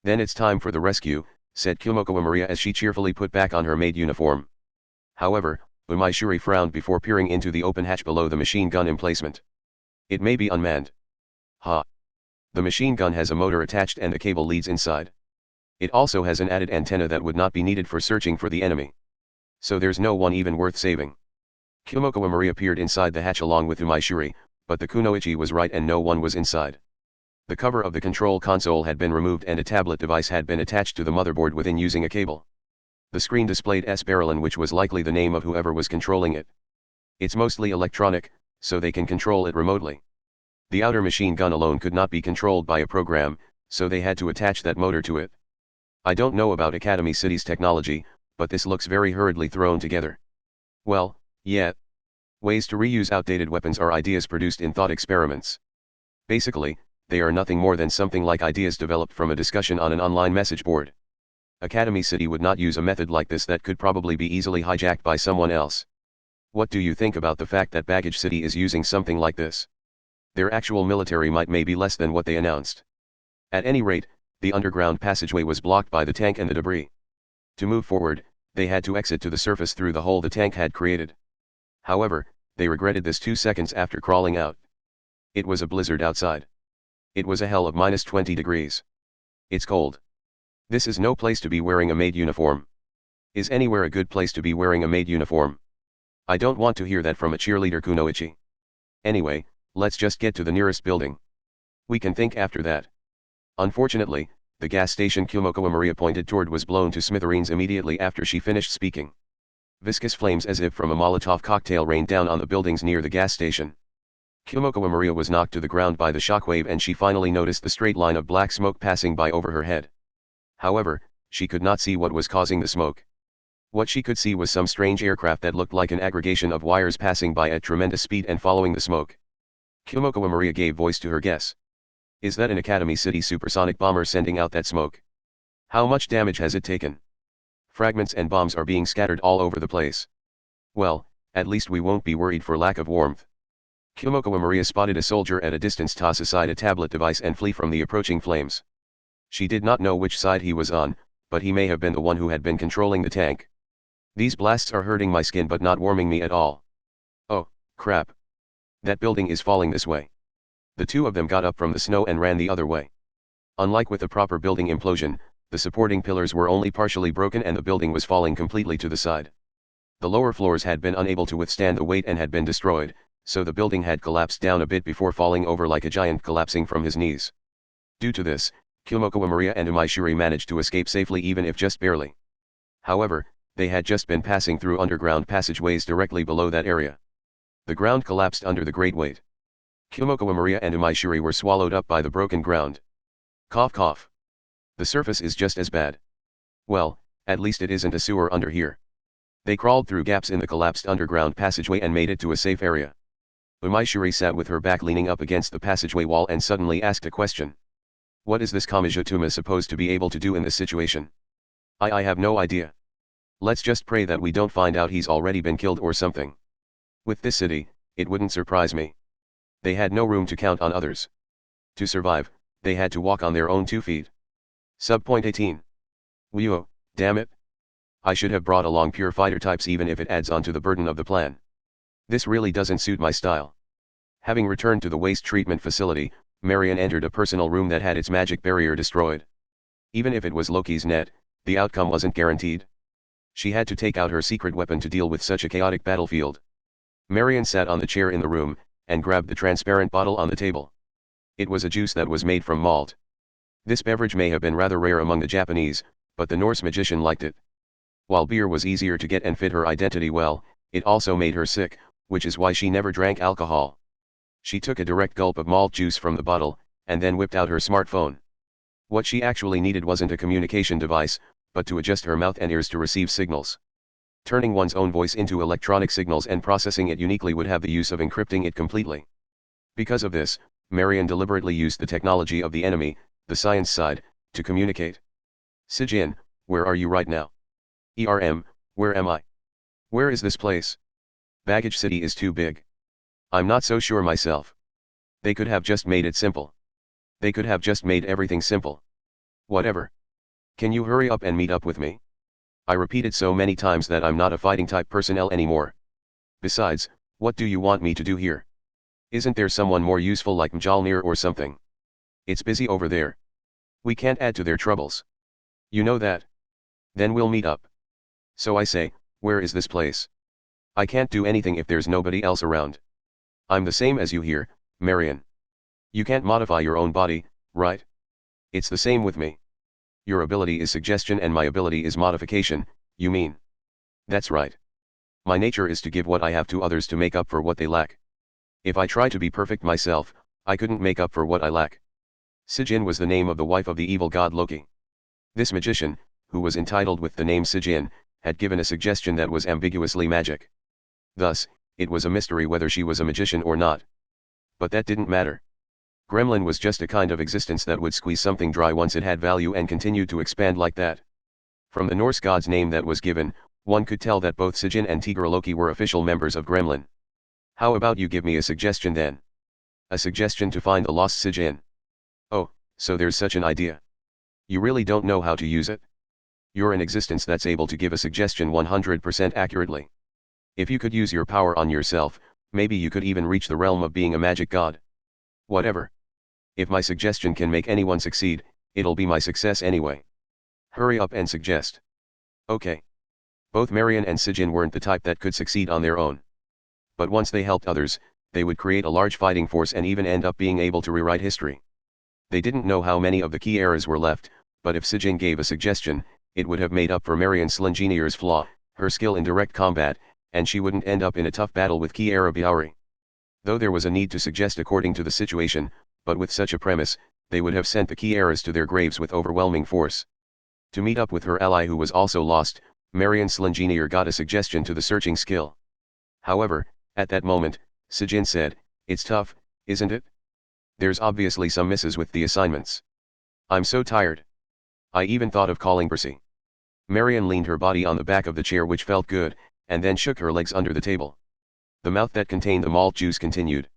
Then it's time for the rescue, said Kumoko Maria as she cheerfully put back on her maid uniform. However, Umaishiri frowned before peering into the open hatch below the machine gun emplacement. It may be unmanned. Ha! The machine gun has a motor attached and the cable leads inside. It also has an added antenna that would not be needed for searching for the enemy. So there's no one even worth saving. Kyomokawa Maria peered inside the hatch along with Umaishuri, but the kunoichi was right and no one was inside. The cover of the control console had been removed and a tablet device had been attached to the motherboard within using a cable. The screen displayed S-Barrelin, which was likely the name of whoever was controlling it. It's mostly electronic, so they can control it remotely. The outer machine gun alone could not be controlled by a program, so they had to attach that motor to it. I don't know about Academy City's technology, but this looks very hurriedly thrown together. Well, yeah. Ways to reuse outdated weapons are ideas produced in thought experiments. Basically, they are nothing more than something like ideas developed from a discussion on an online message board. Academy City would not use a method like this that could probably be easily hijacked by someone else. What do you think about the fact that Baggage City is using something like this? Their actual military might may be less than what they announced. At any rate, the underground passageway was blocked by the tank and the debris. To move forward, they had to exit to the surface through the hole the tank had created. However, they regretted this 2 seconds after crawling out. It was a blizzard outside. It was a hell of -20 degrees. It's cold. This is no place to be wearing a maid uniform. Is anywhere a good place to be wearing a maid uniform? I don't want to hear that from a cheerleader kunoichi. Anyway, let's just get to the nearest building. We can think after that. Unfortunately, the gas station Kyomokawa Maria pointed toward was blown to smithereens immediately after she finished speaking. Viscous flames as if from a Molotov cocktail rained down on the buildings near the gas station. Kyomokawa Maria was knocked to the ground by the shockwave and she finally noticed the straight line of black smoke passing by over her head. However, she could not see what was causing the smoke. What she could see was some strange aircraft that looked like an aggregation of wires passing by at tremendous speed and following the smoke. Kyomokawa Maria gave voice to her guess. Is that an Academy City supersonic bomber sending out that smoke? How much damage has it taken? Fragments and bombs are being scattered all over the place. Well, at least we won't be worried for lack of warmth. Kyomokawa Maria spotted a soldier at a distance toss aside a tablet device and flee from the approaching flames. She did not know which side he was on, but he may have been the one who had been controlling the tank. These blasts are hurting my skin but not warming me at all. Oh, crap. That building is falling this way. The two of them got up from the snow and ran the other way. Unlike with a proper building implosion, the supporting pillars were only partially broken and the building was falling completely to the side. The lower floors had been unable to withstand the weight and had been destroyed, so the building had collapsed down a bit before falling over like a giant collapsing from his knees. Due to this, Kyomokawa Maria and Umaishuri managed to escape safely even if just barely. However, they had just been passing through underground passageways directly below that area. The ground collapsed under the great weight. Kyomokawa Maria and Umaishuri were swallowed up by the broken ground. Cough cough. The surface is just as bad. Well, at least it isn't a sewer under here. They crawled through gaps in the collapsed underground passageway and made it to a safe area. Umaishuri sat with her back leaning up against the passageway wall and suddenly asked a question. What is this Kamijutuma supposed to be able to do in this situation? I have no idea. Let's just pray that we don't find out he's already been killed or something. With this city, it wouldn't surprise me. They had no room to count on others. To survive, they had to walk on their own 2 feet. Subpoint 18. Whew, damn it. I should have brought along pure fighter types even if it adds on to the burden of the plan. This really doesn't suit my style. Having returned to the waste treatment facility, Marion entered a personal room that had its magic barrier destroyed. Even if it was Loki's net, the outcome wasn't guaranteed. She had to take out her secret weapon to deal with such a chaotic battlefield. Marion sat on the chair in the room, and grabbed the transparent bottle on the table. It was a juice that was made from malt. This beverage may have been rather rare among the Japanese, but the Norse magician liked it. While beer was easier to get and fit her identity well, it also made her sick, which is why she never drank alcohol. She took a direct gulp of malt juice from the bottle, and then whipped out her smartphone. What she actually needed wasn't a communication device, but to adjust her mouth and ears to receive signals. Turning one's own voice into electronic signals and processing it uniquely would have the use of encrypting it completely. Because of this, Marion deliberately used the technology of the enemy, the science side, to communicate. Sijin, where are you right now? Where am I? Where is this place? Baggage City is too big. I'm not so sure myself. They could have just made it simple. They could have just made everything simple. Whatever. Can you hurry up and meet up with me? I repeated so many times that I'm not a fighting type personnel anymore. Besides, what do you want me to do here? Isn't there someone more useful like Mjolnir or something? It's busy over there. We can't add to their troubles. You know that? Then we'll meet up. So I say, where is this place? I can't do anything if there's nobody else around. I'm the same as you here, Marion. You can't modify your own body, right? It's the same with me. Your ability is suggestion and my ability is modification, you mean? That's right. My nature is to give what I have to others to make up for what they lack. If I try to be perfect myself, I couldn't make up for what I lack. Sijin was the name of the wife of the evil god Loki. This magician, who was entitled with the name Sijin, had given a suggestion that was ambiguously magic. Thus, it was a mystery whether she was a magician or not. But that didn't matter. Gremlin was just a kind of existence that would squeeze something dry once it had value and continued to expand like that. From the Norse god's name that was given, one could tell that both Sijin and Tigra Loki were official members of Gremlin. How about you give me a suggestion then? A suggestion to find the lost Sijin. Oh, so there's such an idea. You really don't know how to use it? You're an existence that's able to give a suggestion 100% accurately. If you could use your power on yourself, maybe you could even reach the realm of being a magic god. Whatever. If my suggestion can make anyone succeed, it'll be my success anyway. Hurry up and suggest. Okay. Both Marion and Sijin weren't the type that could succeed on their own. But once they helped others, they would create a large fighting force and even end up being able to rewrite history. They didn't know how many of the key eras were left, but if Sijin gave a suggestion, it would have made up for Marion's Slenginier's flaw, her skill in direct combat, and she wouldn't end up in a tough battle with key era Biauri. Though there was a need to suggest according to the situation, but with such a premise, they would have sent the key eras to their graves with overwhelming force. To meet up with her ally who was also lost, Marion Slenginier got a suggestion to the searching skill. However, at that moment, Sijin said, "It's tough, isn't it? There's obviously some misses with the assignments. I'm so tired. I even thought of calling Percy." Marion leaned her body on the back of the chair which felt good, and then shook her legs under the table. The mouth that contained the malt juice continued.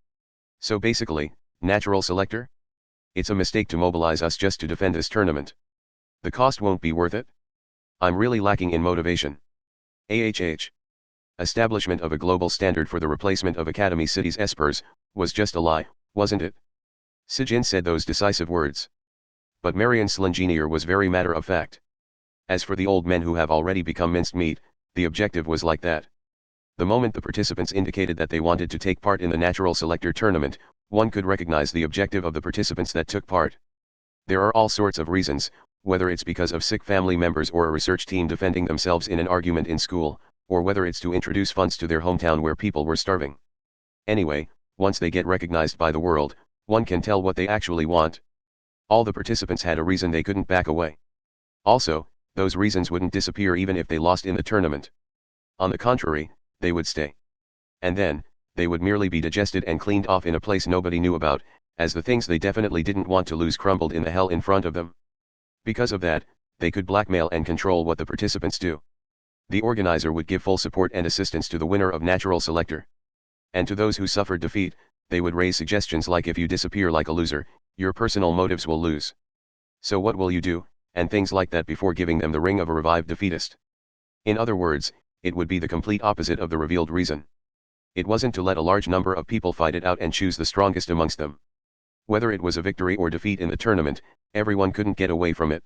"So basically, natural selector? It's a mistake to mobilize us just to defend this tournament. The cost won't be worth it? I'm really lacking in motivation. AHH. Establishment of a global standard for the replacement of Academy City's espers, was just a lie, wasn't it?" Sijin said those decisive words. But Marion Slenginier was very matter-of-fact. As for the old men who have already become minced meat, the objective was like that. The moment the participants indicated that they wanted to take part in the natural selector tournament, one could recognize the objective of the participants that took part. There are all sorts of reasons, whether it's because of sick family members or a research team defending themselves in an argument in school, or whether it's to introduce funds to their hometown where people were starving. Anyway, once they get recognized by the world, one can tell what they actually want. All the participants had a reason they couldn't back away. Also, those reasons wouldn't disappear even if they lost in the tournament. On the contrary, they would stay. And then, they would merely be digested and cleaned off in a place nobody knew about, as the things they definitely didn't want to lose crumbled in the hell in front of them. Because of that, they could blackmail and control what the participants do. The organizer would give full support and assistance to the winner of Natural Selector. And to those who suffered defeat, they would raise suggestions like if you disappear like a loser, your personal motives will lose. So what will you do, and things like that before giving them the ring of a revived defeatist. In other words, it would be the complete opposite of the revealed reason. It wasn't to let a large number of people fight it out and choose the strongest amongst them. Whether it was a victory or defeat in the tournament, everyone couldn't get away from it.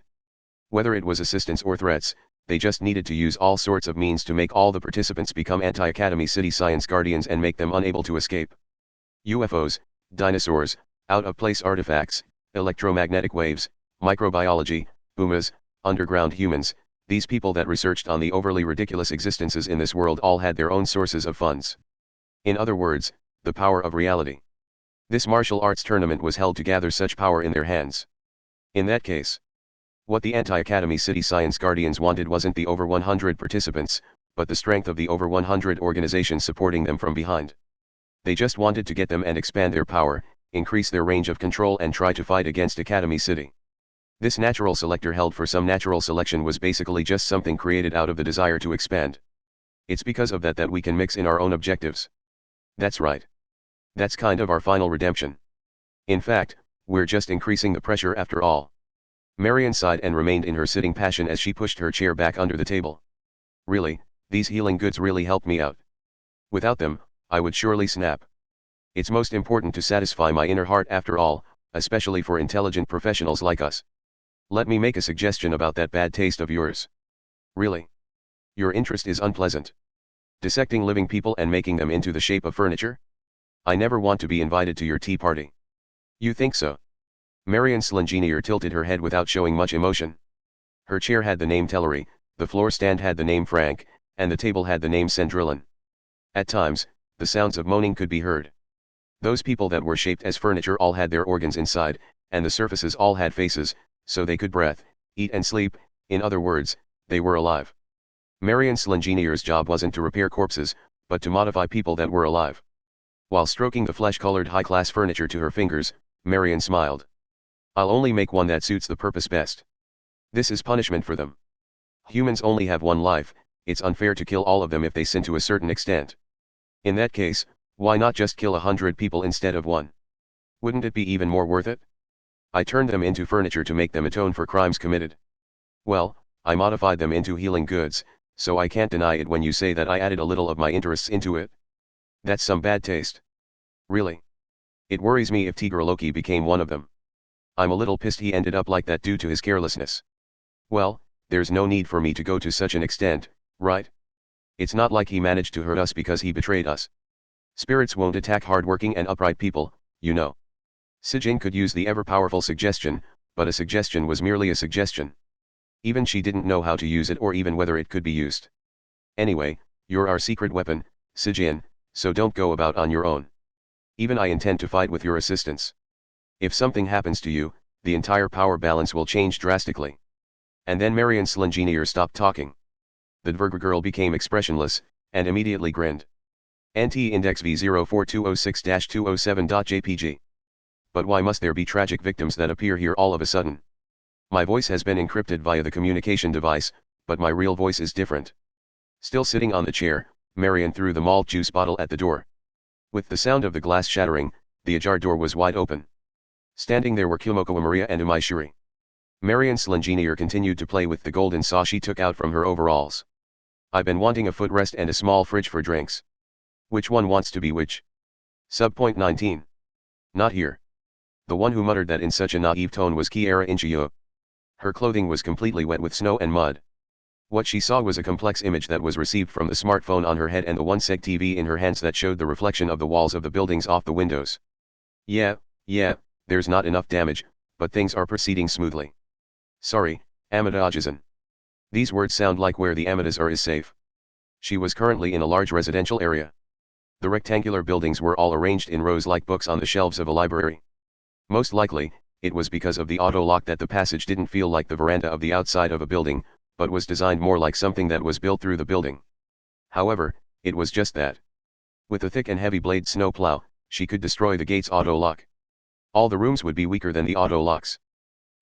Whether it was assistance or threats, they just needed to use all sorts of means to make all the participants become anti-Academy City Science Guardians and make them unable to escape. UFOs, dinosaurs, out-of-place artifacts, electromagnetic waves, microbiology, Umas, underground humans, these people that researched on the overly ridiculous existences in this world all had their own sources of funds. In other words, the power of reality. This martial arts tournament was held to gather such power in their hands. In that case, what the anti-Academy City Science Guardians wanted wasn't the over 100 participants, but the strength of the over 100 organizations supporting them from behind. They just wanted to get them and expand their power, increase their range of control and try to fight against Academy City. This natural selector held for some natural selection was basically just something created out of the desire to expand. It's because of that we can mix in our own objectives. That's right. That's kind of our final redemption. In fact, we're just increasing the pressure after all. Marion sighed and remained in her sitting passion as she pushed her chair back under the table. Really, these healing goods really helped me out. Without them, I would surely snap. It's most important to satisfy my inner heart after all, especially for intelligent professionals like us. Let me make a suggestion about that bad taste of yours. Really? Your interest is unpleasant. Dissecting living people and making them into the shape of furniture? I never want to be invited to your tea party. You think so? Marion Slingenier tilted her head without showing much emotion. Her chair had the name Tellery, the floor stand had the name Frank, and the table had the name Cendrillon. At times, the sounds of moaning could be heard. Those people that were shaped as furniture all had their organs inside, and the surfaces all had faces, so they could breathe, eat and sleep, in other words, they were alive. Marion Slingenier's job wasn't to repair corpses, but to modify people that were alive. While stroking the flesh-colored high-class furniture to her fingers, Marion smiled. I'll only make one that suits the purpose best. This is punishment for them. Humans only have one life, it's unfair to kill all of them if they sin to a certain extent. In that case, why not just kill 100 people instead of one? Wouldn't it be even more worth it? I turned them into furniture to make them atone for crimes committed. Well, I modified them into healing goods, so I can't deny it when you say that I added a little of my interests into it. That's some bad taste. Really? It worries me if Tiger Loki became one of them. I'm a little pissed he ended up like that due to his carelessness. Well, there's no need for me to go to such an extent, right? It's not like he managed to hurt us because he betrayed us. Spirits won't attack hardworking and upright people, you know. Sijin could use the ever-powerful suggestion, but a suggestion was merely a suggestion. Even she didn't know how to use it or even whether it could be used. Anyway, you're our secret weapon, Sijin, so don't go about on your own. Even I intend to fight with your assistance. If something happens to you, the entire power balance will change drastically. And then Marion Slingenier stopped talking. The Dvergr girl became expressionless, and immediately grinned. NT Index V04206-207.jpg. But why must there be tragic victims that appear here all of a sudden? My voice has been encrypted via the communication device, but my real voice is different. Still sitting on the chair, Marion threw the malt juice bottle at the door. With the sound of the glass shattering, the ajar door was wide open. Standing there were Kumoko Maria and Umaishuri. Marion Slingenier continued to play with the golden saw she took out from her overalls. I've been wanting a footrest and a small fridge for drinks. Which one wants to be which? Subpoint 19. Not here. The one who muttered that in such a naive tone was Kiara Inchiyo. Her clothing was completely wet with snow and mud. What she saw was a complex image that was received from the smartphone on her head and the one-seg TV in her hands that showed the reflection of the walls of the buildings off the windows. Yeah, there's not enough damage, but things are proceeding smoothly. Sorry, Amada-Ajizan. These words sound like where the Amadas are is safe. She was currently in a large residential area. The rectangular buildings were all arranged in rows like books on the shelves of a library. Most likely, it was because of the auto lock that the passage didn't feel like the veranda of the outside of a building, but was designed more like something that was built through the building. However, it was just that. With a thick and heavy blade snowplow, she could destroy the gate's auto lock. All the rooms would be weaker than the auto locks.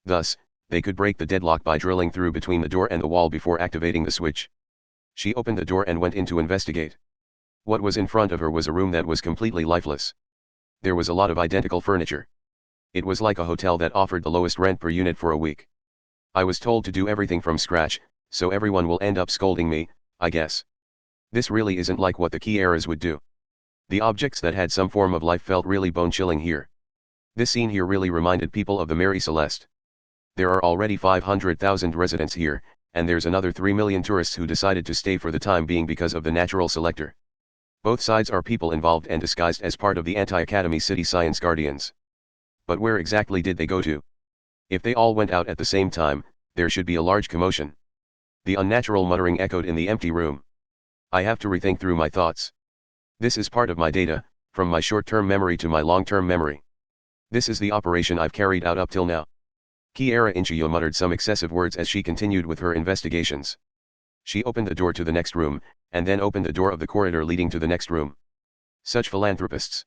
Thus, they could break the deadlock by drilling through between the door and the wall before activating the switch. She opened the door and went in to investigate. What was in front of her was a room that was completely lifeless. There was a lot of identical furniture. It was like a hotel that offered the lowest rent per unit for a week. I was told to do everything from scratch, so everyone will end up scolding me, I guess. This really isn't like what the Kieras would do. The objects that had some form of life felt really bone-chilling here. This scene here really reminded people of the Mary Celeste. There are already 500,000 residents here, and there's another 3 million tourists who decided to stay for the time being because of the natural selector. Both sides are people involved and disguised as part of the Anti-Academy City Science Guardians. But where exactly did they go to? If they all went out at the same time, there should be a large commotion. The unnatural muttering echoed in the empty room. I have to rethink through my thoughts. This is part of my data, from my short-term memory to my long-term memory. This is the operation I've carried out up till now. Kiara Inchiyo muttered some excessive words as she continued with her investigations. She opened the door to the next room, and then opened the door of the corridor leading to the next room. Such philanthropists.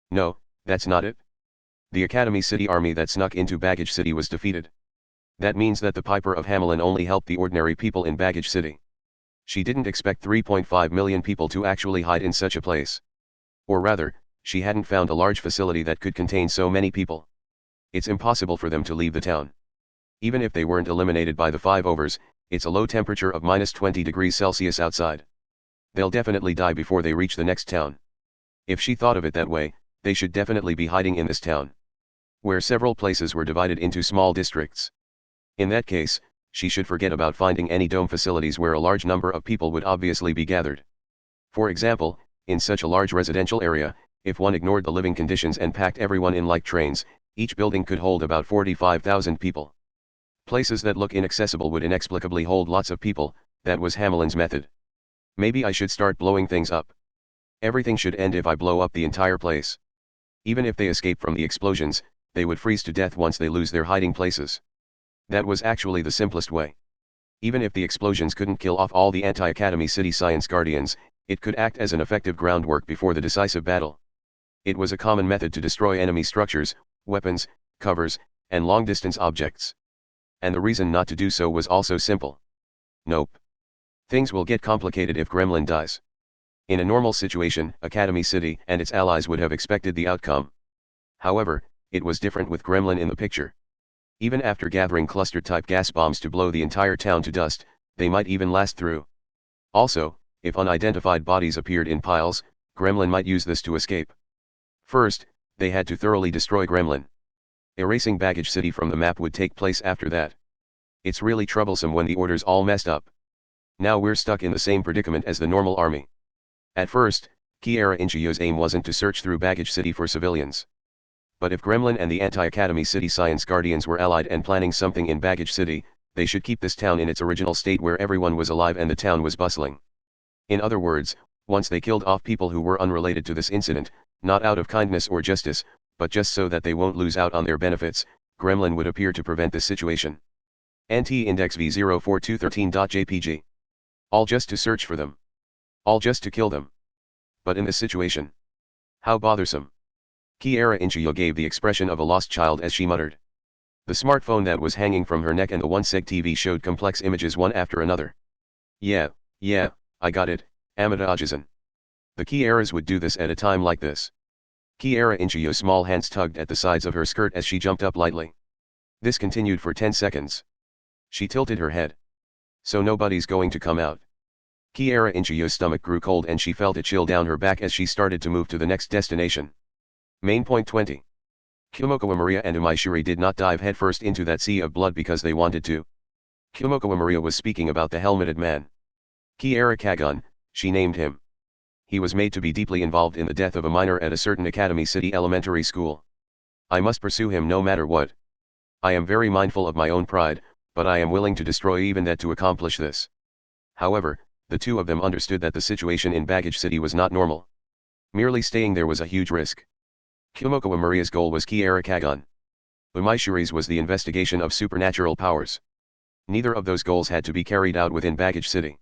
No, that's not it. The Academy City army that snuck into Baggage City was defeated. That means that the Piper of Hamelin only helped the ordinary people in Baggage City. She didn't expect 3.5 million people to actually hide in such a place. Or rather, she hadn't found a large facility that could contain so many people. It's impossible for them to leave the town. Even if they weren't eliminated by the 5 overs, it's a low temperature of -20 degrees Celsius outside. They'll definitely die before they reach the next town. If she thought of it that way, they should definitely be hiding in this town. Where several places were divided into small districts. In that case, she should forget about finding any dome facilities where a large number of people would obviously be gathered. For example, in such a large residential area, if one ignored the living conditions and packed everyone in like trains, each building could hold about 45,000 people. Places that look inaccessible would inexplicably hold lots of people. That was Hamelin's method. Maybe I should start blowing things up. Everything should end if I blow up the entire place. Even if they escape from the explosions, they would freeze to death once they lose their hiding places. That was actually the simplest way. Even if the explosions couldn't kill off all the anti-Academy City Science Guardians, it could act as an effective groundwork before the decisive battle. It was a common method to destroy enemy structures, weapons, covers, and long-distance objects. And the reason not to do so was also simple. Nope. Things will get complicated if Gremlin dies. In a normal situation, Academy City and its allies would have expected the outcome. However, it was different with Gremlin in the picture. Even after gathering cluster-type gas bombs to blow the entire town to dust, they might even last through. Also, if unidentified bodies appeared in piles, Gremlin might use this to escape. First, they had to thoroughly destroy Gremlin. Erasing Baggage City from the map would take place after that. It's really troublesome when the order's all messed up. Now we're stuck in the same predicament as the normal army. At first, Kiara Inchiyo's aim wasn't to search through Baggage City for civilians. But if Gremlin and the anti-Academy City Science Guardians were allied and planning something in Baggage City, they should keep this town in its original state where everyone was alive and the town was bustling. In other words, once they killed off people who were unrelated to this incident, not out of kindness or justice, but just so that they won't lose out on their benefits, Gremlin would appear to prevent this situation. NT-index V04213.jpg. All just to search for them. All just to kill them. But in this situation, how bothersome. Kiara Inchiyo gave the expression of a lost child as she muttered. The smartphone that was hanging from her neck and the one-seg TV showed complex images one after another. Yeah, I got it, Amada Ajizan. The Kiaras would do this at a time like this. Kiara Inchiyo's small hands tugged at the sides of her skirt as she jumped up lightly. This continued for 10 seconds. She tilted her head. So nobody's going to come out. Kiara Inchiyo's stomach grew cold and she felt a chill down her back as she started to move to the next destination. Main point 20. Kumokawa Maria and Umaishiri did not dive headfirst into that sea of blood because they wanted to. Kumokawa Maria was speaking about the helmeted man. Kiara Kagon, she named him. He was made to be deeply involved in the death of a minor at a certain Academy City elementary school. I must pursue him no matter what. I am very mindful of my own pride, but I am willing to destroy even that to accomplish this. However, the two of them understood that the situation in Baggage City was not normal. Merely staying there was a huge risk. Kumokawa Maria's goal was Kiara Kagon. Umaishiri's was the investigation of supernatural powers. Neither of those goals had to be carried out within Baggage City.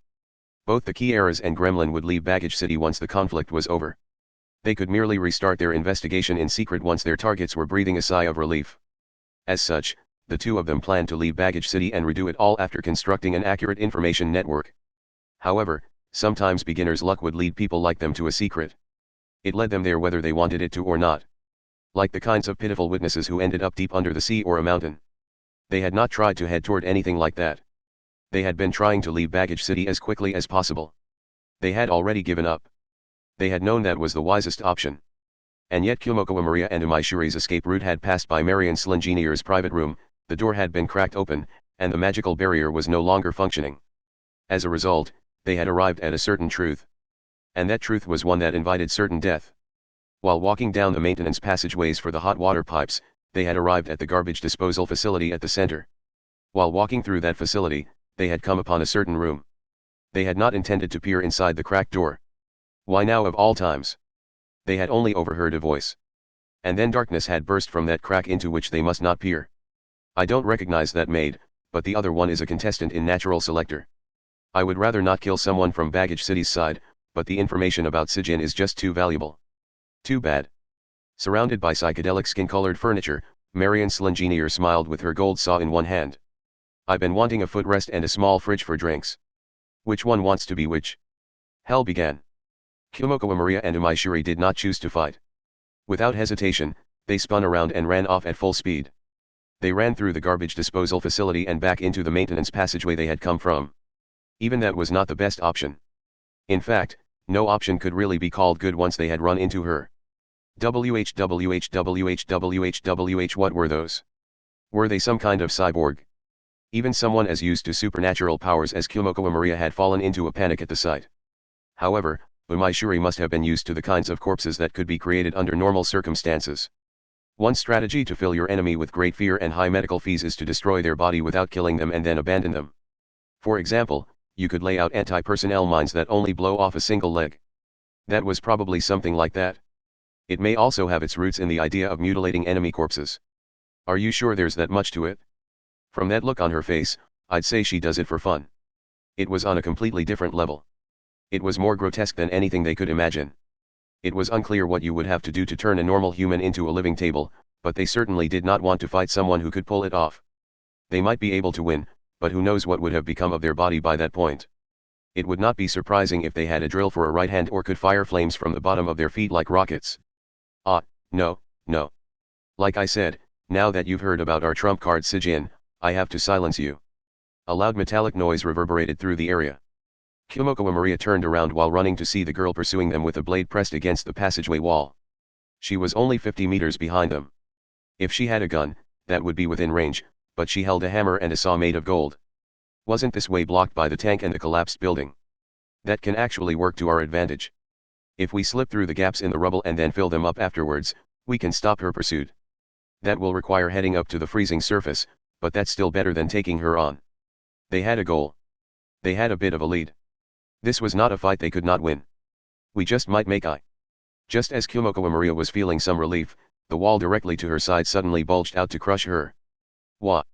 Both the Kiaras and Gremlin would leave Baggage City once the conflict was over. They could merely restart their investigation in secret once their targets were breathing a sigh of relief. As such, the two of them planned to leave Baggage City and redo it all after constructing an accurate information network. However, sometimes beginners' luck would lead people like them to a secret. It led them there whether they wanted it to or not. Like the kinds of pitiful witnesses who ended up deep under the sea or a mountain. They had not tried to head toward anything like that. They had been trying to leave Baggage City as quickly as possible. They had already given up. They had known that was the wisest option. And yet Kumokawa Maria and Umaishiri's escape route had passed by Marion Slenginier's private room, the door had been cracked open, and the magical barrier was no longer functioning. As a result, they had arrived at a certain truth. And that truth was one that invited certain death. While walking down the maintenance passageways for the hot water pipes, they had arrived at the garbage disposal facility at the center. While walking through that facility, they had come upon a certain room. They had not intended to peer inside the cracked door. Why now of all times? They had only overheard a voice. And then darkness had burst from that crack into which they must not peer. I don't recognize that maid, but the other one is a contestant in Natural Selector. I would rather not kill someone from Baggage City's side, but the information about Sijin is just too valuable. Too bad. Surrounded by psychedelic skin-colored furniture, Marion Slenginier smiled with her gold saw in one hand. I've been wanting a footrest and a small fridge for drinks. Which one wants to be which? Hell began. Kumokawa Maria and Umaishiri did not choose to fight. Without hesitation, they spun around and ran off at full speed. They ran through the garbage disposal facility and back into the maintenance passageway they had come from. Even that was not the best option. In fact, no option could really be called good once they had run into her. WH, what were those? Were they some kind of cyborg? Even someone as used to supernatural powers as Kyomoko Maria had fallen into a panic at the sight. However, Umaishuri must have been used to the kinds of corpses that could be created under normal circumstances. One strategy to fill your enemy with great fear and high medical fees is to destroy their body without killing them and then abandon them. For example, you could lay out anti-personnel mines that only blow off a single leg. That was probably something like that. It may also have its roots in the idea of mutilating enemy corpses. Are you sure there's that much to it? From that look on her face, I'd say she does it for fun. It was on a completely different level. It was more grotesque than anything they could imagine. It was unclear what you would have to do to turn a normal human into a living table, but they certainly did not want to fight someone who could pull it off. They might be able to win, but who knows what would have become of their body by that point. It would not be surprising if they had a drill for a right hand or could fire flames from the bottom of their feet like rockets. No. Like I said, now that you've heard about our trump card Sijin, I have to silence you. A loud metallic noise reverberated through the area. Kyomoko Maria turned around while running to see the girl pursuing them with a blade pressed against the passageway wall. She was only 50 meters behind them. If she had a gun, that would be within range, but she held a hammer and a saw made of gold. Wasn't this way blocked by the tank and the collapsed building? That can actually work to our advantage. If we slip through the gaps in the rubble and then fill them up afterwards, we can stop her pursuit. That will require heading up to the freezing surface, but that's still better than taking her on. They had a goal. They had a bit of a lead. This was not a fight they could not win. We just might make eye. Just as Kyomoko Maria was feeling some relief, the wall directly to her side suddenly bulged out to crush her. What?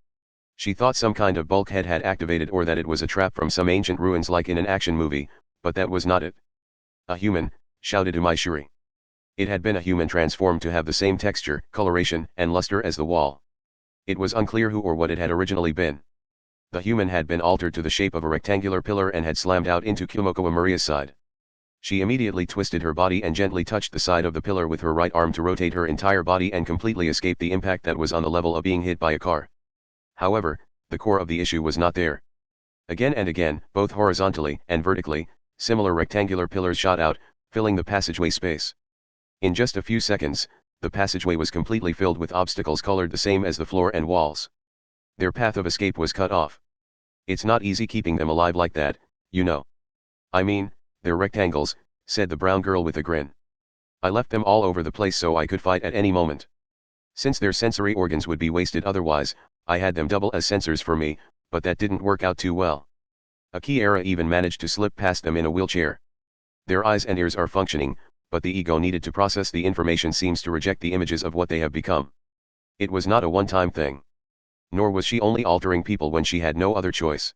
She thought some kind of bulkhead had activated or that it was a trap from some ancient ruins like in an action movie, but that was not it. A human, shouted Umaishuri. It had been a human transformed to have the same texture, coloration, and luster as the wall. It was unclear who or what it had originally been. The human had been altered to the shape of a rectangular pillar and had slammed out into Kyomoko Maria's side. She immediately twisted her body and gently touched the side of the pillar with her right arm to rotate her entire body and completely escape the impact that was on the level of being hit by a car. However, the core of the issue was not there. Again and again, both horizontally and vertically, similar rectangular pillars shot out, filling the passageway space. In just a few seconds, the passageway was completely filled with obstacles colored the same as the floor and walls. Their path of escape was cut off. It's not easy keeping them alive like that, you know. I mean, they're rectangles, said the brown girl with a grin. I left them all over the place so I could fight at any moment. Since their sensory organs would be wasted otherwise, I had them double as sensors for me, but that didn't work out too well. A key era even managed to slip past them in a wheelchair. Their eyes and ears are functioning, but the ego needed to process the information seems to reject the images of what they have become. It was not a one-time thing. Nor was she only altering people when she had no other choice.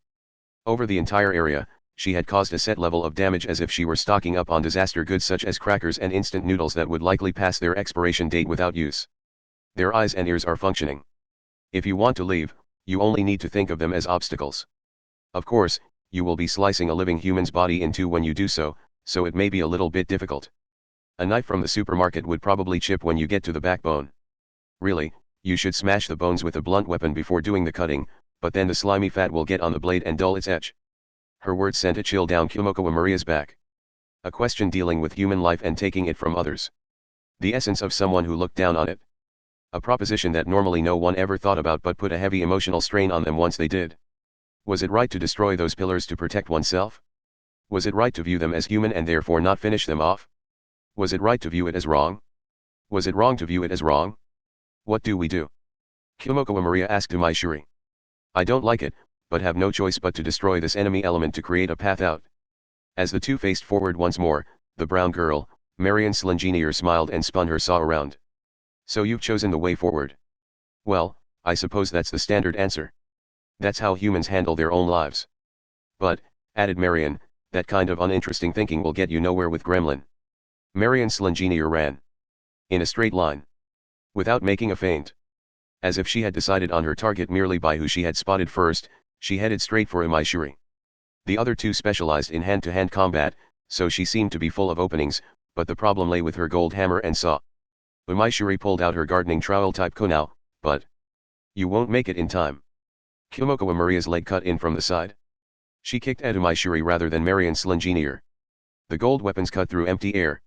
Over the entire area, she had caused a set level of damage as if she were stocking up on disaster goods such as crackers and instant noodles that would likely pass their expiration date without use. Their eyes and ears are functioning. If you want to leave, you only need to think of them as obstacles. Of course, you will be slicing a living human's body in two when you do so, so it may be a little bit difficult. A knife from the supermarket would probably chip when you get to the backbone. Really, you should smash the bones with a blunt weapon before doing the cutting, but then the slimy fat will get on the blade and dull its edge. Her words sent a chill down Kyomoko Maria's back. A question dealing with human life and taking it from others. The essence of someone who looked down on it. A proposition that normally no one ever thought about but put a heavy emotional strain on them once they did. Was it right to destroy those pillars to protect oneself? Was it right to view them as human and therefore not finish them off? Was it right to view it as wrong? Was it wrong to view it as wrong? What do we do? Kyomoko Maria asked Umaishuri. I don't like it, but have no choice but to destroy this enemy element to create a path out. As the two faced forward once more, the brown girl, Marion Slingenier smiled and spun her saw around. So you've chosen the way forward. Well, I suppose that's the standard answer. That's how humans handle their own lives. But, added Marion, that kind of uninteresting thinking will get you nowhere with Gremlin. Marion Slingenier ran. In a straight line. Without making a feint. As if she had decided on her target merely by who she had spotted first, she headed straight for Umaishuri. The other two specialized in hand-to-hand combat, so she seemed to be full of openings, but the problem lay with her gold hammer and saw. Umaishuri pulled out her gardening trowel-type kunao, but you won't make it in time. Kyomoko Maria's leg cut in from the side. She kicked at Umaishuri rather than Marion Slingenier. The gold weapons cut through empty air.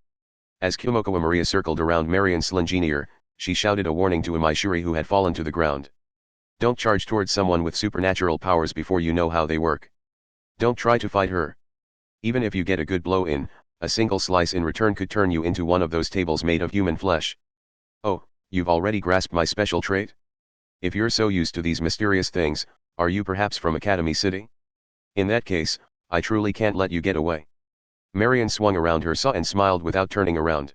As Kyomoko Maria circled around Marion Slingenier, she shouted a warning to Umaishuri who had fallen to the ground. Don't charge towards someone with supernatural powers before you know how they work. Don't try to fight her. Even if you get a good blow in, a single slice in return could turn you into one of those tables made of human flesh. Oh, you've already grasped my special trait? If you're so used to these mysterious things, are you perhaps from Academy City? In that case, I truly can't let you get away. Marion swung around her saw and smiled without turning around.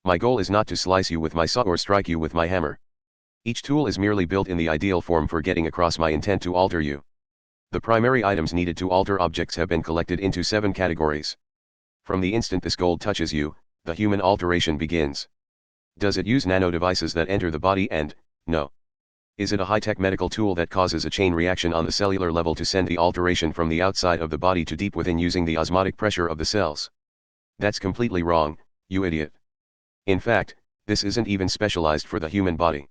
My goal is not to slice you with my saw or strike you with my hammer. Each tool is merely built in the ideal form for getting across my intent to alter you. The primary items needed to alter objects have been collected into 7 categories. From the instant this gold touches you, the human alteration begins. Does it use nano devices that enter the body and, no. Is it a high-tech medical tool that causes a chain reaction on the cellular level to send the alteration from the outside of the body to deep within using the osmotic pressure of the cells? That's completely wrong, you idiot. In fact, this isn't even specialized for the human body.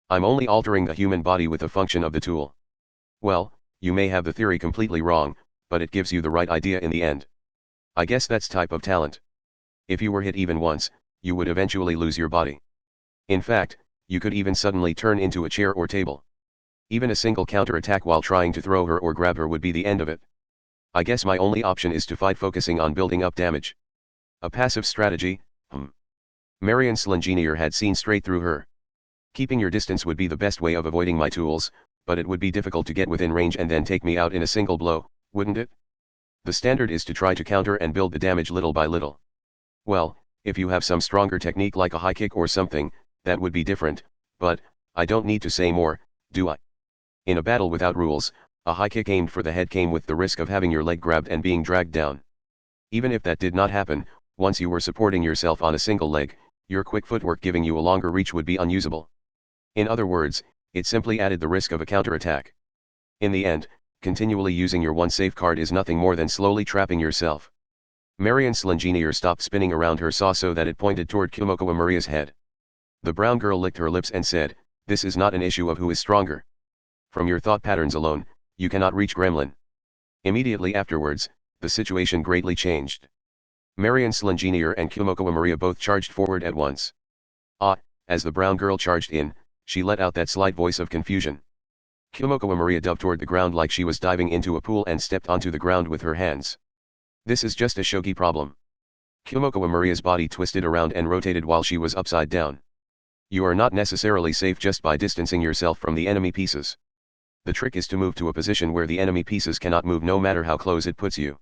I'm only altering the human body with the function of the tool. Well, you may have the theory completely wrong, but it gives you the right idea in the end. I guess that's type of talent. If you were hit even once, you would eventually lose your body. In fact, you could even suddenly turn into a chair or table. Even a single counterattack while trying to throw her or grab her would be the end of it. I guess my only option is to fight focusing on building up damage. A passive strategy, Marion Slingenier had seen straight through her. Keeping your distance would be the best way of avoiding my tools, but it would be difficult to get within range and then take me out in a single blow, wouldn't it? The standard is to try to counter and build the damage little by little. Well, if you have some stronger technique like a high kick or something, that would be different, but, I don't need to say more, do I? In a battle without rules, a high kick aimed for the head came with the risk of having your leg grabbed and being dragged down. Even if that did not happen, once you were supporting yourself on a single leg, your quick footwork giving you a longer reach would be unusable. In other words, it simply added the risk of a counterattack. In the end, continually using your one safeguard is nothing more than slowly trapping yourself. Marion Slingenier stopped spinning around her saw so that it pointed toward Kimokawa Maria's head. The brown girl licked her lips and said, "This is not an issue of who is stronger. From your thought patterns alone, you cannot reach Gremlin." Immediately afterwards, the situation greatly changed. Marion Slingenier and Kimokawa Maria both charged forward at once. As the brown girl charged in, she let out that slight voice of confusion. Kimokawa Maria dove toward the ground like she was diving into a pool and stepped onto the ground with her hands. This is just a shogi problem. Kimokawa Maria's body twisted around and rotated while she was upside down. You are not necessarily safe just by distancing yourself from the enemy pieces. The trick is to move to a position where the enemy pieces cannot move no matter how close it puts you.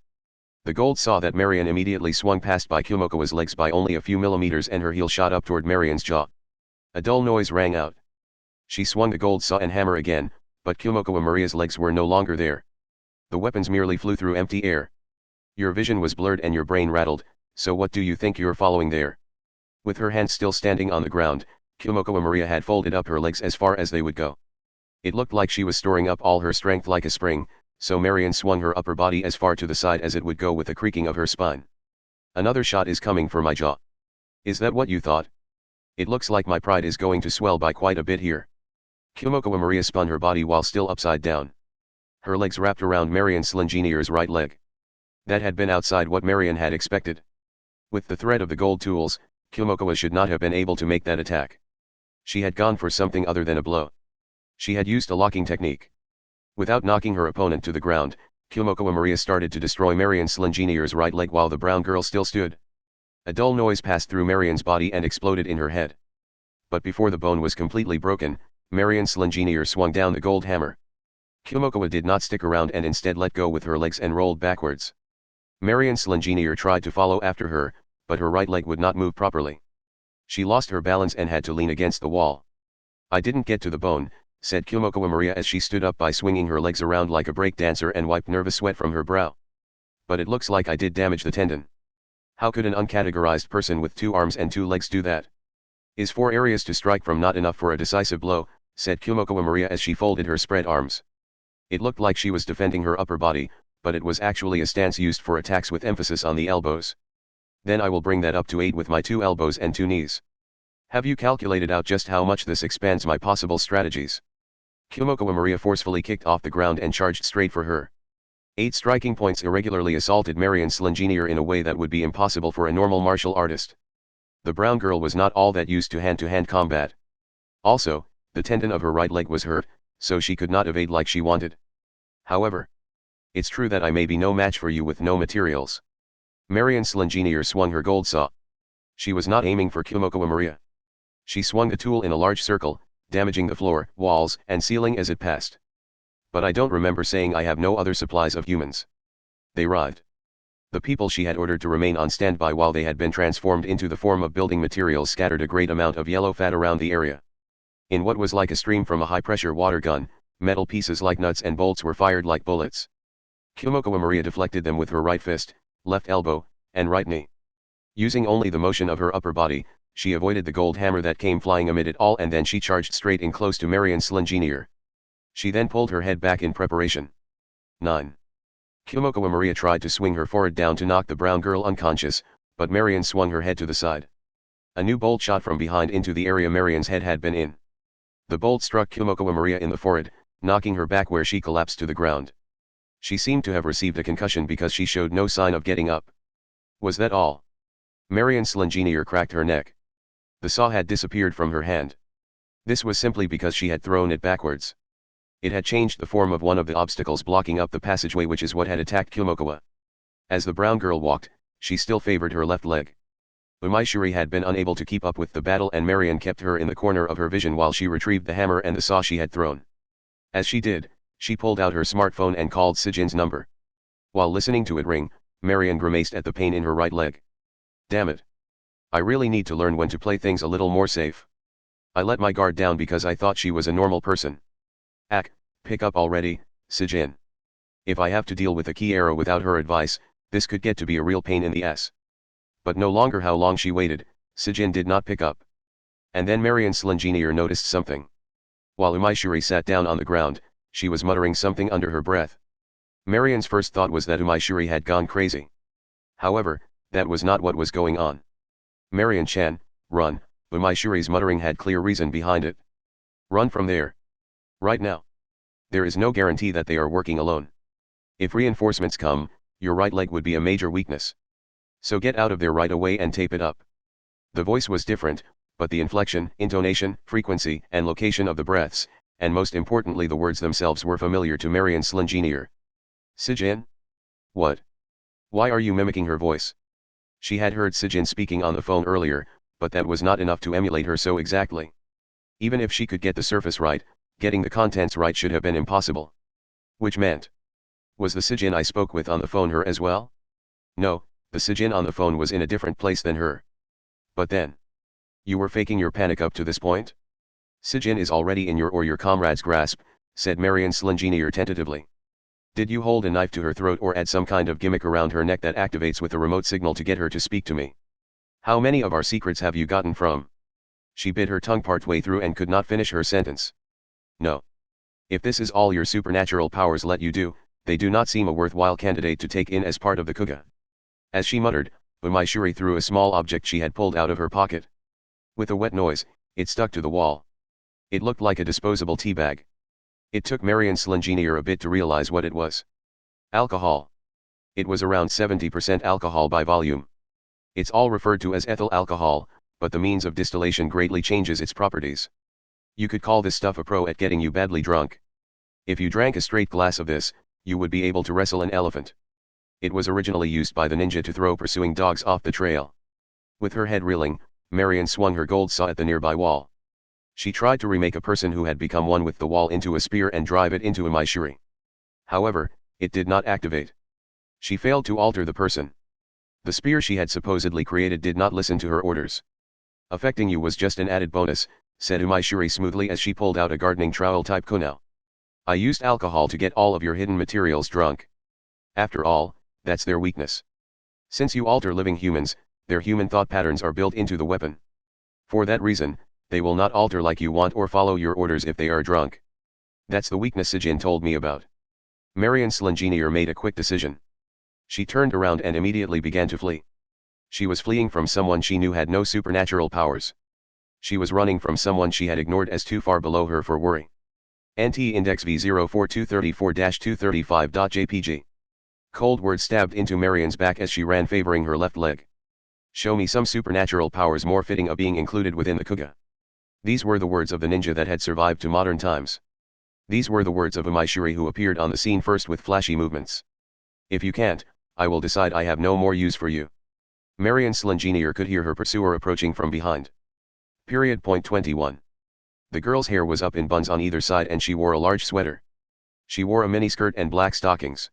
The gold saw that Marion immediately swung past by Kimokawa's legs by only a few millimeters and her heel shot up toward Marion's jaw. A dull noise rang out. She swung the gold saw and hammer again, but Kimokawa Maria's legs were no longer there. The weapons merely flew through empty air. Your vision was blurred and your brain rattled, so what do you think you're following there? With her hands still standing on the ground, Kimokawa Maria had folded up her legs as far as they would go. It looked like she was storing up all her strength like a spring, so Marion swung her upper body as far to the side as it would go with a creaking of her spine. Another shot is coming for my jaw. Is that what you thought? It looks like my pride is going to swell by quite a bit here. Kimokawa Maria spun her body while still upside down. Her legs wrapped around Marion Slingenier's right leg. That had been outside what Marion had expected. With the threat of the gold tools, Kimokawa should not have been able to make that attack. She had gone for something other than a blow. She had used a locking technique. Without knocking her opponent to the ground, Kimokawa Maria started to destroy Marion Slingenier's right leg while the brown girl still stood. A dull noise passed through Marion's body and exploded in her head. But before the bone was completely broken, Marion Slingenier swung down the gold hammer. Kimokawa did not stick around and instead let go with her legs and rolled backwards. Marion Slingenier tried to follow after her, but her right leg would not move properly. She lost her balance and had to lean against the wall. "I didn't get to the bone," said Kimokawa Maria as she stood up by swinging her legs around like a break dancer and wiped nervous sweat from her brow. "But it looks like I did damage the tendon. How could an uncategorized person with 2 arms and 2 legs do that? Is 4 areas to strike from not enough for a decisive blow?" said Kimokawa Maria as she folded her spread arms. It looked like she was defending her upper body, but it was actually a stance used for attacks with emphasis on the elbows. "Then I will bring that up to 8 with my 2 elbows and 2 knees. Have you calculated out just how much this expands my possible strategies?" Kimokawa Maria forcefully kicked off the ground and charged straight for her. 8 striking points irregularly assaulted Marion Slingenier in a way that would be impossible for a normal martial artist. The brown girl was not all that used to hand-combat. Also, the tendon of her right leg was hurt, so she could not evade like she wanted. However, it's true that I may be no match for you with no materials. Marion's engineer swung her gold saw. She was not aiming for Kazuma Maria. She swung the tool in a large circle, damaging the floor, walls, and ceiling as it passed. But I don't remember saying I have no other supplies of humans. They writhed. The people she had ordered to remain on standby while they had been transformed into the form of building materials scattered a great amount of yellow fat around the area. In what was like a stream from a high-pressure water gun, metal pieces like nuts and bolts were fired like bullets. Kazuma Maria deflected them with her right fist, left elbow, and right knee. Using only the motion of her upper body, she avoided the gold hammer that came flying amid it all, and then she charged straight in close to Marion's engineer. She then pulled her head back in preparation. 9. Kazuma Maria tried to swing her forehead down to knock the brown girl unconscious, but Marion swung her head to the side. A new bolt shot from behind into the area Marion's head had been in. The bolt struck Kazuma Maria in the forehead, knocking her back where she collapsed to the ground. She seemed to have received a concussion because she showed no sign of getting up. Was that all? Marion's engineer cracked her neck. The saw had disappeared from her hand. This was simply because she had thrown it backwards. It had changed the form of one of the obstacles blocking up the passageway, which is what had attacked Kazuma. As the brown girl walked, she still favored her left leg. Umaishiri had been unable to keep up with the battle, and Marion kept her in the corner of her vision while she retrieved the hammer and the saw she had thrown. As she did, she pulled out her smartphone and called Sijin's number. While listening to it ring, Marion grimaced at the pain in her right leg. Damn it. I really need to learn when to play things a little more safe. I let my guard down because I thought she was a normal person. Pick up already, Sijin. If I have to deal with a Kiara without her advice, this could get to be a real pain in the ass. But no longer how long she waited, Sijin did not pick up. And then Marion's engineer noticed something. While Umaishiri sat down on the ground, she was muttering something under her breath. Marion's first thought was that Umaishiri had gone crazy. However, that was not what was going on. Marion-chan, run, Umaishiri's muttering had clear reason behind it. Run from there. Right now. There is no guarantee that they are working alone. If reinforcements come, your right leg would be a major weakness. So get out of there right away and tape it up. The voice was different, but the inflection, intonation, frequency, and location of the breaths, and most importantly the words themselves, were familiar to Marion's engineer. Sijin? What? Why are you mimicking her voice? She had heard Sijin speaking on the phone earlier, but that was not enough to emulate her so exactly. Even if she could get the surface right, getting the contents right should have been impossible. Which meant, was the Sijin I spoke with on the phone her as well? No, the Sijin on the phone was in a different place than her. But then, you were faking your panic up to this point? Sijin is already in your or your comrade's grasp, said Marion's engineer tentatively. Did you hold a knife to her throat or add some kind of gimmick around her neck that activates with a remote signal to get her to speak to me? How many of our secrets have you gotten from? She bit her tongue partway through and could not finish her sentence. No. If this is all your supernatural powers let you do, they do not seem a worthwhile candidate to take in as part of the Kuga. As she muttered, Umaishiri threw a small object she had pulled out of her pocket. With a wet noise, it stuck to the wall. It looked like a disposable tea bag. It took Marion's engineer a bit to realize what it was. Alcohol. It was around 70% alcohol by volume. It's all referred to as ethyl alcohol, but the means of distillation greatly changes its properties. You could call this stuff a pro at getting you badly drunk. If you drank a straight glass of this, you would be able to wrestle an elephant. It was originally used by the ninja to throw pursuing dogs off the trail. With her head reeling, Marion swung her gold saw at the nearby wall. She tried to remake a person who had become one with the wall into a spear and drive it into Umaishiri. However, it did not activate. She failed to alter the person. The spear she had supposedly created did not listen to her orders. Affecting you was just an added bonus, said Umaishiri smoothly as she pulled out a gardening trowel type kunao. I used alcohol to get all of your hidden materials drunk. After all, that's their weakness. Since you alter living humans, their human thought patterns are built into the weapon. For that reason, they will not alter like you want or follow your orders if they are drunk. That's the weakness Sijin told me about. Marion's engineer made a quick decision. She turned around and immediately began to flee. She was fleeing from someone she knew had no supernatural powers. She was running from someone she had ignored as too far below her for worry. NT Index V04234-235.jpg. Cold words stabbed into Marion's back as she ran, favoring her left leg. Show me some supernatural powers more fitting of being included within the Kuga. These were the words of the ninja that had survived to modern times. These were the words of Umaishiri, who appeared on the scene first with flashy movements. If you can't, I will decide I have no more use for you. Marion Slingenier could hear her pursuer approaching from behind. Period. Point 21. The girl's hair was up in buns on either side and she wore a large sweater. She wore a miniskirt and black stockings.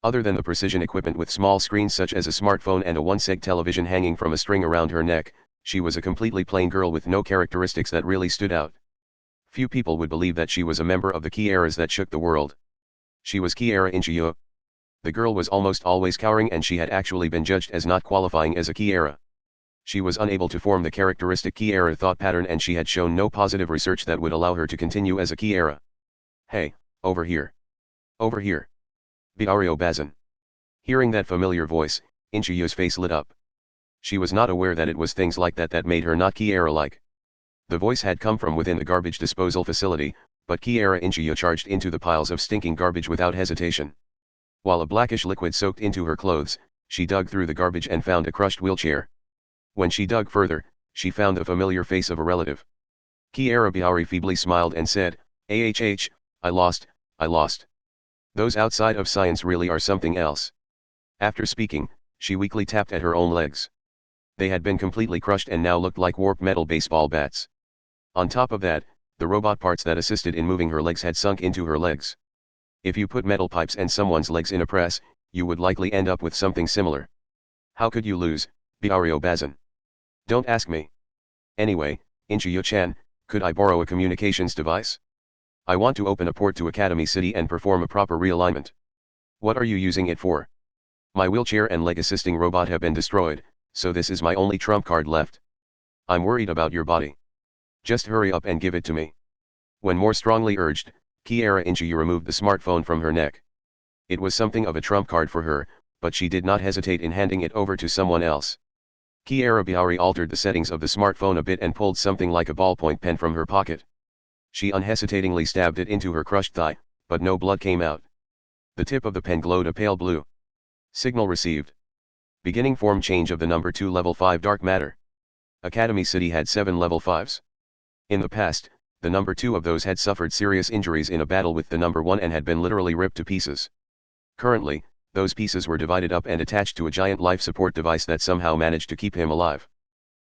Other than the precision equipment with small screens such as a smartphone and a 1-seg television hanging from a string around her neck, she was a completely plain girl with no characteristics that really stood out. Few people would believe that she was a member of the key eras that shook the world. She was Key-era Inchiyo. The girl was almost always cowering and she had actually been judged as not qualifying as a Key-era. She was unable to form the characteristic Key-era thought pattern and she had shown no positive research that would allow her to continue as a Key-era. Hey, over here. Over here. Biario Bazin. Hearing that familiar voice, Inchiyo's face lit up. She was not aware that it was things like that that made her not Key-era-like. The voice had come from within the garbage disposal facility, but Key-era Inchiyo charged into the piles of stinking garbage without hesitation. While a blackish liquid soaked into her clothes, she dug through the garbage and found a crushed wheelchair. When she dug further, she found the familiar face of a relative. Key-era Bihari feebly smiled and said, "AHH, I lost. Those outside of science really are something else." After speaking, she weakly tapped at her own legs. They had been completely crushed and now looked like warped metal baseball bats. On top of that, the robot parts that assisted in moving her legs had sunk into her legs. If you put metal pipes and someone's legs in a press, you would likely end up with something similar. How could you lose, Biario Bazin? Don't ask me. Anyway, Inchiyo-chan, could I borrow a communications device? I want to open a port to Academy City and perform a proper realignment. What are you using it for? My wheelchair and leg assisting robot have been destroyed, so this is my only trump card left. I'm worried about your body. Just hurry up and give it to me. When more strongly urged, Key-era Inchiyo removed the smartphone from her neck. It was something of a trump card for her, but she did not hesitate in handing it over to someone else. Key-era Bihari altered the settings of the smartphone a bit and pulled something like a ballpoint pen from her pocket. She unhesitatingly stabbed it into her crushed thigh, but no blood came out. The tip of the pen glowed a pale blue. Signal received. Beginning form change of the number 2 level 5 dark matter. Academy City had 7 level 5s. In the past, the number 2 of those had suffered serious injuries in a battle with the number 1 and had been literally ripped to pieces. Currently, those pieces were divided up and attached to a giant life support device that somehow managed to keep him alive.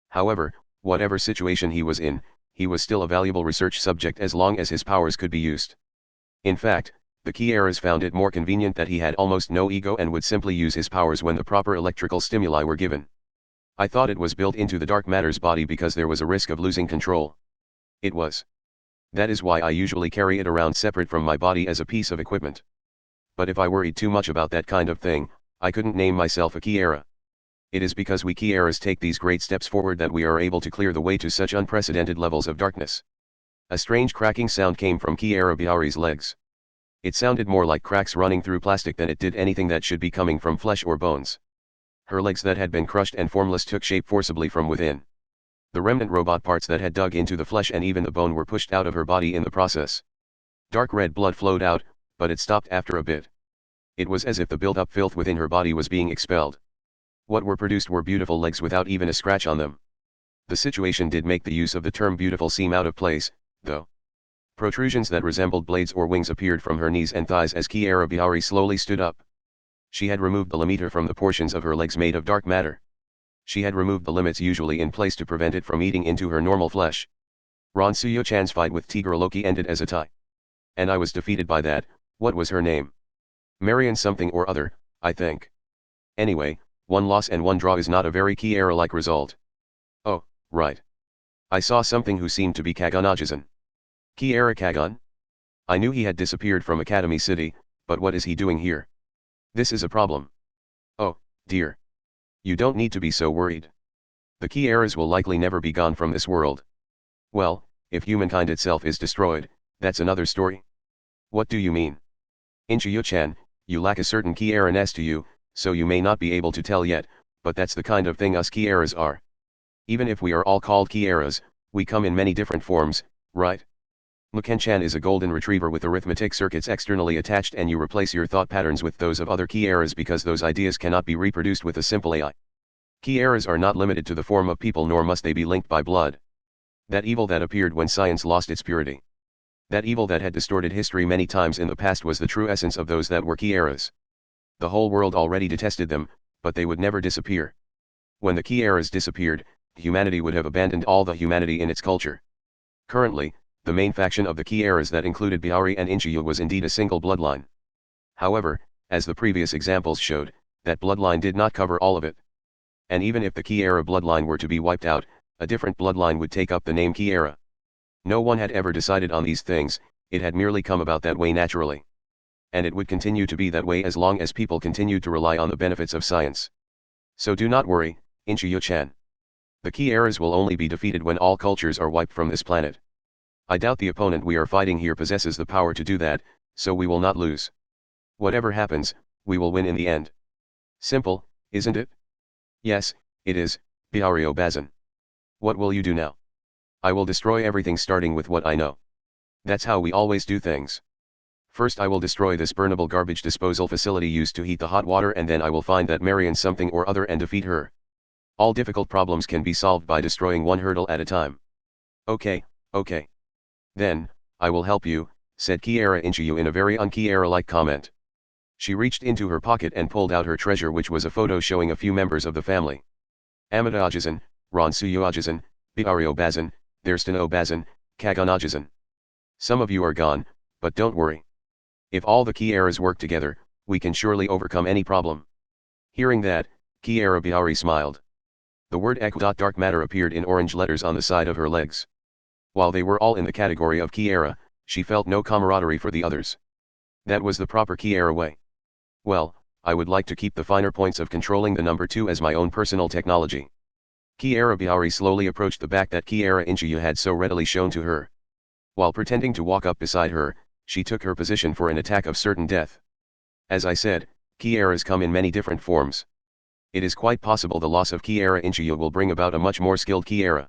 However, whatever situation he was in, he was still a valuable research subject as long as his powers could be used. In fact, the Key-eras found it more convenient that he had almost no ego and would simply use his powers when the proper electrical stimuli were given. I thought it was built into the dark matter's body because there was a risk of losing control. It was. That is why I usually carry it around separate from my body as a piece of equipment. But if I worried too much about that kind of thing, I couldn't name myself a Key-era. It is because we Key-eras take these great steps forward that we are able to clear the way to such unprecedented levels of darkness. A strange cracking sound came from Key-era Bihari's legs. It sounded more like cracks running through plastic than it did anything that should be coming from flesh or bones. Her legs that had been crushed and formless took shape forcibly from within. The remnant robot parts that had dug into the flesh and even the bone were pushed out of her body in the process. Dark red blood flowed out, but it stopped after a bit. It was as if the built-up filth within her body was being expelled. What were produced were beautiful legs without even a scratch on them. The situation did make the use of the term beautiful seem out of place, though. Protrusions that resembled blades or wings appeared from her knees and thighs as Key-era Bihari slowly stood up. She had removed the limiter from the portions of her legs made of dark matter. She had removed the limits usually in place to prevent it from eating into her normal flesh. Ronsuyo-chan's fight with Tiger Loki ended as a tie. And I was defeated by that. What was her name? Marion something or other, I think. Anyway, 1 loss and 1 draw is not a very Key-era-like result. Oh, right. I saw something who seemed to be Kaganajizan. Key-era Kagan? I knew he had disappeared from Academy City, but what is he doing here? This is a problem. Oh, dear. You don't need to be so worried. The Key-eras will likely never be gone from this world. Well, if humankind itself is destroyed, that's another story. What do you mean? Inchiyo-chan, you lack a certain Key-era-ness to you, so you may not be able to tell yet, but that's the kind of thing us Key-eras are. Even if we are all called Key-eras, we come in many different forms, right? Muken-chan is a golden retriever with arithmetic circuits externally attached and you replace your thought patterns with those of other Key-eras because those ideas cannot be reproduced with a simple AI. Key-eras are not limited to the form of people nor must they be linked by blood. That evil that appeared when science lost its purity. That evil that had distorted history many times in the past was the true essence of those that were key eras. The whole world already detested them, but they would never disappear. When the key eras disappeared, humanity would have abandoned all the humanity in its culture. Currently, the main faction of the key eras that included Byaori and Inchiyu was indeed a single bloodline. However, as the previous examples showed, that bloodline did not cover all of it. And even if the key era bloodline were to be wiped out, a different bloodline would take up the name key era. No one had ever decided on these things, it had merely come about that way naturally. And it would continue to be that way as long as people continued to rely on the benefits of science. So do not worry, Inchiyu-chan. The key eras will only be defeated when all cultures are wiped from this planet. I doubt the opponent we are fighting here possesses the power to do that, so we will not lose. Whatever happens, we will win in the end. Simple, isn't it? Yes, it is, Byaori Bazin. What will you do now? I will destroy everything starting with what I know. That's how we always do things. First I will destroy this burnable garbage disposal facility used to heat the hot water, and then I will find that Marion something or other and defeat her. All difficult problems can be solved by destroying one hurdle at a time. Okay. Then, I will help you, said Kiera Inchiyu in a very un-Kiera-like comment. She reached into her pocket and pulled out her treasure, which was a photo showing a few members of the family. Amada Ajizan, Ronsuyu Ajizan, Byaori Bazin, Thirstano Bazin, Kagon Ajizan. Some of you are gone, but don't worry. If all the Kieras work together, we can surely overcome any problem. Hearing that, Kiera Byaori smiled. The word Dark Matter appeared in orange letters on the side of her legs. While they were all in the category of Kiera, she felt no camaraderie for the others. That was the proper Kiera way. Well, I would like to keep the finer points of controlling the number 2 as my own personal technology. Kiera Byaori slowly approached the back that Kiera Inchiyu had so readily shown to her. While pretending to walk up beside her, she took her position for an attack of certain death. As I said, Kieras come in many different forms. It is quite possible the loss of Kiera Inchiyu will bring about a much more skilled Kiera.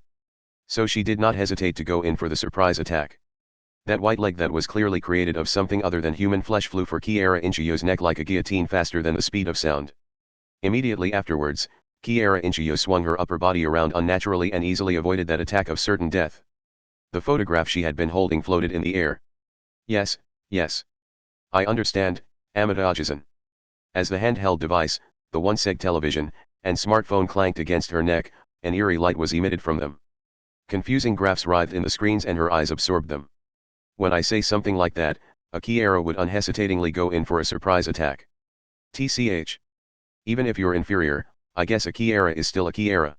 So she did not hesitate to go in for the surprise attack. That white leg that was clearly created of something other than human flesh flew for Kiera Inchiyu's neck like a guillotine faster than the speed of sound. Immediately afterwards, Kiera Inchiyu swung her upper body around unnaturally and easily avoided that attack of certain death. The photograph she had been holding floated in the air. Yes. I understand, Amada Ajizan. As the handheld device, the one-seg television, and smartphone clanked against her neck, an eerie light was emitted from them. Confusing graphs writhed in the screens and her eyes absorbed them. When I say something like that, a Kiera would unhesitatingly go in for a surprise attack. TCH. Even if you're inferior, I guess a Kiera is still a Kiera.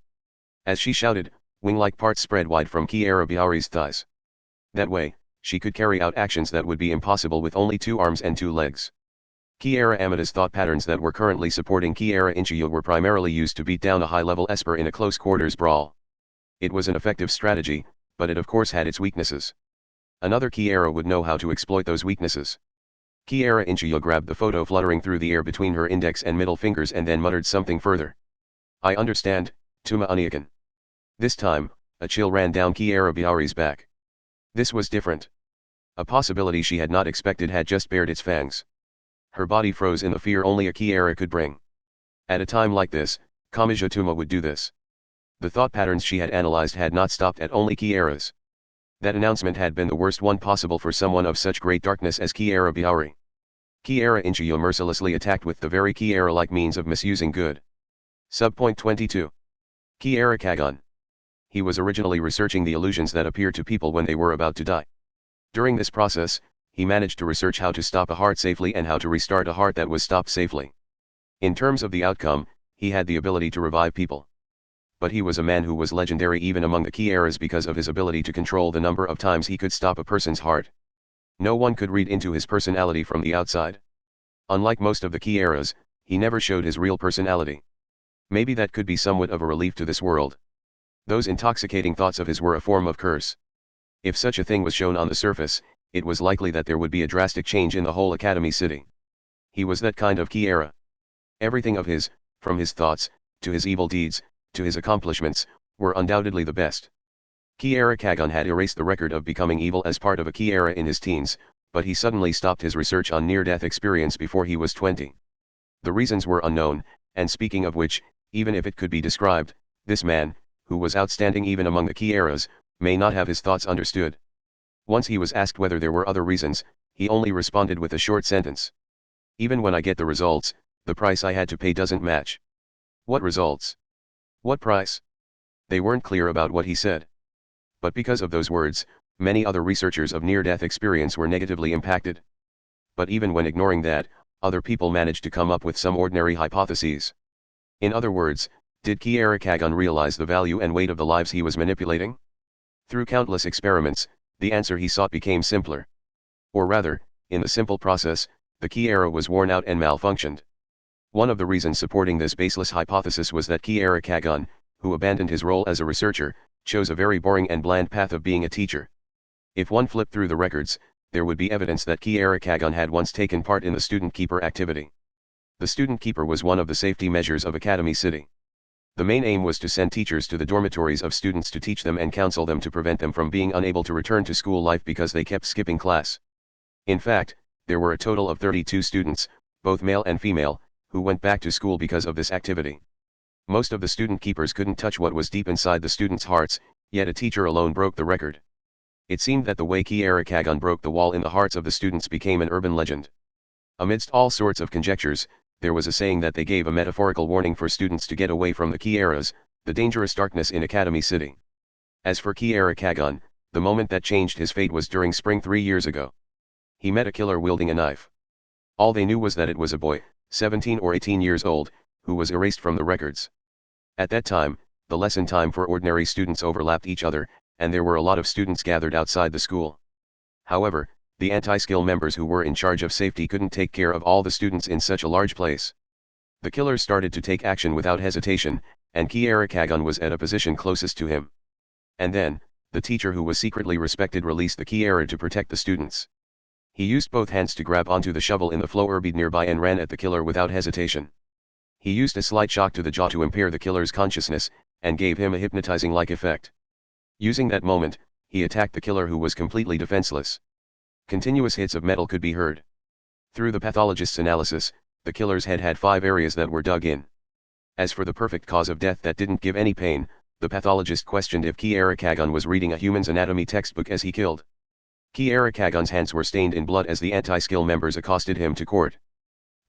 As she shouted, wing-like parts spread wide from Kiera Byaori's thighs. That way, she could carry out actions that would be impossible with only 2 arms and 2 legs. Kiera Amada's thought patterns that were currently supporting Kiera Inchiyu were primarily used to beat down a high-level esper in a close-quarters brawl. It was an effective strategy, but it of course had its weaknesses. Another Kiera would know how to exploit those weaknesses. Kiera Inchiyu grabbed the photo fluttering through the air between her index and middle fingers and then muttered something further. I understand, Tuma Unikan. This time, a chill ran down Kiera Byaori's back. This was different. A possibility she had not expected had just bared its fangs. Her body froze in the fear only a Kiera could bring. At a time like this, Kamaji Tuma would do this. The thought patterns she had analyzed had not stopped at only Kieras. That announcement had been the worst one possible for someone of such great darkness as Kiera Byaori. Kiera Inchiyu mercilessly attacked with the very Kiera-like means of misusing good. Subpoint 22. Kiera Kagon. He was originally researching the illusions that appear to people when they were about to die. During this process, he managed to research how to stop a heart safely and how to restart a heart that was stopped safely. In terms of the outcome, he had the ability to revive people. But he was a man who was legendary even among the Kieras because of his ability to control the number of times he could stop a person's heart. No one could read into his personality from the outside. Unlike most of the Kieras, he never showed his real personality. Maybe that could be somewhat of a relief to this world. Those intoxicating thoughts of his were a form of curse. If such a thing was shown on the surface, it was likely that there would be a drastic change in the whole Academy City. He was that kind of Kiera. Everything of his, from his thoughts, to his evil deeds, to his accomplishments, were undoubtedly the best. Kiera Kagon had erased the record of becoming evil as part of a Kiera in his teens, but he suddenly stopped his research on near-death experience before he was 20. The reasons were unknown, and speaking of which, even if it could be described, this man, who was outstanding even among the Kieras, may not have his thoughts understood. Once he was asked whether there were other reasons, he only responded with a short sentence. Even when I get the results, the price I had to pay doesn't match. What results? What price? They weren't clear about what he said. But because of those words, many other researchers of near-death experience were negatively impacted. But even when ignoring that, other people managed to come up with some ordinary hypotheses. In other words, did Kiara Kagon realize the value and weight of the lives he was manipulating? Through countless experiments, the answer he sought became simpler. Or rather, in the simple process, the Kiara was worn out and malfunctioned. One of the reasons supporting this baseless hypothesis was that Kiara Kagon, who abandoned his role as a researcher, chose a very boring and bland path of being a teacher. If one flipped through the records, there would be evidence that Kiara Kagon had once taken part in the student keeper activity. The student keeper was one of the safety measures of Academy City. The main aim was to send teachers to the dormitories of students to teach them and counsel them to prevent them from being unable to return to school life because they kept skipping class. In fact, there were a total of 32 students, both male and female, who went back to school because of this activity. Most of the student keepers couldn't touch what was deep inside the students' hearts, yet a teacher alone broke the record. It seemed that the way Kiara Kagon broke the wall in the hearts of the students became an urban legend. Amidst all sorts of conjectures, there was a saying that they gave a metaphorical warning for students to get away from the Kiaras, the dangerous darkness in Academy City. As for Kiara Kagon, the moment that changed his fate was during spring 3 years ago. He met a killer wielding a knife. All they knew was that it was a boy, 17 or 18 years old, who was erased from the records. At that time, the lesson time for ordinary students overlapped each other, and there were a lot of students gathered outside the school. However, the anti-skill members who were in charge of safety couldn't take care of all the students in such a large place. The killers started to take action without hesitation, and Kiara Kagon was at a position closest to him. And then, the teacher who was secretly respected released the Kiara to protect the students. He used both hands to grab onto the shovel in the floor bead nearby and ran at the killer without hesitation. He used a slight shock to the jaw to impair the killer's consciousness, and gave him a hypnotizing-like effect. Using that moment, he attacked the killer who was completely defenseless. Continuous hits of metal could be heard. Through the pathologist's analysis, the killer's head had 5 areas that were dug in. As for the perfect cause of death that didn't give any pain, the pathologist questioned if Kiara Kagon was reading a human's anatomy textbook as he killed. Kiara Kagon's hands were stained in blood as the anti-skill members accosted him to court.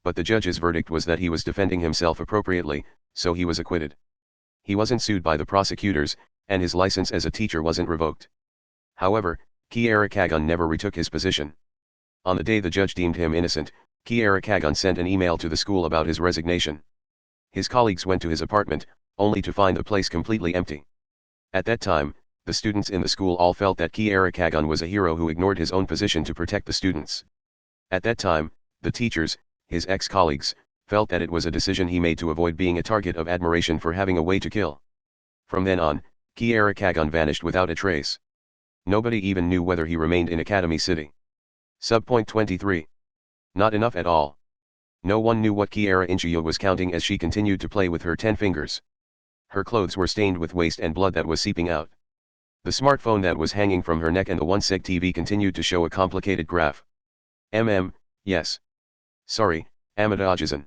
But the judge's verdict was that he was defending himself appropriately, so he was acquitted. He wasn't sued by the prosecutors, and his license as a teacher wasn't revoked. However, Kiara Kagon never retook his position. On the day the judge deemed him innocent, Kiara Kagon sent an email to the school about his resignation. His colleagues went to his apartment, only to find the place completely empty. At that time, the students in the school all felt that Kiara Kagon was a hero who ignored his own position to protect the students. At that time, the teachers, his ex-colleagues, felt that it was a decision he made to avoid being a target of admiration for having a way to kill. From then on, Kiara Kagon vanished without a trace. Nobody even knew whether he remained in Academy City. Subpoint 23. Not enough at all. No one knew what Kiara Inchiyo was counting as she continued to play with her 10 fingers. Her clothes were stained with waste and blood that was seeping out. The smartphone that was hanging from her neck and the 1 seg TV continued to show a complicated graph. Yes. Sorry, Amadajisan.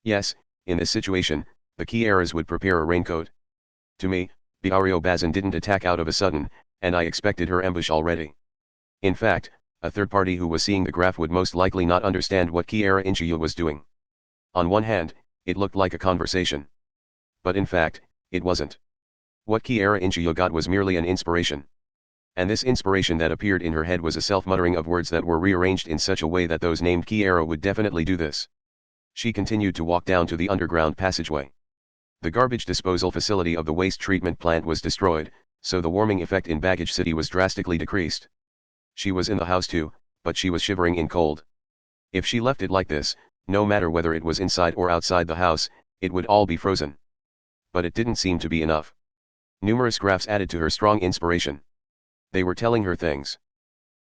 Yes, in this situation, the Kiaras would prepare a raincoat. To me, Biario Bazin didn't attack out of a sudden, and I expected her ambush already. In fact, a third party who was seeing the graph would most likely not understand what Kiara Inchiyo was doing. On one hand, it looked like a conversation. But in fact, it wasn't. What Kiara Inchiyo got was merely an inspiration. And this inspiration that appeared in her head was a self-muttering of words that were rearranged in such a way that those named Kiara would definitely do this. She continued to walk down to the underground passageway. The garbage disposal facility of the waste treatment plant was destroyed, so the warming effect in Baggage City was drastically decreased. She was in the house too, but she was shivering in cold. If she left it like this, no matter whether it was inside or outside the house, it would all be frozen. But it didn't seem to be enough. Numerous graphs added to her strong inspiration. They were telling her things.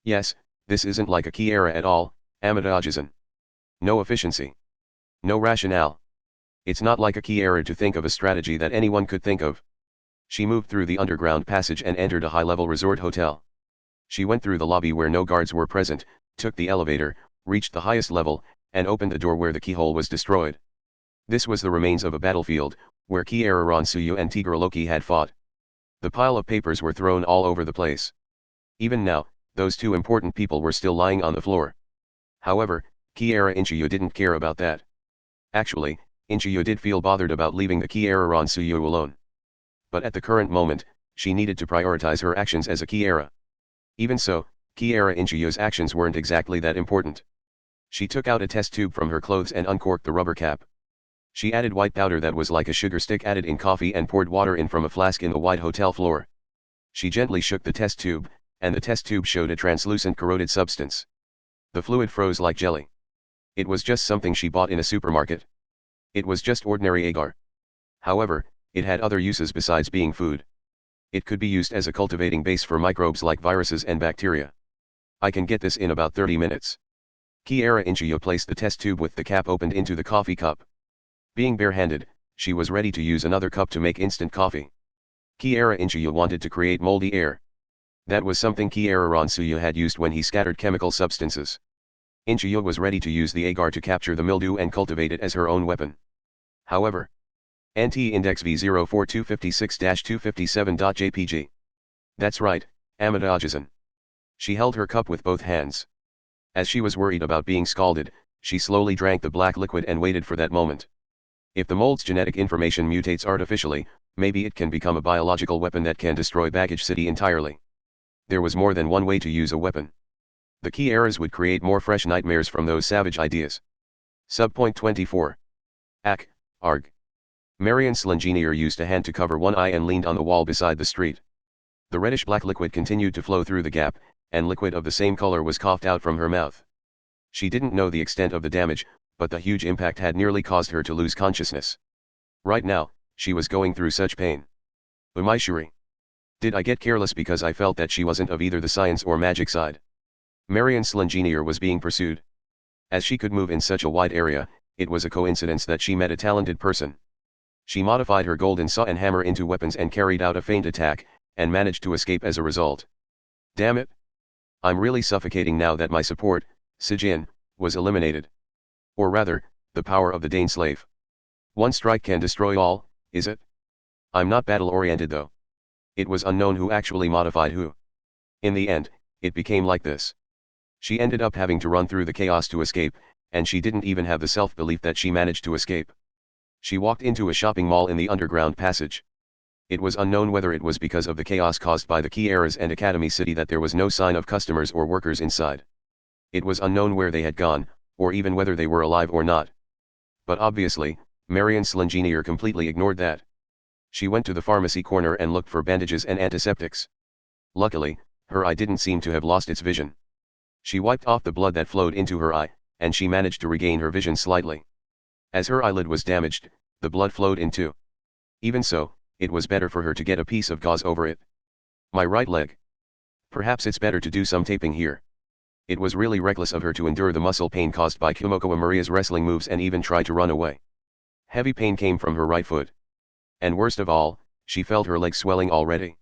Yes, this isn't like a Kiara at all, Amadajisan. No efficiency. No rationale. It's not like a Kiara to think of a strategy that anyone could think of. She moved through the underground passage and entered a high-level resort hotel. She went through the lobby where no guards were present, took the elevator, reached the highest level, and opened the door where the keyhole was destroyed. This was the remains of a battlefield, where Kiara Ronsuyu and Tigre Loki had fought. The pile of papers were thrown all over the place. Even now, Those two important people were still lying on the floor. However, Kiara Inchiyo didn't care about that. Actually, Inchiyo did feel bothered about leaving the Kiara Ransuyo alone. But at the current moment, she needed to prioritize her actions as a Kiara. Even so, Kiara Inchiyo's actions weren't exactly that important. She took out a test tube from her clothes and uncorked the rubber cap. She added white powder that was like a sugar stick added in coffee and poured water in from a flask in the white hotel floor. She gently shook the test tube, and the test tube showed a translucent corroded substance. The fluid froze like jelly. It was just something she bought in a supermarket. It was just ordinary agar. However, it had other uses besides being food. It could be used as a cultivating base for microbes like viruses and bacteria. I can get this in about 30 minutes. Kiara Inchiyo placed the test tube with the cap opened into the coffee cup. Being barehanded, she was ready to use another cup to make instant coffee. Kiara Inchiyo wanted to create moldy air. That was something Kiara Ransuyo had used when he scattered chemical substances. Inchiyo was ready to use the agar to capture the mildew and cultivate it as her own weapon. However, NT-index V04256-257.jpg. That's right, Amadajasan. She held her cup with both hands. As she was worried about being scalded, she slowly drank the black liquid and waited for that moment. If the mold's genetic information mutates artificially, maybe it can become a biological weapon that can destroy Baggage City entirely. There was more than one way to use a weapon. The Kiaras would create more fresh nightmares from those savage ideas. Subpoint 24. Ak, Arg. Marian's Slingenier used a hand to cover one eye and leaned on the wall beside the street. The reddish-black liquid continued to flow through the gap, and liquid of the same color was coughed out from her mouth. She didn't know the extent of the damage, but the huge impact had nearly caused her to lose consciousness. Right now, she was going through such pain. Umaishuri. Did I get careless because I felt that she wasn't of either the science or magic side? Marian Slingenier was being pursued. As she could move in such a wide area, it was a coincidence that she met a talented person. She modified her golden saw and hammer into weapons and carried out a feint attack, and managed to escape as a result. Damn it! I'm really suffocating now that my support, Sijin, was eliminated. Or rather, the power of the Dane slave. One strike can destroy all, is it? I'm not battle-oriented though. It was unknown who actually modified who. In the end, it became like this. She ended up having to run through the chaos to escape, and she didn't even have the self-belief that she managed to escape. She walked into a shopping mall in the underground passage. It was unknown whether it was because of the chaos caused by the Kiaras and Academy City that there was no sign of customers or workers inside. It was unknown where they had gone, or even whether they were alive or not. But obviously, Marian Slingenier completely ignored that. She went to the pharmacy corner and looked for bandages and antiseptics. Luckily, her eye didn't seem to have lost its vision. She wiped off the blood that flowed into her eye, and she managed to regain her vision slightly. As her eyelid was damaged, the blood flowed in too. Even so, it was better for her to get a piece of gauze over it. My right leg. Perhaps it's better to do some taping here. It was really reckless of her to endure the muscle pain caused by Kumoko Amaria's wrestling moves and even try to run away. Heavy pain came from her right foot. And worst of all, she felt her leg swelling already.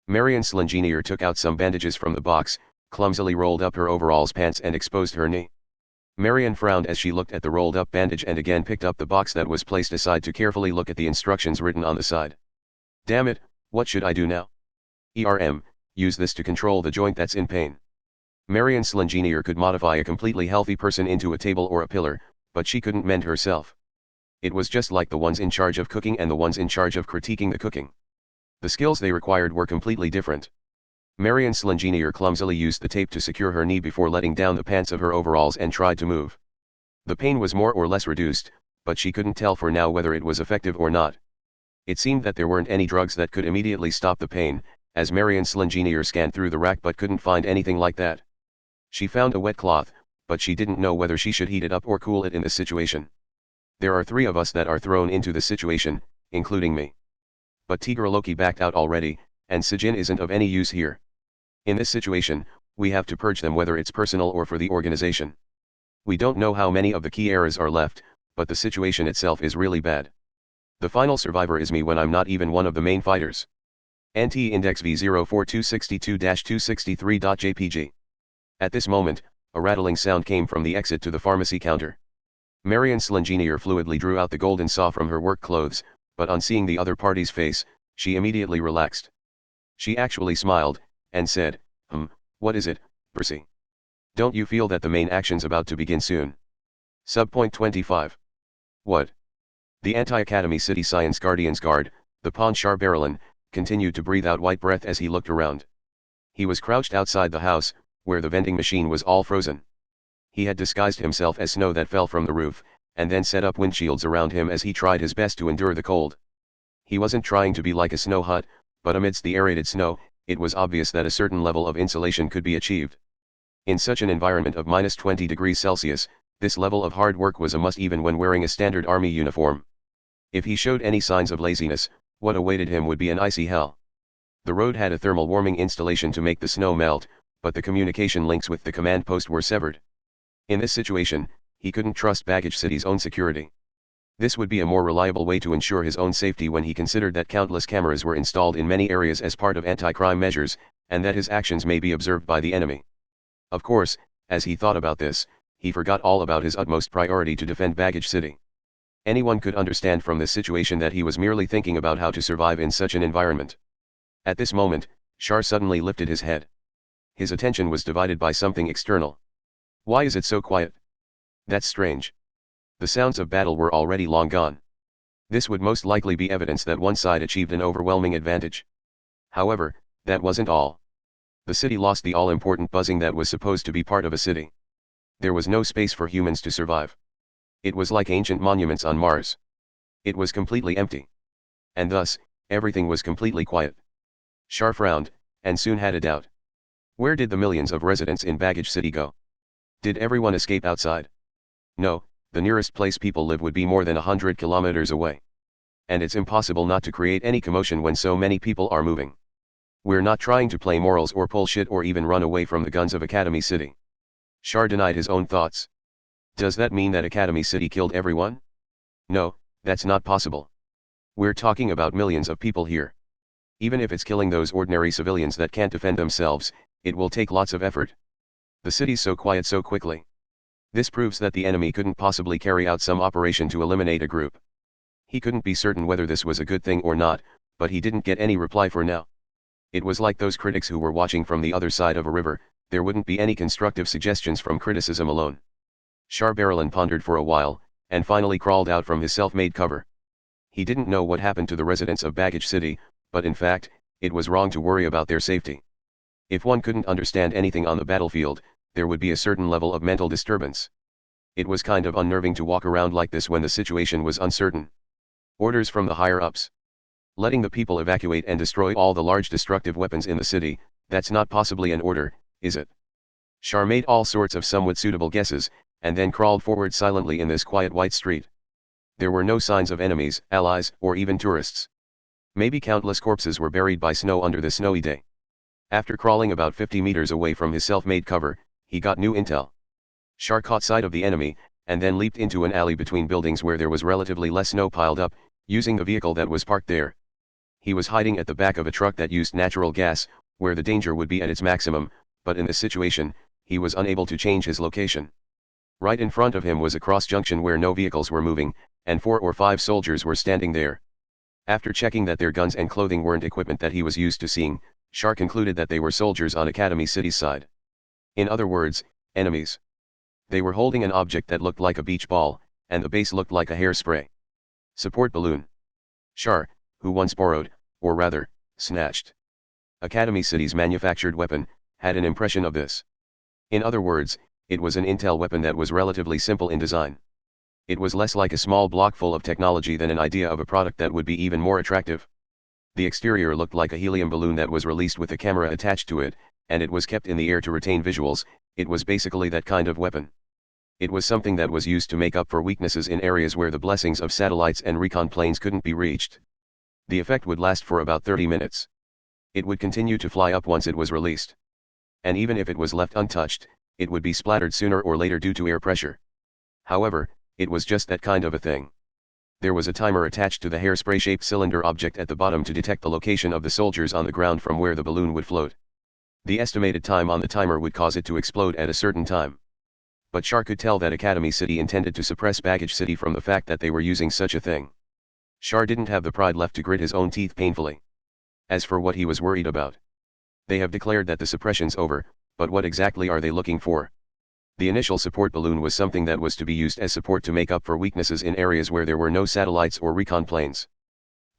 Marian Slingenier took out some bandages from the box, clumsily rolled up her overalls pants and exposed her knee. Marian frowned as she looked at the rolled up bandage and again picked up the box that was placed aside to carefully look at the instructions written on the side. Damn it, what should I do now? Use this to control the joint that's in pain. Marian Slingenier could modify a completely healthy person into a table or a pillar, but she couldn't mend herself. It was just like the ones in charge of cooking and the ones in charge of critiquing the cooking. The skills they required were completely different. Marian Slingenier clumsily used the tape to secure her knee before letting down the pants of her overalls and tried to move. The pain was more or less reduced, but she couldn't tell for now whether it was effective or not. It seemed that there weren't any drugs that could immediately stop the pain, as Marian Slingenier scanned through the rack but couldn't find anything like that. She found a wet cloth, but she didn't know whether she should heat it up or cool it in this situation. There are 3 of us that are thrown into the situation, including me. But Tigreloki backed out already, and Sijin isn't of any use here. In this situation, we have to purge them whether it's personal or for the organization. We don't know how many of the Kiaras are left, but the situation itself is really bad. The final survivor is me when I'm not even one of the main fighters. NT-index V04262-263.jpg. At this moment, a rattling sound came from the exit to the pharmacy counter. Marian Slingenier fluidly drew out the golden saw from her work clothes, but on seeing the other party's face, she immediately relaxed. She actually smiled, and said, what is it, Percy. Don't you feel that the main action's about to begin soon? Subpoint 25. What? The anti-Academy City Science Guardian's guard, the Pawn Shar Barrelin, continued to breathe out white breath as he looked around. He was crouched outside the house, where the vending machine was all frozen. He had disguised himself as snow that fell from the roof, and then set up windshields around him as he tried his best to endure the cold. He wasn't trying to be like a snow hut, but amidst the aerated snow, it was obvious that a certain level of insulation could be achieved. In such an environment of minus 20 degrees Celsius, this level of hard work was a must even when wearing a standard army uniform. If he showed any signs of laziness, what awaited him would be an icy hell. The road had a thermal warming installation to make the snow melt, but the communication links with the command post were severed. In this situation, he couldn't trust Baggage City's own security. This would be a more reliable way to ensure his own safety when he considered that countless cameras were installed in many areas as part of anti-crime measures, and that his actions may be observed by the enemy. Of course, as he thought about this, he forgot all about his utmost priority to defend Baggage City. Anyone could understand from this situation that he was merely thinking about how to survive in such an environment. At this moment, Shar suddenly lifted his head. His attention was divided by something external. Why is it so quiet? That's strange. The sounds of battle were already long gone. This would most likely be evidence that one side achieved an overwhelming advantage. However, that wasn't all. The city lost the all-important buzzing that was supposed to be part of a city. There was no space for humans to survive. It was like ancient monuments on Mars. It was completely empty. And thus, everything was completely quiet. Shar frowned, and soon had a doubt. Where did the millions of residents in Baggage City go? Did everyone escape outside? No, the nearest place people live would be more than 100 kilometers away. And it's impossible not to create any commotion when so many people are moving. We're not trying to play morals or pull shit or even run away from the guns of Academy City. Shar denied his own thoughts. Does that mean that Academy City killed everyone? No, that's not possible. We're talking about millions of people here. Even if it's killing those ordinary civilians that can't defend themselves, it will take lots of effort. The city's so quiet so quickly. This proves that the enemy couldn't possibly carry out some operation to eliminate a group. He couldn't be certain whether this was a good thing or not, but he didn't get any reply for now. It was like those critics who were watching from the other side of a river, there wouldn't be any constructive suggestions from criticism alone. Shar Barrelin pondered for a while, and finally crawled out from his self-made cover. He didn't know what happened to the residents of Baggage City, but in fact, it was wrong to worry about their safety. If one couldn't understand anything on the battlefield, there would be a certain level of mental disturbance. It was kind of unnerving to walk around like this when the situation was uncertain. Orders from the higher-ups. Letting the people evacuate and destroy all the large destructive weapons in the city, that's not possibly an order, is it? Shar made all sorts of somewhat suitable guesses, and then crawled forward silently in this quiet white street. There were no signs of enemies, allies, or even tourists. Maybe countless corpses were buried by snow under the snowy day. After crawling about 50 meters away from his self-made cover, he got new intel. Shar caught sight of the enemy, and then leaped into an alley between buildings where there was relatively less snow piled up, using the vehicle that was parked there. He was hiding at the back of a truck that used natural gas, where the danger would be at its maximum, but in this situation, he was unable to change his location. Right in front of him was a cross-junction where no vehicles were moving, and 4 or 5 soldiers were standing there. After checking that their guns and clothing weren't equipment that he was used to seeing, Shar concluded that they were soldiers on Academy City's side. In other words, enemies. They were holding an object that looked like a beach ball, and the base looked like a hairspray. Support balloon. Shar, who once borrowed, or rather, snatched, Academy City's manufactured weapon, had an impression of this. In other words, it was an intel weapon that was relatively simple in design. It was less like a small block full of technology than an idea of a product that would be even more attractive. The exterior looked like a helium balloon that was released with a camera attached to it, and it was kept in the air to retain visuals. It was basically that kind of weapon. It was something that was used to make up for weaknesses in areas where the blessings of satellites and recon planes couldn't be reached. The effect would last for about 30 minutes. It would continue to fly up once it was released. And even if it was left untouched, it would be splattered sooner or later due to air pressure. However, it was just that kind of a thing. There was a timer attached to the hairspray-shaped cylinder object at the bottom to detect the location of the soldiers on the ground from where the balloon would float. The estimated time on the timer would cause it to explode at a certain time. But Shar could tell that Academy City intended to suppress Baggage City from the fact that they were using such a thing. Shar didn't have the pride left to grit his own teeth painfully. As for what he was worried about, they have declared that the suppression's over, But what exactly are they looking for? The initial support balloon was something that was to be used as support to make up for weaknesses in areas where there were no satellites or recon planes.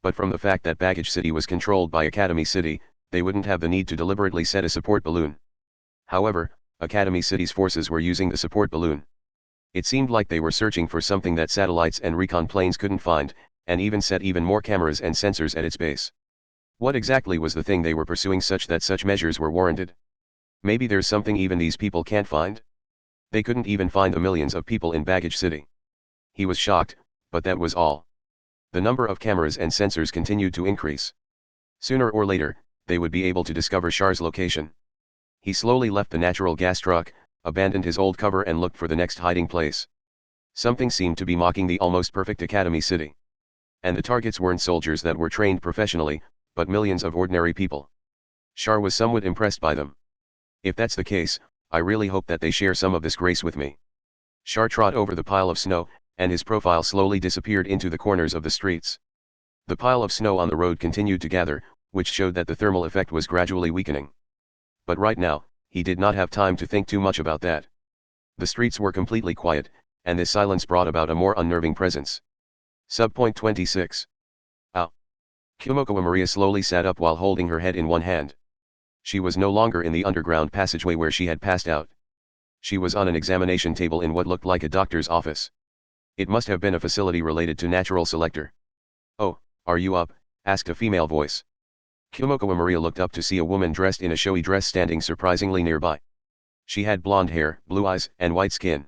But from the fact that Baggage City was controlled by Academy City, they wouldn't have the need to deliberately set a support balloon. However, Academy City's forces were using the support balloon. It seemed like they were searching for something that satellites and recon planes couldn't find, and even set even more cameras and sensors at its base. What exactly was the thing they were pursuing such that such measures were warranted? Maybe there's something even these people can't find? They couldn't even find the millions of people in Baggage City. He was shocked, but that was all. The number of cameras and sensors continued to increase. Sooner or later, they would be able to discover Char's location. He slowly left the natural gas truck, abandoned his old cover and looked for the next hiding place. Something seemed to be mocking the almost perfect Academy City. And the targets weren't soldiers that were trained professionally, but millions of ordinary people. Char was somewhat impressed by them. If that's the case, I really hope that they share some of this grace with me. Char trod over the pile of snow, and his profile slowly disappeared into the corners of the streets. The pile of snow on the road continued to gather, which showed that the thermal effect was gradually weakening. But right now, he did not have time to think too much about that. The streets were completely quiet, and this silence brought about a more unnerving presence. Subpoint 26. Ow. Kumoko Maria slowly sat up while holding her head in one hand. She was no longer in the underground passageway where she had passed out. She was on an examination table in what looked like a doctor's office. It must have been a facility related to Natural Selector. "Oh, are you up?" asked a female voice. Kumoko Maria looked up to see a woman dressed in a showy dress standing surprisingly nearby. She had blonde hair, blue eyes, and white skin.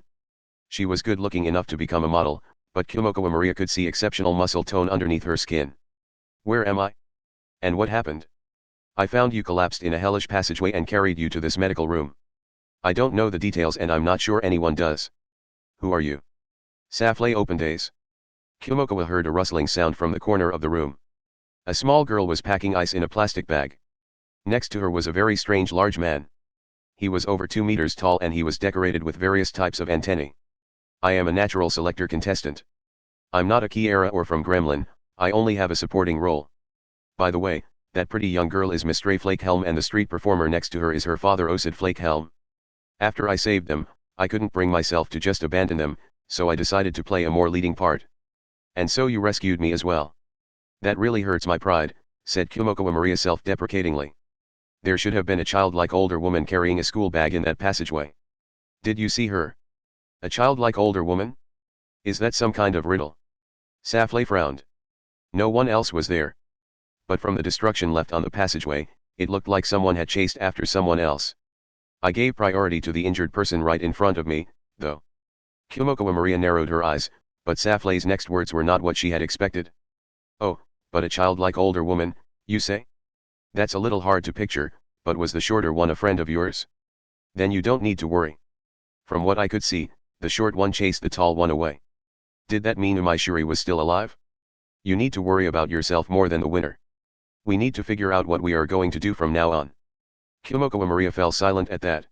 She was good-looking enough to become a model, but Kumoko Maria could see exceptional muscle tone underneath her skin. "Where am I? And what happened?" "I found you collapsed in a hellish passageway and carried you to this medical room. I don't know the details and I'm not sure anyone does." "Who are you?" "Safley Open Days." Kumoko heard a rustling sound from the corner of the room. A small girl was packing ice in a plastic bag. Next to her was a very strange large man. He was over 2 meters tall and he was decorated with various types of antennae. "I am a Natural Selector contestant. I'm not a Kiera or from Gremlin, I only have a supporting role. By the way, that pretty young girl is Miss Stray Flakehelm and the street performer next to her is her father Osid Flakehelm. After I saved them, I couldn't bring myself to just abandon them, so I decided to play a more leading part. And so you rescued me as well." "That really hurts my pride," said Kumoko Maria self-deprecatingly. "There should have been a childlike older woman carrying a school bag in that passageway. Did you see her?" "A childlike older woman? Is that some kind of riddle?" Safley frowned. No one else was there. But from the destruction left on the passageway, it looked like someone had chased after someone else. "I gave priority to the injured person right in front of me, though." Kumoko Maria narrowed her eyes, but Safley's next words were not what she had expected. "Oh, but a childlike older woman, you say? That's a little hard to picture, but was the shorter one a friend of yours? Then you don't need to worry. From what I could see, the short one chased the tall one away. Did that mean Umaishuri was still alive? You need to worry about yourself more than the winner. We need to figure out what we are going to do from now on." Kumoko Maria fell silent at that.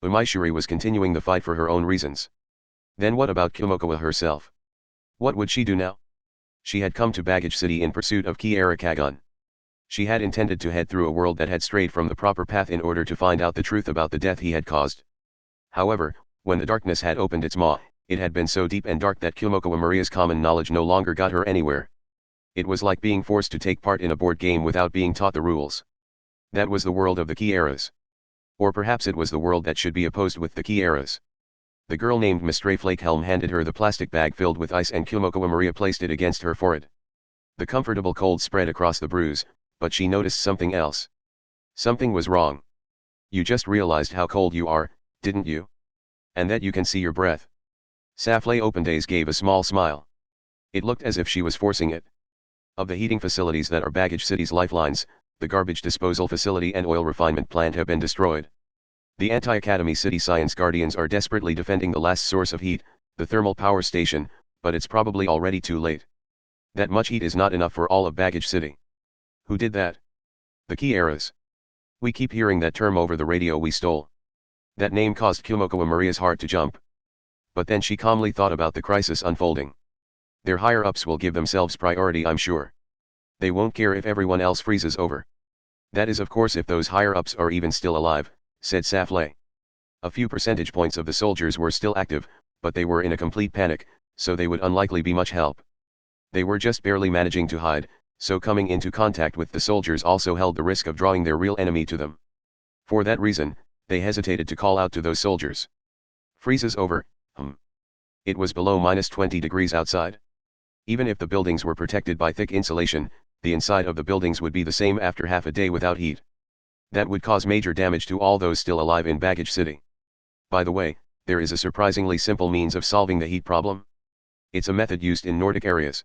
Umaishuri was continuing the fight for her own reasons. Then what about Kumoko herself? What would she do now? She had come to Baggage City in pursuit of Kiera Kagun. She had intended to head through a world that had strayed from the proper path in order to find out the truth about the death he had caused. However, when the darkness had opened its maw, it had been so deep and dark that Kumoko Maria's common knowledge no longer got her anywhere. It was like being forced to take part in a board game without being taught the rules. That was the world of the Kieras. Or perhaps it was the world that should be opposed with the Kieras. The girl named Miss Stray Flakehelm handed her the plastic bag filled with ice and Kumoko Maria placed it against her forehead. The comfortable cold spread across the bruise, but she noticed something else. Something was wrong. "You just realized how cold you are, didn't you? And that you can see your breath." Safley Open Days gave a small smile. It looked as if she was forcing it. Of the heating facilities that are Baggage City's lifelines, the garbage disposal facility and oil refinement plant have been destroyed. The anti-Academy City Science Guardians are desperately defending the last source of heat, the thermal power station, but it's probably already too late. That much heat is not enough for all of Baggage City. Who did that? The Kieras. We keep hearing that term over the radio we stole. That name caused Kumoko Maria's heart to jump. But then she calmly thought about the crisis unfolding. Their higher-ups will give themselves priority, I'm sure. They won't care if everyone else freezes over. That is of course if those higher-ups are even still alive, said Safley. A few percentage points of the soldiers were still active, but they were in a complete panic, so they would unlikely be much help. They were just barely managing to hide, so coming into contact with the soldiers also held the risk of drawing their real enemy to them. For that reason, they hesitated to call out to those soldiers. Freezes over, It was below -20 degrees outside. Even if the buildings were protected by thick insulation, the inside of the buildings would be the same after half a day without heat. That would cause major damage to all those still alive in Baggage City. By the way, there is a surprisingly simple means of solving the heat problem. It's a method used in Nordic areas.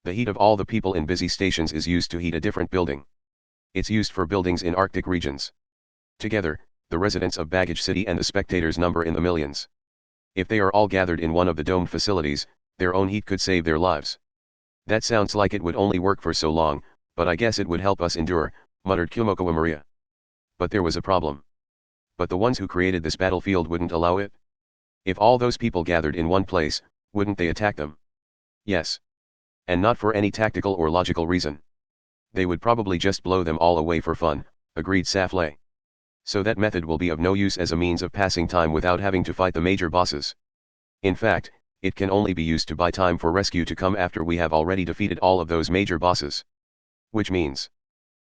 The heat of all the people in busy stations is used to heat a different building. It's used for buildings in Arctic regions. Together, the residents of Baggage City and the spectators number in the millions. If they are all gathered in one of the domed facilities, their own heat could save their lives. That sounds like it would only work for so long, but I guess it would help us endure, muttered Kazuma Maria. But there was a problem. But the ones who created this battlefield wouldn't allow it? If all those people gathered in one place, wouldn't they attack them? Yes. And not for any tactical or logical reason. They would probably just blow them all away for fun, agreed Safley. So that method will be of no use as a means of passing time without having to fight the major bosses. In fact, it can only be used to buy time for rescue to come after we have already defeated all of those major bosses. Which means,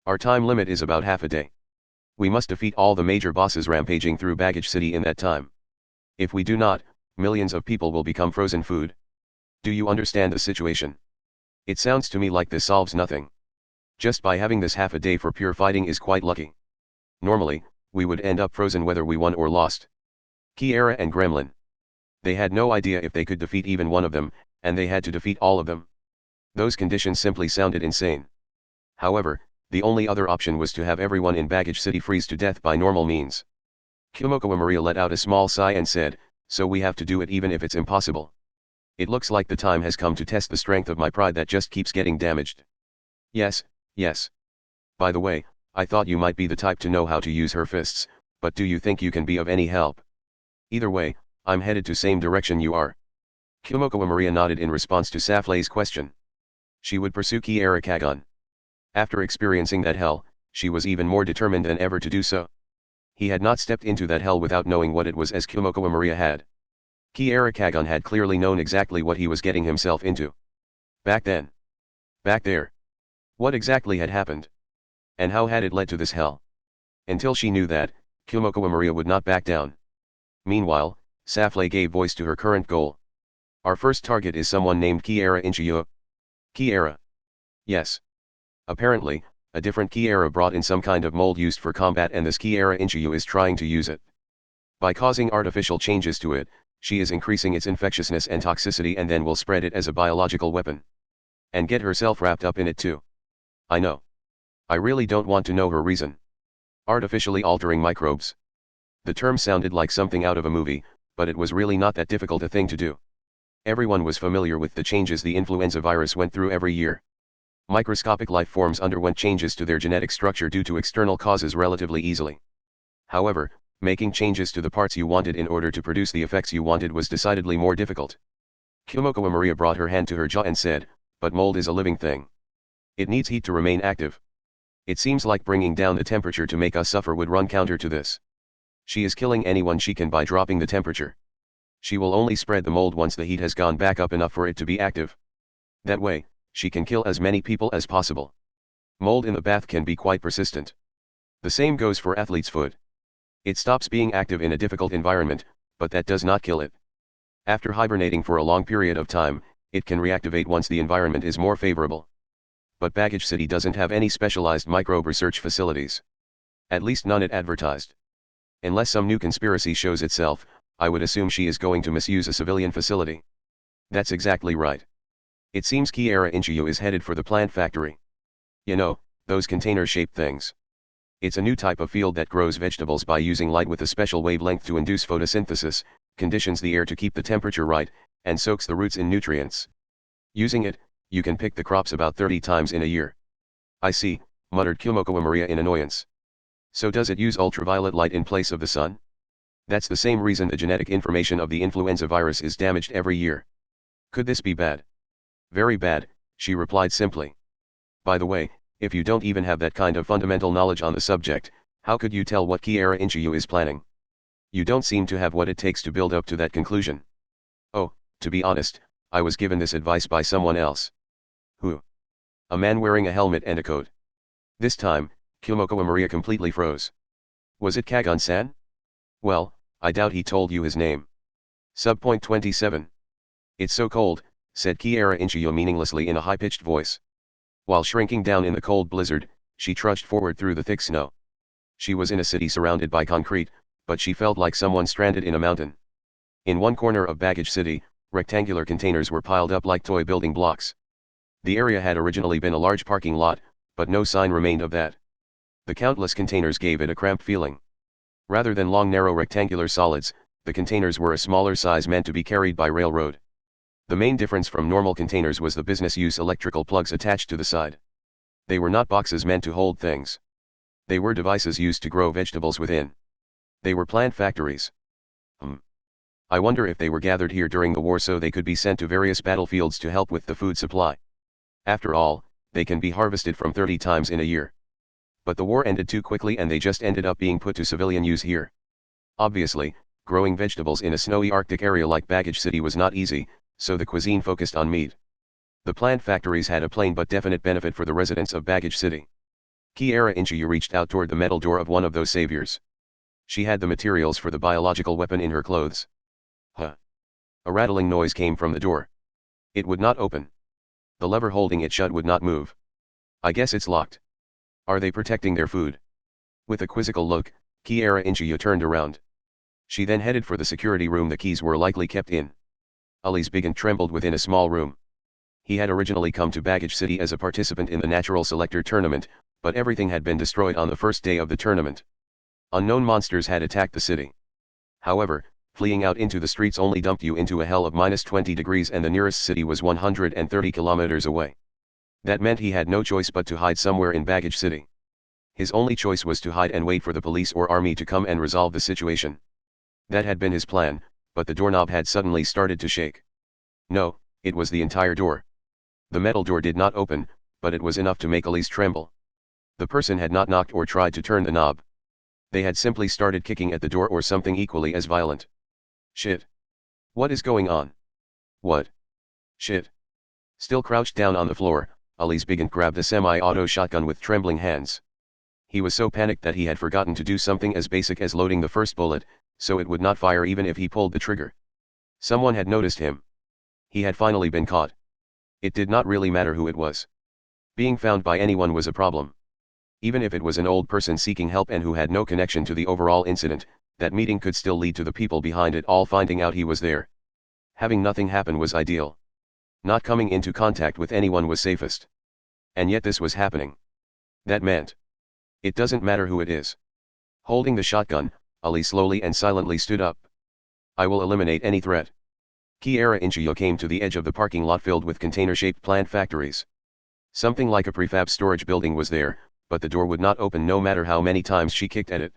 our time limit is about half a day. We must defeat all the major bosses rampaging through Baggage City in that time. If we do not, millions of people will become frozen food. Do you understand the situation? It sounds to me like this solves nothing. Just by having this half a day for pure fighting is quite lucky. Normally, we would end up frozen whether we won or lost. Kiera and Gremlin. They had no idea if they could defeat even one of them, and they had to defeat all of them. Those conditions simply sounded insane. However, the only other option was to have everyone in Baggage City freeze to death by normal means. Kazuma Maria let out a small sigh and said, "So we have to do it even if it's impossible. It looks like the time has come to test the strength of my pride that just keeps getting damaged." Yes, yes. By the way, I thought you might be the type to know how to use her fists, but do you think you can be of any help? Either way, I'm headed to same direction you are. Kazuma Maria nodded in response to Safley's question. She would pursue Kiera Kagon. After experiencing that hell, she was even more determined than ever to do so. He had not stepped into that hell without knowing what it was as Kazuma Maria had. Kiera Kagon had clearly known exactly what he was getting himself into. Back then. Back there. What exactly had happened? And how had it led to this hell? Until she knew that, Kazuma Maria would not back down. Meanwhile, Safley gave voice to her current goal. Our first target is someone named Kiera Inchiyo. Kiera. Yes. Apparently, a different Kiera brought in some kind of mold used for combat and this Kiera Inchiyo is trying to use it. By causing artificial changes to it, she is increasing its infectiousness and toxicity and then will spread it as a biological weapon. And get herself wrapped up in it too. I know. I really don't want to know her reason. Artificially altering microbes. The term sounded like something out of a movie, but it was really not that difficult a thing to do. Everyone was familiar with the changes the influenza virus went through every year. Microscopic life forms underwent changes to their genetic structure due to external causes relatively easily. However, making changes to the parts you wanted in order to produce the effects you wanted was decidedly more difficult. Kazuma Maria brought her hand to her jaw and said, "But mold is a living thing. It needs heat to remain active. It seems like bringing down the temperature to make us suffer would run counter to this. She is killing anyone she can by dropping the temperature. She will only spread the mold once the heat has gone back up enough for it to be active. That way, she can kill as many people as possible. Mold in the bath can be quite persistent. The same goes for athlete's foot. It stops being active in a difficult environment, but that does not kill it. After hibernating for a long period of time, it can reactivate once the environment is more favorable. But Baggage City doesn't have any specialized microbe research facilities. At least none it advertised. Unless some new conspiracy shows itself, I would assume she is going to misuse a civilian facility." That's exactly right. It seems Kiera Inchiyo is headed for the plant factory. You know, those container-shaped things. It's a new type of field that grows vegetables by using light with a special wavelength to induce photosynthesis, conditions the air to keep the temperature right, and soaks the roots in nutrients. Using it, you can pick the crops about 30 times in a year. I see, muttered Kazuma Maria in annoyance. So does it use ultraviolet light in place of the sun? That's the same reason the genetic information of the influenza virus is damaged every year. Could this be bad? Very bad, she replied simply. By the way, if you don't even have that kind of fundamental knowledge on the subject, How could you tell what Kiara Inchiyu is planning? You don't seem to have what it takes to build up to that conclusion. Oh, to be honest, I was given this advice by someone else. Who? A man wearing a helmet and a coat. This time, Kumoko Maria completely froze. Was it Kagon-san? Well, I doubt he told you his name. Subpoint 27. It's so cold, said Kiara Inchiyo meaninglessly in a high-pitched voice. While shrinking down in the cold blizzard, she trudged forward through the thick snow. She was in a city surrounded by concrete, but she felt like someone stranded in a mountain. In one corner of Baggage City, rectangular containers were piled up like toy building blocks. The area had originally been a large parking lot, but no sign remained of that. The countless containers gave it a cramped feeling. Rather than long narrow rectangular solids, the containers were a smaller size meant to be carried by railroad. The main difference from normal containers was the business-use electrical plugs attached to the side. They were not boxes meant to hold things. They were devices used to grow vegetables within. They were plant factories. I wonder if they were gathered here during the war so they could be sent to various battlefields to help with the food supply. After all, they can be harvested from 30 times in a year. But the war ended too quickly and they just ended up being put to civilian use here. Obviously, growing vegetables in a snowy Arctic area like Baggage City was not easy, so the cuisine focused on meat. The plant factories had a plain but definite benefit for the residents of Baggage City. Kiara Inchiyu reached out toward the metal door of one of those saviors. She had the materials for the biological weapon in her clothes. Huh. A rattling noise came from the door. It would not open. The lever holding it shut would not move. I guess it's locked. Are they protecting their food? With a quizzical look, Kiara Inchiyu turned around. She then headed for the security room the keys were likely kept in. Ali's Biggin trembled within a small room. He had originally come to Baggage City as a participant in the Natural Selector tournament, but everything had been destroyed on the first day of the tournament. Unknown monsters had attacked the city. However, fleeing out into the streets only dumped you into a hell of -20 degrees and the nearest city was 130 kilometers away. That meant he had no choice but to hide somewhere in Baggage City. His only choice was to hide and wait for the police or army to come and resolve the situation. That had been his plan, but the doorknob had suddenly started to shake. No, it was the entire door. The metal door did not open, but it was enough to make Elise tremble. The person had not knocked or tried to turn the knob. They had simply started kicking at the door or something equally as violent. Shit. What is going on? What? Shit. Still crouched down on the floor, Ali's Biggin grabbed a semi-auto shotgun with trembling hands. He was so panicked that he had forgotten to do something as basic as loading the first bullet, so it would not fire even if he pulled the trigger. Someone had noticed him. He had finally been caught. It did not really matter who it was. Being found by anyone was a problem. Even if it was an old person seeking help and who had no connection to the overall incident, that meeting could still lead to the people behind it all finding out he was there. Having nothing happen was ideal. Not coming into contact with anyone was safest. And yet this was happening. That meant. It doesn't matter who it is. Holding the shotgun, Ali slowly and silently stood up. I will eliminate any threat. Kiara Inchiyo came to the edge of the parking lot filled with container-shaped plant factories. Something like a prefab storage building was there, but the door would not open no matter how many times she kicked at it.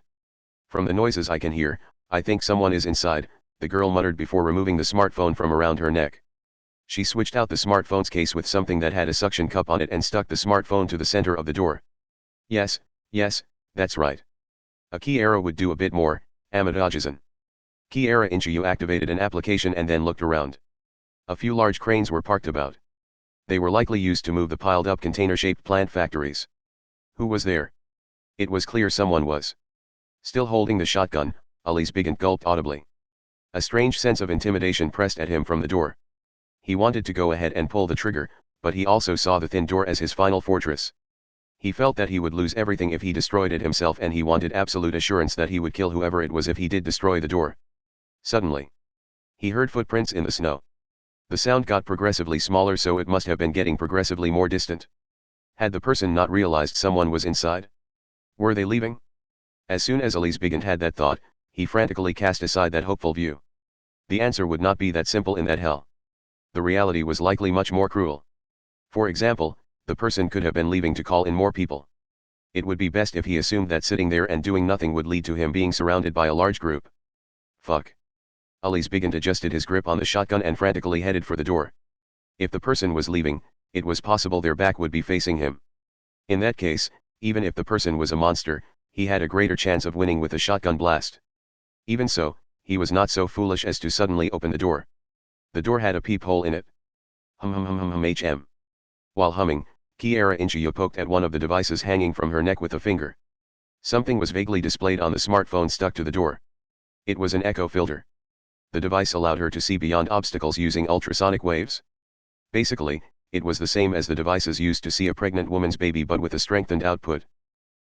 From the noises I can hear, I think someone is inside, the girl muttered before removing the smartphone from around her neck. She switched out the smartphone's case with something that had a suction cup on it and stuck the smartphone to the center of the door. Yes, that's right. A Kiara would do a bit more, Amadajizan. Kiara Inchiyu activated an application and then looked around. A few large cranes were parked about. They were likely used to move the piled-up container-shaped plant factories. Who was there? It was clear someone was. Still holding the shotgun, Ali's Biggin gulped audibly. A strange sense of intimidation pressed at him from the door. He wanted to go ahead and pull the trigger, but he also saw the thin door as his final fortress. He felt that he would lose everything if he destroyed it himself and he wanted absolute assurance that he would kill whoever it was if he did destroy the door. Suddenly, he heard footprints in the snow. The sound got progressively smaller, so it must have been getting progressively more distant. Had the person not realized someone was inside? Were they leaving? As soon as Ali's Biggin had that thought, he frantically cast aside that hopeful view. The answer would not be that simple in that hell. The reality was likely much more cruel. For example, the person could have been leaving to call in more people. It would be best if he assumed that sitting there and doing nothing would lead to him being surrounded by a large group. Fuck. Ali's Biggin adjusted his grip on the shotgun and frantically headed for the door. If the person was leaving, it was possible their back would be facing him. In that case, even if the person was a monster, he had a greater chance of winning with a shotgun blast. Even so, he was not so foolish as to suddenly open the door. The door had a peephole in it. HM. While humming, Kiara Inchiyo poked at one of the devices hanging from her neck with a finger. Something was vaguely displayed on the smartphone stuck to the door. It was an echo filter. The device allowed her to see beyond obstacles using ultrasonic waves. Basically, it was the same as the devices used to see a pregnant woman's baby but with a strengthened output.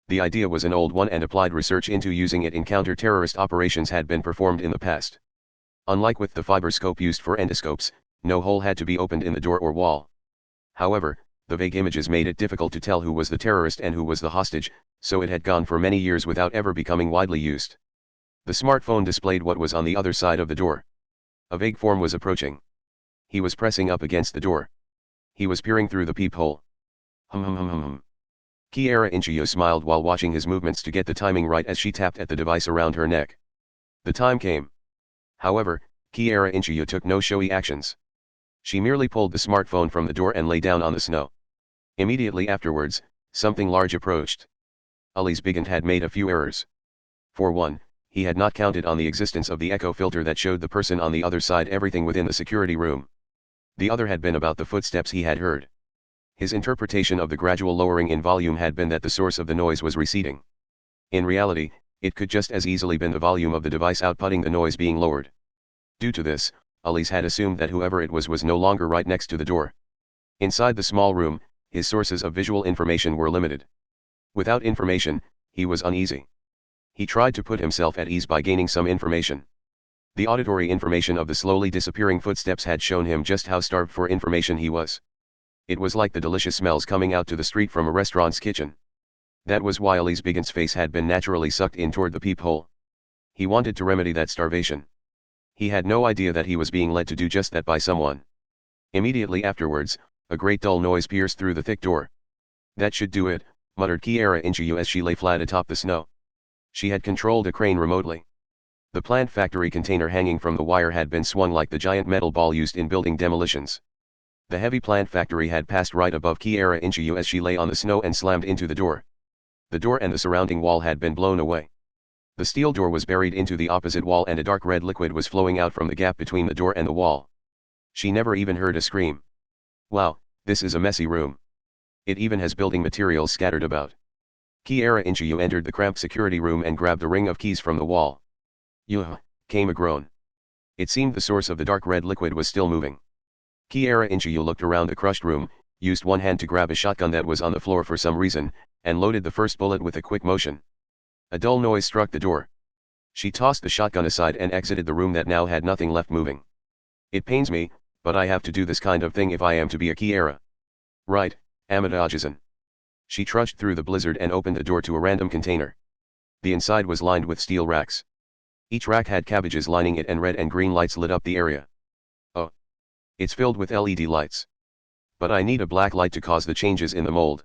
The idea was an old one and applied research into using it in counter-terrorist operations had been performed in the past. Unlike with the fiber scope used for endoscopes, no hole had to be opened in the door or wall. However, the vague images made it difficult to tell who was the terrorist and who was the hostage, so it had gone for many years without ever becoming widely used. The smartphone displayed what was on the other side of the door. A vague form was approaching. He was pressing up against the door. He was peering through the peephole. Kiara Inchiyo smiled while watching his movements to get the timing right as she tapped at the device around her neck. The time came. However, Kiara Inchiyo took no showy actions. She merely pulled the smartphone from the door and lay down on the snow. Immediately afterwards, something large approached. Ali's Bigant had made a few errors. For one, he had not counted on the existence of the echo filter that showed the person on the other side everything within the security room. The other had been about the footsteps he had heard. His interpretation of the gradual lowering in volume had been that the source of the noise was receding. In reality, it could just as easily been the volume of the device outputting the noise being lowered. Due to this, Ali's had assumed that whoever it was no longer right next to the door. Inside the small room, his sources of visual information were limited. Without information, he was uneasy. He tried to put himself at ease by gaining some information. The auditory information of the slowly disappearing footsteps had shown him just how starved for information he was. It was like the delicious smells coming out to the street from a restaurant's kitchen. That was why Ali's Bigant's face had been naturally sucked in toward the peephole. He wanted to remedy that starvation. He had no idea that he was being led to do just that by someone. Immediately afterwards, a great dull noise pierced through the thick door. That should do it, muttered Kiara Inchiyo as she lay flat atop the snow. She had controlled a crane remotely. The plant factory container hanging from the wire had been swung like the giant metal ball used in building demolitions. The heavy plant factory had passed right above Kiara Inchiyo as she lay on the snow and slammed into the door. The door and the surrounding wall had been blown away. The steel door was buried into the opposite wall and a dark red liquid was flowing out from the gap between the door and the wall. She never even heard a scream. Wow, this is a messy room. It even has building materials scattered about. Kiara Inchiyo entered the cramped security room and grabbed a ring of keys from the wall. Yuh, came a groan. It seemed the source of the dark red liquid was still moving. Kiara Inchiyo looked around the crushed room, used one hand to grab a shotgun that was on the floor for some reason, and loaded the first bullet with a quick motion. A dull noise struck the door. She tossed the shotgun aside and exited the room that now had nothing left moving. It pains me, but I have to do this kind of thing if I am to be a Kiara. Right, Amada-Ajizan. She trudged through the blizzard and opened the door to a random container. The inside was lined with steel racks. Each rack had cabbages lining it and red and green lights lit up the area. Oh. It's filled with LED lights. But I need a black light to cause the changes in the mold.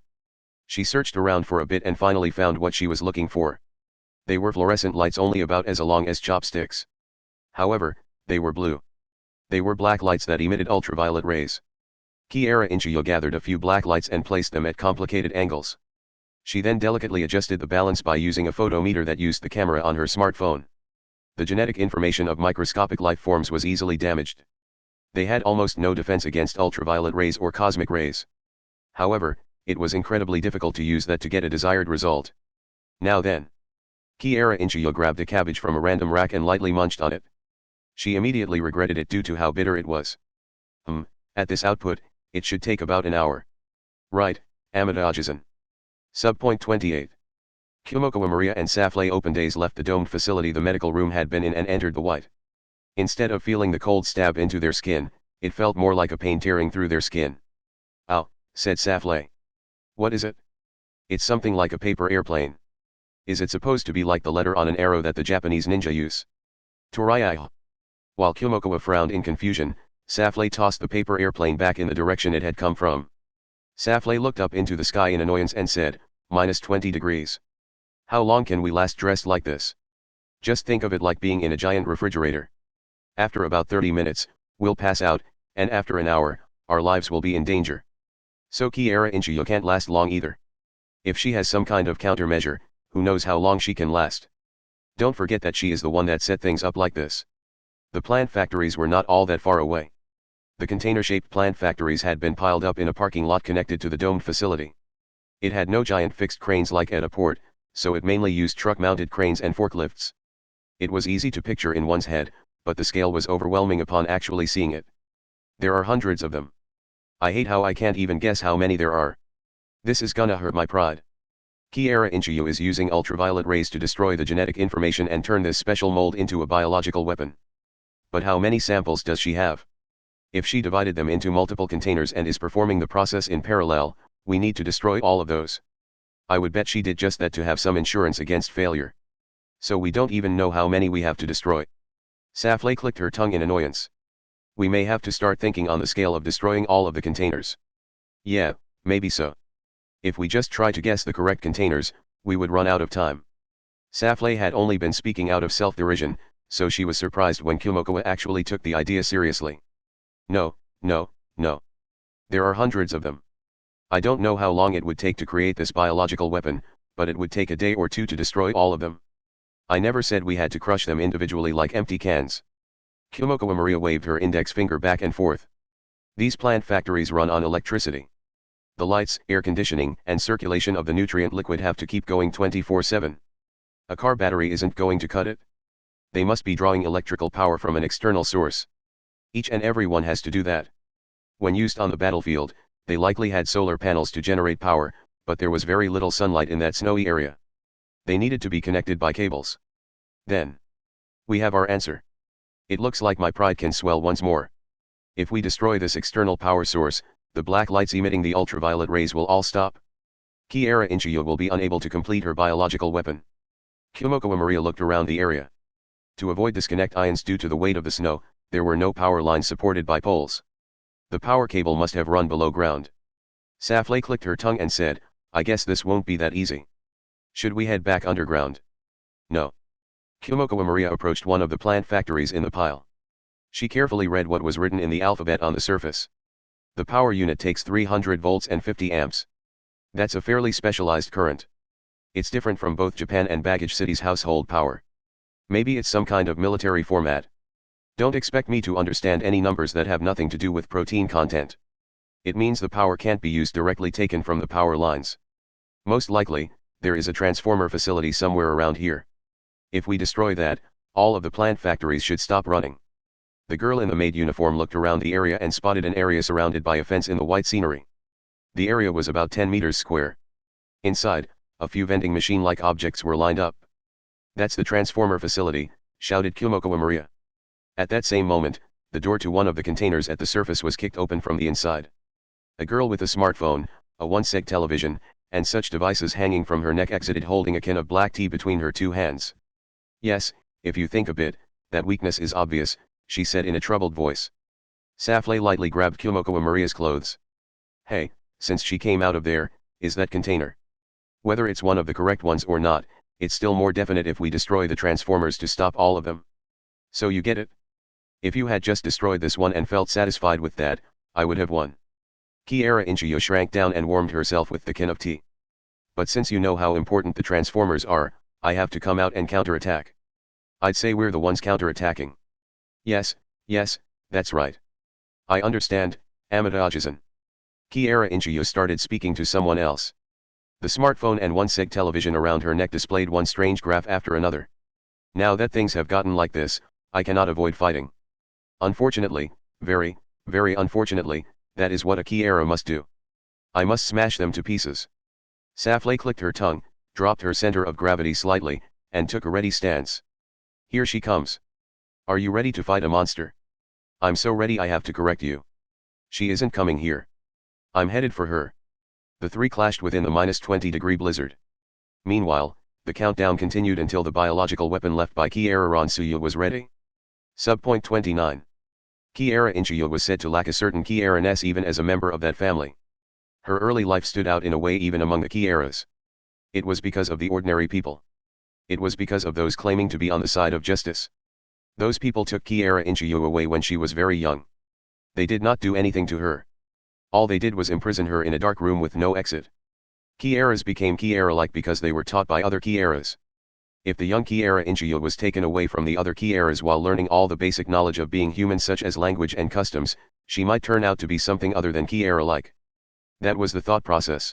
She searched around for a bit and finally found what she was looking for. They were fluorescent lights only about as long as chopsticks. However, they were blue. They were black lights that emitted ultraviolet rays. Kiara Inchiyo gathered a few black lights and placed them at complicated angles. She then delicately adjusted the balance by using a photometer that used the camera on her smartphone. The genetic information of microscopic life forms was easily damaged. They had almost no defense against ultraviolet rays or cosmic rays. However, it was incredibly difficult to use that to get a desired result. Now then. Kiara Inchiyo grabbed a cabbage from a random rack and lightly munched on it. She immediately regretted it due to how bitter it was. At this output, it should take about an hour. Right, Amada-Ajizan. Subpoint 28. Kumokawa Maria and Safley Open Days left the domed facility the medical room had been in and entered the white. Instead of feeling the cold stab into their skin, it felt more like a pain tearing through their skin. Ow, said Safley. What is it? It's something like a paper airplane. Is it supposed to be like the letter on an arrow that the Japanese ninja use? Toaru. While Kumokawa frowned in confusion, Safley tossed the paper airplane back in the direction it had come from. Safley looked up into the sky in annoyance and said, -20 degrees. How long can we last dressed like this? Just think of it like being in a giant refrigerator. After about 30 minutes, we'll pass out, and after an hour, our lives will be in danger. So Kiara Inchiyo can't last long either. If she has some kind of countermeasure, Who knows how long she can last? Don't forget that she is the one that set things up like this. The plant factories were not all that far away. The container-shaped plant factories had been piled up in a parking lot connected to the domed facility. It had no giant fixed cranes like at a port, so it mainly used truck-mounted cranes and forklifts. It was easy to picture in one's head, but the scale was overwhelming upon actually seeing it. There are hundreds of them. I hate how I can't even guess how many there are. This is gonna hurt my pride. Kiara Inchiyu is using ultraviolet rays to destroy the genetic information and turn this special mold into a biological weapon. But how many samples does she have? If she divided them into multiple containers and is performing the process in parallel, we need to destroy all of those. I would bet she did just that to have some insurance against failure. So we don't even know how many we have to destroy. Safley clicked her tongue in annoyance. We may have to start thinking on the scale of destroying all of the containers. Yeah, maybe so. If we just try to guess the correct containers, we would run out of time. Safley had only been speaking out of self-derision, so she was surprised when Kumokawa actually took the idea seriously. No, no, no. There are hundreds of them. I don't know how long it would take to create this biological weapon, but it would take a day or two to destroy all of them. I never said we had to crush them individually like empty cans. Kumokawa Maria waved her index finger back and forth. These plant factories run on electricity. The lights, air conditioning, and circulation of the nutrient liquid have to keep going 24/7. A car battery isn't going to cut it. They must be drawing electrical power from an external source. Each and every one has to do that. When used on the battlefield, they likely had solar panels to generate power, but there was very little sunlight in that snowy area. They needed to be connected by cables. Then, we have our answer. It looks like my pride can swell once more. If we destroy this external power source, the black lights emitting the ultraviolet rays will all stop. Kiara Inchiyo will be unable to complete her biological weapon. Kumokawa Maria looked around the area. To avoid disconnect ions due to the weight of the snow, there were no power lines supported by poles. The power cable must have run below ground. Safley clicked her tongue and said, I guess this won't be that easy. Should we head back underground? No. Kumokawa Maria approached one of the plant factories in the pile. She carefully read what was written in the alphabet on the surface. The power unit takes 300 volts and 50 amps. That's a fairly specialized current. It's different from both Japan and Baggage City's household power. Maybe it's some kind of military format. Don't expect me to understand any numbers that have nothing to do with protein content. It means the power can't be used directly taken from the power lines. Most likely, there is a transformer facility somewhere around here. If we destroy that, all of the plant factories should stop running. The girl in the maid uniform looked around the area and spotted an area surrounded by a fence in the white scenery. The area was about 10 meters square. Inside, a few vending machine-like objects were lined up. That's the transformer facility, shouted Kumokawa Maria. At that same moment, the door to one of the containers at the surface was kicked open from the inside. A girl with a smartphone, a 1-seg television, and such devices hanging from her neck exited holding a can of black tea between her two hands. Yes, if you think a bit, that weakness is obvious, she said in a troubled voice. Safley lightly grabbed Kumokawa Maria's clothes. Hey, since she came out of there, is that container? Whether it's one of the correct ones or not, it's still more definite if we destroy the transformers to stop all of them. So you get it? If you had just destroyed this one and felt satisfied with that, I would have won. Kiara Inchiyo shrank down and warmed herself with the can of tea. But since you know how important the transformers are, I have to come out and counterattack. I'd say we're the ones counterattacking. Yes, that's right. I understand, Amada-Ajisen. Kiara Inchiyo started speaking to someone else. The smartphone and 1-seg television around her neck displayed one strange graph after another. Now that things have gotten like this, I cannot avoid fighting. Unfortunately, very unfortunately, that is what a Kiara must do. I must smash them to pieces. Safley clicked her tongue, dropped her center of gravity slightly, and took a ready stance. Here she comes. Are you ready to fight a monster? I'm so ready I have to correct you. She isn't coming here. I'm headed for her. The three clashed within the -20-degree blizzard. Meanwhile, the countdown continued until the biological weapon left by Kiara Ransuya was ready. Subpoint 29. Kiara Inchiyo was said to lack a certain Kiara-ness even as a member of that family. Her early life stood out in a way even among the Kiaras. It was because of the ordinary people. It was because of those claiming to be on the side of justice. Those people took Kiara Inchiyo away when she was very young. They did not do anything to her. All they did was imprison her in a dark room with no exit. Kieras became Kiera-like because they were taught by other Kieras. If the young Kiera Inchiyo was taken away from the other Kieras while learning all the basic knowledge of being human such as language and customs, she might turn out to be something other than Kiera-like. That was the thought process.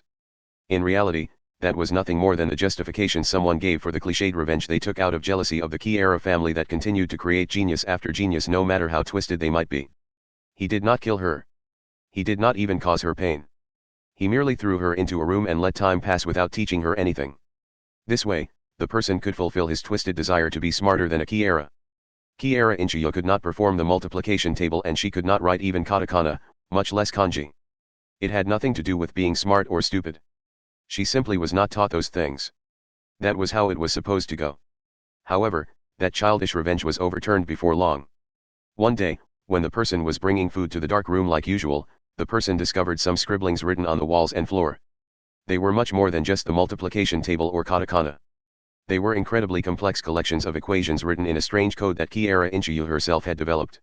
In reality, that was nothing more than the justification someone gave for the cliched revenge they took out of jealousy of the Kiera family that continued to create genius after genius no matter how twisted they might be. He did not kill her. He did not even cause her pain. He merely threw her into a room and let time pass without teaching her anything. This way, the person could fulfill his twisted desire to be smarter than a Kiera. Kiera Inchiyo could not perform the multiplication table and she could not write even katakana, much less kanji. It had nothing to do with being smart or stupid. She simply was not taught those things. That was how it was supposed to go. However, that childish revenge was overturned before long. One day, when the person was bringing food to the dark room like usual, the person discovered some scribblings written on the walls and floor. They were much more than just the multiplication table or katakana. They were incredibly complex collections of equations written in a strange code that Kiera Inchiyo herself had developed.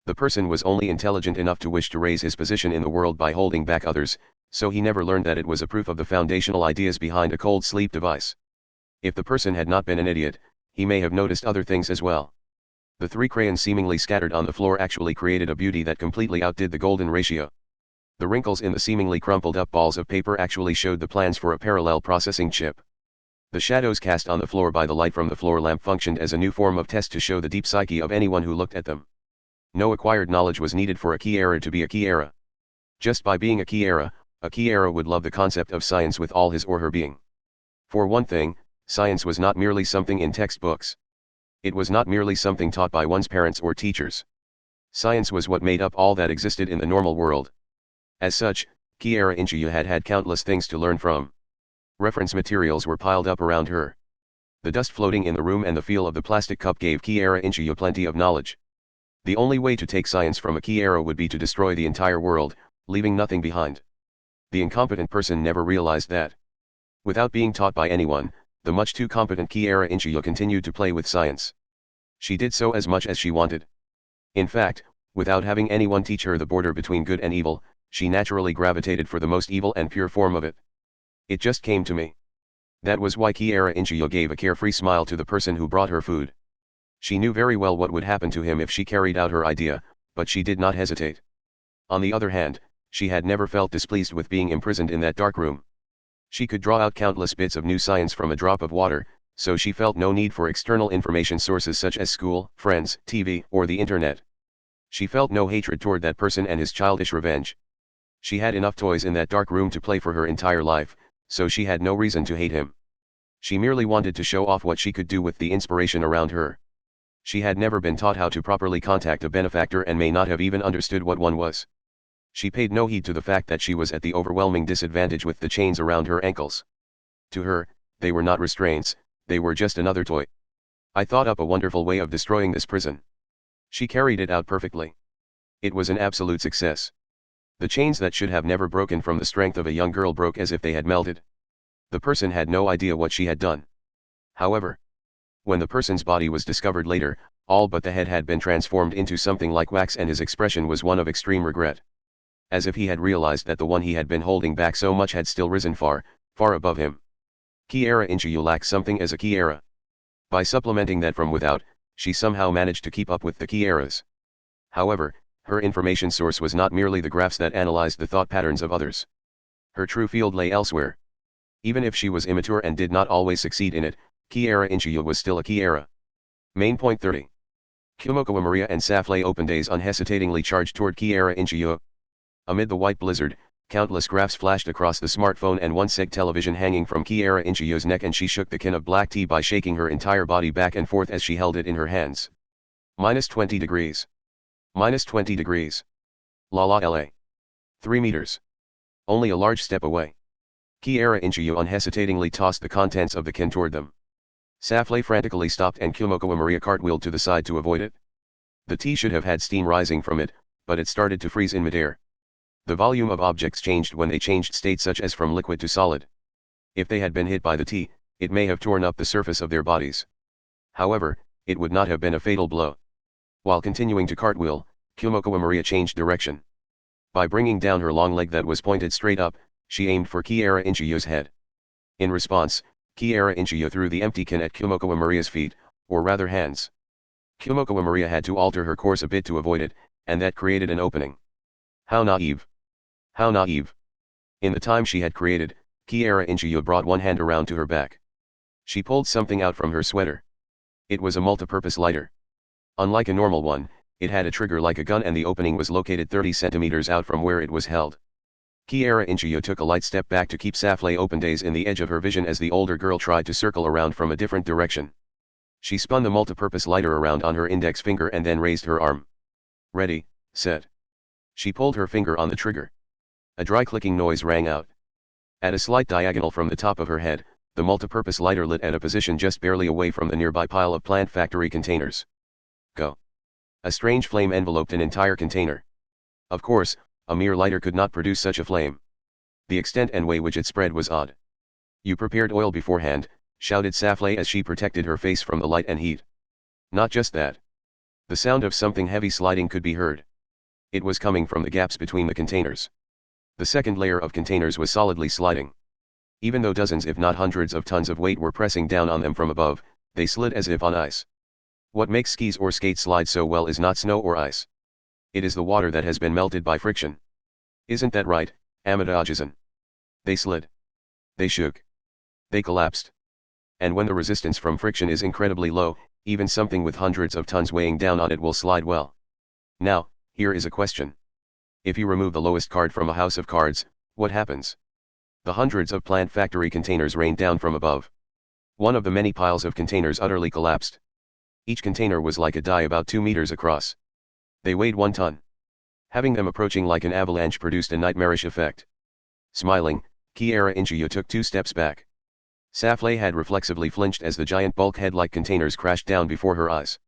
The person was only intelligent enough to wish to raise his position in the world by holding back others, so he never learned that it was a proof of the foundational ideas behind a cold sleep device. If the person had not been an idiot, he may have noticed other things as well. The 3 crayons seemingly scattered on the floor actually created a beauty that completely outdid the golden ratio. The wrinkles in the seemingly crumpled up balls of paper actually showed the plans for a parallel processing chip. The shadows cast on the floor by the light from the floor lamp functioned as a new form of test to show the deep psyche of anyone who looked at them. No acquired knowledge was needed for a Kiera to be a Kiera. Just by being a Kiera would love the concept of science with all his or her being. For one thing, science was not merely something in textbooks. It was not merely something taught by one's parents or teachers. Science was what made up all that existed in the normal world. As such, Kiera Inchiyo had had countless things to learn from. Reference materials were piled up around her. The dust floating in the room and the feel of the plastic cup gave Kiera Inchiyo plenty of knowledge. The only way to take science from a Kiera would be to destroy the entire world, leaving nothing behind. The incompetent person never realized that. Without being taught by anyone, the much too competent Kiera Inchiyo continued to play with science. She did so as much as she wanted. In fact, without having anyone teach her the border between good and evil, she naturally gravitated for the most evil and pure form of it. It just came to me. That was why Kiera Inchiyo gave a carefree smile to the person who brought her food. She knew very well what would happen to him if she carried out her idea, but she did not hesitate. On the other hand, she had never felt displeased with being imprisoned in that dark room. She could draw out countless bits of new science from a drop of water, so she felt no need for external information sources such as school, friends, TV, or the internet. She felt no hatred toward that person and his childish revenge. She had enough toys in that dark room to play for her entire life, so she had no reason to hate him. She merely wanted to show off what she could do with the inspiration around her. She had never been taught how to properly contact a benefactor and may not have even understood what one was. She paid no heed to the fact that she was at the overwhelming disadvantage with the chains around her ankles. To her, they were not restraints, they were just another toy. I thought up a wonderful way of destroying this prison. She carried it out perfectly. It was an absolute success. The chains that should have never broken from the strength of a young girl broke as if they had melted. The person had no idea what she had done. However, when the person's body was discovered later, all but the head had been transformed into something like wax and his expression was one of extreme regret. As if he had realized that the one he had been holding back so much had still risen far, far above him. Kiera Inchiyo lacked something as a Kiera. By supplementing that from without, she somehow managed to keep up with the Kieras. However, her information source was not merely the graphs that analyzed the thought patterns of others. Her true field lay elsewhere. Even if she was immature and did not always succeed in it, Kiera Inchiyo was still a Kiera. Main point 30. Kumokawa Maria and Safley open days unhesitatingly charged toward Kiera Inchiyo. Amid the white blizzard, countless graphs flashed across the smartphone and one seg television hanging from Kiera Inchiyo's neck and she shook the can of black tea by shaking her entire body back and forth as she held it in her hands. -20 degrees. -20 degrees. La la la. 3 meters. Only a large step away. Kiera Inchiyo unhesitatingly tossed the contents of the can toward them. Safley frantically stopped and Kumokawa Maria cartwheeled to the side to avoid it. The tea should have had steam rising from it, but it started to freeze in midair. The volume of objects changed when they changed state such as from liquid to solid. If they had been hit by the tea, it may have torn up the surface of their bodies. However, it would not have been a fatal blow. While continuing to cartwheel, Kumokawa Maria changed direction. By bringing down her long leg that was pointed straight up, she aimed for Kiera Inchiyo's head. In response, Kiara Inchiyo threw the empty can at Kumokawa Maria's feet, or rather hands. Kumokawa Maria had to alter her course a bit to avoid it, and that created an opening. How naive! How naive! In the time she had created, Kiara Inchiyo brought one hand around to her back. She pulled something out from her sweater. It was a multipurpose lighter. Unlike a normal one, it had a trigger like a gun and the opening was located 30 centimeters out from where it was held. Kiara Inchiyo took a light step back to keep Safley open days in the edge of her vision as the older girl tried to circle around from a different direction. She spun the multipurpose lighter around on her index finger and then raised her arm. Ready, set. She pulled her finger on the trigger. A dry clicking noise rang out. At a slight diagonal from the top of her head, the multipurpose lighter lit at a position just barely away from the nearby pile of plant factory containers. Go. A strange flame enveloped an entire container. Of course, a mere lighter could not produce such a flame. The extent and way which it spread was odd. You prepared oil beforehand, shouted Safley as she protected her face from the light and heat. Not just that. The sound of something heavy sliding could be heard. It was coming from the gaps between the containers. The second layer of containers was solidly sliding. Even though dozens if not hundreds of tons of weight were pressing down on them from above, they slid as if on ice. What makes skis or skates slide so well is not snow or ice. It is the water that has been melted by friction. Isn't that right, Amada-Ajizan? They slid. They shook. They collapsed. And when the resistance from friction is incredibly low, even something with hundreds of tons weighing down on it will slide well. Now, here is a question. If you remove the lowest card from a house of cards, what happens? The hundreds of plant factory containers rained down from above. One of the many piles of containers utterly collapsed. Each container was like a die about 2 meters across. They weighed 1 ton. Having them approaching like an avalanche produced a nightmarish effect. Smiling, Kiara Inchiyo took 2 steps back. Safley had reflexively flinched as the giant bulkhead-like containers crashed down before her eyes.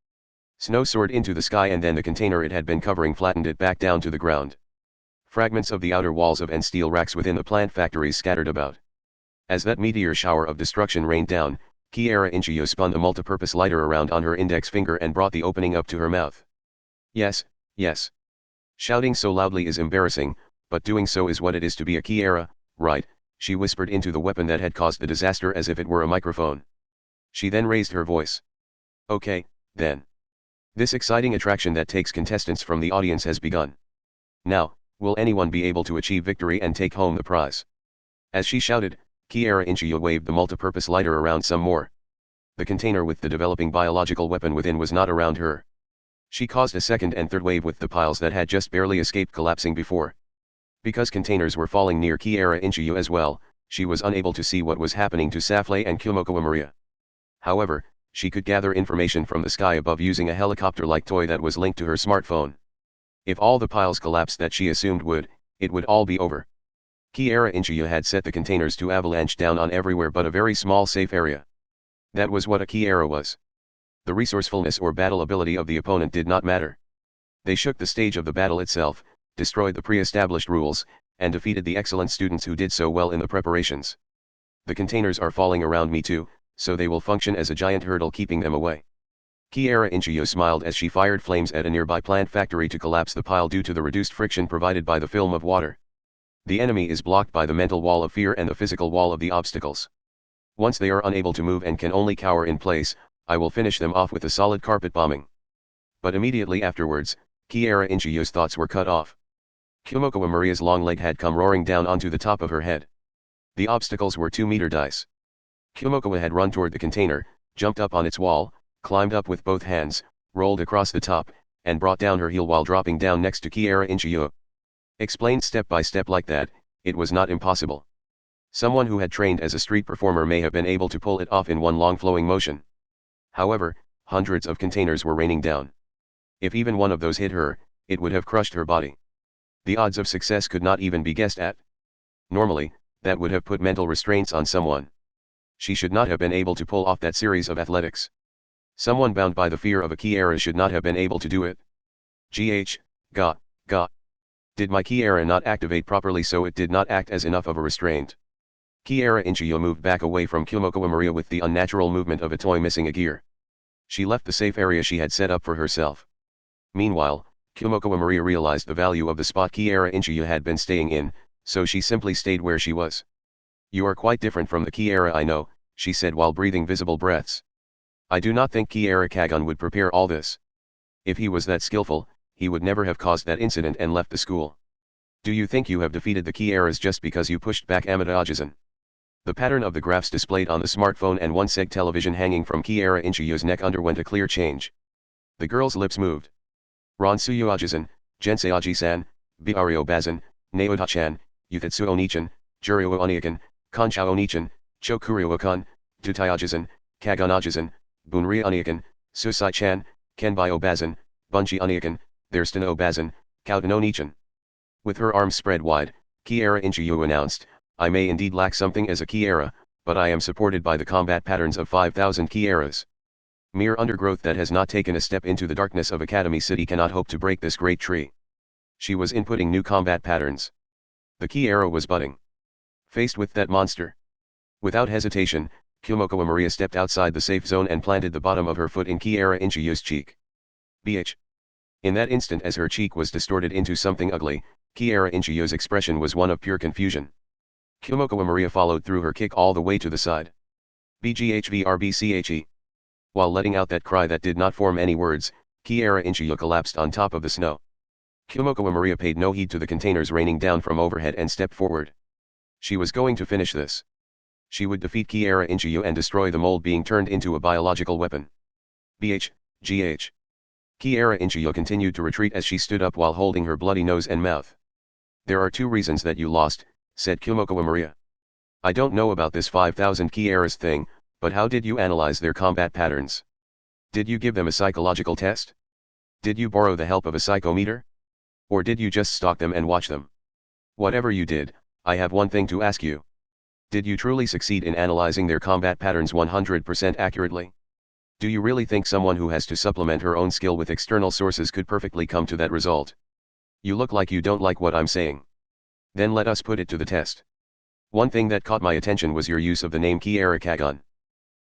Snow soared into the sky and then the container it had been covering flattened it back down to the ground. Fragments of the outer walls of and steel racks within the plant factories scattered about. As that meteor shower of destruction rained down, Kiara Inchiyo spun the multipurpose lighter around on her index finger and brought the opening up to her mouth. Yes, yes. Shouting so loudly is embarrassing, but doing so is what it is to be a Kiara, right? She whispered into the weapon that had caused the disaster as if it were a microphone. She then raised her voice. Okay, then. This exciting attraction that takes contestants from the audience has begun. Now, will anyone be able to achieve victory and take home the prize? As she shouted, Kiara Inchiyo waved the multipurpose lighter around some more. The container with the developing biological weapon within was not around her. She caused a second and third wave with the piles that had just barely escaped collapsing before. Because containers were falling near Kiara Inchiyo as well, she was unable to see what was happening to Safley and Kumokawa Maria. However, she could gather information from the sky above using a helicopter-like toy that was linked to her smartphone. If all the piles collapsed that she assumed would, it would all be over. Kiara Inchiyo had set the containers to avalanche down on everywhere but a very small safe area. That was what a Kiara was. The resourcefulness or battle ability of the opponent did not matter. They shook the stage of the battle itself, destroyed the pre-established rules, and defeated the excellent students who did so well in the preparations. The containers are falling around me too, so they will function as a giant hurdle keeping them away. Kiara Inchiyo smiled as she fired flames at a nearby plant factory to collapse the pile due to the reduced friction provided by the film of water. The enemy is blocked by the mental wall of fear and the physical wall of the obstacles. Once they are unable to move and can only cower in place, I will finish them off with a solid carpet bombing. But immediately afterwards, Kiara Inchiyo's thoughts were cut off. Kumokawa Maria's long leg had come roaring down onto the top of her head. The obstacles were 2-meter dice. Kumokawa had run toward the container, jumped up on its wall, climbed up with both hands, rolled across the top, and brought down her heel while dropping down next to Kiara Inchiyo. Explained step by step like that, it was not impossible. Someone who had trained as a street performer may have been able to pull it off in one long flowing motion. However, hundreds of containers were raining down. If even one of those hit her, it would have crushed her body. The odds of success could not even be guessed at. Normally, that would have put mental restraints on someone. She should not have been able to pull off that series of athletics. Someone bound by the fear of a Kiara should not have been able to do it. Gah. Did my Kiara not activate properly so it did not act as enough of a restraint? Kiara Inchiyo moved back away from Kumokawa Maria with the unnatural movement of a toy missing a gear. She left the safe area she had set up for herself. Meanwhile, Kumokawa Maria realized the value of the spot Kiara Inchiyo had been staying in, so she simply stayed where she was. You are quite different from the Kiara I know, she said while breathing visible breaths. I do not think Kiara Kagon would prepare all this. If he was that skillful, he would never have caused that incident and left the school. Do you think you have defeated the Kiaras just because you pushed back Amada Ajisen? The pattern of the graphs displayed on the smartphone and one seg television hanging from Kiara Inchiyu's neck underwent a clear change. The girl's lips moved. Ransuyu Ajisen, Jensei Aji-san, Biario Bazin, Naoda-chan, Yutetsu Onichan, Juryo Oniakan, Kanchao Onichan, Chokuryo Akan, Tutai Ajisen, Kagon Ajisen, Bunri Oniakan, Susai-chan, Kenbai Obazin, Bunchi Oniakan, Thurston Obazin, Kauton Onichan. With her arms spread wide, Kiara Inchiyu announced, I may indeed lack something as a Kiara, but I am supported by the combat patterns of 5,000 Kiaras. Mere undergrowth that has not taken a step into the darkness of Academy City cannot hope to break this great tree. She was inputting new combat patterns. The Kiara was budding. Faced with that monster. Without hesitation, Kumoko Maria stepped outside the safe zone and planted the bottom of her foot in Kiara Inchiyu's cheek. BH. In that instant as her cheek was distorted into something ugly, Kiara Inchiyu's expression was one of pure confusion. Kumoko Maria followed through her kick all the way to the side. BGHVRBCHE. While letting out that cry that did not form any words, Kiara Inchiyu collapsed on top of the snow. Kumoko Maria paid no heed to the containers raining down from overhead and stepped forward. She was going to finish this. She would defeat Kiara Inchiyu and destroy the mold being turned into a biological weapon. BH, GH. Kiara Inchiyu continued to retreat as she stood up while holding her bloody nose and mouth. There are two reasons that you lost, said Kumoko Maria. I don't know about this 5,000 Kiaras thing, but how did you analyze their combat patterns? Did you give them a psychological test? Did you borrow the help of a psychometer? Or did you just stalk them and watch them? Whatever you did, I have one thing to ask you. Did you truly succeed in analyzing their combat patterns 100% accurately? Do you really think someone who has to supplement her own skill with external sources could perfectly come to that result? You look like you don't like what I'm saying. Then let us put it to the test. One thing that caught my attention was your use of the name Kiara Kagon.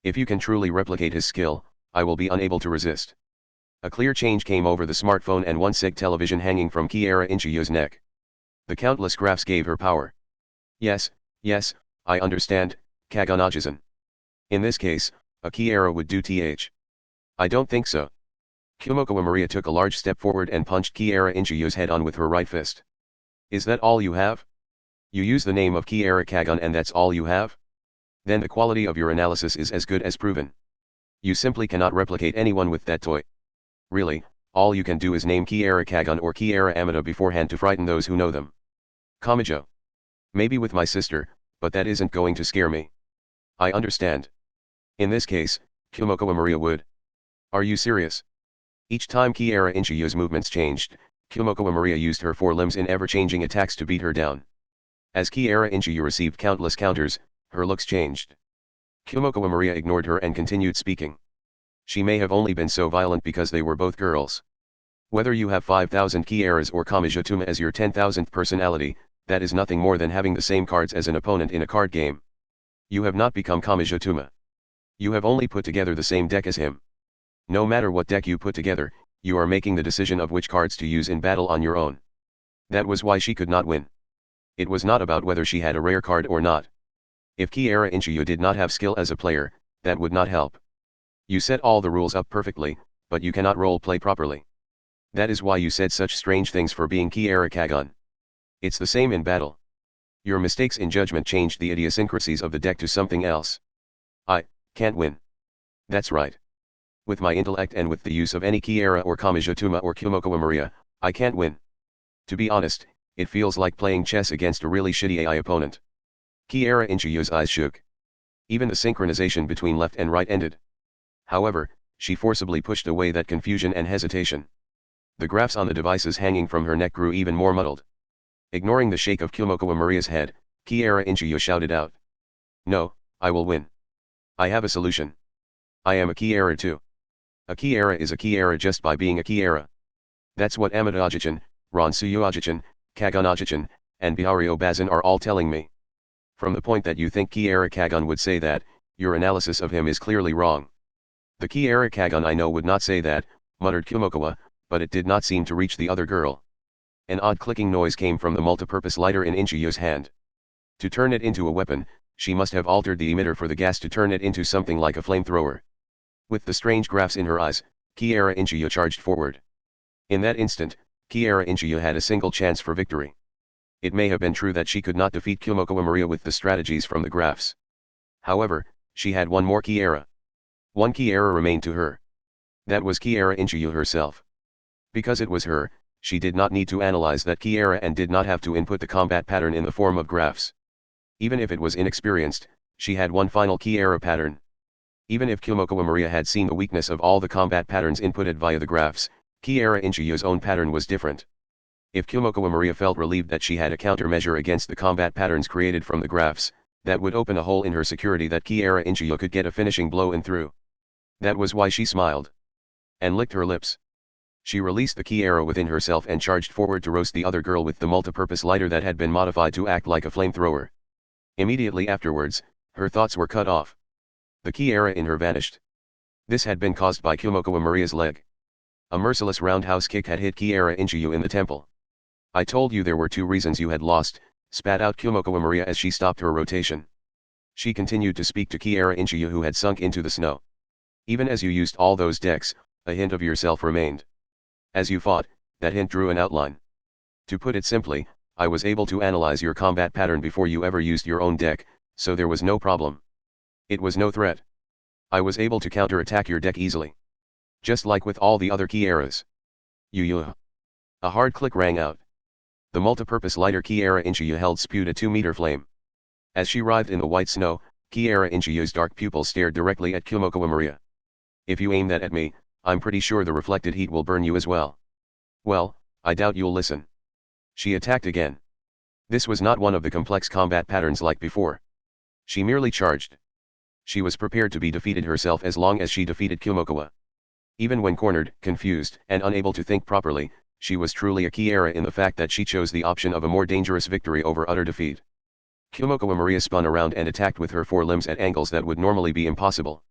If you can truly replicate his skill, I will be unable to resist. A clear change came over the smartphone and one seg television hanging from Kiara Inchiyu's neck. The countless graphs gave her power. Yes, I understand, Kagon Ajisen. In this case, a Kiara would do th. I don't think so. Kumoko Maria took a large step forward and punched Kiara Inchiyu's head on with her right fist. Is that all you have? You use the name of Kiara Kagon and that's all you have? Then the quality of your analysis is as good as proven. You simply cannot replicate anyone with that toy. Really, all you can do is name Kiara Kagon or Kiara Amada beforehand to frighten those who know them. Kamijo. Maybe with my sister, but that isn't going to scare me. I understand. In this case, Kumoko Maria would. Are you serious? Each time Kiara Inchiyu's movements changed, Kumoko Maria used her four limbs in ever-changing attacks to beat her down. As Kiara Inchiyu received countless counters, her looks changed. Kumoko Maria ignored her and continued speaking. She may have only been so violent because they were both girls. Whether you have 5,000 Kiaras or Kamijotuma as your 10,000th personality, that is nothing more than having the same cards as an opponent in a card game. You have not become Kamijotuma. You have only put together the same deck as him. No matter what deck you put together, you are making the decision of which cards to use in battle on your own. That was why she could not win. It was not about whether she had a rare card or not. If Kiara Inchiyu did not have skill as a player, that would not help. You set all the rules up perfectly, but you cannot role-play properly. That is why you said such strange things for being Kiara Kagon. It's the same in battle. Your mistakes in judgment changed the idiosyncrasies of the deck to something else. I can't win. That's right. With my intellect and with the use of any Kiara or Kamijotuma or Kumoko Maria, I can't win. To be honest, it feels like playing chess against a really shitty AI opponent. Kiara Inchiyu's eyes shook. Even the synchronization between left and right ended. However, she forcibly pushed away that confusion and hesitation. The graphs on the devices hanging from her neck grew even more muddled. Ignoring the shake of Kumoko Maria's head, Kiara Inchiyu shouted out. No, I will win. I have a solution. I am a Kiara too. A Kiara is a Kiara just by being a Kiara. That's what Amada Ajichan, Ransuyu Ajichan, Kagon Ajichan, and Bihario Bazin are all telling me. From the point that you think Kiara Kagon would say that, your analysis of him is clearly wrong. The Kiara Kagon I know would not say that, muttered Kumokawa, but it did not seem to reach the other girl. An odd clicking noise came from the multipurpose lighter in Inchiyu's hand. To turn it into a weapon, She must have altered the emitter for the gas to turn it into something like a flamethrower. With the strange graphs in her eyes, Kiara Inchiyo charged forward. In that instant, Kiara Inchiyo had a single chance for victory. It may have been true that she could not defeat Kumoko Maria with the strategies from the graphs. However, she had one more Kiara. One Kiara remained to her. That was Kiara Inchiyo herself. Because it was her, she did not need to analyze that Kiara and did not have to input the combat pattern in the form of graphs. Even if it was inexperienced, she had one final Kiara pattern. Even if Kumoko Maria had seen the weakness of all the combat patterns inputted via the graphs, Kiara Inchiyo's own pattern was different. If Kumoko Maria felt relieved that she had a countermeasure against the combat patterns created from the graphs, that would open a hole in her security that Kiara Inchiyo could get a finishing blow in through. That was why she smiled. And licked her lips. She released the Kiara within herself and charged forward to roast the other girl with the multipurpose lighter that had been modified to act like a flamethrower. Immediately afterwards, her thoughts were cut off. The Kiara in her vanished. This had been caused by Kumoko Maria's leg. A merciless roundhouse kick had hit Kiara Inchiyo in the temple. I told you there were two reasons you had lost, spat out Kumoko Maria as she stopped her rotation. She continued to speak to Kiara Inchiyo who had sunk into the snow. Even as you used all those decks, a hint of yourself remained. As you fought, that hint drew an outline. To put it simply, I was able to analyze your combat pattern before you ever used your own deck, so there was no problem. It was no threat. I was able to counter-attack your deck easily. Just like with all the other Kiaras. You. A hard click rang out. The multipurpose lighter Kiara Inchiyo held spewed a 2-meter flame. As she writhed in the white snow, Kiara Inchiyo's dark pupil stared directly at Kumoko Maria. If you aim that at me, I'm pretty sure the reflected heat will burn you as well. Well, I doubt you'll listen. She attacked again. This was not one of the complex combat patterns like before. She merely charged. She was prepared to be defeated herself as long as she defeated Kumokawa. Even when cornered, confused, and unable to think properly, she was truly a Kiara in the fact that she chose the option of a more dangerous victory over utter defeat. Kumokawa Maria spun around and attacked with her forelimbs at angles that would normally be impossible.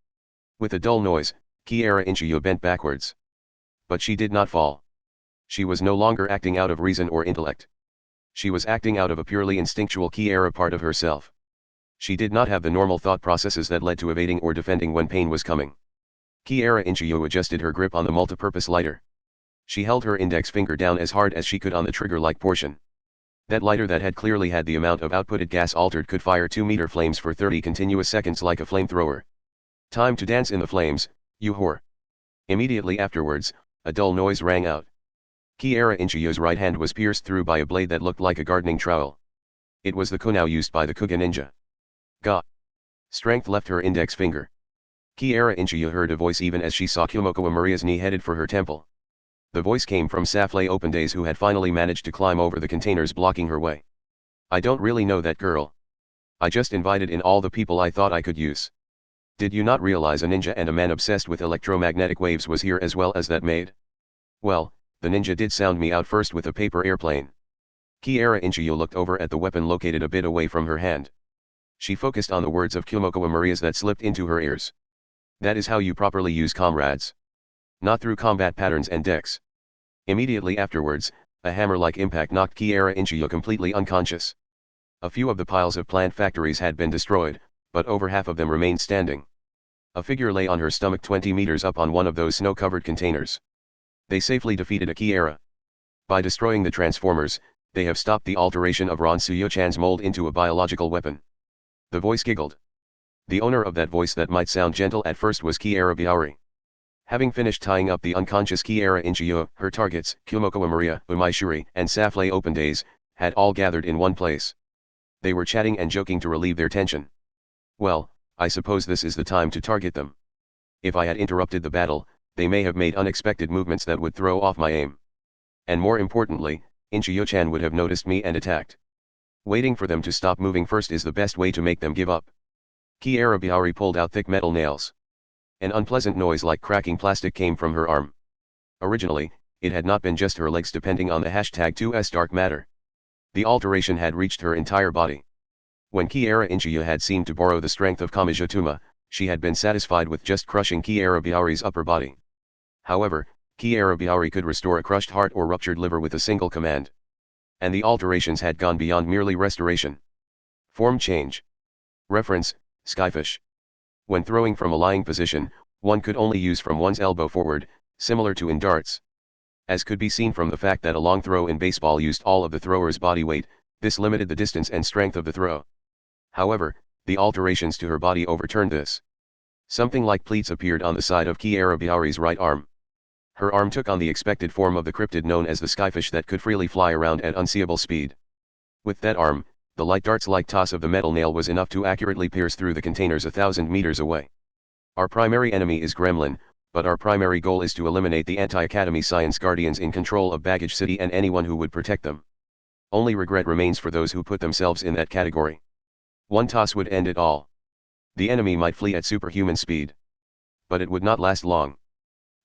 With a dull noise, Kiara Inchiyo bent backwards. But she did not fall. She was no longer acting out of reason or intellect. She was acting out of a purely instinctual Kiara part of herself. She did not have the normal thought processes that led to evading or defending when pain was coming. Kiara Inchiyo adjusted her grip on the multipurpose lighter. She held her index finger down as hard as she could on the trigger-like portion. That lighter that had clearly had the amount of outputted gas altered could fire 2-meter flames for 30 continuous seconds like a flamethrower. Time to dance in the flames, you whore. Immediately afterwards, a dull noise rang out. Kiara Inchiyo's right hand was pierced through by a blade that looked like a gardening trowel. It was the kunao used by the Kuga ninja. Ga. Strength left her index finger. Kiara Inchiyo heard a voice even as she saw Kumoko Maria's knee headed for her temple. The voice came from Saflay Open Days, who had finally managed to climb over the containers blocking her way. I don't really know that girl. I just invited in all the people I thought I could use. Did you not realize a ninja and a man obsessed with electromagnetic waves was here as well as that maid? Well, the ninja did sound me out first with a paper airplane. Kiara Inchiyo looked over at the weapon located a bit away from her hand. She focused on the words of Kumoko Maria's that slipped into her ears. That is how you properly use comrades. Not through combat patterns and decks. Immediately afterwards, a hammer-like impact knocked Kiara Inchiyo completely unconscious. A few of the piles of plant factories had been destroyed, but over half of them remained standing. A figure lay on her stomach 20 meters up on one of those snow-covered containers. They safely defeated a Kiara. By destroying the transformers, they have stopped the alteration of Ron Suyo-chan's mold into a biological weapon. The voice giggled. The owner of that voice that might sound gentle at first was Kiara Biauri. Having finished tying up the unconscious Kiara Inchiyo, her targets, Kumoko Maria, Umaishuri, and Saflay Open Days, had all gathered in one place. They were chatting and joking to relieve their tension. Well, I suppose this is the time to target them. If I had interrupted the battle, they may have made unexpected movements that would throw off my aim. And more importantly, Inchiyo-chan would have noticed me and attacked. Waiting for them to stop moving first is the best way to make them give up. Kiara Biauri pulled out thick metal nails. An unpleasant noise like cracking plastic came from her arm. Originally, it had not been just her legs depending on the hashtag 2S dark matter. The alteration had reached her entire body. When Kiara Inchiyo had seemed to borrow the strength of Kamijotuma, she had been satisfied with just crushing Kiara Biauri's upper body. However, Kiara Biauri could restore a crushed heart or ruptured liver with a single command. And the alterations had gone beyond merely restoration. Form change. Reference, Skyfish. When throwing from a lying position, one could only use from one's elbow forward, similar to in darts. As could be seen from the fact that a long throw in baseball used all of the thrower's body weight, this limited the distance and strength of the throw. However, the alterations to her body overturned this. Something like pleats appeared on the side of Kiara Biari's right arm. Her arm took on the expected form of the cryptid known as the skyfish that could freely fly around at unseeable speed. With that arm, the light darts-like toss of the metal nail was enough to accurately pierce through the containers 1,000 meters away. Our primary enemy is Gremlin, but our primary goal is to eliminate the Anti-Academy Science Guardians in control of Baggage City and anyone who would protect them. Only regret remains for those who put themselves in that category. One toss would end it all. The enemy might flee at superhuman speed. But it would not last long.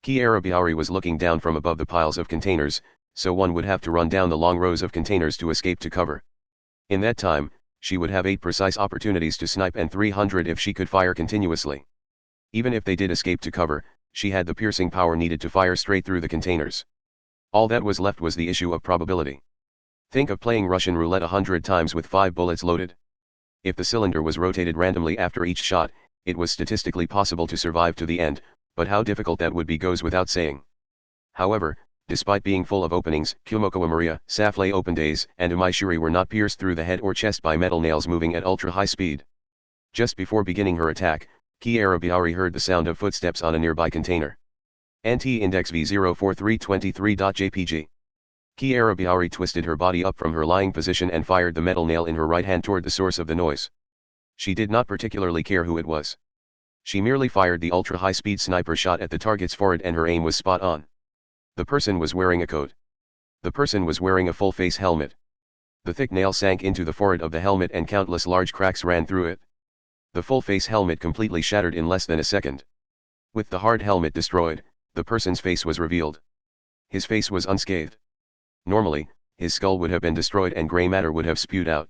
Kiara Biari was looking down from above the piles of containers, so one would have to run down the long rows of containers to escape to cover. In that time, she would have 8 precise opportunities to snipe and 300 if she could fire continuously. Even if they did escape to cover, she had the piercing power needed to fire straight through the containers. All that was left was the issue of probability. Think of playing Russian roulette 100 times with 5 bullets loaded. If the cylinder was rotated randomly after each shot, it was statistically possible to survive to the end, but how difficult that would be goes without saying. However, despite being full of openings, Kyomokawa Maria, Saflei Open Days, and Umaishuri were not pierced through the head or chest by metal nails moving at ultra-high speed. Just before beginning her attack, Kiara Biari heard the sound of footsteps on a nearby container. Anti-index V04323.jpg. Kiara Biari twisted her body up from her lying position and fired the metal nail in her right hand toward the source of the noise. She did not particularly care who it was. She merely fired the ultra-high-speed sniper shot at the target's forehead and her aim was spot on. The person was wearing a coat. The person was wearing a full-face helmet. The thick nail sank into the forehead of the helmet and countless large cracks ran through it. The full-face helmet completely shattered in less than a second. With the hard helmet destroyed, the person's face was revealed. His face was unscathed. Normally, his skull would have been destroyed and gray matter would have spewed out.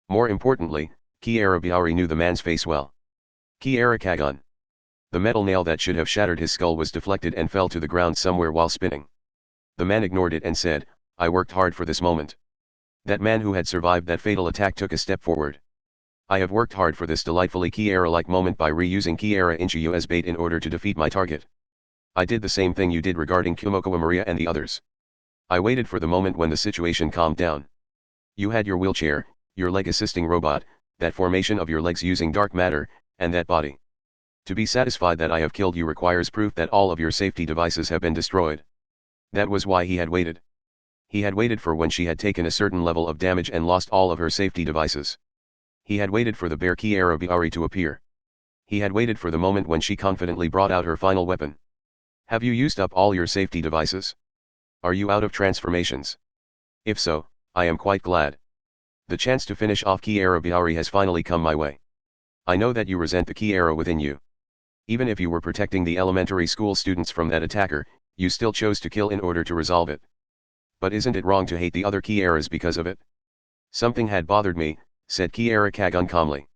More importantly, Kiara Biari knew the man's face well. Kiara Kagon. The metal nail that should have shattered his skull was deflected and fell to the ground somewhere while spinning. The man ignored it and said, "I worked hard for this moment." That man who had survived that fatal attack took a step forward. "I have worked hard for this delightfully Kiara-like moment by reusing Kiara Inchiyu as bait in order to defeat my target. I did the same thing you did regarding Kyomokawa Maria and the others. I waited for the moment when the situation calmed down. You had your wheelchair, your leg assisting robot, that formation of your legs using dark matter, and that body. To be satisfied that I have killed you requires proof that all of your safety devices have been destroyed." That was why he had waited. He had waited for when she had taken a certain level of damage and lost all of her safety devices. He had waited for the bare Kiara Biari to appear. He had waited for the moment when she confidently brought out her final weapon. Have you used up all your safety devices? Are you out of transformations? If so, I am quite glad. The chance to finish off Kiara Biari has finally come my way. I know that you resent the Kiara within you. Even if you were protecting the elementary school students from that attacker, you still chose to kill in order to resolve it. But isn't it wrong to hate the other Kiaras because of it? Something had bothered me, said Kiara Kagon calmly.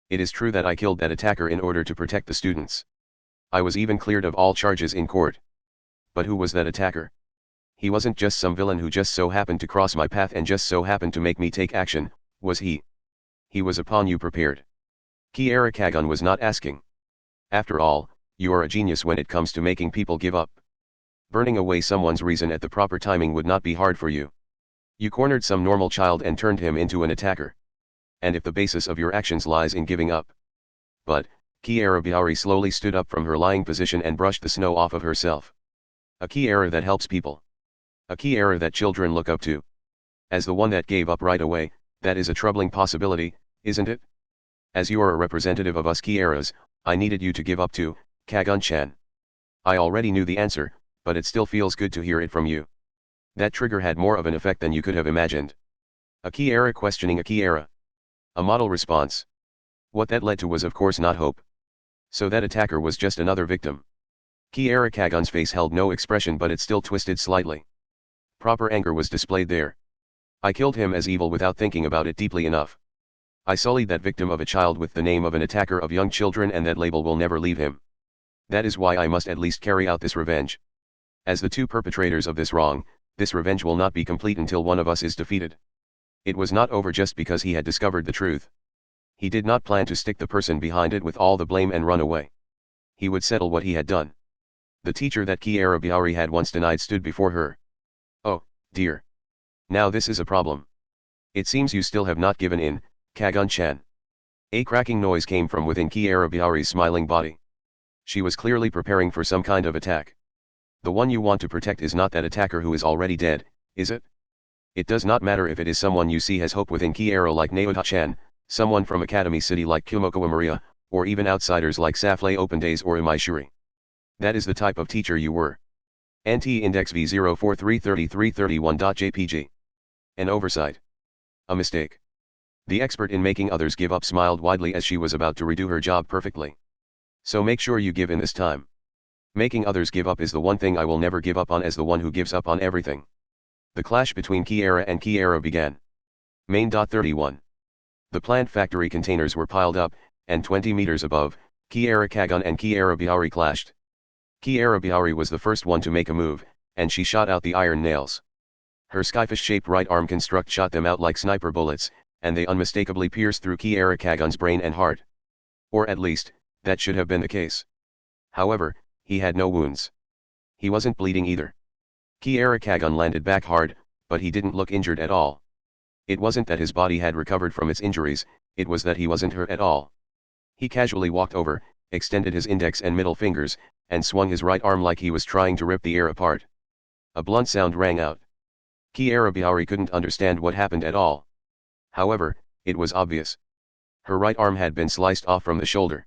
It is true that I killed that attacker in order to protect the students. I was even cleared of all charges in court. But who was that attacker? He wasn't just some villain who just so happened to cross my path and just so happened to make me take action, was he? He was a pawn you prepared. Kiara Kagon was not asking. After all, you are a genius when it comes to making people give up. Burning away someone's reason at the proper timing would not be hard for you. You cornered some normal child and turned him into an attacker. And if the basis of your actions lies in giving up. But, Kiara Biari slowly stood up from her lying position and brushed the snow off of herself. A Kiara that helps people. A Kiara that children look up to. As the one that gave up right away, that is a troubling possibility, isn't it? As you are a representative of us Kiaras, I needed you to give up to, Kagon-chan. I already knew the answer, but it still feels good to hear it from you. That trigger had more of an effect than you could have imagined. A Kiara questioning a Kiara. A model response. What that led to was of course not hope. So that attacker was just another victim. Kiara Kagon's face held no expression but it still twisted slightly. Proper anger was displayed there. I killed him as evil without thinking about it deeply enough. I sullied that victim of a child with the name of an attacker of young children and that label will never leave him. That is why I must at least carry out this revenge. As the two perpetrators of this wrong, this revenge will not be complete until one of us is defeated. It was not over just because he had discovered the truth. He did not plan to stick the person behind it with all the blame and run away. He would settle what he had done. The teacher that Kira had once denied stood before her. Oh, dear. Now this is a problem. It seems you still have not given in, Kagun-chan. A cracking noise came from within Kira's smiling body. She was clearly preparing for some kind of attack. The one you want to protect is not that attacker who is already dead, is it? It does not matter if it is someone you see has hope within Kira like Naoda-chan, someone from Academy City like Kumoko Maria, or even outsiders like Safley Open Days or Umaishuri. That is the type of teacher you were. NT Index V0433331.jpg. An oversight. A mistake. The expert in making others give up smiled widely as she was about to redo her job perfectly. So make sure you give in this time. Making others give up is the one thing I will never give up on as the one who gives up on everything. The clash between Kira and Kira began. Main. 31. The plant factory containers were piled up, and 20 meters above, Kira Kagun and Kira clashed. Kira was the first one to make a move, and she shot out the iron nails. Her skyfish-shaped right arm construct shot them out like sniper bullets, and they unmistakably pierced through Kira Kagun's brain and heart. Or at least, that should have been the case. However, he had no wounds. He wasn't bleeding either. Kira Kagun landed back hard, but he didn't look injured at all. It wasn't that his body had recovered from its injuries, it was that he wasn't hurt at all. He casually walked over, extended his index and middle fingers, and swung his right arm like he was trying to rip the air apart. A blunt sound rang out. Kira couldn't understand what happened at all. However, it was obvious. Her right arm had been sliced off from the shoulder.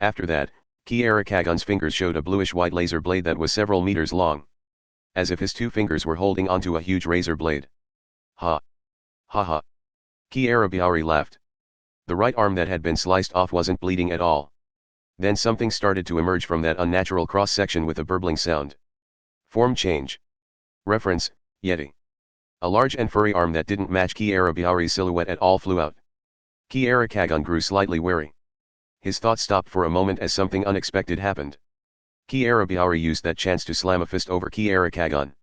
After that, Kira Kagun's fingers showed a bluish-white laser blade that was several meters long. As if his two fingers were holding onto a huge razor blade. Ha! Ha ha! Kira laughed. The right arm that had been sliced off wasn't bleeding at all. Then something started to emerge from that unnatural cross-section with a burbling sound. Form change. Reference, Yeti. A large and furry arm that didn't match Kira's silhouette at all flew out. Kira Kagun grew slightly wary. His thoughts stopped for a moment as something unexpected happened. Kira used that chance to slam a fist over Kira Kagun.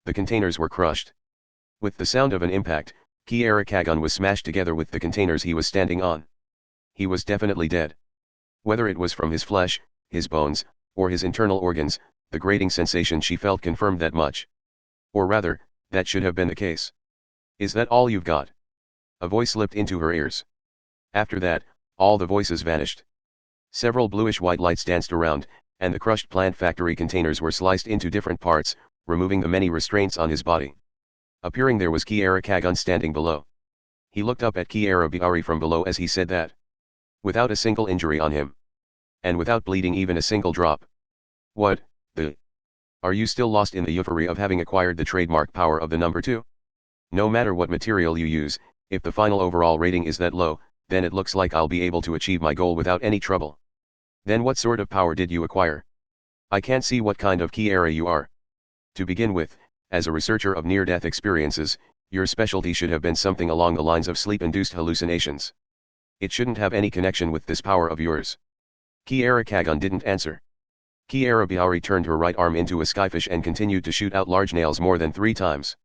The containers were crushed. With the sound of an impact, Kira Kagun was smashed together with the containers he was standing on. He was definitely dead. Whether it was from his flesh, his bones, or his internal organs, the grating sensation she felt confirmed that much. Or rather, that should have been the case. Is that all you've got? A voice slipped into her ears. After that, all the voices vanished. Several bluish-white lights danced around, and the crushed plant factory containers were sliced into different parts, removing the many restraints on his body. Appearing there was Kira Kagun standing below. He looked up at Kira from below as he said that. Without a single injury on him. And without bleeding even a single drop. What, the? Are you still lost in the euphoria of having acquired the trademark power of the number 2? No matter what material you use, if the final overall rating is that low, then it looks like I'll be able to achieve my goal without any trouble. Then what sort of power did you acquire? I can't see what kind of Kira you are. To begin with, as a researcher of near-death experiences, your specialty should have been something along the lines of sleep-induced hallucinations. It shouldn't have any connection with this power of yours. Kira Kagun didn't answer. Kira turned her right arm into a skyfish and continued to shoot out large nails more than 3 times.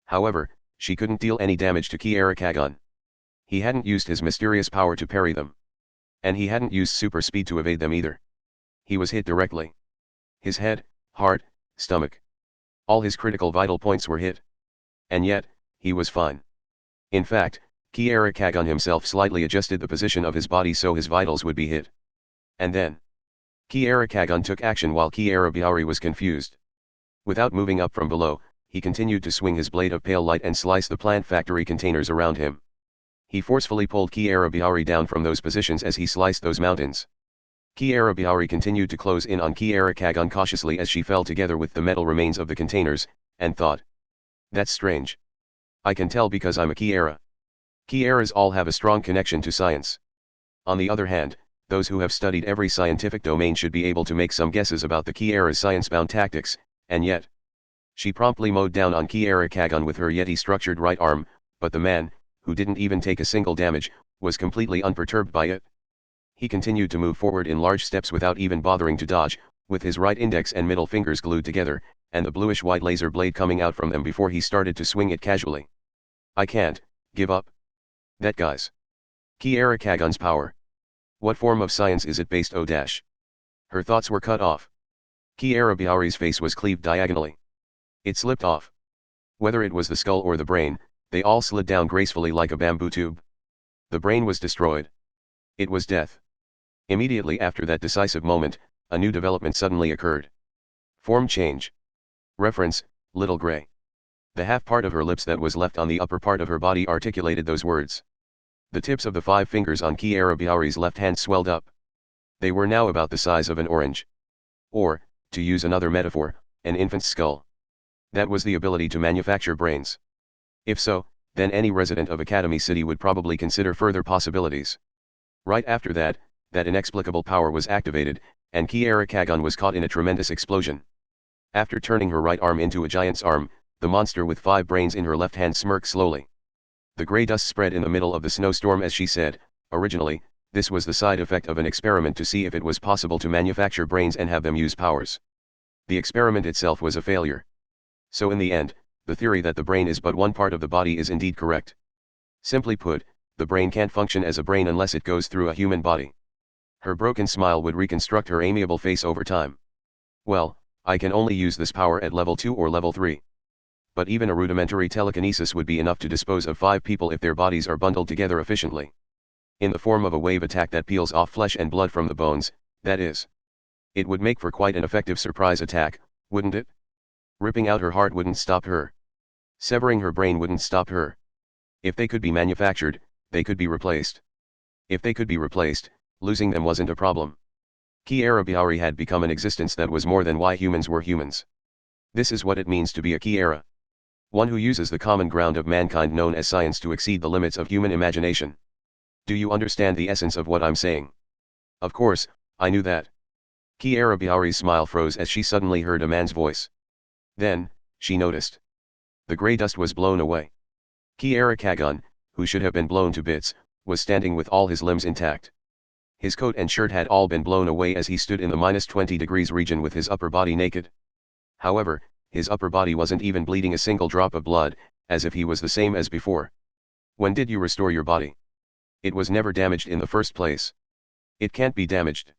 However, she couldn't deal any damage to Kira Kagun. He hadn't used his mysterious power to parry them. And he hadn't used super speed to evade them either. He was hit directly. His head, heart, stomach. All his critical vital points were hit. And yet, he was fine. In fact, Kira Kagun himself slightly adjusted the position of his body so his vitals would be hit. And then, Kira Kagun took action while Kira was confused. Without moving up from below, he continued to swing his blade of pale light and slice the plant factory containers around him. He forcefully pulled Kira down from those positions as he sliced those mountains. Kira continued to close in on Kira Kagun cautiously as she fell together with the metal remains of the containers, and thought. That's strange. I can tell because I'm a Kira. Kiras all have a strong connection to science. On the other hand, those who have studied every scientific domain should be able to make some guesses about the Kira's science-bound tactics, and yet. She promptly mowed down on Kira Kagun with her Yeti-structured right arm, but the man, who didn't even take a single damage, was completely unperturbed by it. He continued to move forward in large steps without even bothering to dodge, with his right index and middle fingers glued together, and the bluish-white laser blade coming out from them before he started to swing it casually. I can't give up. That guy's. Kiara Kagon's power. What form of science is it based o dash? Her thoughts were cut off. Kiara Biari's face was cleaved diagonally. It slipped off. Whether it was the skull or the brain, they all slid down gracefully like a bamboo tube. The brain was destroyed. It was death. Immediately after that decisive moment, a new development suddenly occurred. Form change. Reference, Little Gray. The half part of her lips that was left on the upper part of her body articulated those words. The tips of the 5 fingers on Kiara Biari's left hand swelled up. They were now about the size of an orange. Or, to use another metaphor, an infant's skull. That was the ability to manufacture brains. If so, then any resident of Academy City would probably consider further possibilities. Right after that, that inexplicable power was activated, and Kiara Kagon was caught in a tremendous explosion. After turning her right arm into a giant's arm, the monster with 5 brains in her left hand smirked slowly. The gray dust spread in the middle of the snowstorm as she said, originally, this was the side effect of an experiment to see if it was possible to manufacture brains and have them use powers. The experiment itself was a failure. So in the end, the theory that the brain is but one part of the body is indeed correct. Simply put, the brain can't function as a brain unless it goes through a human body. Her broken smile would reconstruct her amiable face over time. Well, I can only use this power at level 2 or level 3. But even a rudimentary telekinesis would be enough to dispose of 5 people if their bodies are bundled together efficiently. In the form of a wave attack that peels off flesh and blood from the bones, that is. It would make for quite an effective surprise attack, wouldn't it? Ripping out her heart wouldn't stop her. Severing her brain wouldn't stop her. If they could be manufactured, they could be replaced. If they could be replaced, losing them wasn't a problem. Kiara Biari had become an existence that was more than why humans were humans. This is what it means to be a Kiara. One who uses the common ground of mankind known as science to exceed the limits of human imagination. Do you understand the essence of what I'm saying? Of course, I knew that. Kiara Biari's smile froze as she suddenly heard a man's voice. Then, she noticed. The grey dust was blown away. Kiara Kagon, who should have been blown to bits, was standing with all his limbs intact. His coat and shirt had all been blown away as he stood in the -20 degrees region with his upper body naked. However, his upper body wasn't even bleeding a single drop of blood, as if he was the same as before. When did you restore your body? It was never damaged in the first place. It can't be damaged.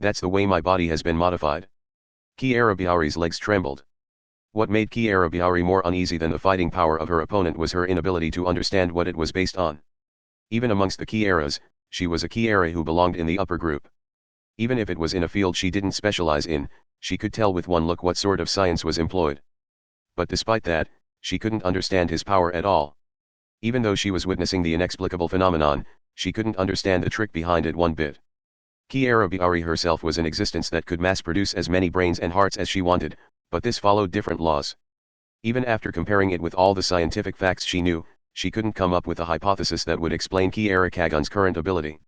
That's the way my body has been modified. Kiara Biari's legs trembled. What made Kiara Biari more uneasy than the fighting power of her opponent was her inability to understand what it was based on. Even amongst the Kiaras, she was a Kiara who belonged in the upper group. Even if it was in a field she didn't specialize in, she could tell with one look what sort of science was employed. But despite that, she couldn't understand his power at all. Even though she was witnessing the inexplicable phenomenon, she couldn't understand the trick behind it one bit. Kiara Biari herself was an existence that could mass-produce as many brains and hearts as she wanted, but this followed different laws. Even after comparing it with all the scientific facts she knew, she couldn't come up with a hypothesis that would explain Kiara Kagon's current ability.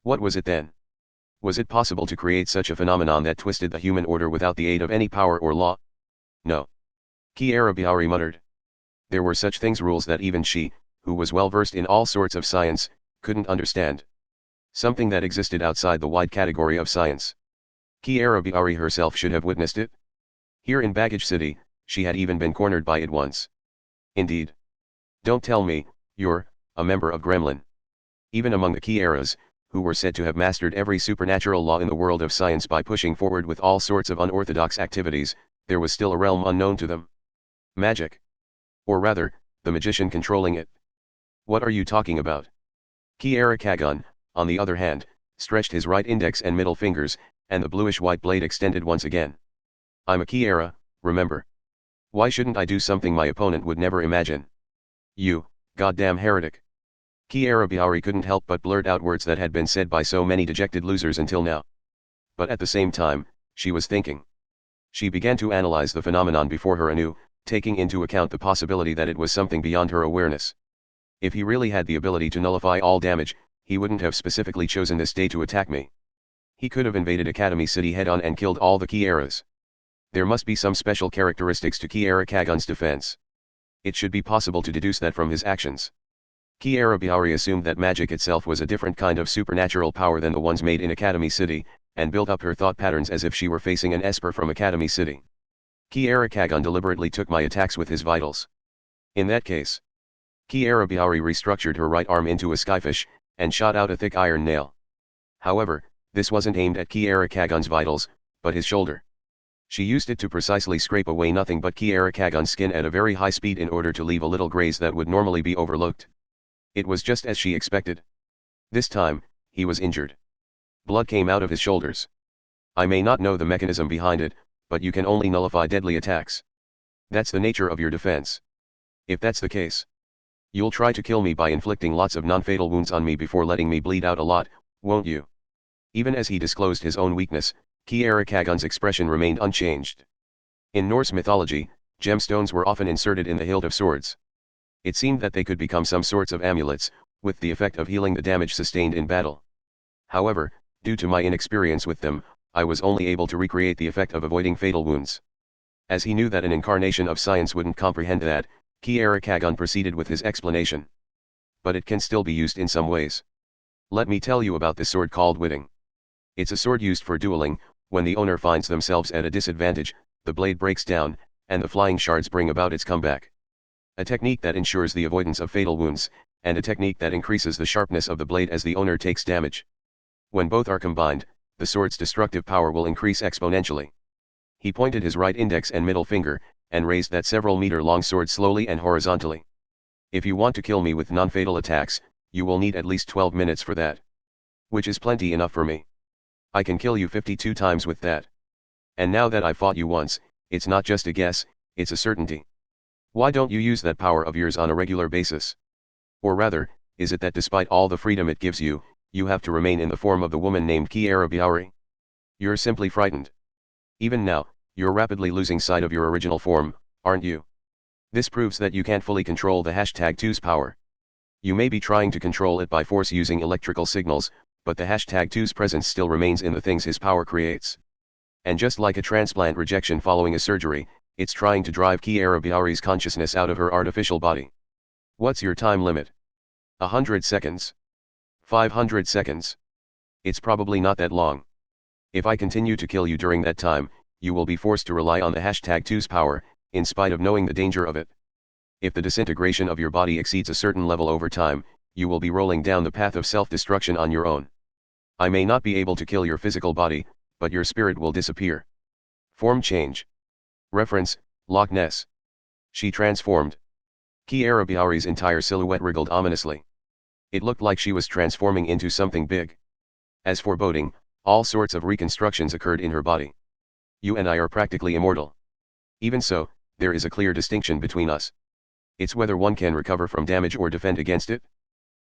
What was it then? Was it possible to create such a phenomenon that twisted the human order without the aid of any power or law? No. Kiara Biari muttered. There were such things rules that even she, who was well versed in all sorts of science, couldn't understand. Something that existed outside the wide category of science. Kiara Biari herself should have witnessed it. Here in Baggage City, she had even been cornered by it once. Indeed. Don't tell me, you're a member of Gremlin. Even among the Kiaras, who were said to have mastered every supernatural law in the world of science by pushing forward with all sorts of unorthodox activities, there was still a realm unknown to them. Magic. Or rather, the magician controlling it. What are you talking about? Kiara Kagon, on the other hand, stretched his right index and middle fingers, and the bluish-white blade extended once again. I'm a Kiara, remember? Why shouldn't I do something my opponent would never imagine? You, goddamn heretic. Kiara Biari couldn't help but blurt out words that had been said by so many dejected losers until now. But at the same time, she was thinking. She began to analyze the phenomenon before her anew, taking into account the possibility that it was something beyond her awareness. If he really had the ability to nullify all damage, he wouldn't have specifically chosen this day to attack me. He could have invaded Academy City head-on and killed all the Kiaras. There must be some special characteristics to Kiara Kagon's defense. It should be possible to deduce that from his actions. Kiara Biari assumed that magic itself was a different kind of supernatural power than the ones made in Academy City, and built up her thought patterns as if she were facing an esper from Academy City. Kiara Kagon deliberately took my attacks with his vitals. In that case, Kiara Biari restructured her right arm into a skyfish, and shot out a thick iron nail. However, this wasn't aimed at Kiara Kagon's vitals, but his shoulder. She used it to precisely scrape away nothing but Kiara Kagon's skin at a very high speed in order to leave a little graze that would normally be overlooked. It was just as she expected. This time, he was injured. Blood came out of his shoulders. I may not know the mechanism behind it, but you can only nullify deadly attacks. That's the nature of your defense. If that's the case, you'll try to kill me by inflicting lots of non-fatal wounds on me before letting me bleed out a lot, won't you? Even as he disclosed his own weakness, Kiara Kagon's expression remained unchanged. In Norse mythology, gemstones were often inserted in the hilt of swords. It seemed that they could become some sorts of amulets, with the effect of healing the damage sustained in battle. However, due to my inexperience with them, I was only able to recreate the effect of avoiding fatal wounds. As he knew that an incarnation of science wouldn't comprehend that, Kiara Kagon proceeded with his explanation. But it can still be used in some ways. Let me tell you about this sword called witting. It's a sword used for dueling. When the owner finds themselves at a disadvantage, the blade breaks down, and the flying shards bring about its comeback. A technique that ensures the avoidance of fatal wounds, and a technique that increases the sharpness of the blade as the owner takes damage. When both are combined, the sword's destructive power will increase exponentially. He pointed his right index and middle finger, and raised that several-meter-long sword slowly and horizontally. If you want to kill me with non-fatal attacks, you will need at least 12 minutes for that. Which is plenty enough for me. I can kill you 52 times with that. And now that I've fought you once, it's not just a guess, it's a certainty. Why don't you use that power of yours on a regular basis? Or rather, is it that despite all the freedom it gives you, you have to remain in the form of the woman named Kiara Biauri? You're simply frightened. Even now, you're rapidly losing sight of your original form, aren't you? This proves that you can't fully control the #2's power. You may be trying to control it by force using electrical signals, but the #2's presence still remains in the things his power creates. And just like a transplant rejection following a surgery, it's trying to drive Kiara Biauri's consciousness out of her artificial body. What's your time limit? 100 seconds? 500 seconds? It's probably not that long. If I continue to kill you during that time, you will be forced to rely on the #2's power, in spite of knowing the danger of it. If the disintegration of your body exceeds a certain level over time, you will be rolling down the path of self-destruction on your own. I may not be able to kill your physical body, but your spirit will disappear. Form change. Reference, Loch Ness. She transformed. Kiara Biauri's entire silhouette wriggled ominously. It looked like she was transforming into something big. As for boating, all sorts of reconstructions occurred in her body. You and I are practically immortal. Even so, there is a clear distinction between us. It's whether one can recover from damage or defend against it.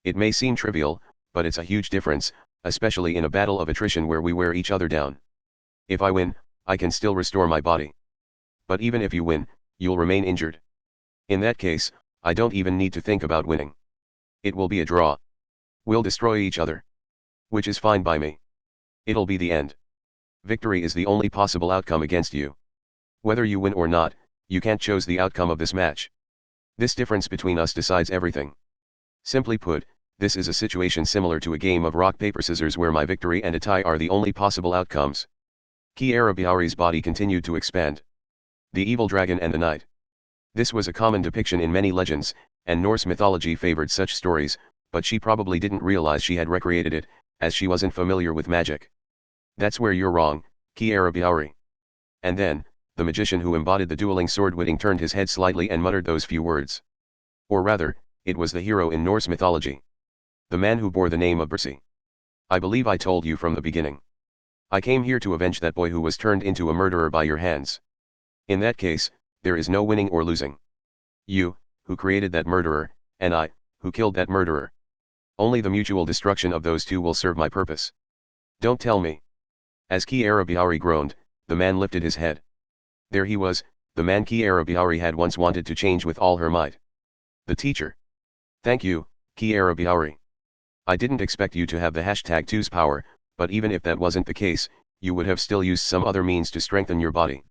It may seem trivial, but it's a huge difference, especially in a battle of attrition where we wear each other down. If I win, I can still restore my body. But even if you win, you'll remain injured. In that case, I don't even need to think about winning. It will be a draw. We'll destroy each other. Which is fine by me. It'll be the end. Victory is the only possible outcome against you. Whether you win or not, you can't choose the outcome of this match. This difference between us decides everything. Simply put, this is a situation similar to a game of rock paper scissors where my victory and a tie are the only possible outcomes. Kiara Biauri's body continued to expand. The evil dragon and the knight. This was a common depiction in many legends, and Norse mythology favored such stories, but she probably didn't realize she had recreated it, as she wasn't familiar with magic. That's where you're wrong, Kiara Biauri. And then, the magician who embodied the dueling sword witting turned his head slightly and muttered those few words. Or rather, it was the hero in Norse mythology. The man who bore the name of Bersi. I believe I told you from the beginning. I came here to avenge that boy who was turned into a murderer by your hands. In that case, there is no winning or losing. You, who created that murderer, and I, who killed that murderer. Only the mutual destruction of those two will serve my purpose. Don't tell me. As Kiara Biauri groaned, the man lifted his head. There he was, the man Kiara Biauri had once wanted to change with all her might. The teacher. Thank you, Kiara Biauri. I didn't expect you to have the #2's power, but even if that wasn't the case, you would have still used some other means to strengthen your body.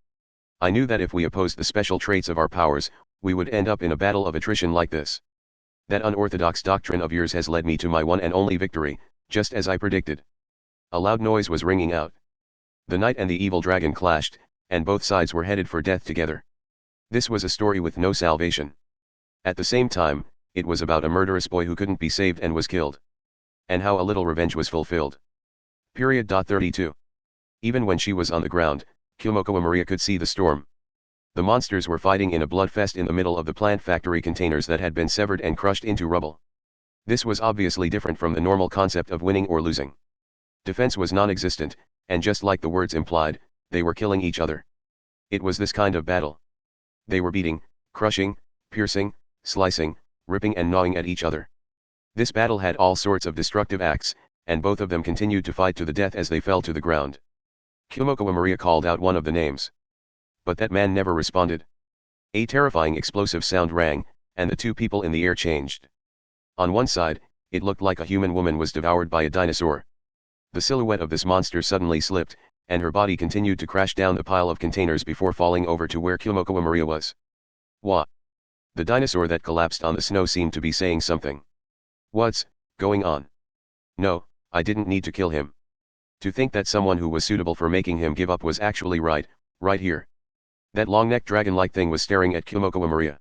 I knew that if we opposed the special traits of our powers, we would end up in a battle of attrition like this. That unorthodox doctrine of yours has led me to my one and only victory, just as I predicted. A loud noise was ringing out. The knight and the evil dragon clashed, and both sides were headed for death together. This was a story with no salvation. At the same time, it was about a murderous boy who couldn't be saved and was killed. And how a little revenge was fulfilled. Period. 32. Even when she was on the ground, Kyomoko Maria could see the storm. The monsters were fighting in a bloodfest in the middle of the plant factory containers that had been severed and crushed into rubble. This was obviously different from the normal concept of winning or losing. Defense was non-existent, and just like the words implied, they were killing each other. It was this kind of battle. They were beating, crushing, piercing, slicing, ripping and gnawing at each other. This battle had all sorts of destructive acts, and both of them continued to fight to the death as they fell to the ground. Kyomoko Maria called out one of the names. But that man never responded. A terrifying explosive sound rang, and the two people in the air changed. On one side, it looked like a human woman was devoured by a dinosaur. The silhouette of this monster suddenly slipped, and her body continued to crash down the pile of containers before falling over to where Kyomoko Maria was. What? The dinosaur that collapsed on the snow seemed to be saying something. What's going on? No, I didn't need to kill him. To think that someone who was suitable for making him give up was actually right here. That long-necked dragon-like thing was staring at Kyomoko Maria.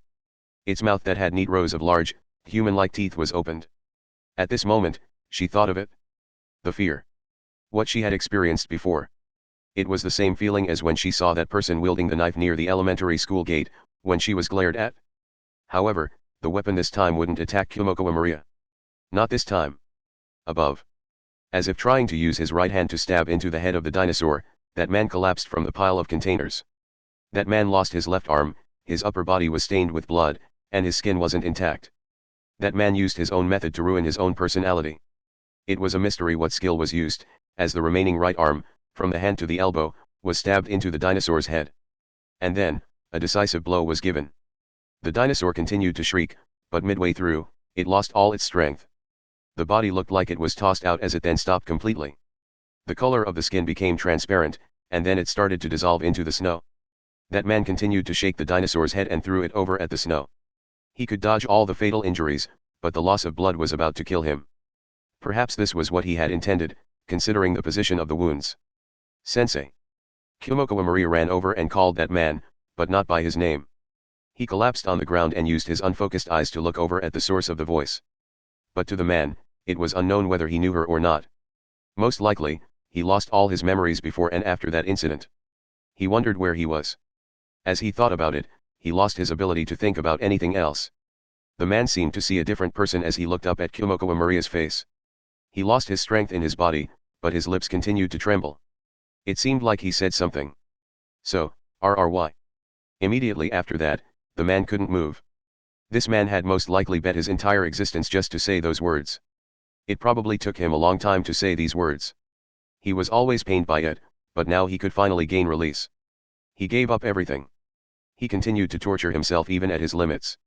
Its mouth that had neat rows of large, human-like teeth was opened. At this moment, she thought of it. The fear. What she had experienced before. It was the same feeling as when she saw that person wielding the knife near the elementary school gate, when she was glared at. However, the weapon this time wouldn't attack Kyomoko Maria. Not this time. Above. As if trying to use his right hand to stab into the head of the dinosaur, that man collapsed from the pile of containers. That man lost his left arm, his upper body was stained with blood, and his skin wasn't intact. That man used his own method to ruin his own personality. It was a mystery what skill was used, as the remaining right arm, from the hand to the elbow, was stabbed into the dinosaur's head. And then, a decisive blow was given. The dinosaur continued to shriek, but midway through, it lost all its strength. The body looked like it was tossed out as it then stopped completely. The color of the skin became transparent, and then it started to dissolve into the snow. That man continued to shake the dinosaur's head and threw it over at the snow. He could dodge all the fatal injuries, but the loss of blood was about to kill him. Perhaps this was what he had intended, considering the position of the wounds. Sensei. Kyomoko Maria ran over and called that man, but not by his name. He collapsed on the ground and used his unfocused eyes to look over at the source of the voice. But to the man, it was unknown whether he knew her or not. Most likely, he lost all his memories before and after that incident. He wondered where he was. As he thought about it, he lost his ability to think about anything else. The man seemed to see a different person as he looked up at Kyomoko Maria's face. He lost his strength in his body, but his lips continued to tremble. It seemed like he said something. So, RRY. Immediately after that, the man couldn't move. This man had most likely bet his entire existence just to say those words. It probably took him a long time to say these words. He was always pained by it, but now he could finally gain release. He gave up everything. He continued to torture himself even at his limits.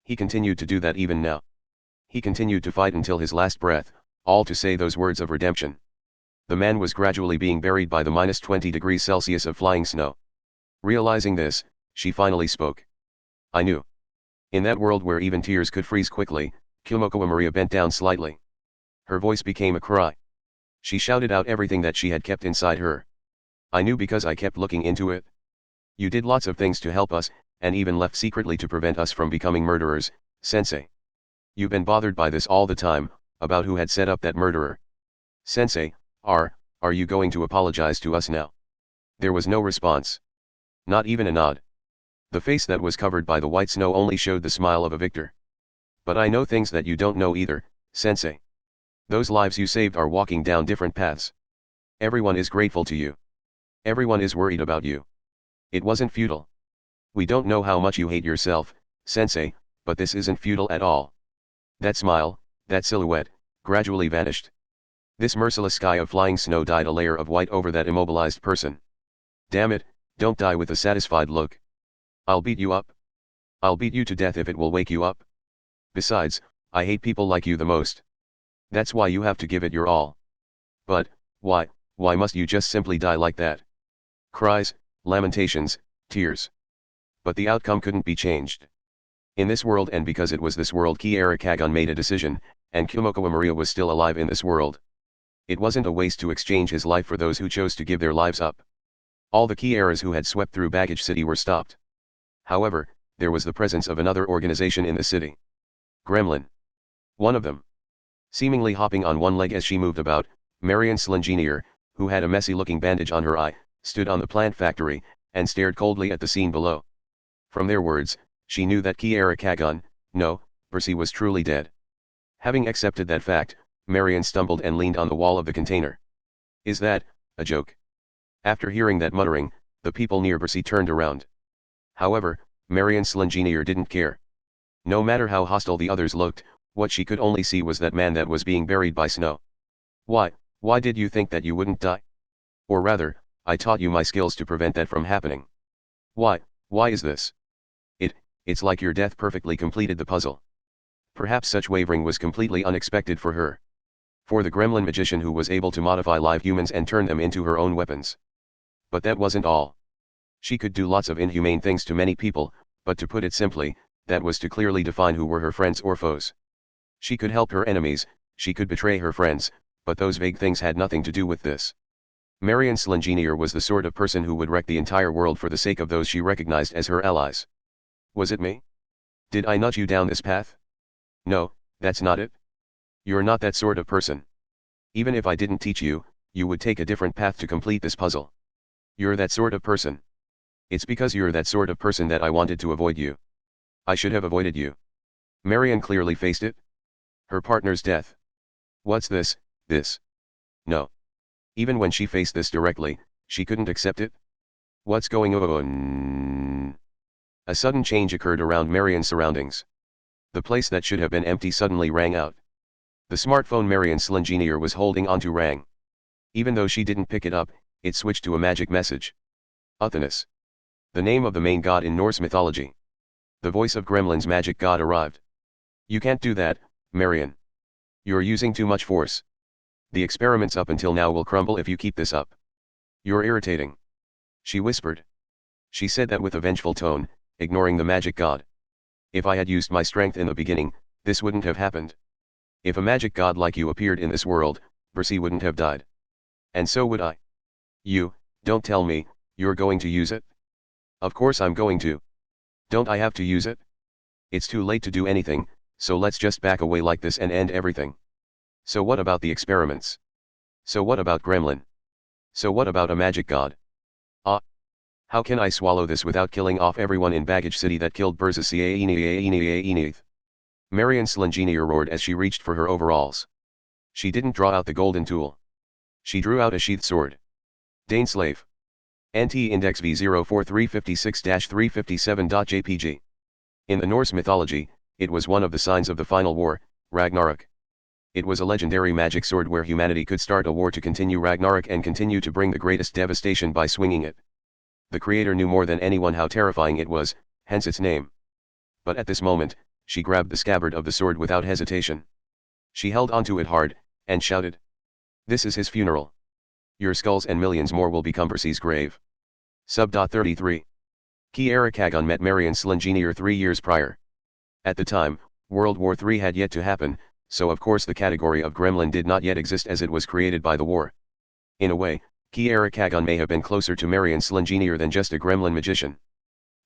He continued to do that even now. He continued to fight until his last breath, all to say those words of redemption. The man was gradually being buried by the -20 degrees Celsius of flying snow. Realizing this, she finally spoke. I knew. In that world where even tears could freeze quickly, Kyomoko Maria bent down slightly. Her voice became a cry. She shouted out everything that she had kept inside her. I knew because I kept looking into it. You did lots of things to help us, and even left secretly to prevent us from becoming murderers, Sensei. You've been bothered by this all the time, about who had set up that murderer. Sensei, are you going to apologize to us now? There was no response. Not even a nod. The face that was covered by the white snow only showed the smile of a victor. But I know things that you don't know either, Sensei. Those lives you saved are walking down different paths. Everyone is grateful to you. Everyone is worried about you. It wasn't futile. We don't know how much you hate yourself, Sensei, but this isn't futile at all. That smile, that silhouette, gradually vanished. This merciless sky of flying snow dyed a layer of white over that immobilized person. Damn it, don't die with a satisfied look. I'll beat you up. I'll beat you to death if it will wake you up. Besides, I hate people like you the most. That's why you have to give it your all. But, why must you just simply die like that? Cries, lamentations, tears. But the outcome couldn't be changed. In this world, and because it was this world, Kiara Kagon made a decision, and Kyomoko Maria was still alive in this world. It wasn't a waste to exchange his life for those who chose to give their lives up. All the Kiaras who had swept through Baggage City were stopped. However, there was the presence of another organization in the city. Gremlin. One of them. Seemingly hopping on one leg as she moved about, Marian's engineer, who had a messy-looking bandage on her eye, stood on the plant factory, and stared coldly at the scene below. From their words, she knew that Kiara Kagon, no, Percy was truly dead. Having accepted that fact, Marian stumbled and leaned on the wall of the container. Is that a joke? After hearing that muttering, the people near Percy turned around. However, Marian's engineer didn't care. No matter how hostile the others looked, what she could only see was that man that was being buried by snow. Why did you think that you wouldn't die? Or rather, I taught you my skills to prevent that from happening. Why is this? It's like your death perfectly completed the puzzle. Perhaps such wavering was completely unexpected for her. For the gremlin magician who was able to modify live humans and turn them into her own weapons. But that wasn't all. She could do lots of inhumane things to many people, but to put it simply, that was to clearly define who were her friends or foes. She could help her enemies, she could betray her friends, but those vague things had nothing to do with this. Marian Slengenier was the sort of person who would wreck the entire world for the sake of those she recognized as her allies. Was it me? Did I nudge you down this path? No, that's not it. You're not that sort of person. Even if I didn't teach you, you would take a different path to complete this puzzle. You're that sort of person. It's because you're that sort of person that I wanted to avoid you. I should have avoided you. Marian clearly faced it. Her partner's death. What's this? No. Even when she faced this directly, she couldn't accept it. What's going on? A sudden change occurred around Marian's surroundings. The place that should have been empty suddenly rang out. The smartphone Marian Slengenier was holding onto rang. Even though she didn't pick it up, it switched to a magic message. Uthanis. The name of the main god in Norse mythology. The voice of Gremlin's magic god arrived. You can't do that, Marian. You're using too much force. The experiments up until now will crumble if you keep this up. You're irritating. She whispered. She said that with a vengeful tone, ignoring the magic god. If I had used my strength in the beginning, this wouldn't have happened. If a magic god like you appeared in this world, Percy wouldn't have died. And so would I. You, don't tell me, you're going to use it? Of course I'm going to. Don't I have to use it? It's too late to do anything, so let's just back away like this and end everything. So what about the experiments? So what about Gremlin? So what about a magic god? How can I swallow this without killing off everyone in Baggage City that killed Berzasiainith? Marian Slengenier roared as she reached for her overalls. She didn't draw out the golden tool. She drew out a sheathed sword. Dane Slave. NT Index V04356-357.jpg. In the Norse mythology, it was one of the signs of the final war, Ragnarok. It was a legendary magic sword where humanity could start a war to continue Ragnarok and continue to bring the greatest devastation by swinging it. The creator knew more than anyone how terrifying it was, hence its name. But at this moment, she grabbed the scabbard of the sword without hesitation. She held onto it hard, and shouted. This is his funeral. Your skulls and millions more will become Percy's grave. Sub. 33. Kiara Kagon met Marian Slengenier 3 years prior. At the time, World War III had yet to happen, so of course the category of gremlin did not yet exist as it was created by the war. In a way, Kiara Kagon may have been closer to Marian Slengenier than just a gremlin magician.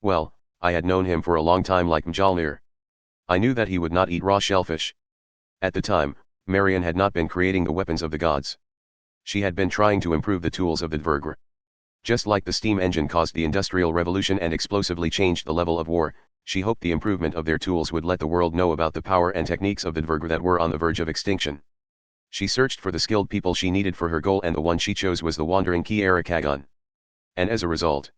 Well, I had known him for a long time like Mjolnir. I knew that he would not eat raw shellfish. At the time, Marian had not been creating the weapons of the gods. She had been trying to improve the tools of the Dvergr. Just like the steam engine caused the Industrial Revolution and explosively changed the level of war, she hoped the improvement of their tools would let the world know about the power and techniques of the Dvergr that were on the verge of extinction. She searched for the skilled people she needed for her goal and the one she chose was the wandering Kiara Kagon. And as a result,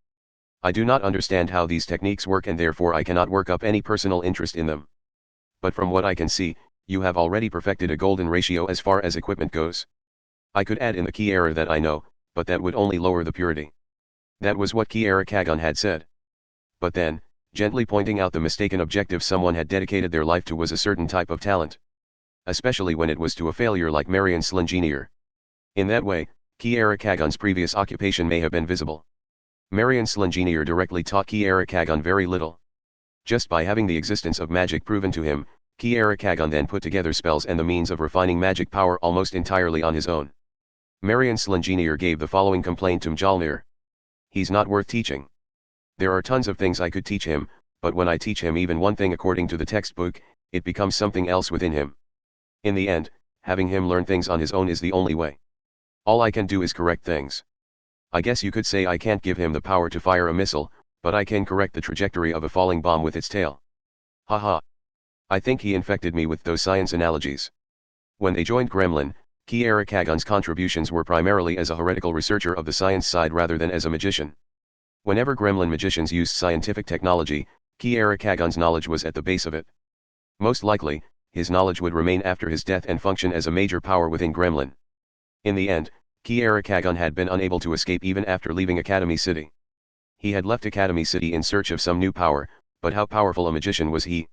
I do not understand how these techniques work and therefore I cannot work up any personal interest in them. But from what I can see, you have already perfected a golden ratio as far as equipment goes. I could add in the Kiara that I know, but that would only lower the purity. That was what Kiara Kagon had said. But then, gently pointing out the mistaken objective someone had dedicated their life to was a certain type of talent. Especially when it was to a failure like Marian Slengenier. In that way, Kiara Kagon's previous occupation may have been visible. Marian Slengenier directly taught Kiara Kagon very little. Just by having the existence of magic proven to him, Kiara Kagon then put together spells and the means of refining magic power almost entirely on his own. Marian Slengenier gave the following complaint to Mjolnir. He's not worth teaching. There are tons of things I could teach him, but when I teach him even one thing according to the textbook, it becomes something else within him. In the end, having him learn things on his own is the only way. All I can do is correct things. I guess you could say I can't give him the power to fire a missile, but I can correct the trajectory of a falling bomb with its tail. Haha. I think he infected me with those science analogies. When they joined Gremlin, Kiara Kagon's contributions were primarily as a heretical researcher of the science side rather than as a magician. Whenever Gremlin magicians used scientific technology, Kiara Kagon's knowledge was at the base of it. Most likely, his knowledge would remain after his death and function as a major power within Gremlin. In the end, Kiara Kagon had been unable to escape even after leaving Academy City. He had left Academy City in search of some new power, but how powerful a magician was he?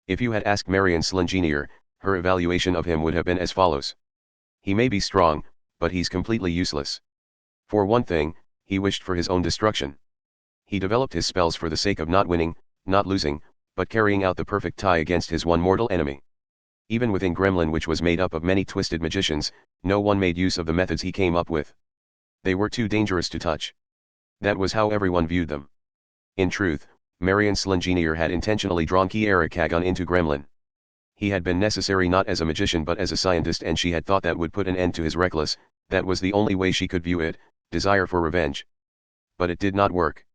If you had asked Marion Slingenier, her evaluation of him would have been as follows. He may be strong, but he's completely useless. For one thing, he wished for his own destruction. He developed his spells for the sake of not winning, not losing, but carrying out the perfect tie against his one mortal enemy. Even within Gremlin, which was made up of many twisted magicians, no one made use of the methods he came up with. They were too dangerous to touch. That was how everyone viewed them. In truth, Marion Slingenier had intentionally drawn Kiara Kagon into Gremlin. He had been necessary not as a magician but as a scientist, and she had thought that would put an end to his reckless, that was the only way she could view it, desire for revenge. But it did not work.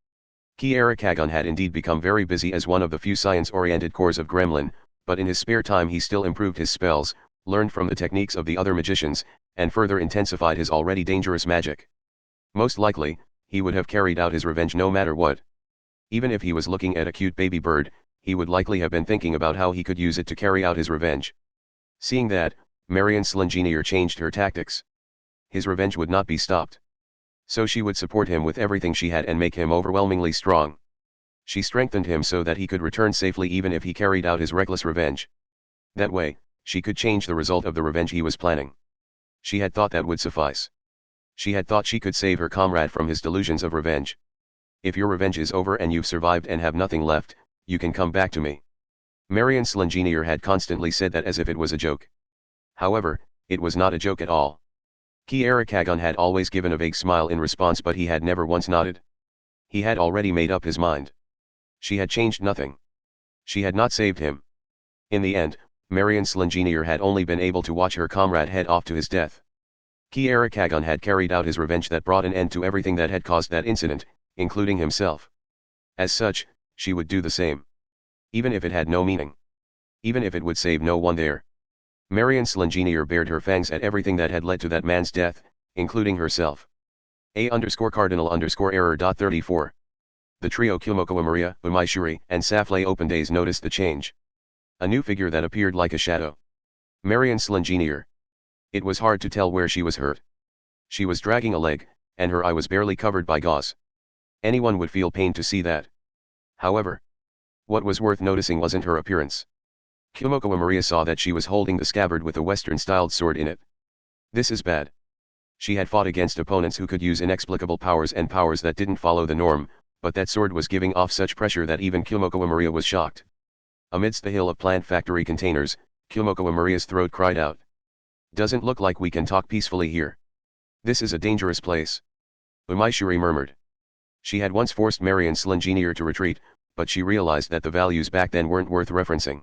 Kiara Kagon had indeed become very busy as one of the few science-oriented cores of Gremlin, but in his spare time he still improved his spells, learned from the techniques of the other magicians, and further intensified his already dangerous magic. Most likely, he would have carried out his revenge no matter what. Even if he was looking at a cute baby bird, he would likely have been thinking about how he could use it to carry out his revenge. Seeing that, Marion Slingenier changed her tactics. His revenge would not be stopped. So she would support him with everything she had and make him overwhelmingly strong. She strengthened him so that he could return safely even if he carried out his reckless revenge. That way, she could change the result of the revenge he was planning. She had thought that would suffice. She had thought she could save her comrade from his delusions of revenge. If your revenge is over and you've survived and have nothing left, you can come back to me. Marion Slingenier had constantly said that as if it was a joke. However, it was not a joke at all. Kiara Kagon had always given a vague smile in response, but he had never once nodded. He had already made up his mind. She had changed nothing. She had not saved him. In the end, Marion Slingenier had only been able to watch her comrade head off to his death. Kiara Kagon had carried out his revenge that brought an end to everything that had caused that incident, including himself. As such, she would do the same. Even if it had no meaning. Even if it would save no one there. Marion Slingenier bared her fangs at everything that had led to that man's death, including herself. A_cardinal_error.34. The trio Kyomoko Maria, Umaishuri, and Safley Open Days noticed the change. A new figure that appeared like a shadow. Marion Slingenier. It was hard to tell where she was hurt. She was dragging a leg, and her eye was barely covered by gauze. Anyone would feel pain to see that. However, what was worth noticing wasn't her appearance. Kyomoko Maria saw that she was holding the scabbard with a Western-styled sword in it. This is bad. She had fought against opponents who could use inexplicable powers and powers that didn't follow the norm, but that sword was giving off such pressure that even Kyomoko Maria was shocked. Amidst the hill of plant factory containers, Kyomoko Maria's throat cried out. Doesn't look like we can talk peacefully here. This is a dangerous place. Umaishuri murmured. She had once forced Marion Slingenier to retreat, but she realized that the values back then weren't worth referencing.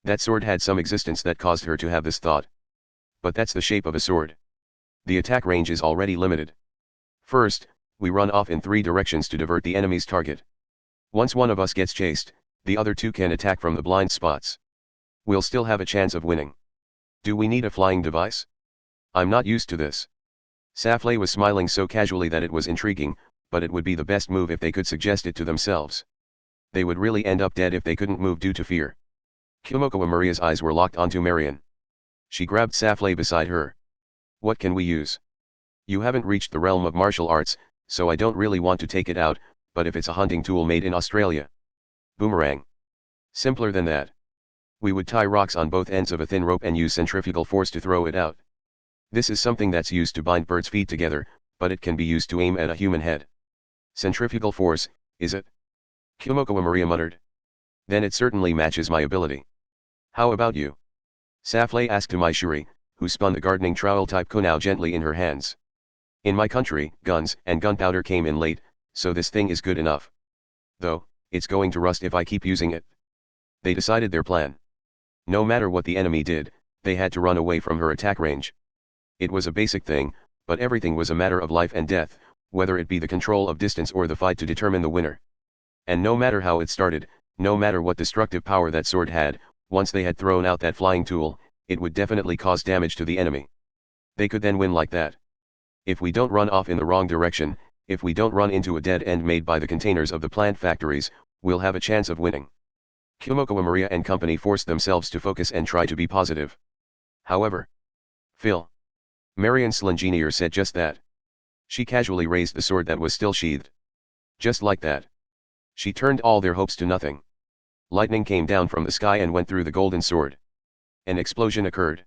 That sword had some existence that caused her to have this thought. But that's the shape of a sword. The attack range is already limited. First, we run off in 3 directions to divert the enemy's target. Once one of us gets chased, the other 2 can attack from the blind spots. We'll still have a chance of winning. Do we need a flying device? I'm not used to this. Safley was smiling so casually that it was intriguing, but it would be the best move if they could suggest it to themselves. They would really end up dead if they couldn't move due to fear. Kyomoko Maria's eyes were locked onto Marion. She grabbed Safley beside her. What can we use? You haven't reached the realm of martial arts, so I don't really want to take it out, but if it's a hunting tool made in Australia. Boomerang. Simpler than that. We would tie rocks on both ends of a thin rope and use centrifugal force to throw it out. This is something that's used to bind birds' feet together, but it can be used to aim at a human head. Centrifugal force, is it? Kyomoko Maria muttered. Then it certainly matches my ability. How about you? Safley asked Umaishuri, who spun the gardening trowel-type kunao gently in her hands. In my country, guns and gunpowder came in late, so this thing is good enough. Though, it's going to rust if I keep using it. They decided their plan. No matter what the enemy did, They had to run away from her attack range. It was a basic thing, but everything was a matter of life and death, whether it be the control of distance or the fight to determine the winner. And no matter how it started, no matter what destructive power that sword had, once they had thrown out that flying tool, it would definitely cause damage to the enemy. They could then win like that. If we don't run off in the wrong direction, if we don't run into a dead end made by the containers of the plant factories, we'll have a chance of winning. Kumoko Maria and company forced themselves to focus and try to be positive. However, Phil. Marion's engineer said just that. She casually raised the sword that was still sheathed. Just like that. She turned all their hopes to nothing. Lightning came down from the sky and went through the golden sword. An explosion occurred.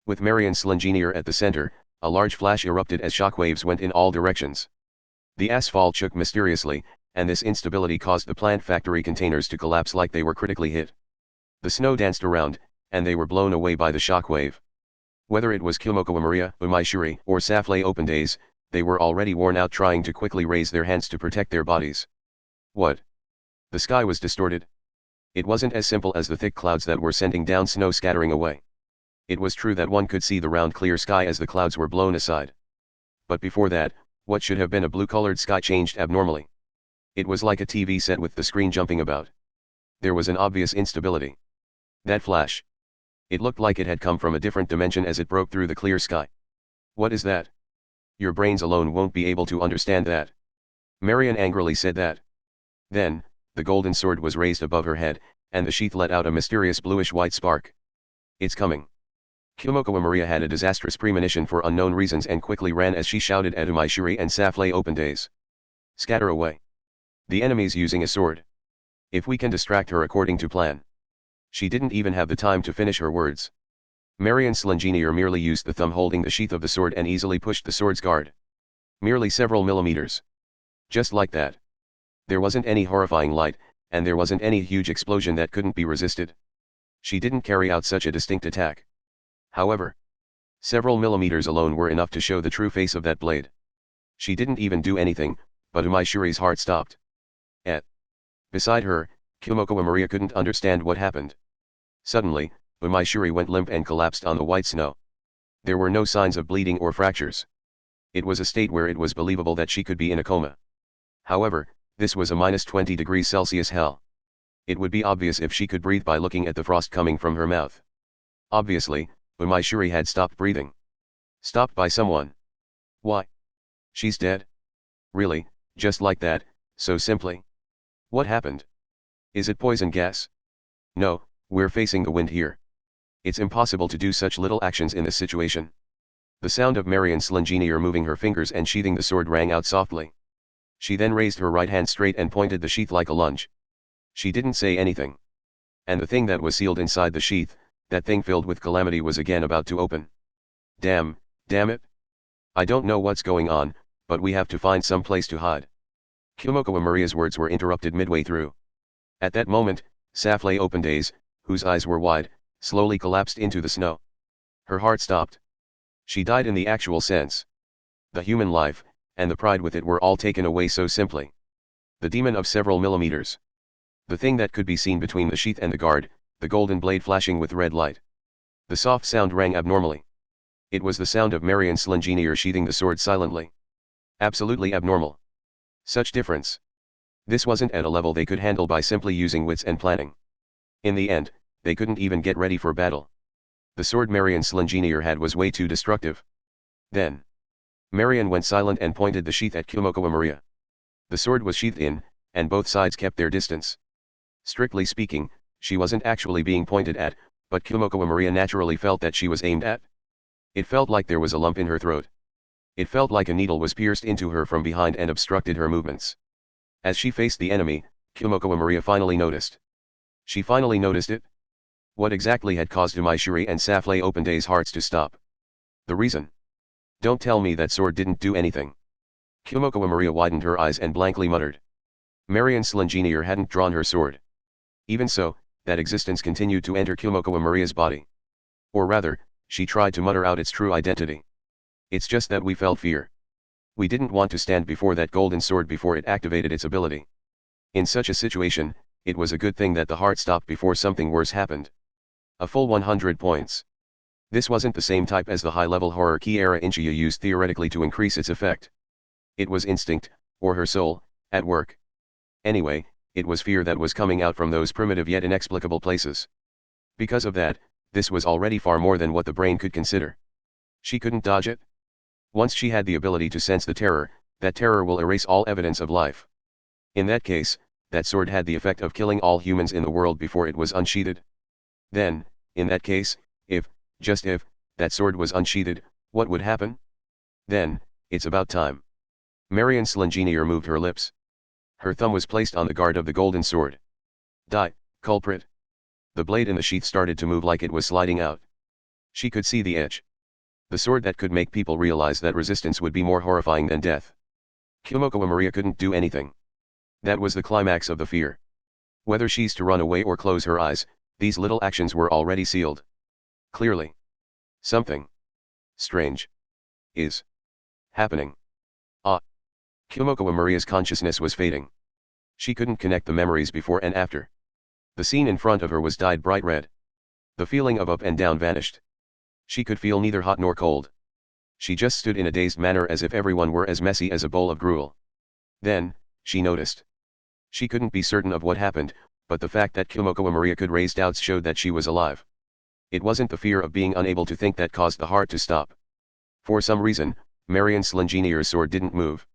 With Marion's engineer at the center, a large flash erupted as shockwaves went in all directions. The asphalt shook mysteriously, and this instability caused the plant factory containers to collapse like they were critically hit. The snow danced around, and they were blown away by the shockwave. Whether it was Kumoko Maria, Umaishiri, or Safley Open Days, they were already worn out trying to quickly raise their hands to protect their bodies. What? The sky was distorted. It wasn't as simple as the thick clouds that were sending down snow scattering away. It was true that one could see the round clear sky as the clouds were blown aside. But before that, what should have been a blue-colored sky changed abnormally. It was like a TV set with the screen jumping about. There was an obvious instability. That flash. It looked like it had come from a different dimension as it broke through the clear sky. What is that? Your brains alone won't be able to understand that. Marion angrily said that. Then, the golden sword was raised above her head, and the sheath let out a mysterious bluish-white spark. It's coming. Kumoko Maria had a disastrous premonition for unknown reasons and quickly ran as she shouted at Umaishiri and Safley Open Days. Scatter away. The enemy's using a sword. If we can distract her according to plan. She didn't even have the time to finish her words. Marion's engineer merely used the thumb holding the sheath of the sword and easily pushed the sword's guard. Merely several millimeters. Just like that. There wasn't any horrifying light, and there wasn't any huge explosion that couldn't be resisted. She didn't carry out such a distinct attack. However, several millimeters alone were enough to show the true face of that blade. She didn't even do anything, but Umaishiri's heart stopped. Beside her, Kumoko Maria couldn't understand what happened. Suddenly, Umaishiri went limp and collapsed on the white snow. There were no signs of bleeding or fractures. It was a state where it was believable that she could be in a coma. However, this was a -20 degrees Celsius hell. It would be obvious if she could breathe by looking at the frost coming from her mouth. Obviously, Umaishiri had stopped breathing. Stopped by someone. Why? She's dead? Really, just like that, so simply? What happened? Is it poison gas? No, we're facing the wind here. It's impossible to do such little actions in this situation. The sound of Marion's engineer moving her fingers and sheathing the sword rang out softly. She then raised her right hand straight and pointed the sheath like a lunge. She didn't say anything. And the thing that was sealed inside the sheath, that thing filled with calamity, was again about to open. Damn it. I don't know what's going on, but we have to find some place to hide. Kumoko Maria's words were interrupted midway through. At that moment, Safley Open Days, whose eyes were wide, slowly collapsed into the snow. Her heart stopped. She died in the actual sense. The human life, and the pride with it, were all taken away so simply. The demon of several millimeters. The thing that could be seen between the sheath and the guard, the golden blade flashing with red light. The soft sound rang abnormally. It was the sound of Marion's engineer sheathing the sword silently. Absolutely abnormal. Such difference. This wasn't at a level they could handle by simply using wits and planning. In the end, they couldn't even get ready for battle. The sword Marion's engineer had was way too destructive. Then, Marion went silent and pointed the sheath at Kumoko Maria. The sword was sheathed in, and both sides kept their distance. Strictly speaking, she wasn't actually being pointed at, but Kumoko Maria naturally felt that she was aimed at. It felt like there was a lump in her throat. It felt like a needle was pierced into her from behind and obstructed her movements. As she faced the enemy, Kumoko Maria finally noticed. She finally noticed it. What exactly had caused Umaishiri and Safley Open Days' hearts to stop? The reason? Don't tell me that sword didn't do anything. Kumoko Maria widened her eyes and blankly muttered. Marion's engineer hadn't drawn her sword. Even so, that existence continued to enter Kumoko Maria's body. Or rather, she tried to mutter out its true identity. It's just that we felt fear. We didn't want to stand before that golden sword before it activated its ability. In such a situation, it was a good thing that the heart stopped before something worse happened. A full 100 points. This wasn't the same type as the high-level horror key era Inchiya used theoretically to increase its effect. It was instinct, or her soul, at work. Anyway, it was fear that was coming out from those primitive yet inexplicable places. Because of that, this was already far more than what the brain could consider. She couldn't dodge it. Once she had the ability to sense the terror, that terror will erase all evidence of life. In that case, that sword had the effect of killing all humans in the world before it was unsheathed. Then, in that case, if, just if, that sword was unsheathed, what would happen? Then, it's about time. Marion Slingenier moved her lips. Her thumb was placed on the guard of the golden sword. Die, culprit. The blade in the sheath started to move like it was sliding out. She could see the edge. The sword that could make people realize that resistance would be more horrifying than death. Kumoko Maria couldn't do anything. That was the climax of the fear. Whether she's to run away or close her eyes, these little actions were already sealed. Clearly. Something strange is happening. Kumoko Maria's consciousness was fading. She couldn't connect the memories before and after. The scene in front of her was dyed bright red. The feeling of up and down vanished. She could feel neither hot nor cold. She just stood in a dazed manner as if everyone were as messy as a bowl of gruel. Then, she noticed. She couldn't be certain of what happened, but the fact that Kumoko Maria could raise doubts showed that she was alive. It wasn't the fear of being unable to think that caused the heart to stop. For some reason, Marion Slingenier's sword didn't move.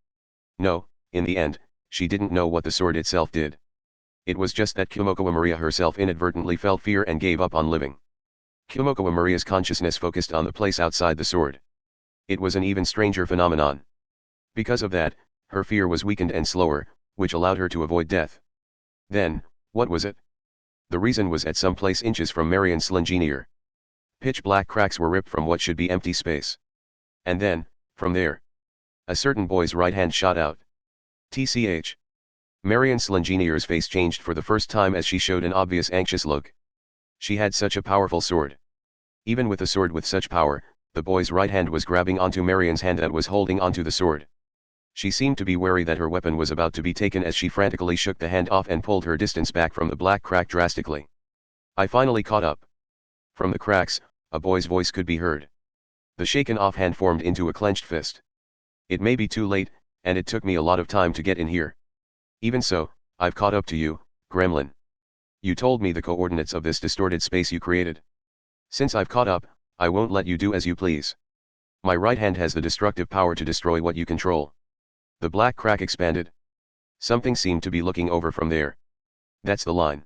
No, in the end, she didn't know what the sword itself did. It was just that Kumoko Maria herself inadvertently felt fear and gave up on living. Kumoko Maria's consciousness focused on the place outside the sword. It was an even stranger phenomenon. Because of that, her fear was weakened and slower, which allowed her to avoid death. Then, what was it? The reason was at some place inches from Marion Slingenier. Pitch black cracks were ripped from what should be empty space. And then, from there, a certain boy's right hand shot out. TCH. Marion Slingenier's face changed for the first time as she showed an obvious anxious look. She had such a powerful sword. Even with a sword with such power, the boy's right hand was grabbing onto Marion's hand that was holding onto the sword. She seemed to be wary that her weapon was about to be taken as she frantically shook the hand off and pulled her distance back from the black crack drastically. I finally caught up. From the cracks, a boy's voice could be heard. The shaken off hand formed into a clenched fist. It may be too late, and it took me a lot of time to get in here. Even so, I've caught up to you, Gremlin. You told me the coordinates of this distorted space you created. Since I've caught up, I won't let you do as you please. My right hand has the destructive power to destroy what you control. The black crack expanded. Something seemed to be looking over from there. That's the line.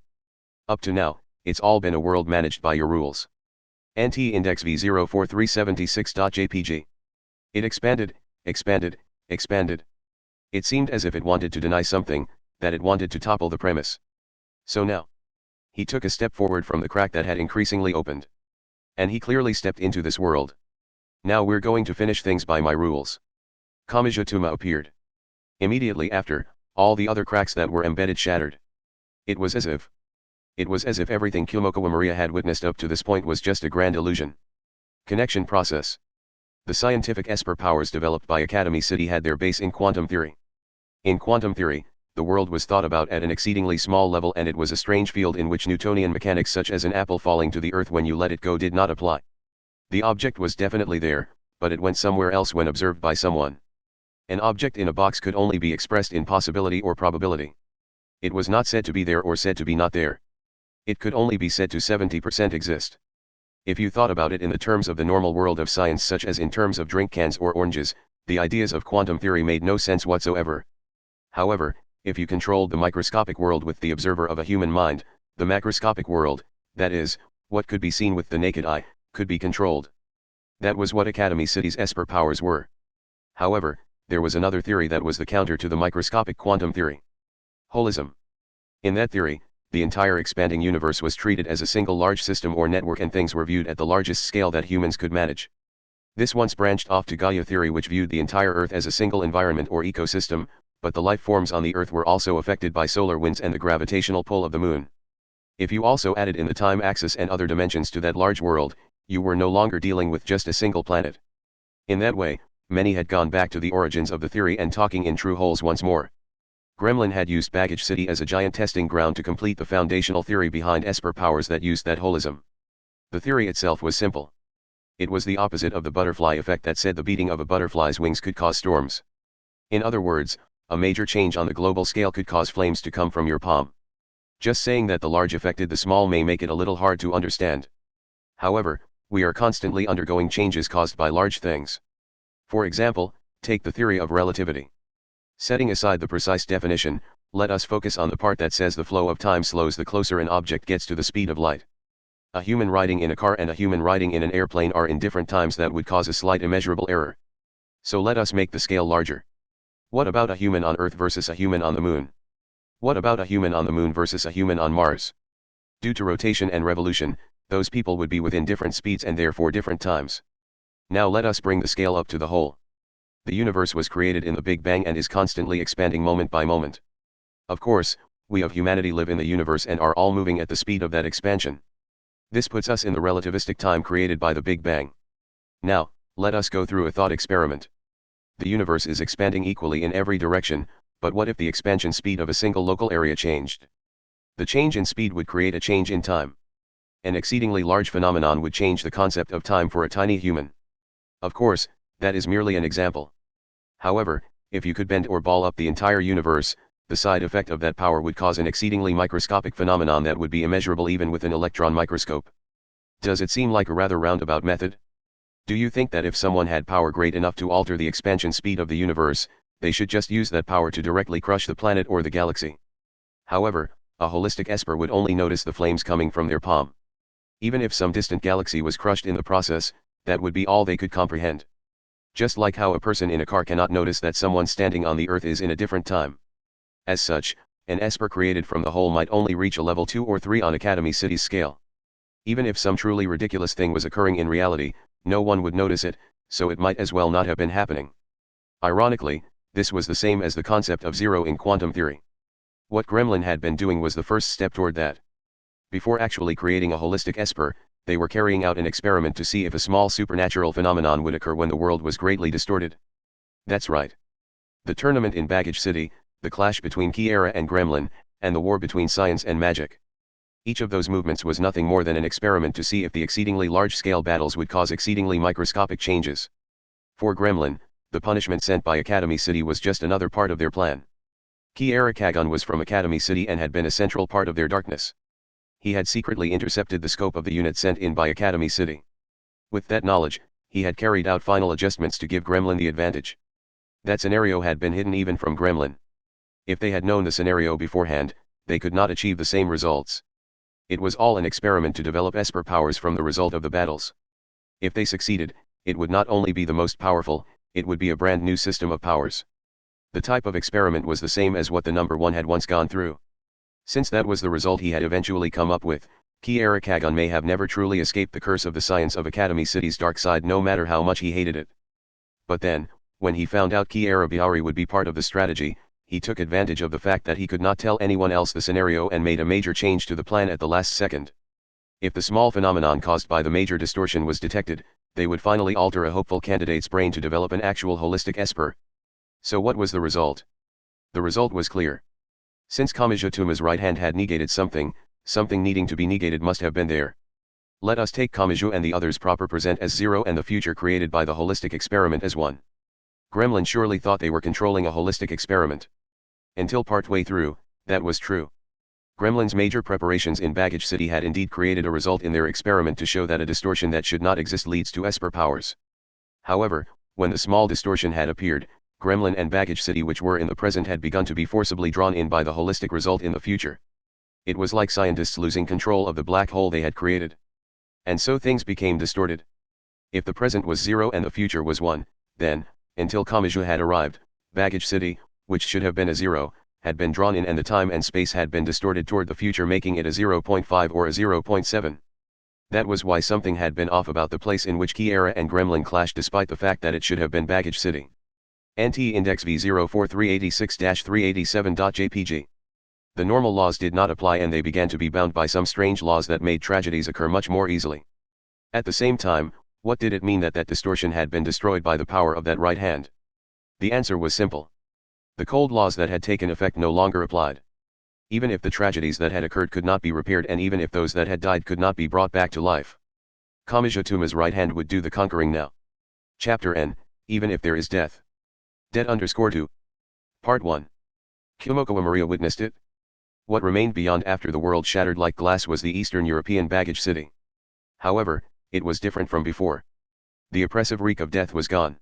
Up to now, it's all been a world managed by your rules. NT-index V04376.jpg. It expanded, expanded, expanded. It seemed as if it wanted to deny something, that it wanted to topple the premise. So now. He took a step forward from the crack that had increasingly opened. And he clearly stepped into this world. Now we're going to finish things by my rules. Kamijutuma appeared. Immediately after, all the other cracks that were embedded shattered. It was as if everything Kumoko Maria had witnessed up to this point was just a grand illusion. Connection process. The scientific Esper powers developed by Academy City had their base in quantum theory. In quantum theory, the world was thought about at an exceedingly small level, and it was a strange field in which Newtonian mechanics such as an apple falling to the earth when you let it go did not apply. The object was definitely there, but it went somewhere else when observed by someone. An object in a box could only be expressed in possibility or probability. It was not said to be there or said to be not there. It could only be said to 70% exist. If you thought about it in the terms of the normal world of science, such as in terms of drink cans or oranges, the ideas of quantum theory made no sense whatsoever. However, if you controlled the microscopic world with the observer of a human mind, the macroscopic world, that is, what could be seen with the naked eye, could be controlled. That was what Academy City's Esper powers were. However, there was another theory that was the counter to the microscopic quantum theory. Holism. In that theory, the entire expanding universe was treated as a single large system or network, and things were viewed at the largest scale that humans could manage. This once branched off to Gaia theory, which viewed the entire Earth as a single environment or ecosystem, but the life forms on the Earth were also affected by solar winds and the gravitational pull of the Moon. If you also added in the time axis and other dimensions to that large world, you were no longer dealing with just a single planet. In that way, many had gone back to the origins of the theory and talking in true wholes once more. Gremlin had used Baggage City as a giant testing ground to complete the foundational theory behind Esper powers that used that holism. The theory itself was simple. It was the opposite of the butterfly effect that said the beating of a butterfly's wings could cause storms. In other words, a major change on the global scale could cause flames to come from your palm. Just saying that the large affected the small may make it a little hard to understand. However, we are constantly undergoing changes caused by large things. For example, take the theory of relativity. Setting aside the precise definition, let us focus on the part that says the flow of time slows the closer an object gets to the speed of light. A human riding in a car and a human riding in an airplane are in different times that would cause a slight immeasurable error. So let us make the scale larger. What about a human on Earth versus a human on the Moon? What about a human on the Moon versus a human on Mars? Due to rotation and revolution, those people would be within different speeds and therefore different times. Now let us bring the scale up to the whole. The universe was created in the Big Bang and is constantly expanding moment by moment. Of course, we of humanity live in the universe and are all moving at the speed of that expansion. This puts us in the relativistic time created by the Big Bang. Now, let us go through a thought experiment. The universe is expanding equally in every direction, but what if the expansion speed of a single local area changed? The change in speed would create a change in time. An exceedingly large phenomenon would change the concept of time for a tiny human. Of course, that is merely an example. However, if you could bend or ball up the entire universe, the side effect of that power would cause an exceedingly microscopic phenomenon that would be immeasurable even with an electron microscope. Does it seem like a rather roundabout method? Do you think that if someone had power great enough to alter the expansion speed of the universe, they should just use that power to directly crush the planet or the galaxy? However, a holistic esper would only notice the flames coming from their palm. Even if some distant galaxy was crushed in the process, that would be all they could comprehend. Just like how a person in a car cannot notice that someone standing on the Earth is in a different time. As such, an esper created from the whole might only reach a level 2 or 3 on Academy City's scale. Even if some truly ridiculous thing was occurring in reality, no one would notice it, so it might as well not have been happening. Ironically, this was the same as the concept of zero in quantum theory. What Gremlin had been doing was the first step toward that. Before actually creating a holistic esper, they were carrying out an experiment to see if a small supernatural phenomenon would occur when the world was greatly distorted. That's right. The tournament in Baggage City, the clash between Kiera and Gremlin, and the war between science and magic. Each of those movements was nothing more than an experiment to see if the exceedingly large-scale battles would cause exceedingly microscopic changes. For Gremlin, the punishment sent by Academy City was just another part of their plan. Kiera Kagon was from Academy City and had been a central part of their darkness. He had secretly intercepted the scope of the unit sent in by Academy City. With that knowledge, he had carried out final adjustments to give Gremlin the advantage. That scenario had been hidden even from Gremlin. If they had known the scenario beforehand, they could not achieve the same results. It was all an experiment to develop esper powers from the result of the battles. If they succeeded, it would not only be the most powerful, it would be a brand new system of powers. The type of experiment was the same as what the number one had once gone through. Since that was the result he had eventually come up with, Kiera Kagon may have never truly escaped the curse of the science of Academy City's dark side no matter how much he hated it. But then, when he found out Kiera Biari would be part of the strategy, he took advantage of the fact that he could not tell anyone else the scenario and made a major change to the plan at the last second. If the small phenomenon caused by the major distortion was detected, they would finally alter a hopeful candidate's brain to develop an actual holistic esper. So what was the result? The result was clear. Since Kamijutuma's right hand had negated something, something needing to be negated must have been there. Let us take Kamiju and the others proper present as zero and the future created by the holistic experiment as 1. Gremlin surely thought they were controlling a holistic experiment. Until partway through, that was true. Gremlin's major preparations in Baggage City had indeed created a result in their experiment to show that a distortion that should not exist leads to esper powers. However, when the small distortion had appeared, Gremlin and Baggage City which were in the present had begun to be forcibly drawn in by the holistic result in the future. It was like scientists losing control of the black hole they had created. And so things became distorted. If the present was 0 and the future was 1, then, until Kamiju had arrived, Baggage City, which should have been a 0, had been drawn in and the time and space had been distorted toward the future making it a 0.5 or a 0.7. That was why something had been off about the place in which Kiera and Gremlin clashed despite the fact that it should have been Baggage City. NT Index V04386-387.jpg. The normal laws did not apply and they began to be bound by some strange laws that made tragedies occur much more easily. At the same time, what did it mean that that distortion had been destroyed by the power of that right hand? The answer was simple. The cold laws that had taken effect no longer applied. Even if the tragedies that had occurred could not be repaired and even if those that had died could not be brought back to life. Kamijotuma's right hand would do the conquering now. Chapter N, Even if there is death. Dead_2. Part 1. Kumokawa Maria witnessed it. What remained beyond after the world shattered like glass was the Eastern European baggage city. However, it was different from before. The oppressive reek of death was gone.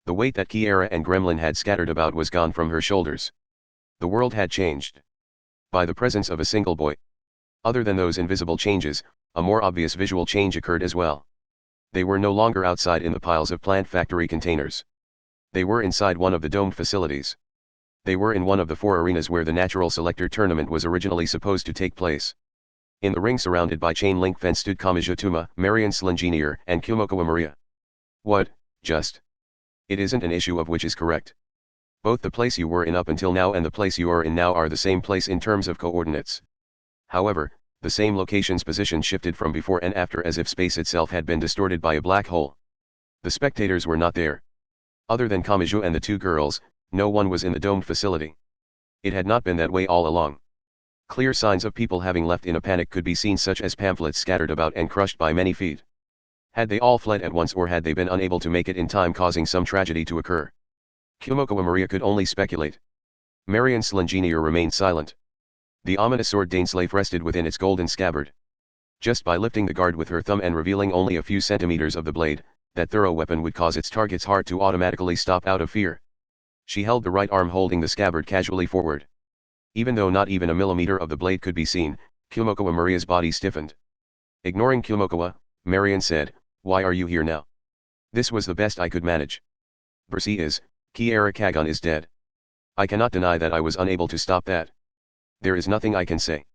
The weight that Kiara and Gremlin had scattered about was gone from her shoulders. The world had changed. By the presence of a single boy. Other than those invisible changes, a more obvious visual change occurred as well. They were no longer outside in the piles of plant factory containers. They were inside one of the domed facilities. They were in one of the 4 arenas where the Natural Selector tournament was originally supposed to take place. In the ring surrounded by chain link fence stood Kamijotuma, Marion Slingenier, and Kumokawa Maria. What, just? It isn't an issue of which is correct. Both the place you were in up until now and the place you are in now are the same place in terms of coordinates. However, the same location's position shifted from before and after as if space itself had been distorted by a black hole. The spectators were not there. Other than Kamijo and the 2 girls, no one was in the domed facility. It had not been that way all along. Clear signs of people having left in a panic could be seen, such as pamphlets scattered about and crushed by many feet. Had they all fled at once, or had they been unable to make it in time, causing some tragedy to occur? Kumokawa Maria could only speculate. Marion Slingenier remained silent. The ominous sword Daneslave rested within its golden scabbard. Just by lifting the guard with her thumb and revealing only a few centimeters of the blade, that thorough weapon would cause its target's heart to automatically stop out of fear. She held the right arm holding the scabbard casually forward. Even though not even a millimeter of the blade could be seen, Kumokawa Maria's body stiffened. Ignoring Kumokawa, Marion said, "Why are you here now?" "This was the best I could manage." "Bersi is, Kiara Kagon is dead. I cannot deny that I was unable to stop that. There is nothing I can say."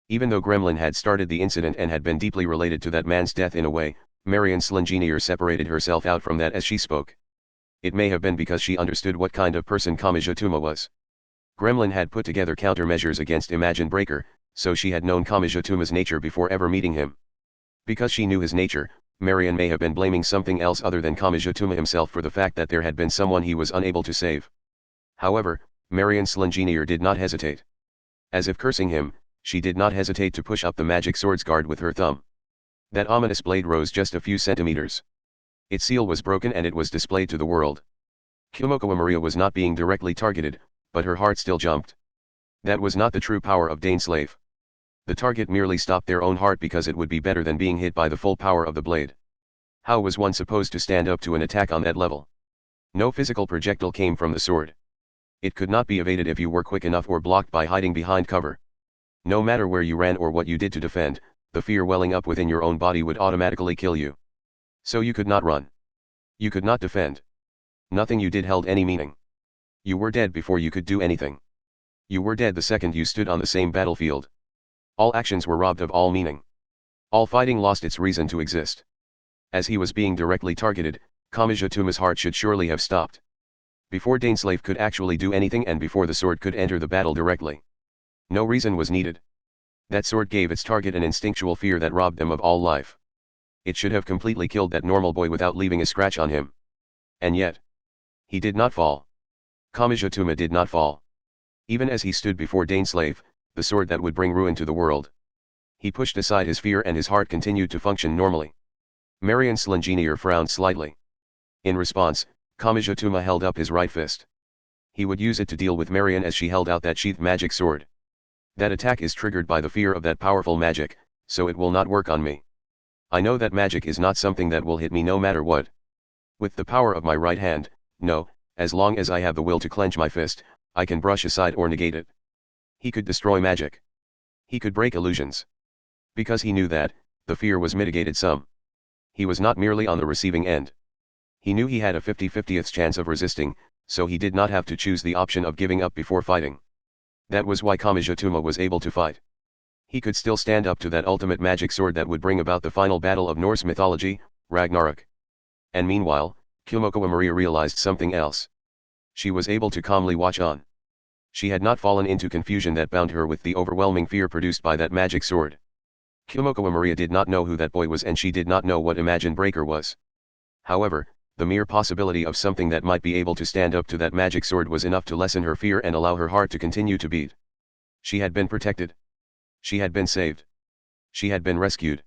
Even though Gremlin had started the incident and had been deeply related to that man's death in a way, Marion Slingenier separated herself out from that as she spoke. It may have been because she understood what kind of person Kamijotuma was. Gremlin had put together countermeasures against Imagine Breaker, so she had known Kamijotuma's nature before ever meeting him. Because she knew his nature, Marion may have been blaming something else other than Kamijotuma himself for the fact that there had been someone he was unable to save. However, Marion Slingenier did not hesitate. As if cursing him, she did not hesitate to push up the magic sword's guard with her thumb. That ominous blade rose just a few centimeters. Its seal was broken and it was displayed to the world. Kumokawa Maria was not being directly targeted, but her heart still jumped. That was not the true power of Daneslave. The target merely stopped their own heart because it would be better than being hit by the full power of the blade. How was one supposed to stand up to an attack on that level? No physical projectile came from the sword. It could not be evaded if you were quick enough or blocked by hiding behind cover. No matter where you ran or what you did to defend, the fear welling up within your own body would automatically kill you. So you could not run. You could not defend. Nothing you did held any meaning. You were dead before you could do anything. You were dead the second you stood on the same battlefield. All actions were robbed of all meaning. All fighting lost its reason to exist. As he was being directly targeted, Kamijotuma's heart should surely have stopped. Before Daneslave could actually do anything and before the sword could enter the battle directly. No reason was needed. That sword gave its target an instinctual fear that robbed them of all life. It should have completely killed that normal boy without leaving a scratch on him. And yet, he did not fall. Kamijotuma did not fall. Even as he stood before Daneslave, the sword that would bring ruin to the world. He pushed aside his fear and his heart continued to function normally. Marion Slingenier frowned slightly. In response, Kamijotuma held up his right fist. He would use it to deal with Marion as she held out that sheathed magic sword. That attack is triggered by the fear of that powerful magic, so it will not work on me. I know that magic is not something that will hit me no matter what. With the power of my right hand, no, as long as I have the will to clench my fist, I can brush aside or negate it. He could destroy magic. He could break illusions. Because he knew that, the fear was mitigated some. He was not merely on the receiving end. He knew he had a 50-50th chance of resisting, so he did not have to choose the option of giving up before fighting. That was why Kamijotuma was able to fight. He could still stand up to that ultimate magic sword that would bring about the final battle of Norse mythology, Ragnarok. And meanwhile, Kumokawa Maria realized something else. She was able to calmly watch on. She had not fallen into confusion that bound her with the overwhelming fear produced by that magic sword. Kumokawa Maria did not know who that boy was and she did not know what Imagine Breaker was. However, the mere possibility of something that might be able to stand up to that magic sword was enough to lessen her fear and allow her heart to continue to beat. She had been protected. She had been saved. She had been rescued.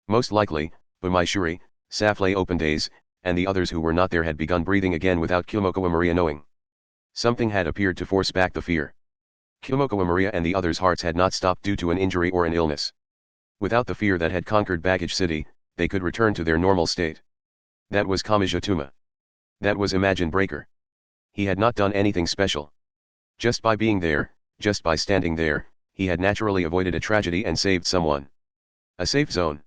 Most likely, Umaishuri, Safley Open Days, and the others who were not there had begun breathing again without Kyomokawa Maria knowing. Something had appeared to force back the fear. Kyomokawa Maria and the others' hearts had not stopped due to an injury or an illness. Without the fear that had conquered Baggage City, they could return to their normal state. That was Kamijituma. That was Imagine Breaker. He had not done anything special. Just by being there, just by standing there, he had naturally avoided a tragedy and saved someone. A safe zone.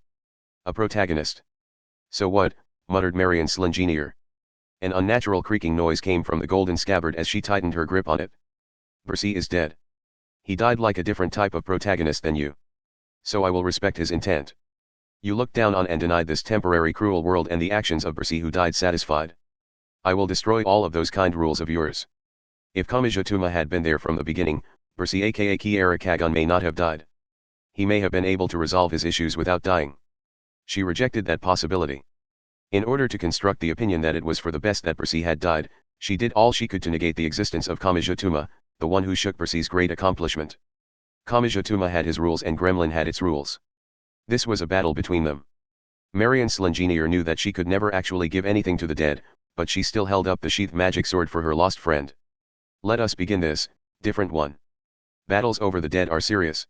A protagonist. So what, muttered Marion Slingenier. An unnatural creaking noise came from the golden scabbard as she tightened her grip on it. Percy is dead. He died like a different type of protagonist than you. So I will respect his intent. You looked down on and denied this temporary cruel world and the actions of Percy who died satisfied. I will destroy all of those kind rules of yours. If Kamijituma had been there from the beginning, Percy aka Kiara Kagon may not have died. He may have been able to resolve his issues without dying. She rejected that possibility. In order to construct the opinion that it was for the best that Percy had died, she did all she could to negate the existence of Kamijituma, the one who shook Percy's great accomplishment. Kamijituma had his rules and Gremlin had its rules. This was a battle between them. Marion Slingenier knew that she could never actually give anything to the dead, but she still held up the sheath magic sword for her lost friend. Let us begin this, different one. Battles over the dead are serious.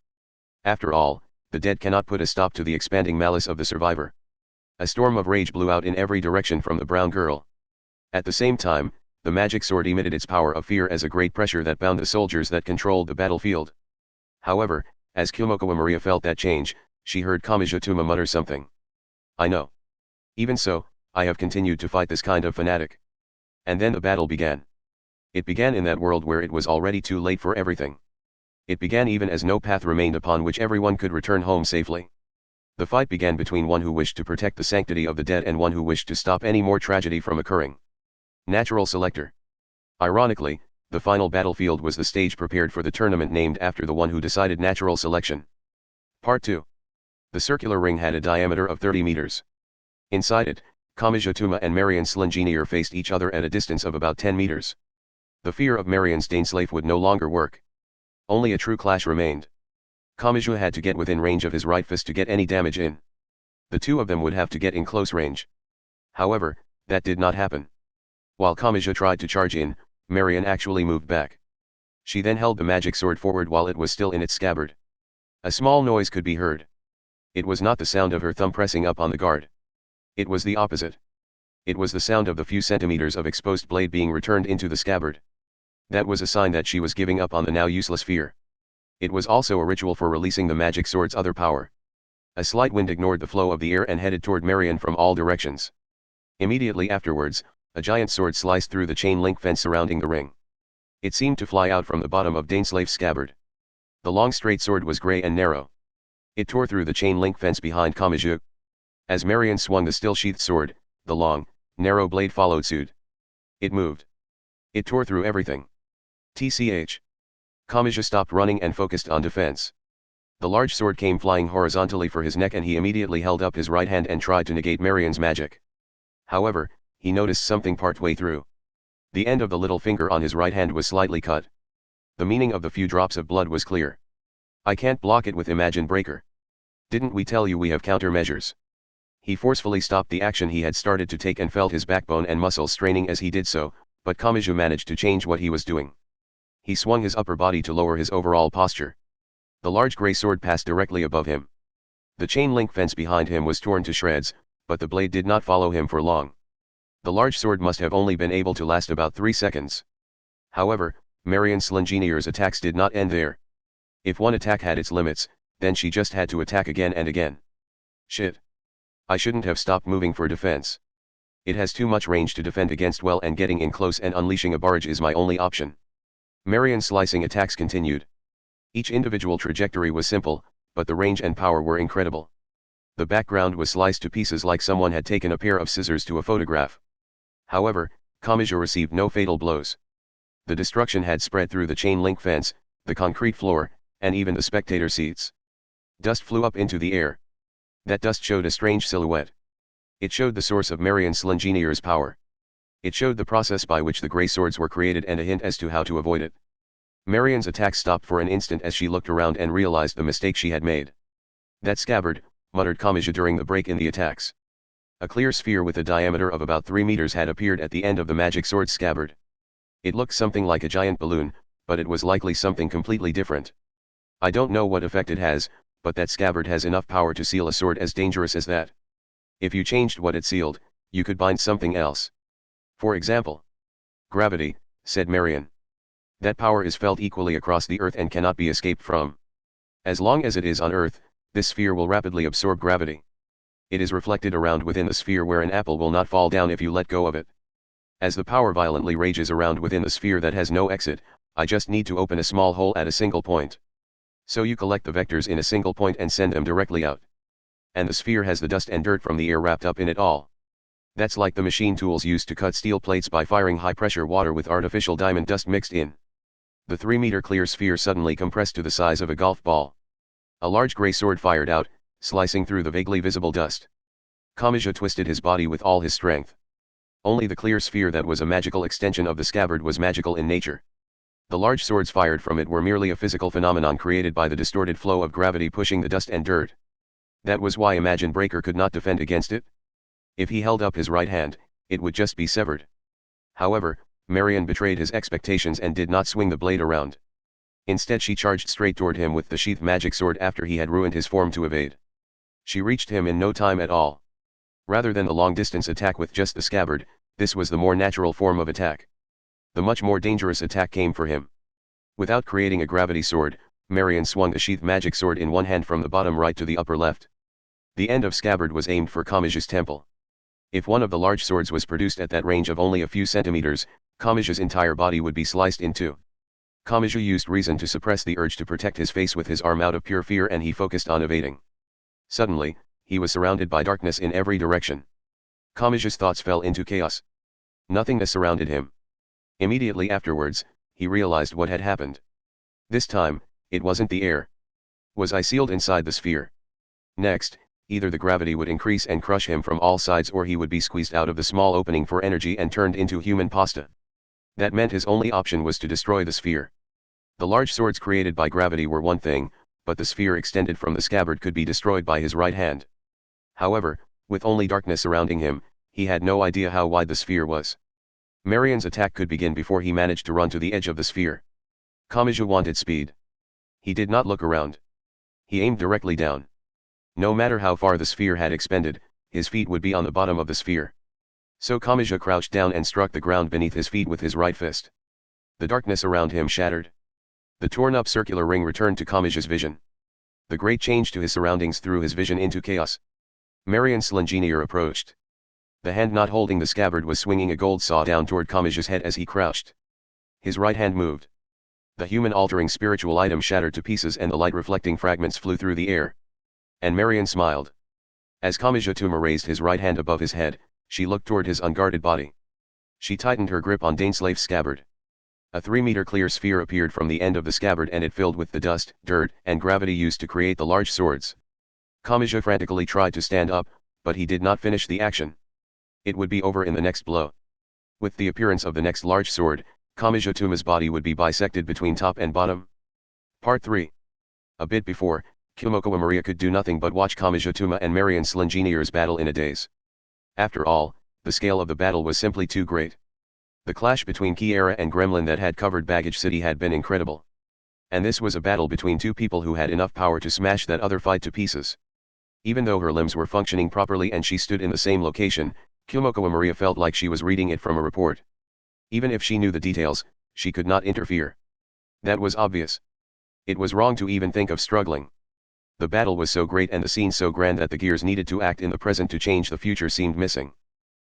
After all, the dead cannot put a stop to the expanding malice of the survivor. A storm of rage blew out in every direction from the brown girl. At the same time, the magic sword emitted its power of fear as a great pressure that bound the soldiers that controlled the battlefield. However, as Kyomokawa Maria felt that change, she heard Kamijituma mutter something. I know. Even so, I have continued to fight this kind of fanatic. And then the battle began. It began in that world where it was already too late for everything. It began even as no path remained upon which everyone could return home safely. The fight began between one who wished to protect the sanctity of the dead and one who wished to stop any more tragedy from occurring. Natural Selector. Ironically, the final battlefield was the stage prepared for the tournament named after the one who decided natural selection. Part 2. The circular ring had a diameter of 30 meters. Inside it, Kamijituma and Marion Slingenier faced each other at a distance of about 10 meters. The fear of Marion's Daneslave would no longer work. Only a true clash remained. Kamiju had to get within range of his right fist to get any damage in. The two of them would have to get in close range. However, that did not happen. While Kamiju tried to charge in, Marion actually moved back. She then held the magic sword forward while it was still in its scabbard. A small noise could be heard. It was not the sound of her thumb pressing up on the guard. It was the opposite. It was the sound of the few centimeters of exposed blade being returned into the scabbard. That was a sign that she was giving up on the now useless fear. It was also a ritual for releasing the magic sword's other power. A slight wind ignored the flow of the air and headed toward Marion from all directions. Immediately afterwards, a giant sword sliced through the chain link fence surrounding the ring. It seemed to fly out from the bottom of Daneslave's scabbard. The long straight sword was gray and narrow. It tore through the chain link fence behind Kamiju. As Marion swung the still sheathed sword, the long, narrow blade followed suit. It moved. It tore through everything. TCH. Kamiju stopped running and focused on defense. The large sword came flying horizontally for his neck and he immediately held up his right hand and tried to negate Marion's magic. However, he noticed something partway through. The end of the little finger on his right hand was slightly cut. The meaning of the few drops of blood was clear. I can't block it with Imagine Breaker. Didn't we tell you we have countermeasures? He forcefully stopped the action he had started to take and felt his backbone and muscles straining as he did so, but Kamiju managed to change what he was doing. He swung his upper body to lower his overall posture. The large gray sword passed directly above him. The chain link fence behind him was torn to shreds, but the blade did not follow him for long. The large sword must have only been able to last about 3 seconds. However, Marion Slingenier's attacks did not end there. If one attack had its limits, then she just had to attack again and again. Shit. I shouldn't have stopped moving for defense. It has too much range to defend against well, and getting in close and unleashing a barrage is my only option. Marion's slicing attacks continued. Each individual trajectory was simple, but the range and power were incredible. The background was sliced to pieces like someone had taken a pair of scissors to a photograph. However, Kamiju received no fatal blows. The destruction had spread through the chain link fence, the concrete floor, and even the spectator seats. Dust flew up into the air. That dust showed a strange silhouette. It showed the source of Marion Slingenier's power. It showed the process by which the grey swords were created and a hint as to how to avoid it. Marion's attack stopped for an instant as she looked around and realized the mistake she had made. That scabbard, muttered Kamiju during the break in the attacks. A clear sphere with a diameter of about 3 meters had appeared at the end of the magic sword scabbard. It looked something like a giant balloon, but it was likely something completely different. I don't know what effect it has, but that scabbard has enough power to seal a sword as dangerous as that. If you changed what it sealed, you could bind something else. For example, gravity, said Marion. That power is felt equally across the earth and cannot be escaped from. As long as it is on earth, this sphere will rapidly absorb gravity. It is reflected around within the sphere where an apple will not fall down if you let go of it. As the power violently rages around within the sphere that has no exit, I just need to open a small hole at a single point. So you collect the vectors in a single point and send them directly out. And the sphere has the dust and dirt from the air wrapped up in it all. That's like the machine tools used to cut steel plates by firing high-pressure water with artificial diamond dust mixed in. The 3-meter clear sphere suddenly compressed to the size of a golf ball. A large gray sword fired out, slicing through the vaguely visible dust. Kamachi twisted his body with all his strength. Only the clear sphere that was a magical extension of the scabbard was magical in nature. The large swords fired from it were merely a physical phenomenon created by the distorted flow of gravity pushing the dust and dirt. That was why Imagine Breaker could not defend against it. If he held up his right hand, it would just be severed. However, Marion betrayed his expectations and did not swing the blade around. Instead she charged straight toward him with the sheathed magic sword after he had ruined his form to evade. She reached him in no time at all. Rather than the long-distance attack with just the scabbard, this was the more natural form of attack. The much more dangerous attack came for him. Without creating a gravity sword, Marion swung the sheathed magic sword in one hand from the bottom right to the upper left. The end of scabbard was aimed for Kamachi's temple. If one of the large swords was produced at that range of only a few centimeters, Kamachi's entire body would be sliced in two. Kamachi used reason to suppress the urge to protect his face with his arm out of pure fear, and he focused on evading. Suddenly, he was surrounded by darkness in every direction. Kamachi's thoughts fell into chaos. Nothingness surrounded him. Immediately afterwards, he realized what had happened. This time, it wasn't the air. Was I sealed inside the sphere? Next, either the gravity would increase and crush him from all sides, or he would be squeezed out of the small opening for energy and turned into human pasta. That meant his only option was to destroy the sphere. The large swords created by gravity were one thing, but the sphere extended from the scabbard could be destroyed by his right hand. However, with only darkness surrounding him, he had no idea how wide the sphere was. Marion's attack could begin before he managed to run to the edge of the sphere. Kamachi wanted speed. He did not look around. He aimed directly down. No matter how far the sphere had expanded, his feet would be on the bottom of the sphere. So Kamachi crouched down and struck the ground beneath his feet with his right fist. The darkness around him shattered. The torn-up circular ring returned to Kamachi's vision. The great change to his surroundings threw his vision into chaos. Marion's engineer approached. The hand not holding the scabbard was swinging a gold saw down toward Kamachi's head as he crouched. His right hand moved. The human-altering spiritual item shattered to pieces and the light-reflecting fragments flew through the air. And Marion smiled. As Kamachi raised his right hand above his head, she looked toward his unguarded body. She tightened her grip on Dainsleif's scabbard. A 3-meter clear sphere appeared from the end of the scabbard, and it filled with the dust, dirt, and gravity used to create the large swords. Kamachi frantically tried to stand up, but he did not finish the action. It would be over in the next blow. With the appearance of the next large sword, Kamachi's body would be bisected between top and bottom. Part 3. A bit before, Kazuma Maria could do nothing but watch Kamachi and Marion's engineers battle in a daze. After all, the scale of the battle was simply too great. The clash between Kiara and Gremlin that had covered Baggage City had been incredible. And this was a battle between two people who had enough power to smash that other fight to pieces. Even though her limbs were functioning properly and she stood in the same location, Kazuma Maria felt like she was reading it from a report. Even if she knew the details, she could not interfere. That was obvious. It was wrong to even think of struggling. The battle was so great and the scene so grand that the gears needed to act in the present to change the future seemed missing.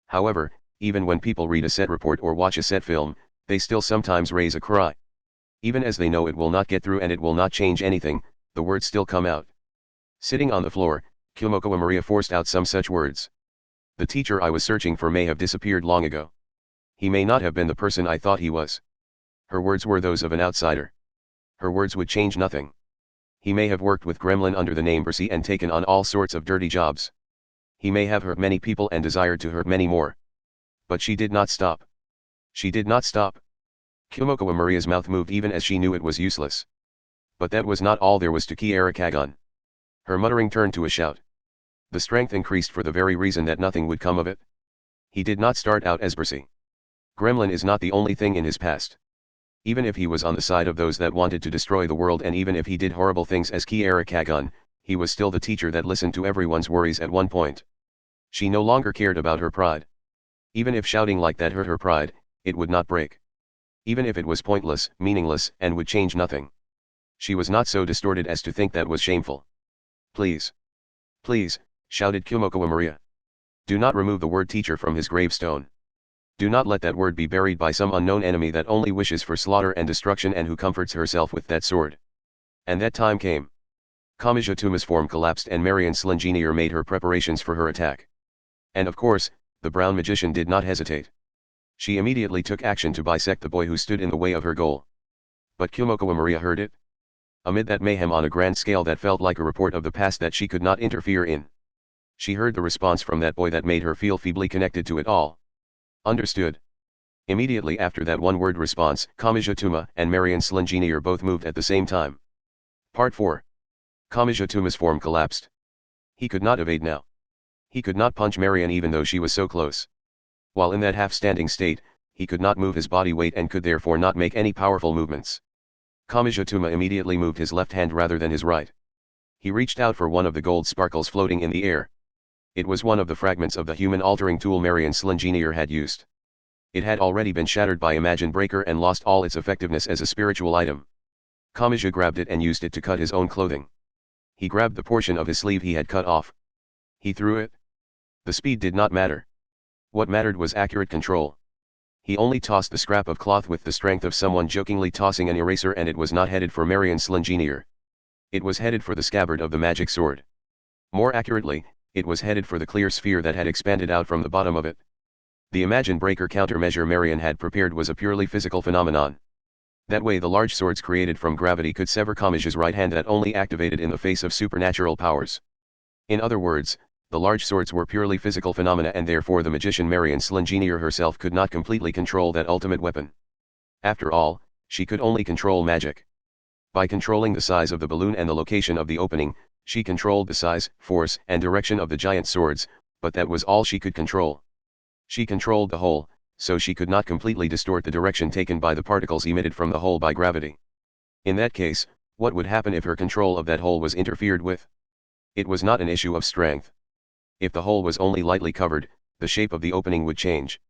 However, even when people read a set report or watch a set film, they still sometimes raise a cry. Even as they know it will not get through and it will not change anything, the words still come out. Sitting on the floor, Kazuma Maria forced out some such words. The teacher I was searching for may have disappeared long ago. He may not have been the person I thought he was. Her words were those of an outsider. Her words would change nothing. He may have worked with Gremlin under the name Percy and taken on all sorts of dirty jobs. He may have hurt many people and desired to hurt many more. But she did not stop. She did not stop. Kazuma Maria's mouth moved even as she knew it was useless. But that was not all there was to Kiara Kagon. Her muttering turned to a shout. The strength increased for the very reason that nothing would come of it. He did not start out as Percy. Gremlin is not the only thing in his past. Even if he was on the side of those that wanted to destroy the world, and even if he did horrible things as Kiara Kagun, he was still the teacher that listened to everyone's worries at one point. She no longer cared about her pride. Even if shouting like that hurt her pride, it would not break. Even if it was pointless, meaningless, and would change nothing. She was not so distorted as to think that was shameful. Please. Please, shouted Kumokawa Maria. Do not remove the word teacher from his gravestone. Do not let that word be buried by some unknown enemy that only wishes for slaughter and destruction and who comforts herself with that sword. And that time came. Kamijatuma's form collapsed and Marion Slingenier made her preparations for her attack. And of course, the brown magician did not hesitate. She immediately took action to bisect the boy who stood in the way of her goal. But Kumokawa Maria heard it. Amid that mayhem on a grand scale that felt like a report of the past that she could not interfere in. She heard the response from that boy that made her feel feebly connected to it all. Understood. Immediately after that one-word response, Kamijatuma and Marion Slingenier both moved at the same time. Part 4. Kamijatuma's form collapsed. He could not evade now. He could not punch Marion even though she was so close. While in that half-standing state, he could not move his body weight and could therefore not make any powerful movements. Kamijatuma immediately moved his left hand rather than his right. He reached out for one of the gold sparkles floating in the air. It was one of the fragments of the human-altering tool Marion Slingenier had used. It had already been shattered by Imagine Breaker and lost all its effectiveness as a spiritual item. Kamija grabbed it and used it to cut his own clothing. He grabbed the portion of his sleeve he had cut off. He threw it. The speed did not matter. What mattered was accurate control. He only tossed the scrap of cloth with the strength of someone jokingly tossing an eraser, and it was not headed for Marion Slingenier. It was headed for the scabbard of the magic sword. More accurately, it was headed for the clear sphere that had expanded out from the bottom of it. The Imagine Breaker countermeasure Marion had prepared was a purely physical phenomenon. That way the large swords created from gravity could sever Kamija's right hand that only activated in the face of supernatural powers. In other words, the large swords were purely physical phenomena, and therefore the magician Marion Slingenier herself could not completely control that ultimate weapon. After all, she could only control magic. By controlling the size of the balloon and the location of the opening, she controlled the size, force, and direction of the giant swords, but that was all she could control. She controlled the hole, so she could not completely distort the direction taken by the particles emitted from the hole by gravity. In that case, what would happen if her control of that hole was interfered with? It was not an issue of strength. If the hole was only lightly covered, the shape of the opening would change.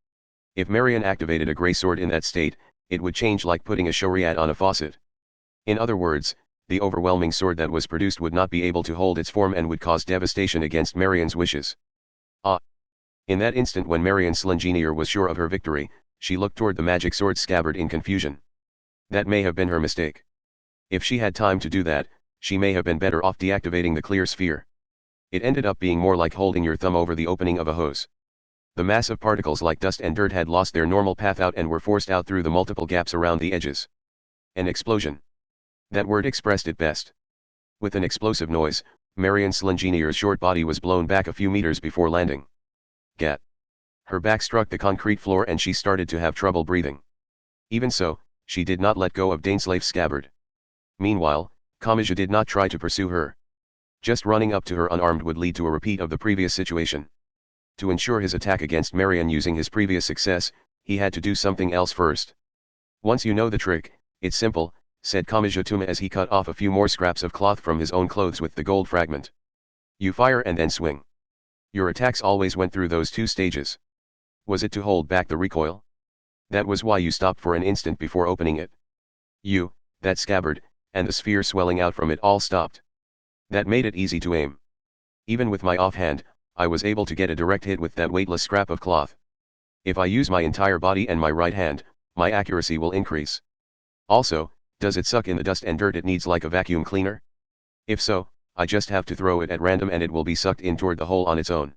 If Marion activated a gray sword in that state, it would change like putting a shoriat on a faucet. In other words, the overwhelming sword that was produced would not be able to hold its form and would cause devastation against Marion's wishes. In that instant when Marion Slingenier was sure of her victory, she looked toward the magic sword scabbard in confusion. That may have been her mistake. If she had time to do that, she may have been better off deactivating the clear sphere. It ended up being more like holding your thumb over the opening of a hose. The mass of particles like dust and dirt had lost their normal path out and were forced out through the multiple gaps around the edges. An explosion. That word expressed it best. With an explosive noise, Marion Slingenier's short body was blown back a few meters before landing. Gat. Her back struck the concrete floor and she started to have trouble breathing. Even so, she did not let go of Dainsleif's scabbard. Meanwhile, Kamija did not try to pursue her. Just running up to her unarmed would lead to a repeat of the previous situation. To ensure his attack against Marion using his previous success, he had to do something else first. Once you know the trick, it's simple, said Kamijatuma as he cut off a few more scraps of cloth from his own clothes with the gold fragment. You fire and then swing. Your attacks always went through those two stages. Was it to hold back the recoil? That was why you stopped for an instant before opening it. You, that scabbard, and the sphere swelling out from it all stopped. That made it easy to aim. Even with my offhand, I was able to get a direct hit with that weightless scrap of cloth. If I use my entire body and my right hand, my accuracy will increase. Also, does it suck in the dust and dirt it needs like a vacuum cleaner? If so, I just have to throw it at random and it will be sucked in toward the hole on its own.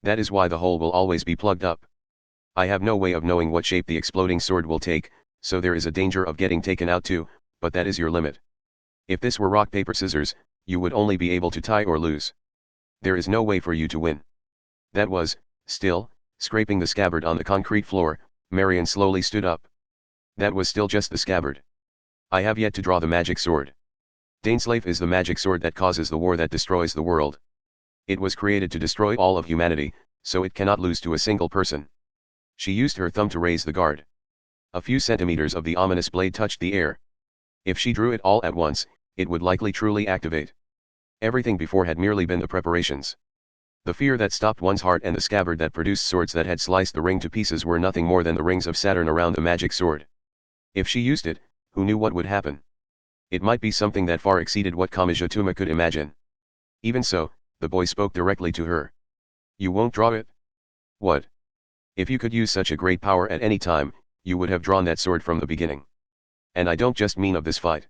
That is why the hole will always be plugged up. I have no way of knowing what shape the exploding sword will take, so there is a danger of getting taken out too, but that is your limit. If this were rock paper scissors, you would only be able to tie or lose. There is no way for you to win. That was, still, scraping the scabbard on the concrete floor, Marion slowly stood up. That was still just the scabbard. I have yet to draw the magic sword. Dainsleif is the magic sword that causes the war that destroys the world. It was created to destroy all of humanity, so it cannot lose to a single person. She used her thumb to raise the guard. A few centimeters of the ominous blade touched the air. If she drew it all at once, it would likely truly activate. Everything before had merely been the preparations. The fear that stopped one's heart and the scabbard that produced swords that had sliced the ring to pieces were nothing more than the rings of Saturn around the magic sword. If she used it, who knew what would happen? It might be something that far exceeded what Kamisha could imagine. Even so, the boy spoke directly to her. You won't draw it? What? If you could use such a great power at any time, you would have drawn that sword from the beginning. And I don't just mean of this fight.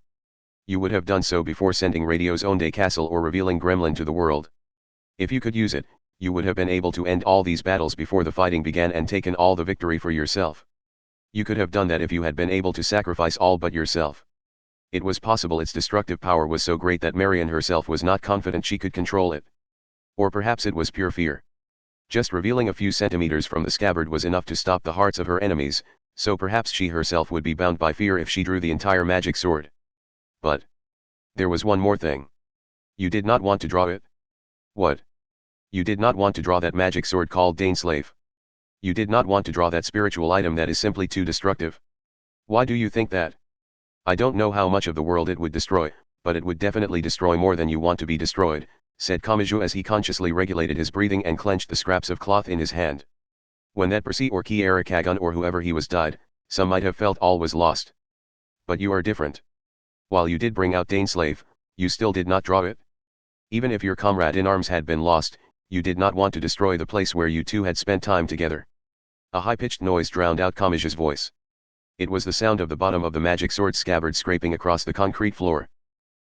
You would have done so before sending Radio's Onde Castle or revealing Gremlin to the world. If you could use it, you would have been able to end all these battles before the fighting began and taken all the victory for yourself. You could have done that if you had been able to sacrifice all but yourself. It was possible its destructive power was so great that Marion herself was not confident she could control it. Or perhaps it was pure fear. Just revealing a few centimeters from the scabbard was enough to stop the hearts of her enemies, so perhaps she herself would be bound by fear if she drew the entire magic sword. But there was one more thing. You did not want to draw it? What? You did not want to draw that magic sword called Daneslave. You did not want to draw that spiritual item that is simply too destructive. Why do you think that? I don't know how much of the world it would destroy, but it would definitely destroy more than you want to be destroyed, said Kamijo as he consciously regulated his breathing and clenched the scraps of cloth in his hand. When that Percy or Kiara Kagun or whoever he was died, some might have felt all was lost. But you are different. While you did bring out Daneslave, you still did not draw it. Even if your comrade in arms had been lost, you did not want to destroy the place where you two had spent time together. A high-pitched noise drowned out Kamija's voice. It was the sound of the bottom of the magic sword scabbard scraping across the concrete floor.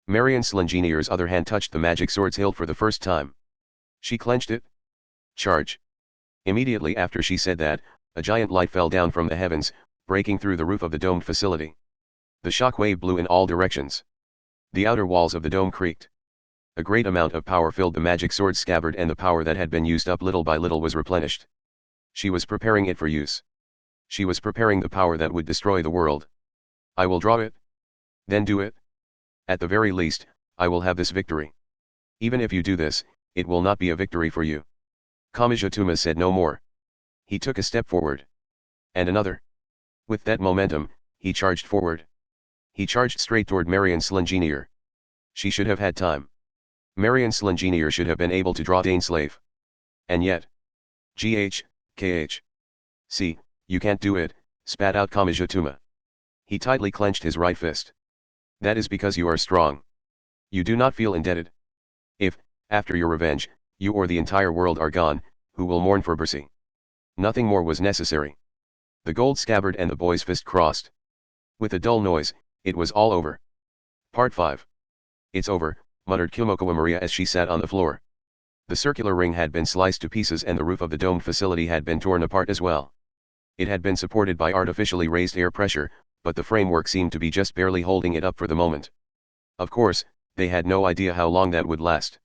Marion Slenginier's other hand touched the magic sword's hilt for the first time. She clenched it. Charge. Immediately after she said that, a giant light fell down from the heavens, breaking through the roof of the domed facility. The shockwave blew in all directions. The outer walls of the dome creaked. A great amount of power filled the magic sword scabbard, and the power that had been used up little by little was replenished. She was preparing it for use. She was preparing the power that would destroy the world. I will draw it. Then do it. At the very least, I will have this victory. Even if you do this, it will not be a victory for you. Kamijatuma said no more. He took a step forward. And another. With that momentum, he charged forward. He charged straight toward Marion Slengenier. She should have had time. Marion Slengenier should have been able to draw Daneslave. And yet. See, you can't do it, spat out Kamijatuma. He tightly clenched his right fist. That is because you are strong. You do not feel indebted. If, after your revenge, you or the entire world are gone, who will mourn for Bercy? Nothing more was necessary. The gold scabbard and the boy's fist crossed. With a dull noise, it was all over. Part 5. It's over, muttered Kumoko Maria as she sat on the floor. The circular ring had been sliced to pieces and the roof of the domed facility had been torn apart as well. It had been supported by artificially raised air pressure, but the framework seemed to be just barely holding it up for the moment. Of course, they had no idea how long that would last.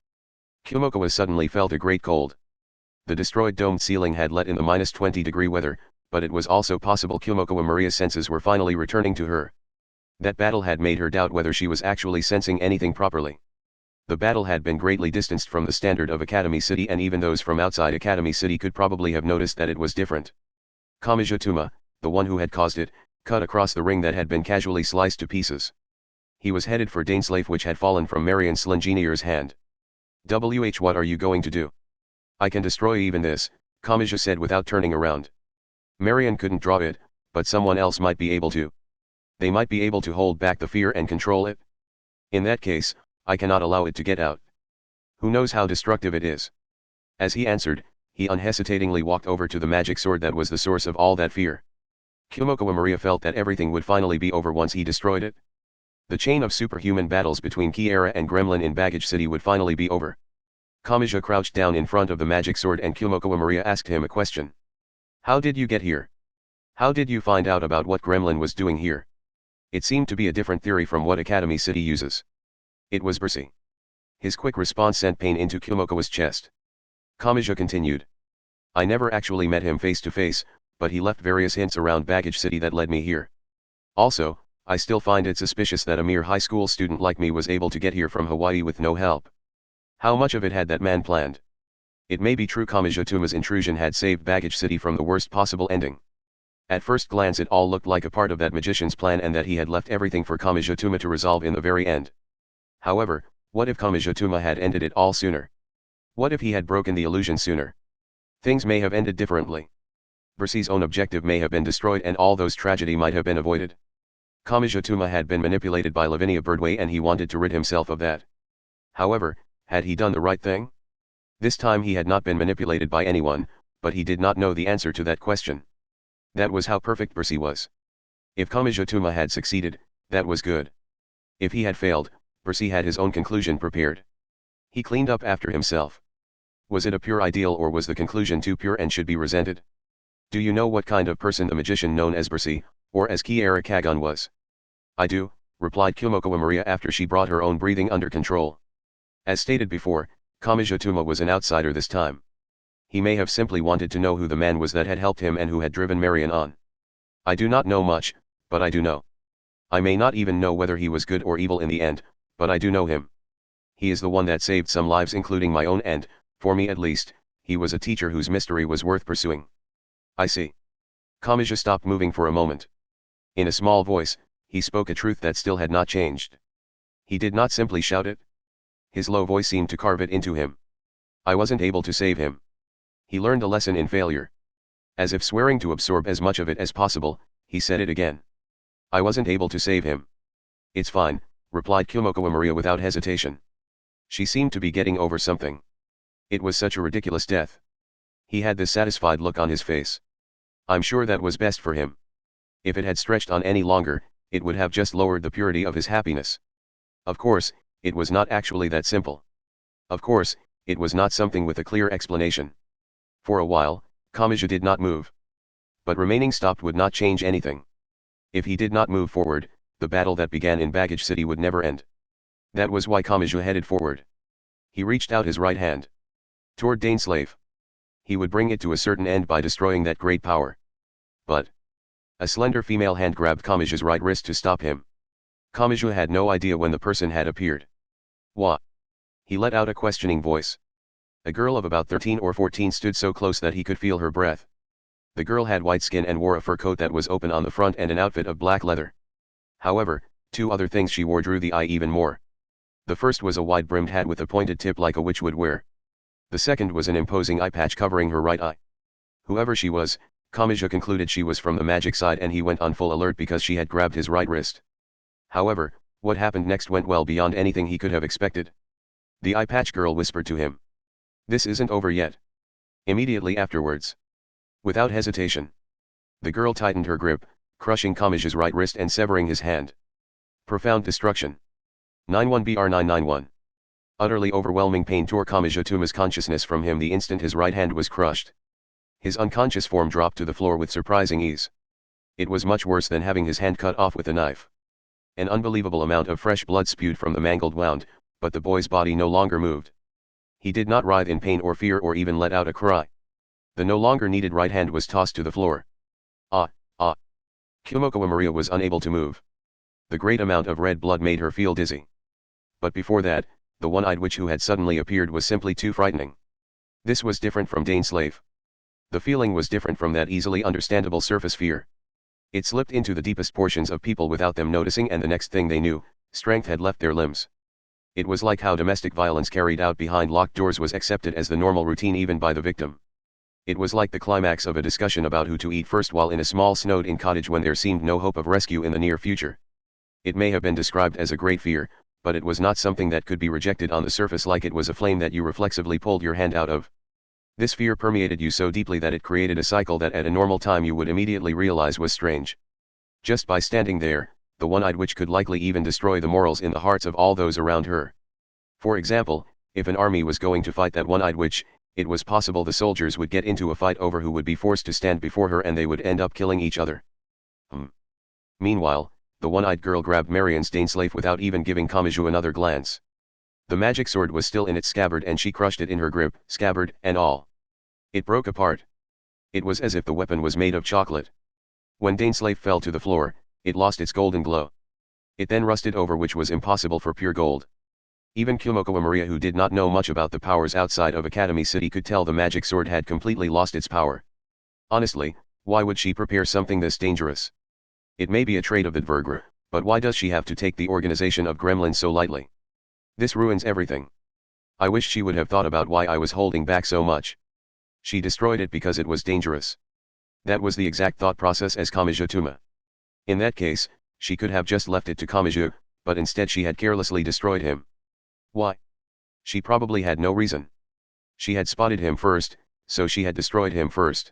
Kumoko suddenly felt a great cold. The destroyed domed ceiling had let in the -20-degree weather, but it was also possible Kumoko Maria's senses were finally returning to her. That battle had made her doubt whether she was actually sensing anything properly. The battle had been greatly distanced from the standard of Academy City, and even those from outside Academy City could probably have noticed that it was different. Kamijatuma, the one who had caused it, cut across the ring that had been casually sliced to pieces. He was headed for Daneslave, which had fallen from Marion Slenginier's hand. What are you going to do? I can destroy even this, Kamija said without turning around. Marion couldn't draw it, but someone else might be able to. They might be able to hold back the fear and control it. In that case, I cannot allow it to get out. Who knows how destructive it is? As he answered, he unhesitatingly walked over to the magic sword that was the source of all that fear. Kumoko Maria felt that everything would finally be over once he destroyed it. The chain of superhuman battles between Kiara and Gremlin in Baggage City would finally be over. Kamija crouched down in front of the magic sword and Kumoko Maria asked him a question. How did you get here? How did you find out about what Gremlin was doing here? It seemed to be a different theory from what Academy City uses. It was Bercy. His quick response sent pain into Kumoko's chest. Kamija continued. I never actually met him face to face, but he left various hints around Baggage City that led me here. Also, I still find it suspicious that a mere high school student like me was able to get here from Hawaii with no help. How much of it had that man planned? It may be true Kamijituma's intrusion had saved Baggage City from the worst possible ending. At first glance it all looked like a part of that magician's plan and that he had left everything for Kamijituma to resolve in the very end. However, what if Kamijituma had ended it all sooner? What if he had broken the illusion sooner? Things may have ended differently. Bercy's own objective may have been destroyed and all those tragedy might have been avoided. Kamijituma had been manipulated by Lavinia Birdway and he wanted to rid himself of that. However, had he done the right thing? This time he had not been manipulated by anyone, but he did not know the answer to that question. That was how perfect Bercy was. If Kamijituma had succeeded, that was good. If he had failed, Bercy had his own conclusion prepared. He cleaned up after himself. Was it a pure ideal or was the conclusion too pure and should be resented? Do you know what kind of person the magician known as Bercy, or as Kiara Kagon was? I do, replied Kumokawa Maria after she brought her own breathing under control. As stated before, Kamijituma was an outsider this time. He may have simply wanted to know who the man was that had helped him and who had driven Marion on. I do not know much, but I do know. I may not even know whether he was good or evil in the end, but I do know him. He is the one that saved some lives including my own and, for me at least, he was a teacher whose mystery was worth pursuing. I see. Kamija stopped moving for a moment. In a small voice, he spoke a truth that still had not changed. He did not simply shout it. His low voice seemed to carve it into him. I wasn't able to save him. He learned a lesson in failure. As if swearing to absorb as much of it as possible, he said it again. I wasn't able to save him. It's fine, replied Kumokawa Maria without hesitation. She seemed to be getting over something. It was such a ridiculous death. He had this satisfied look on his face. I'm sure that was best for him. If it had stretched on any longer, it would have just lowered the purity of his happiness. Of course, it was not actually that simple. Of course, it was not something with a clear explanation. For a while, Kamija did not move. But remaining stopped would not change anything. If he did not move forward, the battle that began in Baggage City would never end. That was why Kamija headed forward. He reached out his right hand toward Daneslave. He would bring it to a certain end by destroying that great power. But a slender female hand grabbed Kamija's right wrist to stop him. Kamija had no idea when the person had appeared. What? He let out a questioning voice. A girl of about 13 or 14 stood so close that he could feel her breath. The girl had white skin and wore a fur coat that was open on the front and an outfit of black leather. However, two other things she wore drew the eye even more. The first was a wide-brimmed hat with a pointed tip like a witch would wear. The second was an imposing eye patch covering her right eye. Whoever she was, Kamija concluded she was from the magic side and he went on full alert because she had grabbed his right wrist. However, what happened next went well beyond anything he could have expected. The eye patch girl whispered to him. This isn't over yet. Immediately afterwards. Without hesitation. The girl tightened her grip, crushing Kamija's right wrist and severing his hand. Profound destruction. 91BR991. Utterly overwhelming pain tore Kamijituma's consciousness from him the instant his right hand was crushed. His unconscious form dropped to the floor with surprising ease. It was much worse than having his hand cut off with a knife. An unbelievable amount of fresh blood spewed from the mangled wound, but the boy's body no longer moved. He did not writhe in pain or fear or even let out a cry. The no longer needed right hand was tossed to the floor. Ah. Kumokawa Maria was unable to move. The great amount of red blood made her feel dizzy. But before that, the one-eyed witch who had suddenly appeared was simply too frightening. This was different from Daneslave. The feeling was different from that easily understandable surface fear. It slipped into the deepest portions of people without them noticing, and the next thing they knew, strength had left their limbs. It was like how domestic violence carried out behind locked doors was accepted as the normal routine even by the victim. It was like the climax of a discussion about who to eat first while in a small snowed-in cottage when there seemed no hope of rescue in the near future. It may have been described as a great fear, but it was not something that could be rejected on the surface like it was a flame that you reflexively pulled your hand out of. This fear permeated you so deeply that it created a cycle that at a normal time you would immediately realize was strange. Just by standing there, the one-eyed witch could likely even destroy the morals in the hearts of all those around her. For example, if an army was going to fight that one-eyed witch, it was possible the soldiers would get into a fight over who would be forced to stand before her and they would end up killing each other. Meanwhile, the one-eyed girl grabbed Marion's Daneslave without even giving Kamiju another glance. The magic sword was still in its scabbard and she crushed it in her grip, scabbard and all. It broke apart. It was as if the weapon was made of chocolate. When Daneslave fell to the floor, it lost its golden glow. It then rusted over, which was impossible for pure gold. Even Kumoko Maria, who did not know much about the powers outside of Academy City, could tell the magic sword had completely lost its power. Honestly, why would she prepare something this dangerous? It may be a trait of the Dvergr, but why does she have to take the organization of gremlins so lightly? This ruins everything. I wish she would have thought about why I was holding back so much. She destroyed it because it was dangerous. That was the exact thought process as Kamijutuma. In that case, she could have just left it to Kamiju, but instead she had carelessly destroyed him. Why? She probably had no reason. She had spotted him first, so she had destroyed him first.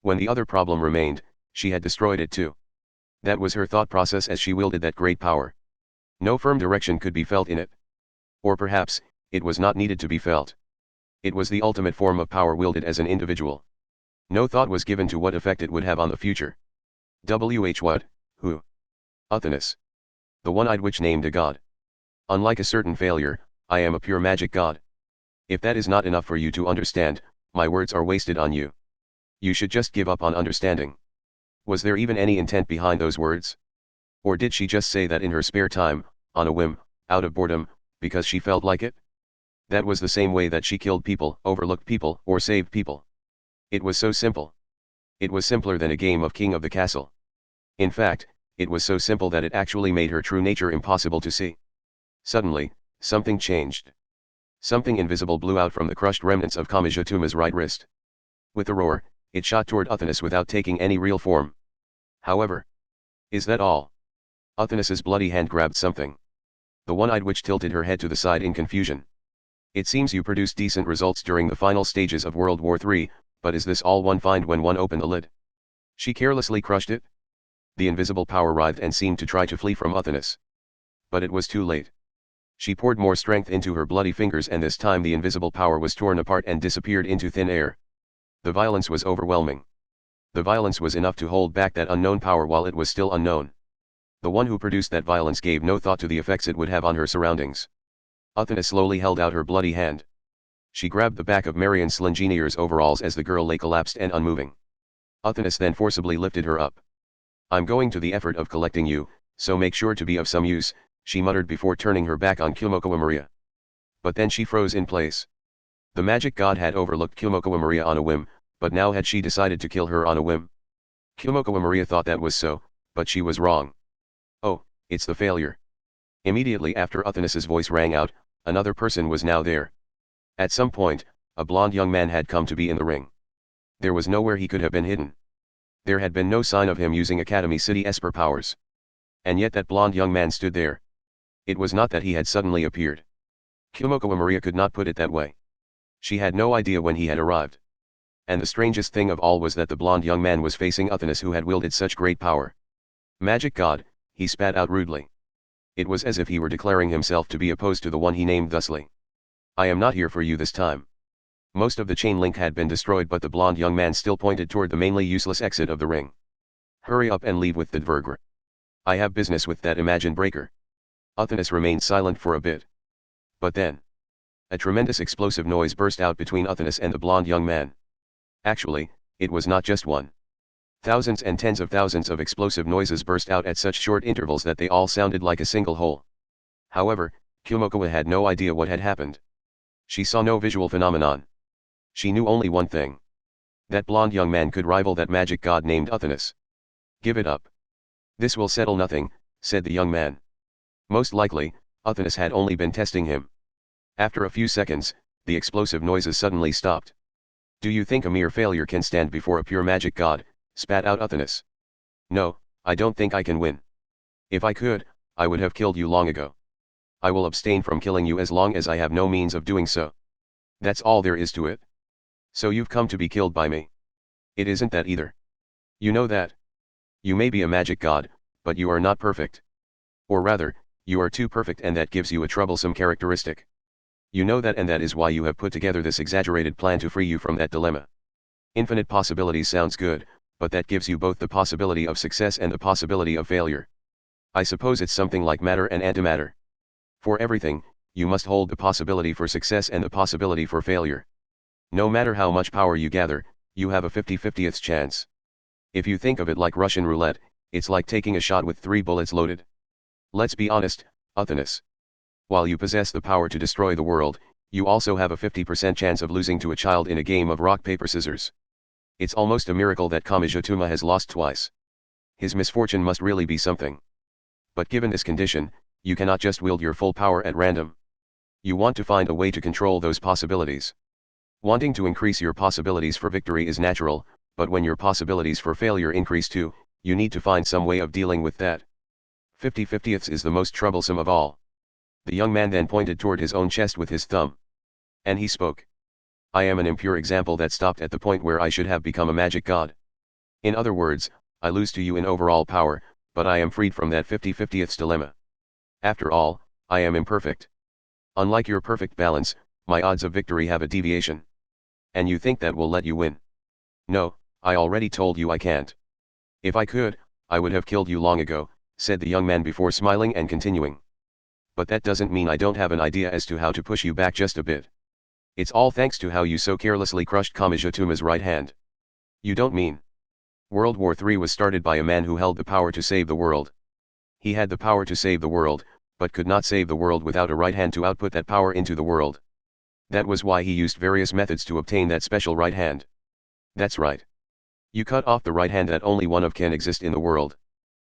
When the other problem remained, she had destroyed it too. That was her thought process as she wielded that great power. No firm direction could be felt in it. Or perhaps, it was not needed to be felt. It was the ultimate form of power wielded as an individual. No thought was given to what effect it would have on the future. What? Who? Uthanus. The one-eyed witch named a god. Unlike a certain failure, I am a pure magic god. If that is not enough for you to understand, my words are wasted on you. You should just give up on understanding. Was there even any intent behind those words? Or did she just say that in her spare time, on a whim, out of boredom, because she felt like it? That was the same way that she killed people, overlooked people, or saved people. It was so simple. It was simpler than a game of King of the Castle. In fact, it was so simple that it actually made her true nature impossible to see. Suddenly, something changed. Something invisible blew out from the crushed remnants of Kamijutuma's right wrist. With a roar, it shot toward Uthanus without taking any real form. However, is that all? Uthanus's bloody hand grabbed something. The one-eyed witch tilted her head to the side in confusion. It seems you produced decent results during the final stages of World War III, but is this all one find when one opened the lid? She carelessly crushed it. The invisible power writhed and seemed to try to flee from Uthanus. But it was too late. She poured more strength into her bloody fingers, and this time the invisible power was torn apart and disappeared into thin air. The violence was overwhelming. The violence was enough to hold back that unknown power while it was still unknown. The one who produced that violence gave no thought to the effects it would have on her surroundings. Uthanus slowly held out her bloody hand. She grabbed the back of Marion Slingenier's overalls as the girl lay collapsed and unmoving. Uthanus then forcibly lifted her up. I'm going to the effort of collecting you, so make sure to be of some use, she muttered before turning her back on Kumoko Maria. But then she froze in place. The magic god had overlooked Kumoko Maria on a whim, but now had she decided to kill her on a whim? Kumoko Maria thought that was so, but she was wrong. Oh, it's the failure. Immediately after Uthanus's voice rang out, another person was now there. At some point, a blond young man had come to be in the ring. There was nowhere he could have been hidden. There had been no sign of him using Academy City Esper powers. And yet that blond young man stood there. It was not that he had suddenly appeared. Kumoko Maria could not put it that way. She had no idea when he had arrived. And the strangest thing of all was that the blond young man was facing Uthanus, who had wielded such great power. Magic god, he spat out rudely. It was as if he were declaring himself to be opposed to the one he named thusly. I am not here for you this time. Most of the chain link had been destroyed, but the blond young man still pointed toward the mainly useless exit of the ring. Hurry up and leave with the Dvergr. I have business with that Imagine Breaker. Uthanus remained silent for a bit. But then, a tremendous explosive noise burst out between Uthanus and the blond young man. Actually, it was not just one. Thousands and tens of thousands of explosive noises burst out at such short intervals that they all sounded like a single whole. However, Kumoko had no idea what had happened. She saw no visual phenomenon. She knew only one thing. That blond young man could rival that magic god named Uthanus. Give it up. This will settle nothing, said the young man. Most likely, Uthanus had only been testing him. After a few seconds, the explosive noises suddenly stopped. Do you think a mere failure can stand before a pure magic god? Spat out Uthanus. No, I don't think I can win. If I could, I would have killed you long ago. I will abstain from killing you as long as I have no means of doing so. That's all there is to it. So you've come to be killed by me. It isn't that either. You know that. You may be a magic god, but you are not perfect. Or rather, you are too perfect, and that gives you a troublesome characteristic. You know that, and that is why you have put together this exaggerated plan to free you from that dilemma. Infinite possibilities sounds good, but that gives you both the possibility of success and the possibility of failure. I suppose it's something like matter and antimatter. For everything, you must hold the possibility for success and the possibility for failure. No matter how much power you gather, you have a 50/50th chance. If you think of it like Russian roulette, it's like taking a shot with 3 bullets loaded. Let's be honest, Uthanus. While you possess the power to destroy the world, you also have a 50% chance of losing to a child in a game of rock paper scissors. It's almost a miracle that Kamijituma has lost twice. His misfortune must really be something. But given this condition, you cannot just wield your full power at random. You want to find a way to control those possibilities. Wanting to increase your possibilities for victory is natural, but when your possibilities for failure increase too, you need to find some way of dealing with that. 50/50ths is the most troublesome of all. The young man then pointed toward his own chest with his thumb. And he spoke. I am an impure example that stopped at the point where I should have become a magic god. In other words, I lose to you in overall power, but I am freed from that 50/50ths dilemma. After all, I am imperfect. Unlike your perfect balance, my odds of victory have a deviation. And you think that will let you win? No, I already told you I can't. If I could, I would have killed you long ago, said the young man before smiling and continuing. But that doesn't mean I don't have an idea as to how to push you back just a bit. It's all thanks to how you so carelessly crushed Kamijituma's right hand. You don't mean? World War III was started by a man who held the power to save the world. He had the power to save the world, but could not save the world without a right hand to output that power into the world. That was why he used various methods to obtain that special right hand. That's right. You cut off the right hand that only one of can exist in the world.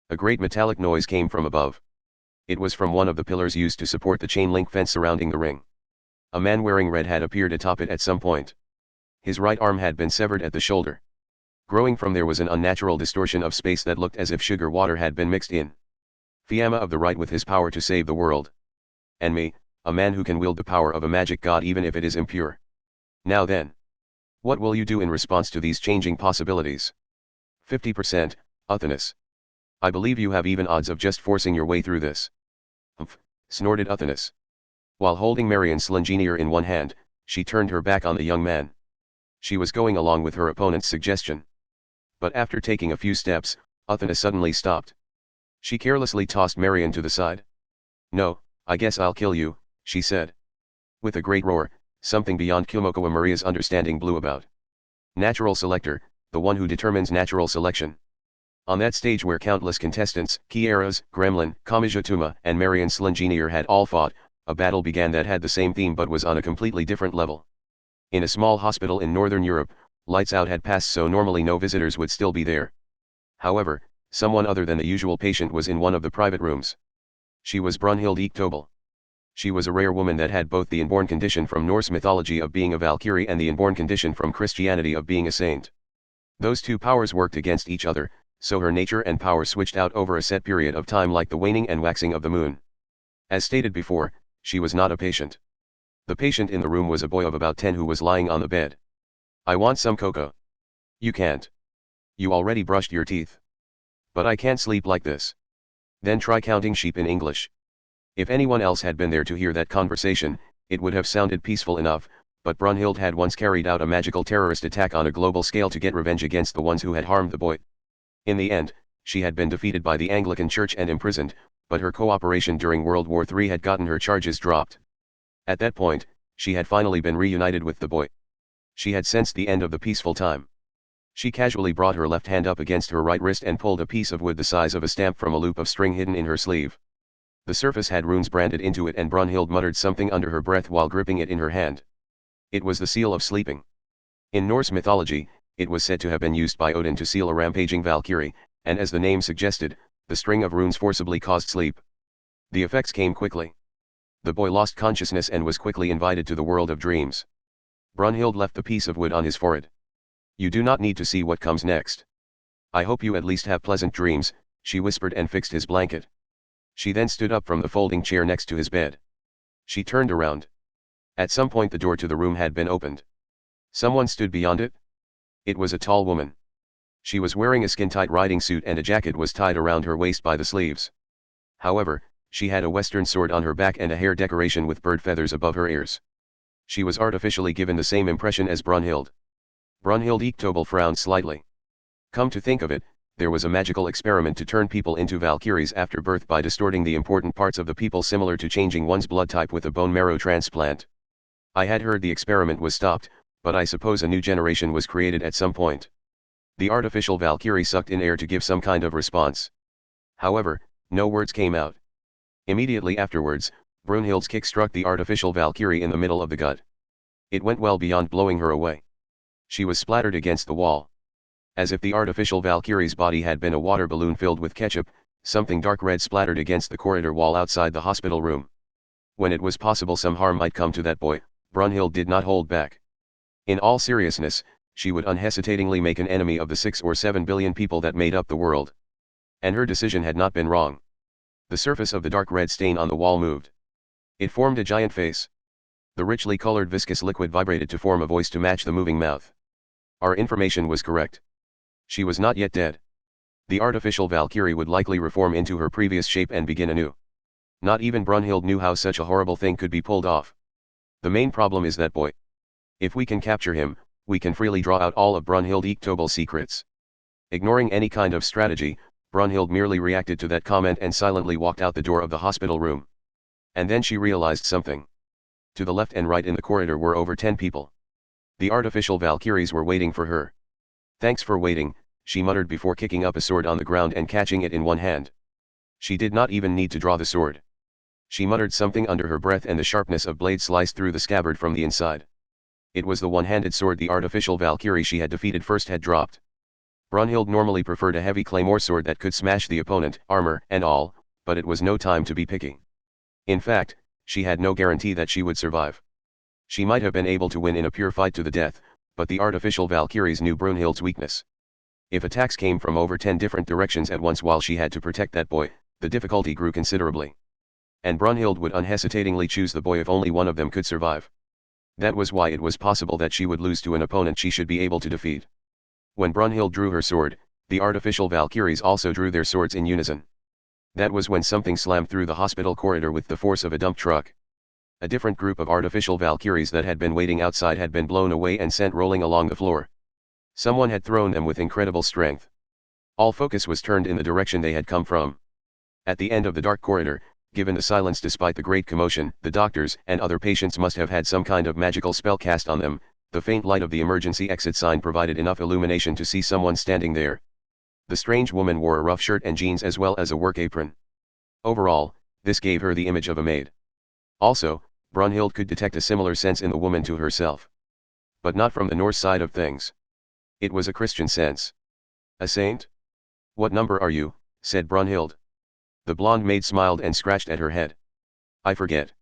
A great metallic noise came from above. It was from one of the pillars used to support the chain link fence surrounding the ring. A man wearing red had appeared atop it at some point. His right arm had been severed at the shoulder. Growing from there was an unnatural distortion of space that looked as if sugar water had been mixed in. Fiamma of the right with his power to save the world. And me, a man who can wield the power of a magic god even if it is impure. Now then. What will you do in response to these changing possibilities? 50%, Uthanas. I believe you have even odds of just forcing your way through this. Humph, snorted Uthanas. While holding Marion Slingenier in one hand, she turned her back on the young man. She was going along with her opponent's suggestion. But after taking a few steps, Uthanas suddenly stopped. She carelessly tossed Marion to the side. No, I guess I'll kill you, she said. With a great roar, something beyond Kumoko Maria's understanding blew about. Natural selector, the one who determines natural selection. On that stage where countless contestants, Kiera's, Gremlin, Kamijituma, and Marion Slingenier had all fought, a battle began that had the same theme but was on a completely different level. In a small hospital in Northern Europe, lights out had passed so normally no visitors would still be there. However, someone other than the usual patient was in one of the private rooms. She was Brunhild Echtobel. She was a rare woman that had both the inborn condition from Norse mythology of being a Valkyrie and the inborn condition from Christianity of being a saint. Those two powers worked against each other, so her nature and power switched out over a set period of time like the waning and waxing of the moon. As stated before, she was not a patient. The patient in the room was a boy of about 10 who was lying on the bed. I want some cocoa. You can't. You already brushed your teeth. But I can't sleep like this. Then try counting sheep in English. If anyone else had been there to hear that conversation, it would have sounded peaceful enough, but Brunhild had once carried out a magical terrorist attack on a global scale to get revenge against the ones who had harmed the boy. In the end, she had been defeated by the Anglican Church and imprisoned, but her cooperation during World War III had gotten her charges dropped. At that point, she had finally been reunited with the boy. She had sensed the end of the peaceful time. She casually brought her left hand up against her right wrist and pulled a piece of wood the size of a stamp from a loop of string hidden in her sleeve. The surface had runes branded into it and Brunhild muttered something under her breath while gripping it in her hand. It was the seal of sleeping. In Norse mythology, it was said to have been used by Odin to seal a rampaging Valkyrie, and as the name suggested, the string of runes forcibly caused sleep. The effects came quickly. The boy lost consciousness and was quickly invited to the world of dreams. Brunhild left the piece of wood on his forehead. You do not need to see what comes next. I hope you at least have pleasant dreams, she whispered and fixed his blanket. She then stood up from the folding chair next to his bed. She turned around. At some point the door to the room had been opened. Someone stood beyond it. It was a tall woman. She was wearing a skin-tight riding suit and a jacket was tied around her waist by the sleeves. However, she had a western sword on her back and a hair decoration with bird feathers above her ears. She was artificially given the same impression as Brunhild. Brunhild Echtobel frowned slightly. Come to think of it, there was a magical experiment to turn people into Valkyries after birth by distorting the important parts of the people similar to changing one's blood type with a bone marrow transplant. I had heard the experiment was stopped, but I suppose a new generation was created at some point. The artificial Valkyrie sucked in air to give some kind of response. However, no words came out. Immediately afterwards, Brunhild's kick struck the artificial Valkyrie in the middle of the gut. It went well beyond blowing her away. She was splattered against the wall. As if the artificial Valkyrie's body had been a water balloon filled with ketchup, something dark red splattered against the corridor wall outside the hospital room. When it was possible some harm might come to that boy, Brunhild did not hold back. In all seriousness, she would unhesitatingly make an enemy of the 6 or 7 billion people that made up the world. And her decision had not been wrong. The surface of the dark red stain on the wall moved. It formed a giant face. The richly colored viscous liquid vibrated to form a voice to match the moving mouth. Our information was correct. She was not yet dead. The artificial Valkyrie would likely reform into her previous shape and begin anew. Not even Brunhild knew how such a horrible thing could be pulled off. The main problem is that boy. If we can capture him, we can freely draw out all of Brunhild Echtobel's secrets. Ignoring any kind of strategy, Brunhild merely reacted to that comment and silently walked out the door of the hospital room. And then she realized something. To the left and right in the corridor were over 10 people. The artificial Valkyries were waiting for her. "Thanks for waiting," she muttered before kicking up a sword on the ground and catching it in one hand. She did not even need to draw the sword. She muttered something under her breath and the sharpness of blade sliced through the scabbard from the inside. It was the one-handed sword the artificial Valkyrie she had defeated first had dropped. Brunhild normally preferred a heavy claymore sword that could smash the opponent, armor and all, but it was no time to be picky. In fact, she had no guarantee that she would survive. She might have been able to win in a pure fight to the death, but the artificial Valkyries knew Brunhild's weakness. If attacks came from over 10 different directions at once while she had to protect that boy, the difficulty grew considerably. And Brunhild would unhesitatingly choose the boy if only one of them could survive. That was why it was possible that she would lose to an opponent she should be able to defeat. When Brunhild drew her sword, the artificial Valkyries also drew their swords in unison. That was when something slammed through the hospital corridor with the force of a dump truck. A different group of artificial Valkyries that had been waiting outside had been blown away and sent rolling along the floor. Someone had thrown them with incredible strength. All focus was turned in the direction they had come from. At the end of the dark corridor, given the silence despite the great commotion, the doctors and other patients must have had some kind of magical spell cast on them. The faint light of the emergency exit sign provided enough illumination to see someone standing there. The strange woman wore a rough shirt and jeans as well as a work apron. Overall, this gave her the image of a maid. Also, Brunhild could detect a similar sense in the woman to herself. But not from the Norse side of things. It was a Christian sense. "A saint? What number are you?" said Brunhild. The blonde maid smiled and scratched at her head. "I forget.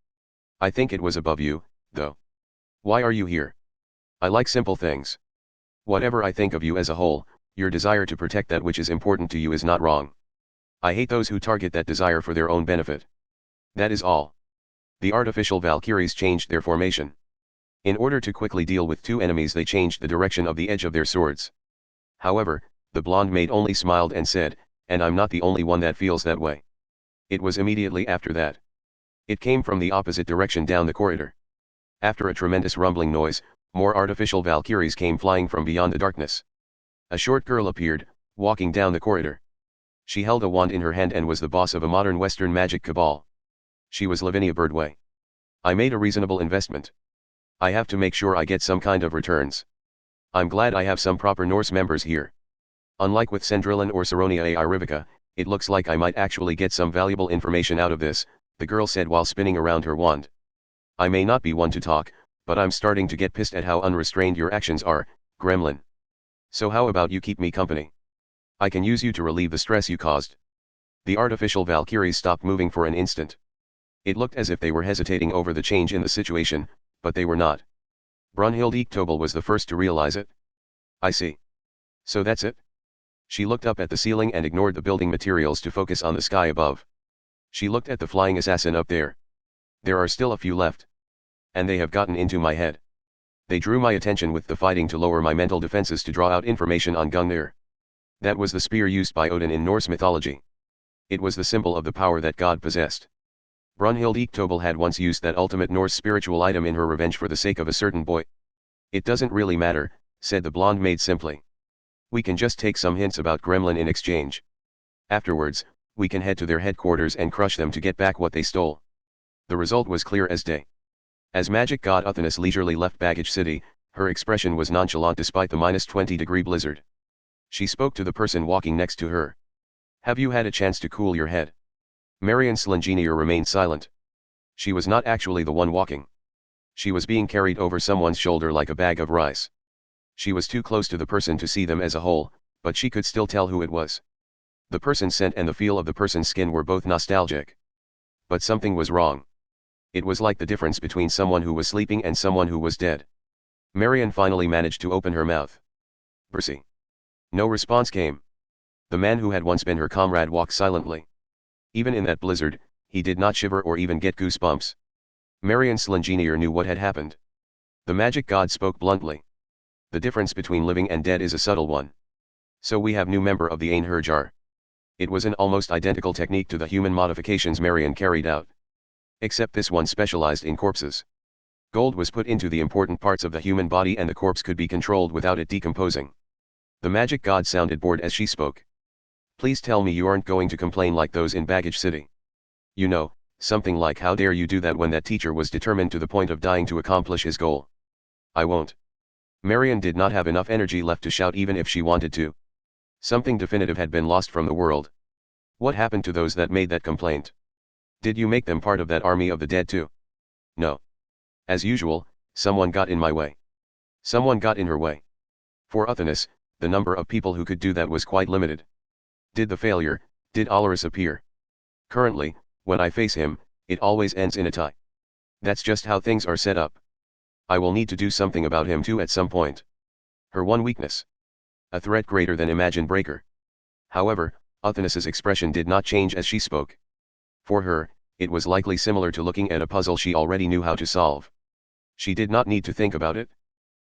I think it was above you, though. Why are you here? I like simple things. Whatever I think of you as a whole, your desire to protect that which is important to you is not wrong. I hate those who target that desire for their own benefit. That is all." The artificial Valkyries changed their formation. In order to quickly deal with two enemies, they changed the direction of the edge of their swords. However, the blonde maid only smiled and said, "And I'm not the only one that feels that way." It was immediately after that. It came from the opposite direction down the corridor. After a tremendous rumbling noise, more artificial Valkyries came flying from beyond the darkness. A short girl appeared, walking down the corridor. She held a wand in her hand and was the boss of a modern Western magic cabal. She was Lavinia Birdway. "I made a reasonable investment. I have to make sure I get some kind of returns. I'm glad I have some proper Norse members here. Unlike with Sendrillan or Saronia A. Rivica, it looks like I might actually get some valuable information out of this," the girl said while spinning around her wand. "I may not be one to talk, but I'm starting to get pissed at how unrestrained your actions are, Gremlin. So how about you keep me company? I can use you to relieve the stress you caused." The artificial Valkyries stopped moving for an instant. It looked as if they were hesitating over the change in the situation, but they were not. Brunhild Echtobel was the first to realize it. "I see. So that's it?" She looked up at the ceiling and ignored the building materials to focus on the sky above. She looked at the flying assassin up there. "There are still a few left. And they have gotten into my head. They drew my attention with the fighting to lower my mental defenses to draw out information on Gungnir. That was the spear used by Odin in Norse mythology. It was the symbol of the power that God possessed. Brunhild Echtobel had once used that ultimate Norse spiritual item in her revenge for the sake of a certain boy. "It doesn't really matter," said the blonde maid simply. "We can just take some hints about Gremlin in exchange. Afterwards, we can head to their headquarters and crush them to get back what they stole." The result was clear as day. As magic god Uthanus leisurely left Baggage City, her expression was nonchalant despite the -20-degree blizzard. She spoke to the person walking next to her. "Have you had a chance to cool your head?" Marion Slangenier remained silent. She was not actually the one walking. She was being carried over someone's shoulder like a bag of rice. She was too close to the person to see them as a whole, but she could still tell who it was. The person's scent and the feel of the person's skin were both nostalgic. But something was wrong. It was like the difference between someone who was sleeping and someone who was dead. Marion finally managed to open her mouth. Percy. No response came. The man who had once been her comrade walked silently. Even in that blizzard, he did not shiver or even get goosebumps. Marion Slingenier knew what had happened. The magic god spoke bluntly. The difference between living and dead is a subtle one. So we have new member of the Einherjar. It was an almost identical technique to the human modifications Marion carried out. Except this one specialized in corpses. Gold was put into the important parts of the human body and the corpse could be controlled without it decomposing. The magic god sounded bored as she spoke. Please tell me you aren't going to complain like those in Baggage City. You know, something like how dare you do that when that teacher was determined to the point of dying to accomplish his goal. I won't. Marion did not have enough energy left to shout even if she wanted to. Something definitive had been lost from the world. What happened to those that made that complaint? Did you make them part of that army of the dead too? No. As usual, someone got in my way. Someone got in her way. For Uthanas, the number of people who could do that was quite limited. Did Alaris appear? Currently, when I face him, it always ends in a tie. That's just how things are set up. I will need to do something about him too at some point. Her one weakness. A threat greater than Imagine Breaker. However, Uthanas's expression did not change as she spoke. For her, it was likely similar to looking at a puzzle she already knew how to solve. She did not need to think about it.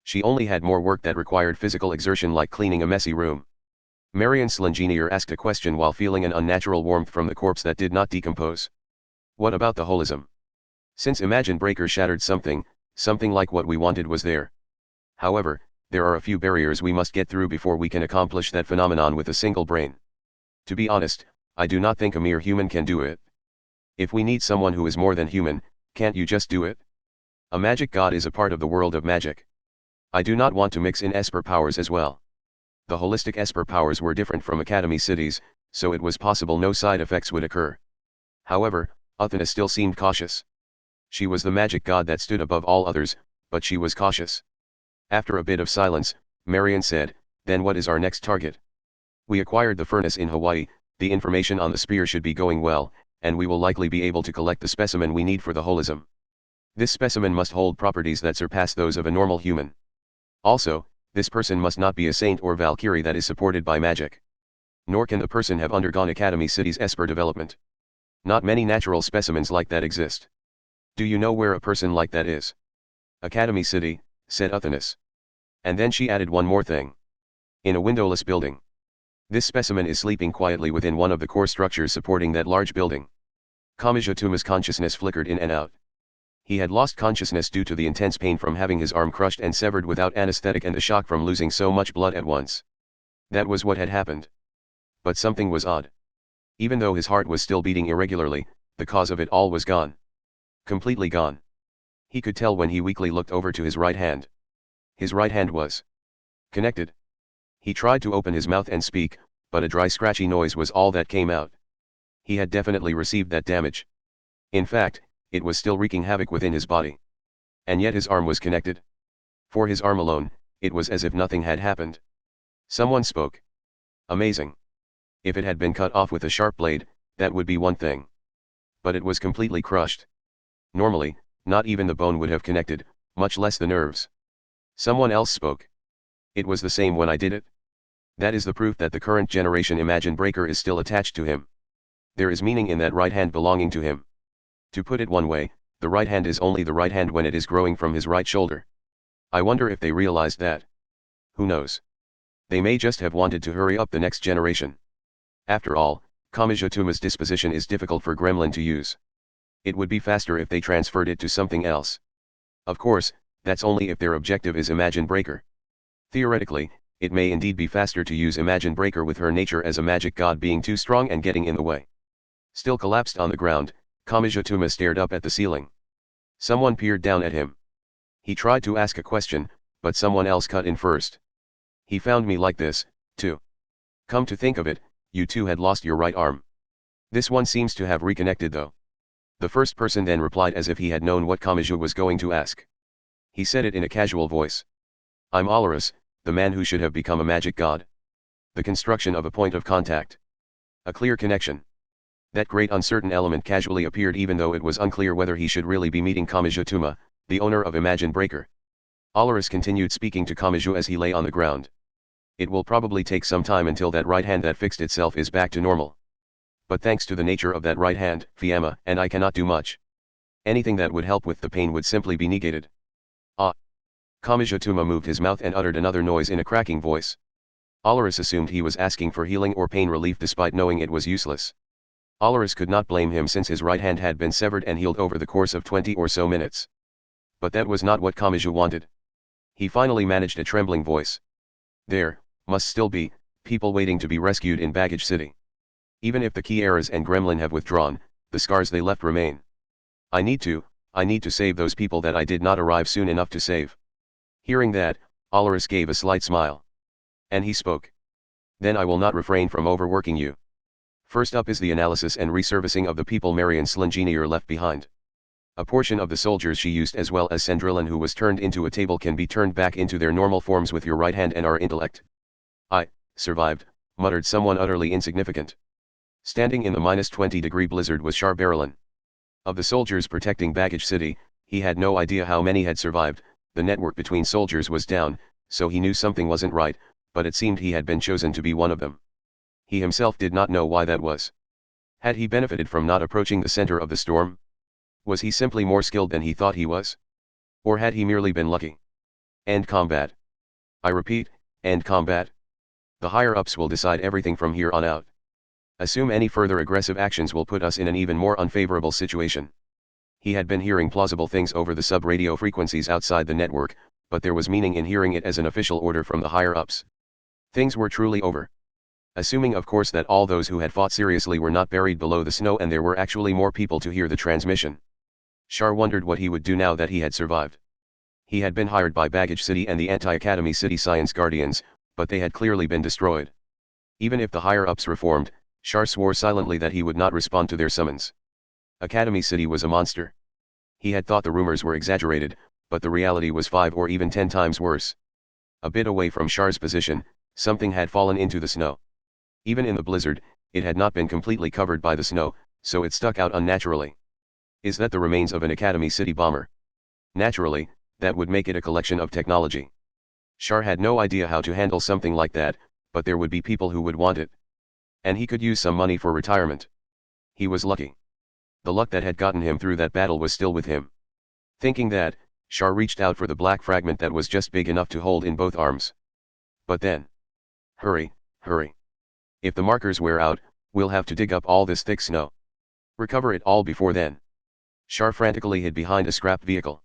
She only had more work that required physical exertion like cleaning a messy room. Marion Slingenier asked a question while feeling an unnatural warmth from the corpse that did not decompose. What about the holism? Since Imagine Breaker shattered something like what we wanted was there. However, there are a few barriers we must get through before we can accomplish that phenomenon with a single brain. To be honest, I do not think a mere human can do it. If we need someone who is more than human, can't you just do it? A magic god is a part of the world of magic. I do not want to mix in Esper powers as well. The holistic Esper powers were different from Academy cities, so it was possible no side effects would occur. However, Uthana still seemed cautious. She was the magic god that stood above all others, but she was cautious. After a bit of silence, Marion said, then what is our next target? We acquired the furnace in Hawaii, the information on the spear should be going well, and we will likely be able to collect the specimen we need for the holism. This specimen must hold properties that surpass those of a normal human. Also, this person must not be a saint or Valkyrie that is supported by magic. Nor can the person have undergone Academy City's Esper development. Not many natural specimens like that exist. Do you know where a person like that is? Academy City, said Uthanas. And then she added one more thing. In a windowless building. This specimen is sleeping quietly within one of the core structures supporting that large building. Kamijatuma's consciousness flickered in and out. He had lost consciousness due to the intense pain from having his arm crushed and severed without anesthetic and the shock from losing so much blood at once. That was what had happened. But something was odd. Even though his heart was still beating irregularly, the cause of it all was gone. Completely gone. He could tell when he weakly looked over to his right hand. His right hand was connected. He tried to open his mouth and speak, but a dry scratchy noise was all that came out. He had definitely received that damage. In fact, it was still wreaking havoc within his body. And yet his arm was connected. For his arm alone, it was as if nothing had happened. Someone spoke. Amazing. If it had been cut off with a sharp blade, that would be one thing. But it was completely crushed. Normally, not even the bone would have connected, much less the nerves. Someone else spoke. It was the same when I did it. That is the proof that the current generation Imagine Breaker is still attached to him. There is meaning in that right hand belonging to him. To put it one way, the right hand is only the right hand when it is growing from his right shoulder. I wonder if they realized that. Who knows? They may just have wanted to hurry up the next generation. After all, Kamijatuma's disposition is difficult for Gremlin to use. It would be faster if they transferred it to something else. Of course, that's only if their objective is Imagine Breaker. Theoretically, it may indeed be faster to use Imagine Breaker with her nature as a magic god being too strong and getting in the way. Still collapsed on the ground, Kamijatuma stared up at the ceiling. Someone peered down at him. He tried to ask a question, but someone else cut in first. He found me like this, too. Come to think of it, you two had lost your right arm. This one seems to have reconnected though. The first person then replied as if he had known what Kamachi was going to ask. He said it in a casual voice. I'm Alarus, the man who should have become a magic god. The construction of a point of contact. A clear connection. That great uncertain element casually appeared even though it was unclear whether he should really be meeting Kamachi Tuma, the owner of Imagine Breaker. Alarus continued speaking to Kamachi as he lay on the ground. It will probably take some time until that right hand that fixed itself is back to normal. But thanks to the nature of that right hand, Fiamma, and I cannot do much. Anything that would help with the pain would simply be negated. Ah! Kamachi Tuma moved his mouth and uttered another noise in a cracking voice. Alarus assumed he was asking for healing or pain relief despite knowing it was useless. Alarus could not blame him since his right hand had been severed and healed over the course of 20 or so minutes. But that was not what Kamachi wanted. He finally managed a trembling voice. There must still be people waiting to be rescued in Baggage City. Even if the Kieras and Gremlin have withdrawn, the scars they left remain. I need to save those people that I did not arrive soon enough to save. Hearing that, Alarus gave a slight smile. And he spoke. Then I will not refrain from overworking you. First up is the analysis and resurfacing of the people Marion Slingenier left behind. A portion of the soldiers she used as well as Sandrillan who was turned into a table can be turned back into their normal forms with your right hand and our intellect. I survived, muttered someone utterly insignificant. Standing in the -20-degree blizzard was Shar Barrelin. Of the soldiers protecting Baggage City, he had no idea how many had survived. The network between soldiers was down, so he knew something wasn't right, but it seemed he had been chosen to be one of them. He himself did not know why that was. Had he benefited from not approaching the center of the storm? Was he simply more skilled than he thought he was? Or had he merely been lucky? End combat. I repeat, end combat. The higher-ups will decide everything from here on out. Assume any further aggressive actions will put us in an even more unfavorable situation. He had been hearing plausible things over the sub-radio frequencies outside the network, but there was meaning in hearing it as an official order from the higher-ups. Things were truly over. Assuming of course that all those who had fought seriously were not buried below the snow and there were actually more people to hear the transmission. Shar wondered what he would do now that he had survived. He had been hired by Baggage City and the Anti-Academy City Science Guardians, but they had clearly been destroyed. Even if the higher-ups reformed, Shar swore silently that he would not respond to their summons. Academy City was a monster. He had thought the rumors were exaggerated, but the reality was 5 or even 10 times worse. A bit away from Shar's position, something had fallen into the snow. Even in the blizzard, it had not been completely covered by the snow, so it stuck out unnaturally. Is that the remains of an Academy City bomber? Naturally, that would make it a collection of technology. Shar had no idea how to handle something like that, but there would be people who would want it. And he could use some money for retirement. He was lucky. The luck that had gotten him through that battle was still with him. Thinking that, Shar reached out for the black fragment that was just big enough to hold in both arms. But then. Hurry, hurry. If the markers wear out, we'll have to dig up all this thick snow. Recover it all before then. Shar frantically hid behind a scrap vehicle.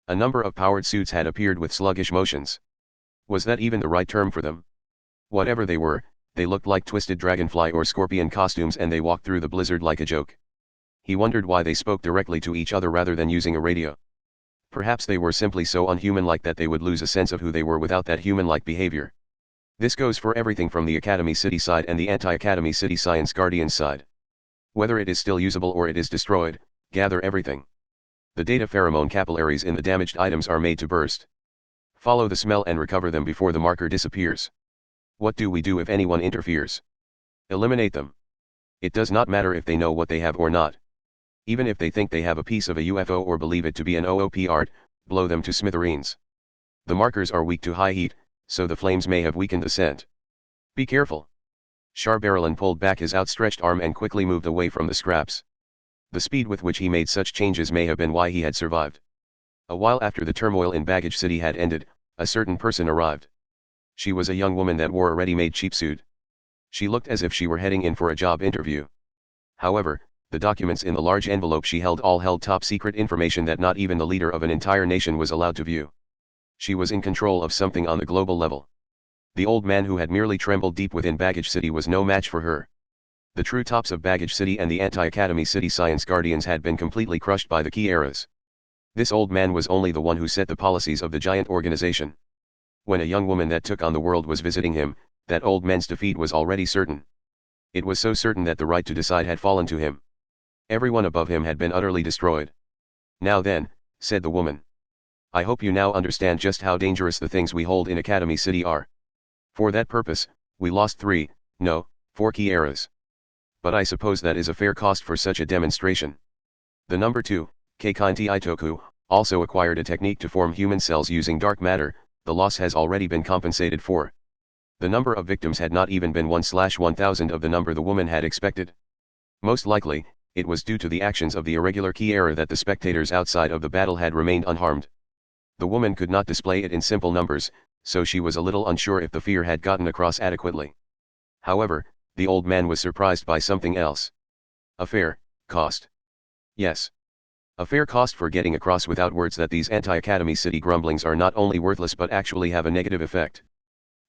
A number of powered suits had appeared with sluggish motions. Was that even the right term for them? Whatever they were, they looked like twisted dragonfly or scorpion costumes and they walked through the blizzard like a joke. He wondered why they spoke directly to each other rather than using a radio. Perhaps they were simply so unhuman-like that they would lose a sense of who they were without that human-like behavior. This goes for everything from the Academy City side and the Anti-Academy City Science Guardians side. Whether it is still usable or it is destroyed, gather everything. The data pheromone capillaries in the damaged items are made to burst. Follow the smell and recover them before the marker disappears. What do we do if anyone interferes? Eliminate them. It does not matter if they know what they have or not. Even if they think they have a piece of a UFO or believe it to be an OOP art, blow them to smithereens. The markers are weak to high heat, so the flames may have weakened the scent. Be careful. Shar Barrelin pulled back his outstretched arm and quickly moved away from the scraps. The speed with which he made such changes may have been why he had survived. A while after the turmoil in Baggage City had ended, a certain person arrived. She was a young woman that wore a ready-made cheap suit. She looked as if she were heading in for a job interview. However, the documents in the large envelope she held all held top-secret information that not even the leader of an entire nation was allowed to view. She was in control of something on the global level. The old man who had merely trembled deep within Baggage City was no match for her. The true tops of Baggage City and the Anti-Academy City Science Guardians had been completely crushed by the Kieras. This old man was only the one who set the policies of the giant organization. When a young woman that took on the world was visiting him, that old man's defeat was already certain. It was so certain that the right to decide had fallen to him. Everyone above him had been utterly destroyed. Now then, said the woman. I hope you now understand just how dangerous the things we hold in Academy City are. For that purpose, we lost 4 key eras. But I suppose that is a fair cost for such a demonstration. The number 2, Keikinti Itoku, also acquired a technique to form human cells using dark matter. The loss has already been compensated for. The number of victims had not even been 1/1000 of the number the woman had expected. Most likely, it was due to the actions of the irregular key error that the spectators outside of the battle had remained unharmed. The woman could not display it in simple numbers, so she was a little unsure if the fear had gotten across adequately. However, the old man was surprised by something else. A fair cost. Yes. A fair cost for getting across without words that these anti-Academy City grumblings are not only worthless but actually have a negative effect.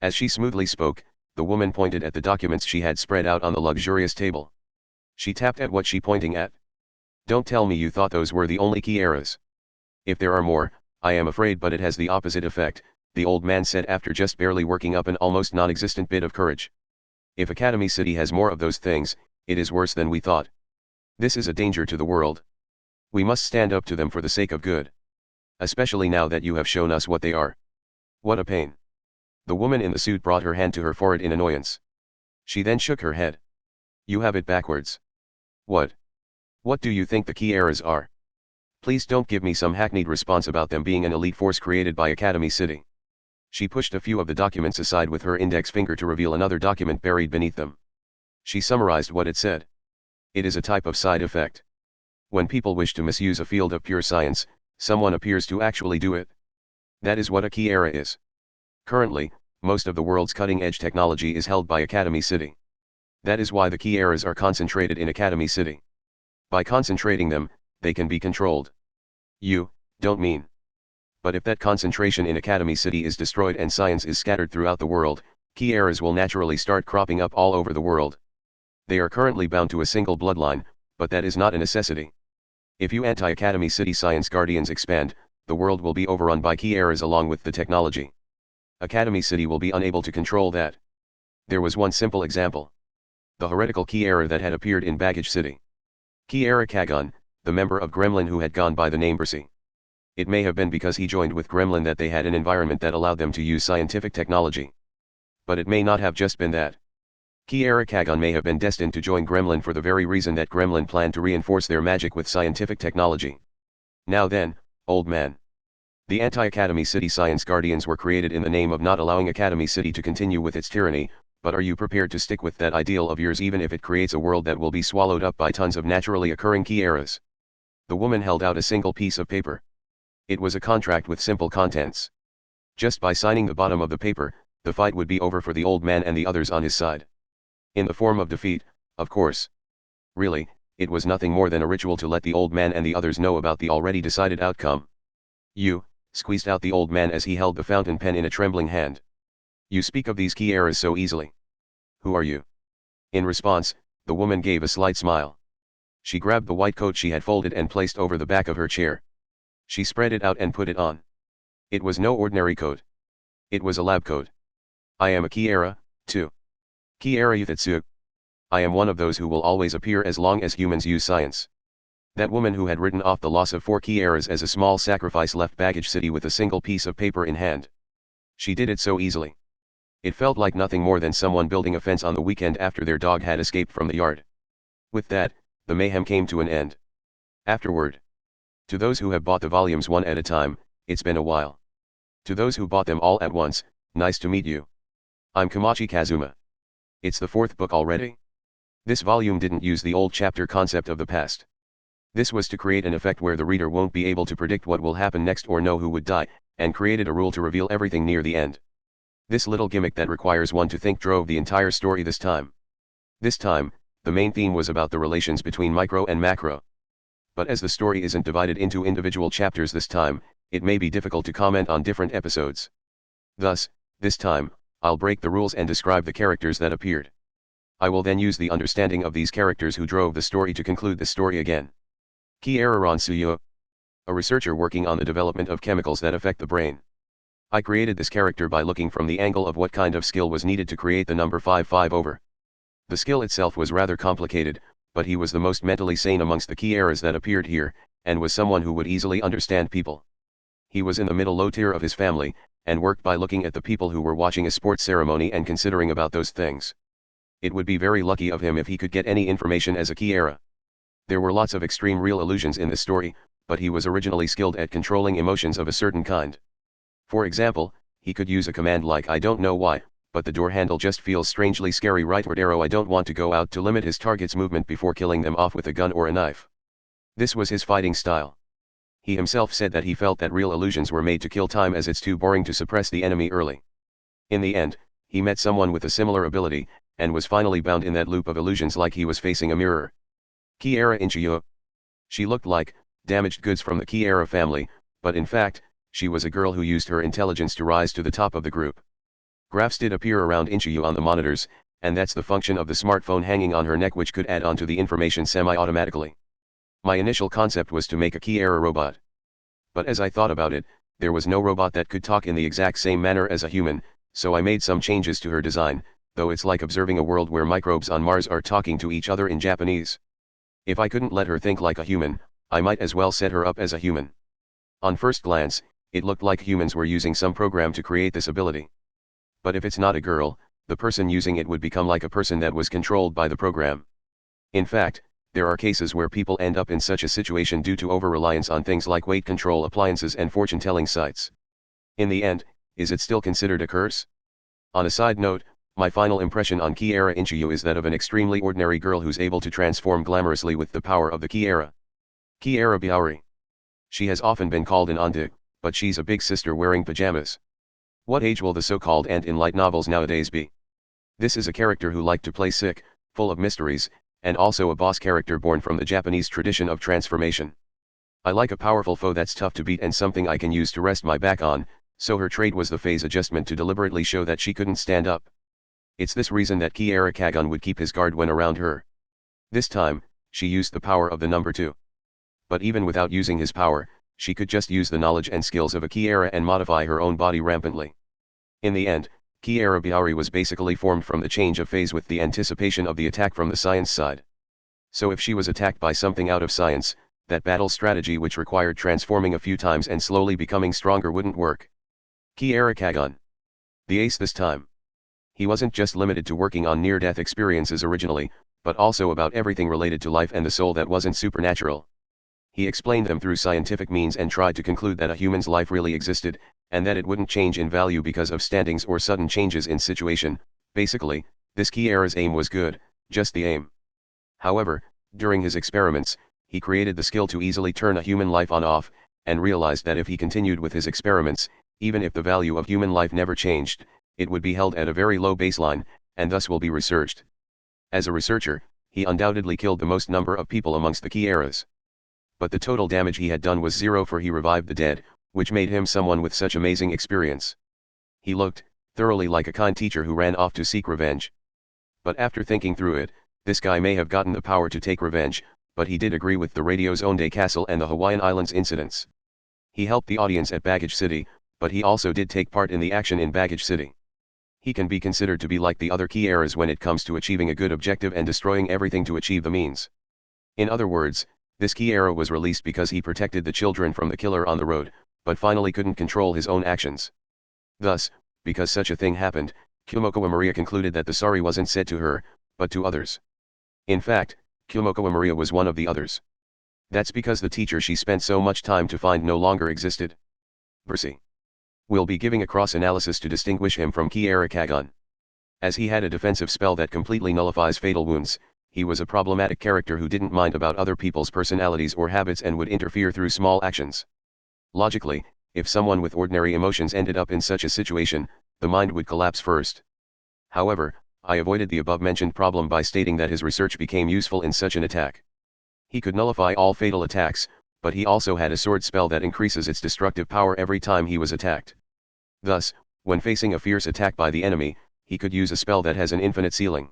As she smoothly spoke, the woman pointed at the documents she had spread out on the luxurious table. She tapped at what she pointing at. Don't tell me you thought those were the only key eras. If there are more, I am afraid, but it has the opposite effect, the old man said after just barely working up an almost non-existent bit of courage. If Academy City has more of those things, it is worse than we thought. This is a danger to the world. We must stand up to them for the sake of good. Especially now that you have shown us what they are. What a pain. The woman in the suit brought her hand to her forehead in annoyance. She then shook her head. You have it backwards. What? What do you think the key eras are? Please don't give me some hackneyed response about them being an elite force created by Academy City. She pushed a few of the documents aside with her index finger to reveal another document buried beneath them. She summarized what it said. It is a type of side effect. When people wish to misuse a field of pure science, someone appears to actually do it. That is what a key era is. Currently, most of the world's cutting-edge technology is held by Academy City. That is why the key eras are concentrated in Academy City. By concentrating them, they can be controlled. You don't mean. But if that concentration in Academy City is destroyed and science is scattered throughout the world, key eras will naturally start cropping up all over the world. They are currently bound to a single bloodline, but that is not a necessity. If you anti-Academy City science guardians expand, the world will be overrun by key eras along with the technology. Academy City will be unable to control that. There was one simple example. The heretical key era that had appeared in Baggage City. Key era Kagon, the member of Gremlin who had gone by the name Percy. It may have been because he joined with Gremlin that they had an environment that allowed them to use scientific technology. But it may not have just been that. Key era Kagon may have been destined to join Gremlin for the very reason that Gremlin planned to reinforce their magic with scientific technology. Now then, old man. The anti-Academy City Science Guardians were created in the name of not allowing Academy City to continue with its tyranny, but are you prepared to stick with that ideal of yours even if it creates a world that will be swallowed up by tons of naturally occurring key eras? The woman held out a single piece of paper. It was a contract with simple contents. Just by signing the bottom of the paper, the fight would be over for the old man and the others on his side. In the form of defeat, of course. Really, it was nothing more than a ritual to let the old man and the others know about the already decided outcome. You, squeezed out the old man as he held the fountain pen in a trembling hand. You speak of these key eras so easily. Who are you? In response, the woman gave a slight smile. She grabbed the white coat she had folded and placed over the back of her chair. She spread it out and put it on. It was no ordinary coat. It was a lab coat. I am a key era, too. Key era Yutetsu. I am one of those who will always appear as long as humans use science. That woman who had written off the loss of 4 key eras as a small sacrifice left Baggage City with a single piece of paper in hand. She did it so easily. It felt like nothing more than someone building a fence on the weekend after their dog had escaped from the yard. With that, the mayhem came to an end. Afterward. To those who have bought the volumes one at a time, it's been a while. To those who bought them all at once, nice to meet you. I'm Kamachi Kazuma. It's the 4th book already? This volume didn't use the old chapter concept of the past. This was to create an effect where the reader won't be able to predict what will happen next or know who would die, and created a rule to reveal everything near the end. This little gimmick that requires one to think drove the entire story this time. This time, the main theme was about the relations between micro and macro. But as the story isn't divided into individual chapters this time, it may be difficult to comment on different episodes. Thus, this time, I'll break the rules and describe the characters that appeared. I will then use the understanding of these characters who drove the story to conclude the story again. Kiera Ransuyo. A researcher working on the development of chemicals that affect the brain. I created this character by looking from the angle of what kind of skill was needed to create the number 55 over. The skill itself was rather complicated, but he was the most mentally sane amongst the key eras that appeared here, and was someone who would easily understand people. He was in the middle low tier of his family, and worked by looking at the people who were watching a sports ceremony and considering about those things. It would be very lucky of him if he could get any information as a key era. There were lots of extreme real illusions in this story, but he was originally skilled at controlling emotions of a certain kind. For example, he could use a command like "I don't know why, but the door handle just feels strangely scary rightward arrow I don't want to go out" to limit his target's movement before killing them off with a gun or a knife. This was his fighting style. He himself said that he felt that real illusions were made to kill time as it's too boring to suppress the enemy early. In the end, he met someone with a similar ability, and was finally bound in that loop of illusions like he was facing a mirror. Key era Inchiyo. She looked like damaged goods from the key era family, but in fact, she was a girl who used her intelligence to rise to the top of the group. Graphs did appear around Inchiyo on the monitors, and that's the function of the smartphone hanging on her neck, which could add on to the information semi-automatically. My initial concept was to make a key era robot. But as I thought about it, there was no robot that could talk in the exact same manner as a human, so I made some changes to her design, though it's like observing a world where microbes on Mars are talking to each other in Japanese. If I couldn't let her think like a human, I might as well set her up as a human. On first glance, it looked like humans were using some program to create this ability. But if it's not a girl, the person using it would become like a person that was controlled by the program. In fact, there are cases where people end up in such a situation due to over-reliance on things like weight control appliances and fortune-telling sites. In the end, is it still considered a curse? On a side note, my final impression on Key Era Inchiyo is that of an extremely ordinary girl who's able to transform glamorously with the power of the Key Era. Key Era Biauri. She has often been called an Ande, but she's a big sister wearing pajamas. What age will the so-called aunt in light novels nowadays be? This is a character who liked to play sick, full of mysteries, and also a boss character born from the Japanese tradition of transformation. I like a powerful foe that's tough to beat and something I can use to rest my back on, so her trade was the phase adjustment to deliberately show that she couldn't stand up. It's this reason that Key Era Kagon would keep his guard when around her. This time, she used the power of the number 2. But even without using his power, she could just use the knowledge and skills of a Key Era and modify her own body rampantly. In the end, Key Era Biauri was basically formed from the change of phase with the anticipation of the attack from the science side. So if she was attacked by something out of science, that battle strategy which required transforming a few times and slowly becoming stronger wouldn't work. Key Era Kagon. The ace this time. He wasn't just limited to working on near-death experiences originally, but also about everything related to life and the soul that wasn't supernatural. He explained them through scientific means and tried to conclude that a human's life really existed, and that it wouldn't change in value because of standings or sudden changes in situation. Basically, this Key Era's aim was good, just the aim. However, during his experiments, he created the skill to easily turn a human life on-off, and realized that if he continued with his experiments, even if the value of human life never changed, it would be held at a very low baseline, and thus will be researched. As a researcher, he undoubtedly killed the most number of people amongst the Key Eras. But the total damage he had done was 0, for he revived the dead, which made him someone with such amazing experience. He looked thoroughly like a kind teacher who ran off to seek revenge. But after thinking through it, this guy may have gotten the power to take revenge, but he did agree with the radio's Onde Castle and the Hawaiian Islands incidents. He helped the audience at Baggage City, but he also did take part in the action in Baggage City. He can be considered to be like the other Key Eras when it comes to achieving a good objective and destroying everything to achieve the means. In other words, this Key Era was released because he protected the children from the killer on the road, but finally couldn't control his own actions. Thus, because such a thing happened, Kumoko Maria concluded that the sorry wasn't said to her, but to others. In fact, Kumoko Maria was one of the others. That's because the teacher she spent so much time to find no longer existed. Versi. We'll be giving a cross-analysis to distinguish him from Key Era Kagon. As he had a defensive spell that completely nullifies fatal wounds, he was a problematic character who didn't mind about other people's personalities or habits and would interfere through small actions. Logically, if someone with ordinary emotions ended up in such a situation, the mind would collapse first. However, I avoided the above-mentioned problem by stating that his research became useful in such an attack. He could nullify all fatal attacks, but he also had a sword spell that increases its destructive power every time he was attacked. Thus, when facing a fierce attack by the enemy, he could use a spell that has an infinite ceiling.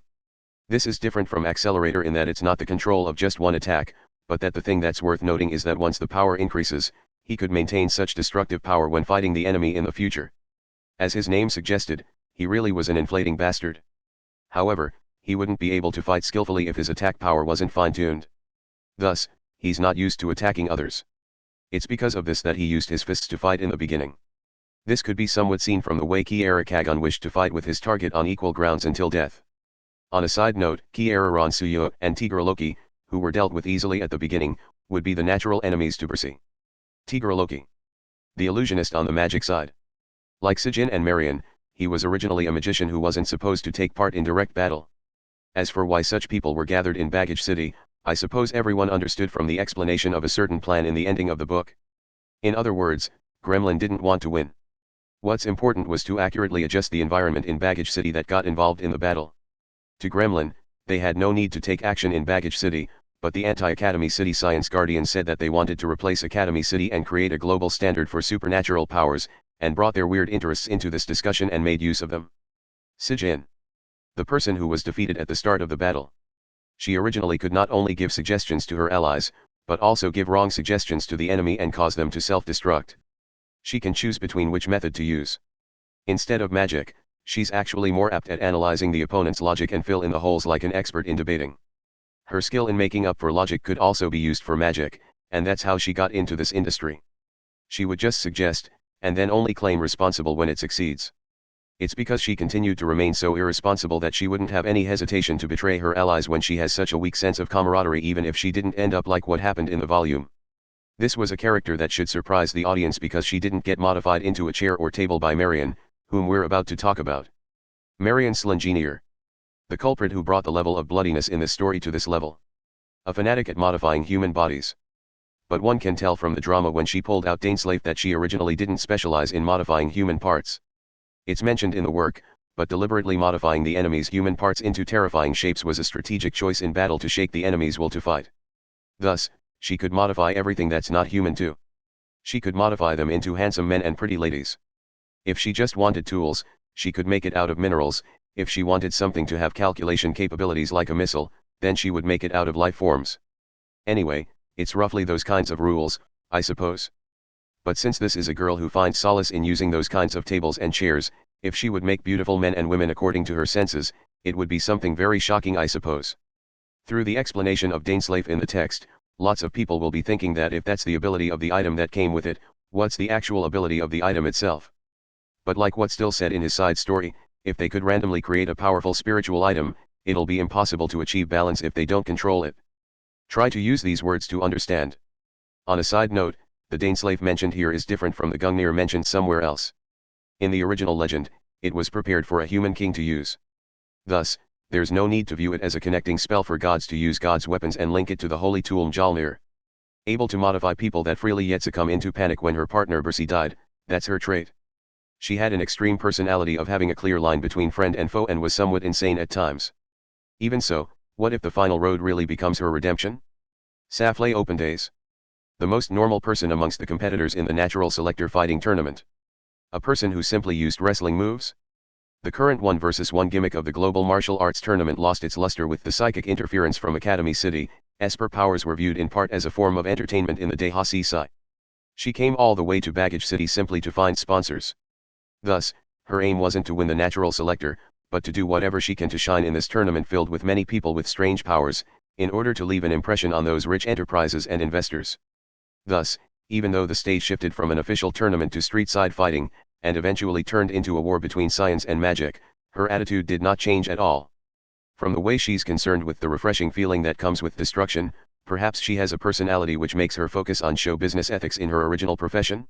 This is different from Accelerator in that it's not the control of just one attack, but that the thing that's worth noting is that once the power increases, he could maintain such destructive power when fighting the enemy in the future. As his name suggested, he really was an inflating bastard. However, he wouldn't be able to fight skillfully if his attack power wasn't fine-tuned. Thus, he's not used to attacking others. It's because of this that he used his fists to fight in the beginning. This could be somewhat seen from the way Kiara Kagon wished to fight with his target on equal grounds until death. On a side note, Kiara Ransuyo and Tigra Loki, who were dealt with easily at the beginning, would be the natural enemies to Percy. Tigra Loki, the illusionist on the magic side. Like Sijin and Marion, he was originally a magician who wasn't supposed to take part in direct battle. As for why such people were gathered in Baggage City, I suppose everyone understood from the explanation of a certain plan in the ending of the book. In other words, Gremlin didn't want to win. What's important was to accurately adjust the environment in Baggage City that got involved in the battle. To Gremlin, they had no need to take action in Baggage City, but the anti-Academy City Science Guardians said that they wanted to replace Academy City and create a global standard for supernatural powers, and brought their weird interests into this discussion and made use of them. Sijin, the person who was defeated at the start of the battle. She originally could not only give suggestions to her allies, but also give wrong suggestions to the enemy and cause them to self-destruct. She can choose between which method to use. Instead of magic, she's actually more apt at analyzing the opponent's logic and fill in the holes like an expert in debating. Her skill in making up for logic could also be used for magic, and that's how she got into this industry. She would just suggest, and then only claim responsible when it succeeds. It's because she continued to remain so irresponsible that she wouldn't have any hesitation to betray her allies when she has such a weak sense of camaraderie, even if she didn't end up like what happened in the volume. This was a character that should surprise the audience because she didn't get modified into a chair or table by Marion, whom we're about to talk about. Marion Slingenier, the culprit who brought the level of bloodiness in this story to this level. A fanatic at modifying human bodies. But one can tell from the drama when she pulled out Dainsleif that she originally didn't specialize in modifying human parts. It's mentioned in the work, but deliberately modifying the enemy's human parts into terrifying shapes was a strategic choice in battle to shake the enemy's will to fight. Thus, she could modify everything that's not human too. She could modify them into handsome men and pretty ladies. If she just wanted tools, she could make it out of minerals. If she wanted something to have calculation capabilities like a missile, then she would make it out of life forms. Anyway, it's roughly those kinds of rules, I suppose. But since this is a girl who finds solace in using those kinds of tables and chairs, if she would make beautiful men and women according to her senses, it would be something very shocking, I suppose. Through the explanation of Dainsleif in the text, lots of people will be thinking that if that's the ability of the item that came with it, what's the actual ability of the item itself? But like what Still said in his side story, if they could randomly create a powerful spiritual item, it'll be impossible to achieve balance if they don't control it. Try to use these words to understand. On a side note, the Dainsleif mentioned here is different from the Gungnir mentioned somewhere else. In the original legend, it was prepared for a human king to use. Thus, there's no need to view it as a connecting spell for gods to use God's weapons and link it to the holy tool Mjolnir. Able to modify people that freely yet succumb into panic when her partner Bercy died, that's her trait. She had an extreme personality of having a clear line between friend and foe and was somewhat insane at times. Even so, what if the final road really becomes her redemption? Safley Open Days. The most normal person amongst the competitors in the Natural Selector fighting tournament. A person who simply used wrestling moves? The current 1 vs 1 gimmick of the Global Martial Arts Tournament lost its luster with the psychic interference from Academy City. Esper powers were viewed in part as a form of entertainment in the Dehasi Sai. She came all the way to Baggage City simply to find sponsors. Thus, her aim wasn't to win the Natural Selector, but to do whatever she can to shine in this tournament filled with many people with strange powers, in order to leave an impression on those rich enterprises and investors. Thus, even though the stage shifted from an official tournament to street-side fighting, and eventually turned into a war between science and magic, her attitude did not change at all. From the way she's concerned with the refreshing feeling that comes with destruction, perhaps she has a personality which makes her focus on show business ethics in her original profession?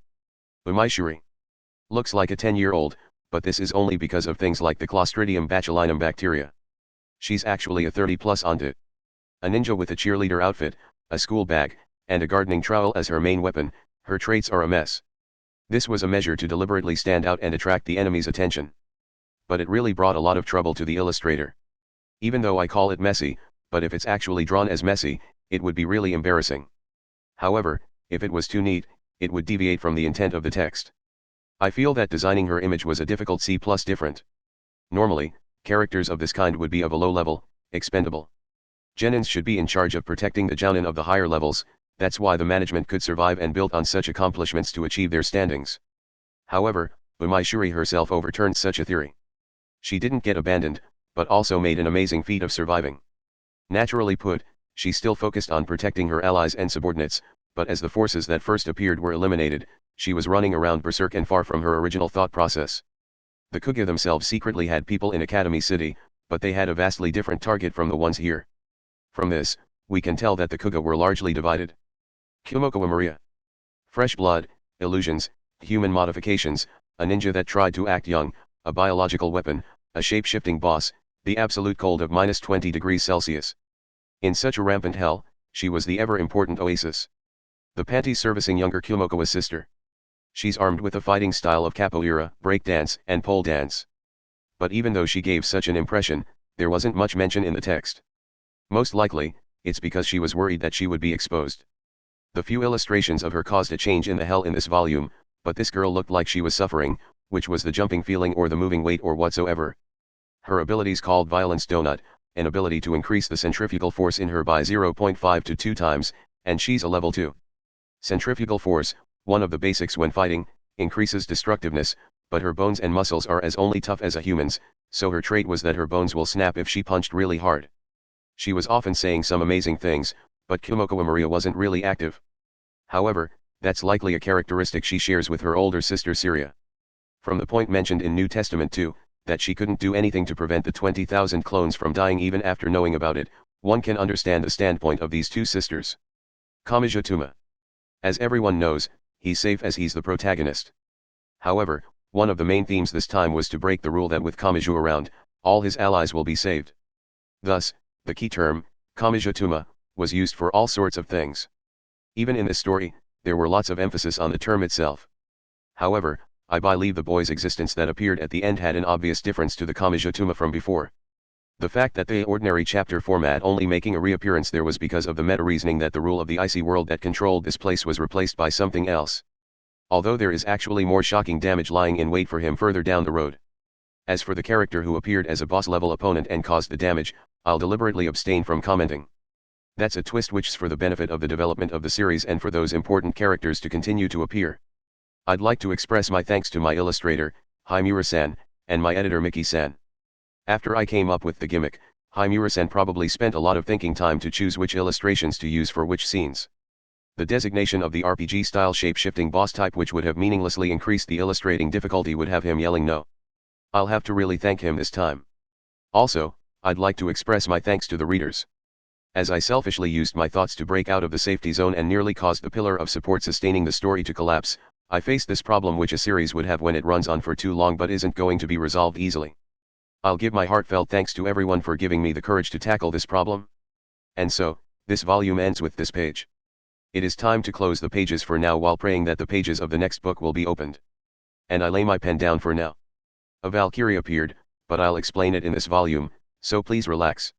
Umaishuri. Looks like a 10-year-old, but this is only because of things like the Clostridium botulinum bacteria. She's actually a 30+ onto. A ninja with a cheerleader outfit, a school bag, and a gardening trowel as her main weapon, her traits are a mess. This was a measure to deliberately stand out and attract the enemy's attention. But it really brought a lot of trouble to the illustrator. Even though I call it messy, but if it's actually drawn as messy, it would be really embarrassing. However, if it was too neat, it would deviate from the intent of the text. I feel that designing her image was a difficult C+ different. Normally, characters of this kind would be of a low level, expendable. Genins should be in charge of protecting the jounin of the higher levels. That's why the management could survive and built on such accomplishments to achieve their standings. However, Umaishuri herself overturned such a theory. She didn't get abandoned, but also made an amazing feat of surviving. Naturally put, she still focused on protecting her allies and subordinates, but as the forces that first appeared were eliminated, she was running around berserk and far from her original thought process. The Kuge themselves secretly had people in Academy City, but they had a vastly different target from the ones here. From this, we can tell that the Kuge were largely divided. Kumoko Maria. Fresh blood, illusions, human modifications, a ninja that tried to act young, a biological weapon, a shape-shifting boss, the absolute cold of minus 20 degrees Celsius. In such a rampant hell, she was the ever-important oasis. The panties-servicing younger Kumoko's sister. She's armed with a fighting style of capoeira, breakdance, and pole dance. But even though she gave such an impression, there wasn't much mention in the text. Most likely, it's because she was worried that she would be exposed. The few illustrations of her caused a change in the hell in this volume, but this girl looked like she was suffering, which was the jumping feeling or the moving weight or whatsoever. Her abilities called Violence Donut, an ability to increase the centrifugal force in her by 0.5 to 2 times, and she's a level 2. Centrifugal force, one of the basics when fighting, increases destructiveness, but her bones and muscles are as only tough as a human's, so her trait was that her bones will snap if she punched really hard. She was often saying some amazing things, but Kumoko Maria wasn't really active. However, that's likely a characteristic she shares with her older sister Syria. From the point mentioned in New Testament 2, that she couldn't do anything to prevent the 20,000 clones from dying even after knowing about it, one can understand the standpoint of these two sisters. Kamijutuma. As everyone knows, he's safe as he's the protagonist. However, one of the main themes this time was to break the rule that with Kamiju around, all his allies will be saved. Thus, the key term, Kamijutuma, was used for all sorts of things. Even in this story, there were lots of emphasis on the term itself. However, I believe the boy's existence that appeared at the end had an obvious difference to the Kamijutuma from before. The fact that the ordinary chapter format only making a reappearance there was because of the meta-reasoning that the rule of the icy world that controlled this place was replaced by something else. Although there is actually more shocking damage lying in wait for him further down the road. As for the character who appeared as a boss-level opponent and caused the damage, I'll deliberately abstain from commenting. That's a twist which's for the benefit of the development of the series and for those important characters to continue to appear. I'd like to express my thanks to my illustrator, Haimura-san, and my editor Miki-san. After I came up with the gimmick, Haimura-san probably spent a lot of thinking time to choose which illustrations to use for which scenes. The designation of the RPG-style shape-shifting boss type which would have meaninglessly increased the illustrating difficulty would have him yelling no. I'll have to really thank him this time. Also, I'd like to express my thanks to the readers. As I selfishly used my thoughts to break out of the safety zone and nearly caused the pillar of support sustaining the story to collapse, I faced this problem which a series would have when it runs on for too long but isn't going to be resolved easily. I'll give my heartfelt thanks to everyone for giving me the courage to tackle this problem. And so, this volume ends with this page. It is time to close the pages for now while praying that the pages of the next book will be opened. And I lay my pen down for now. A Valkyrie appeared, but I'll explain it in this volume, so please relax.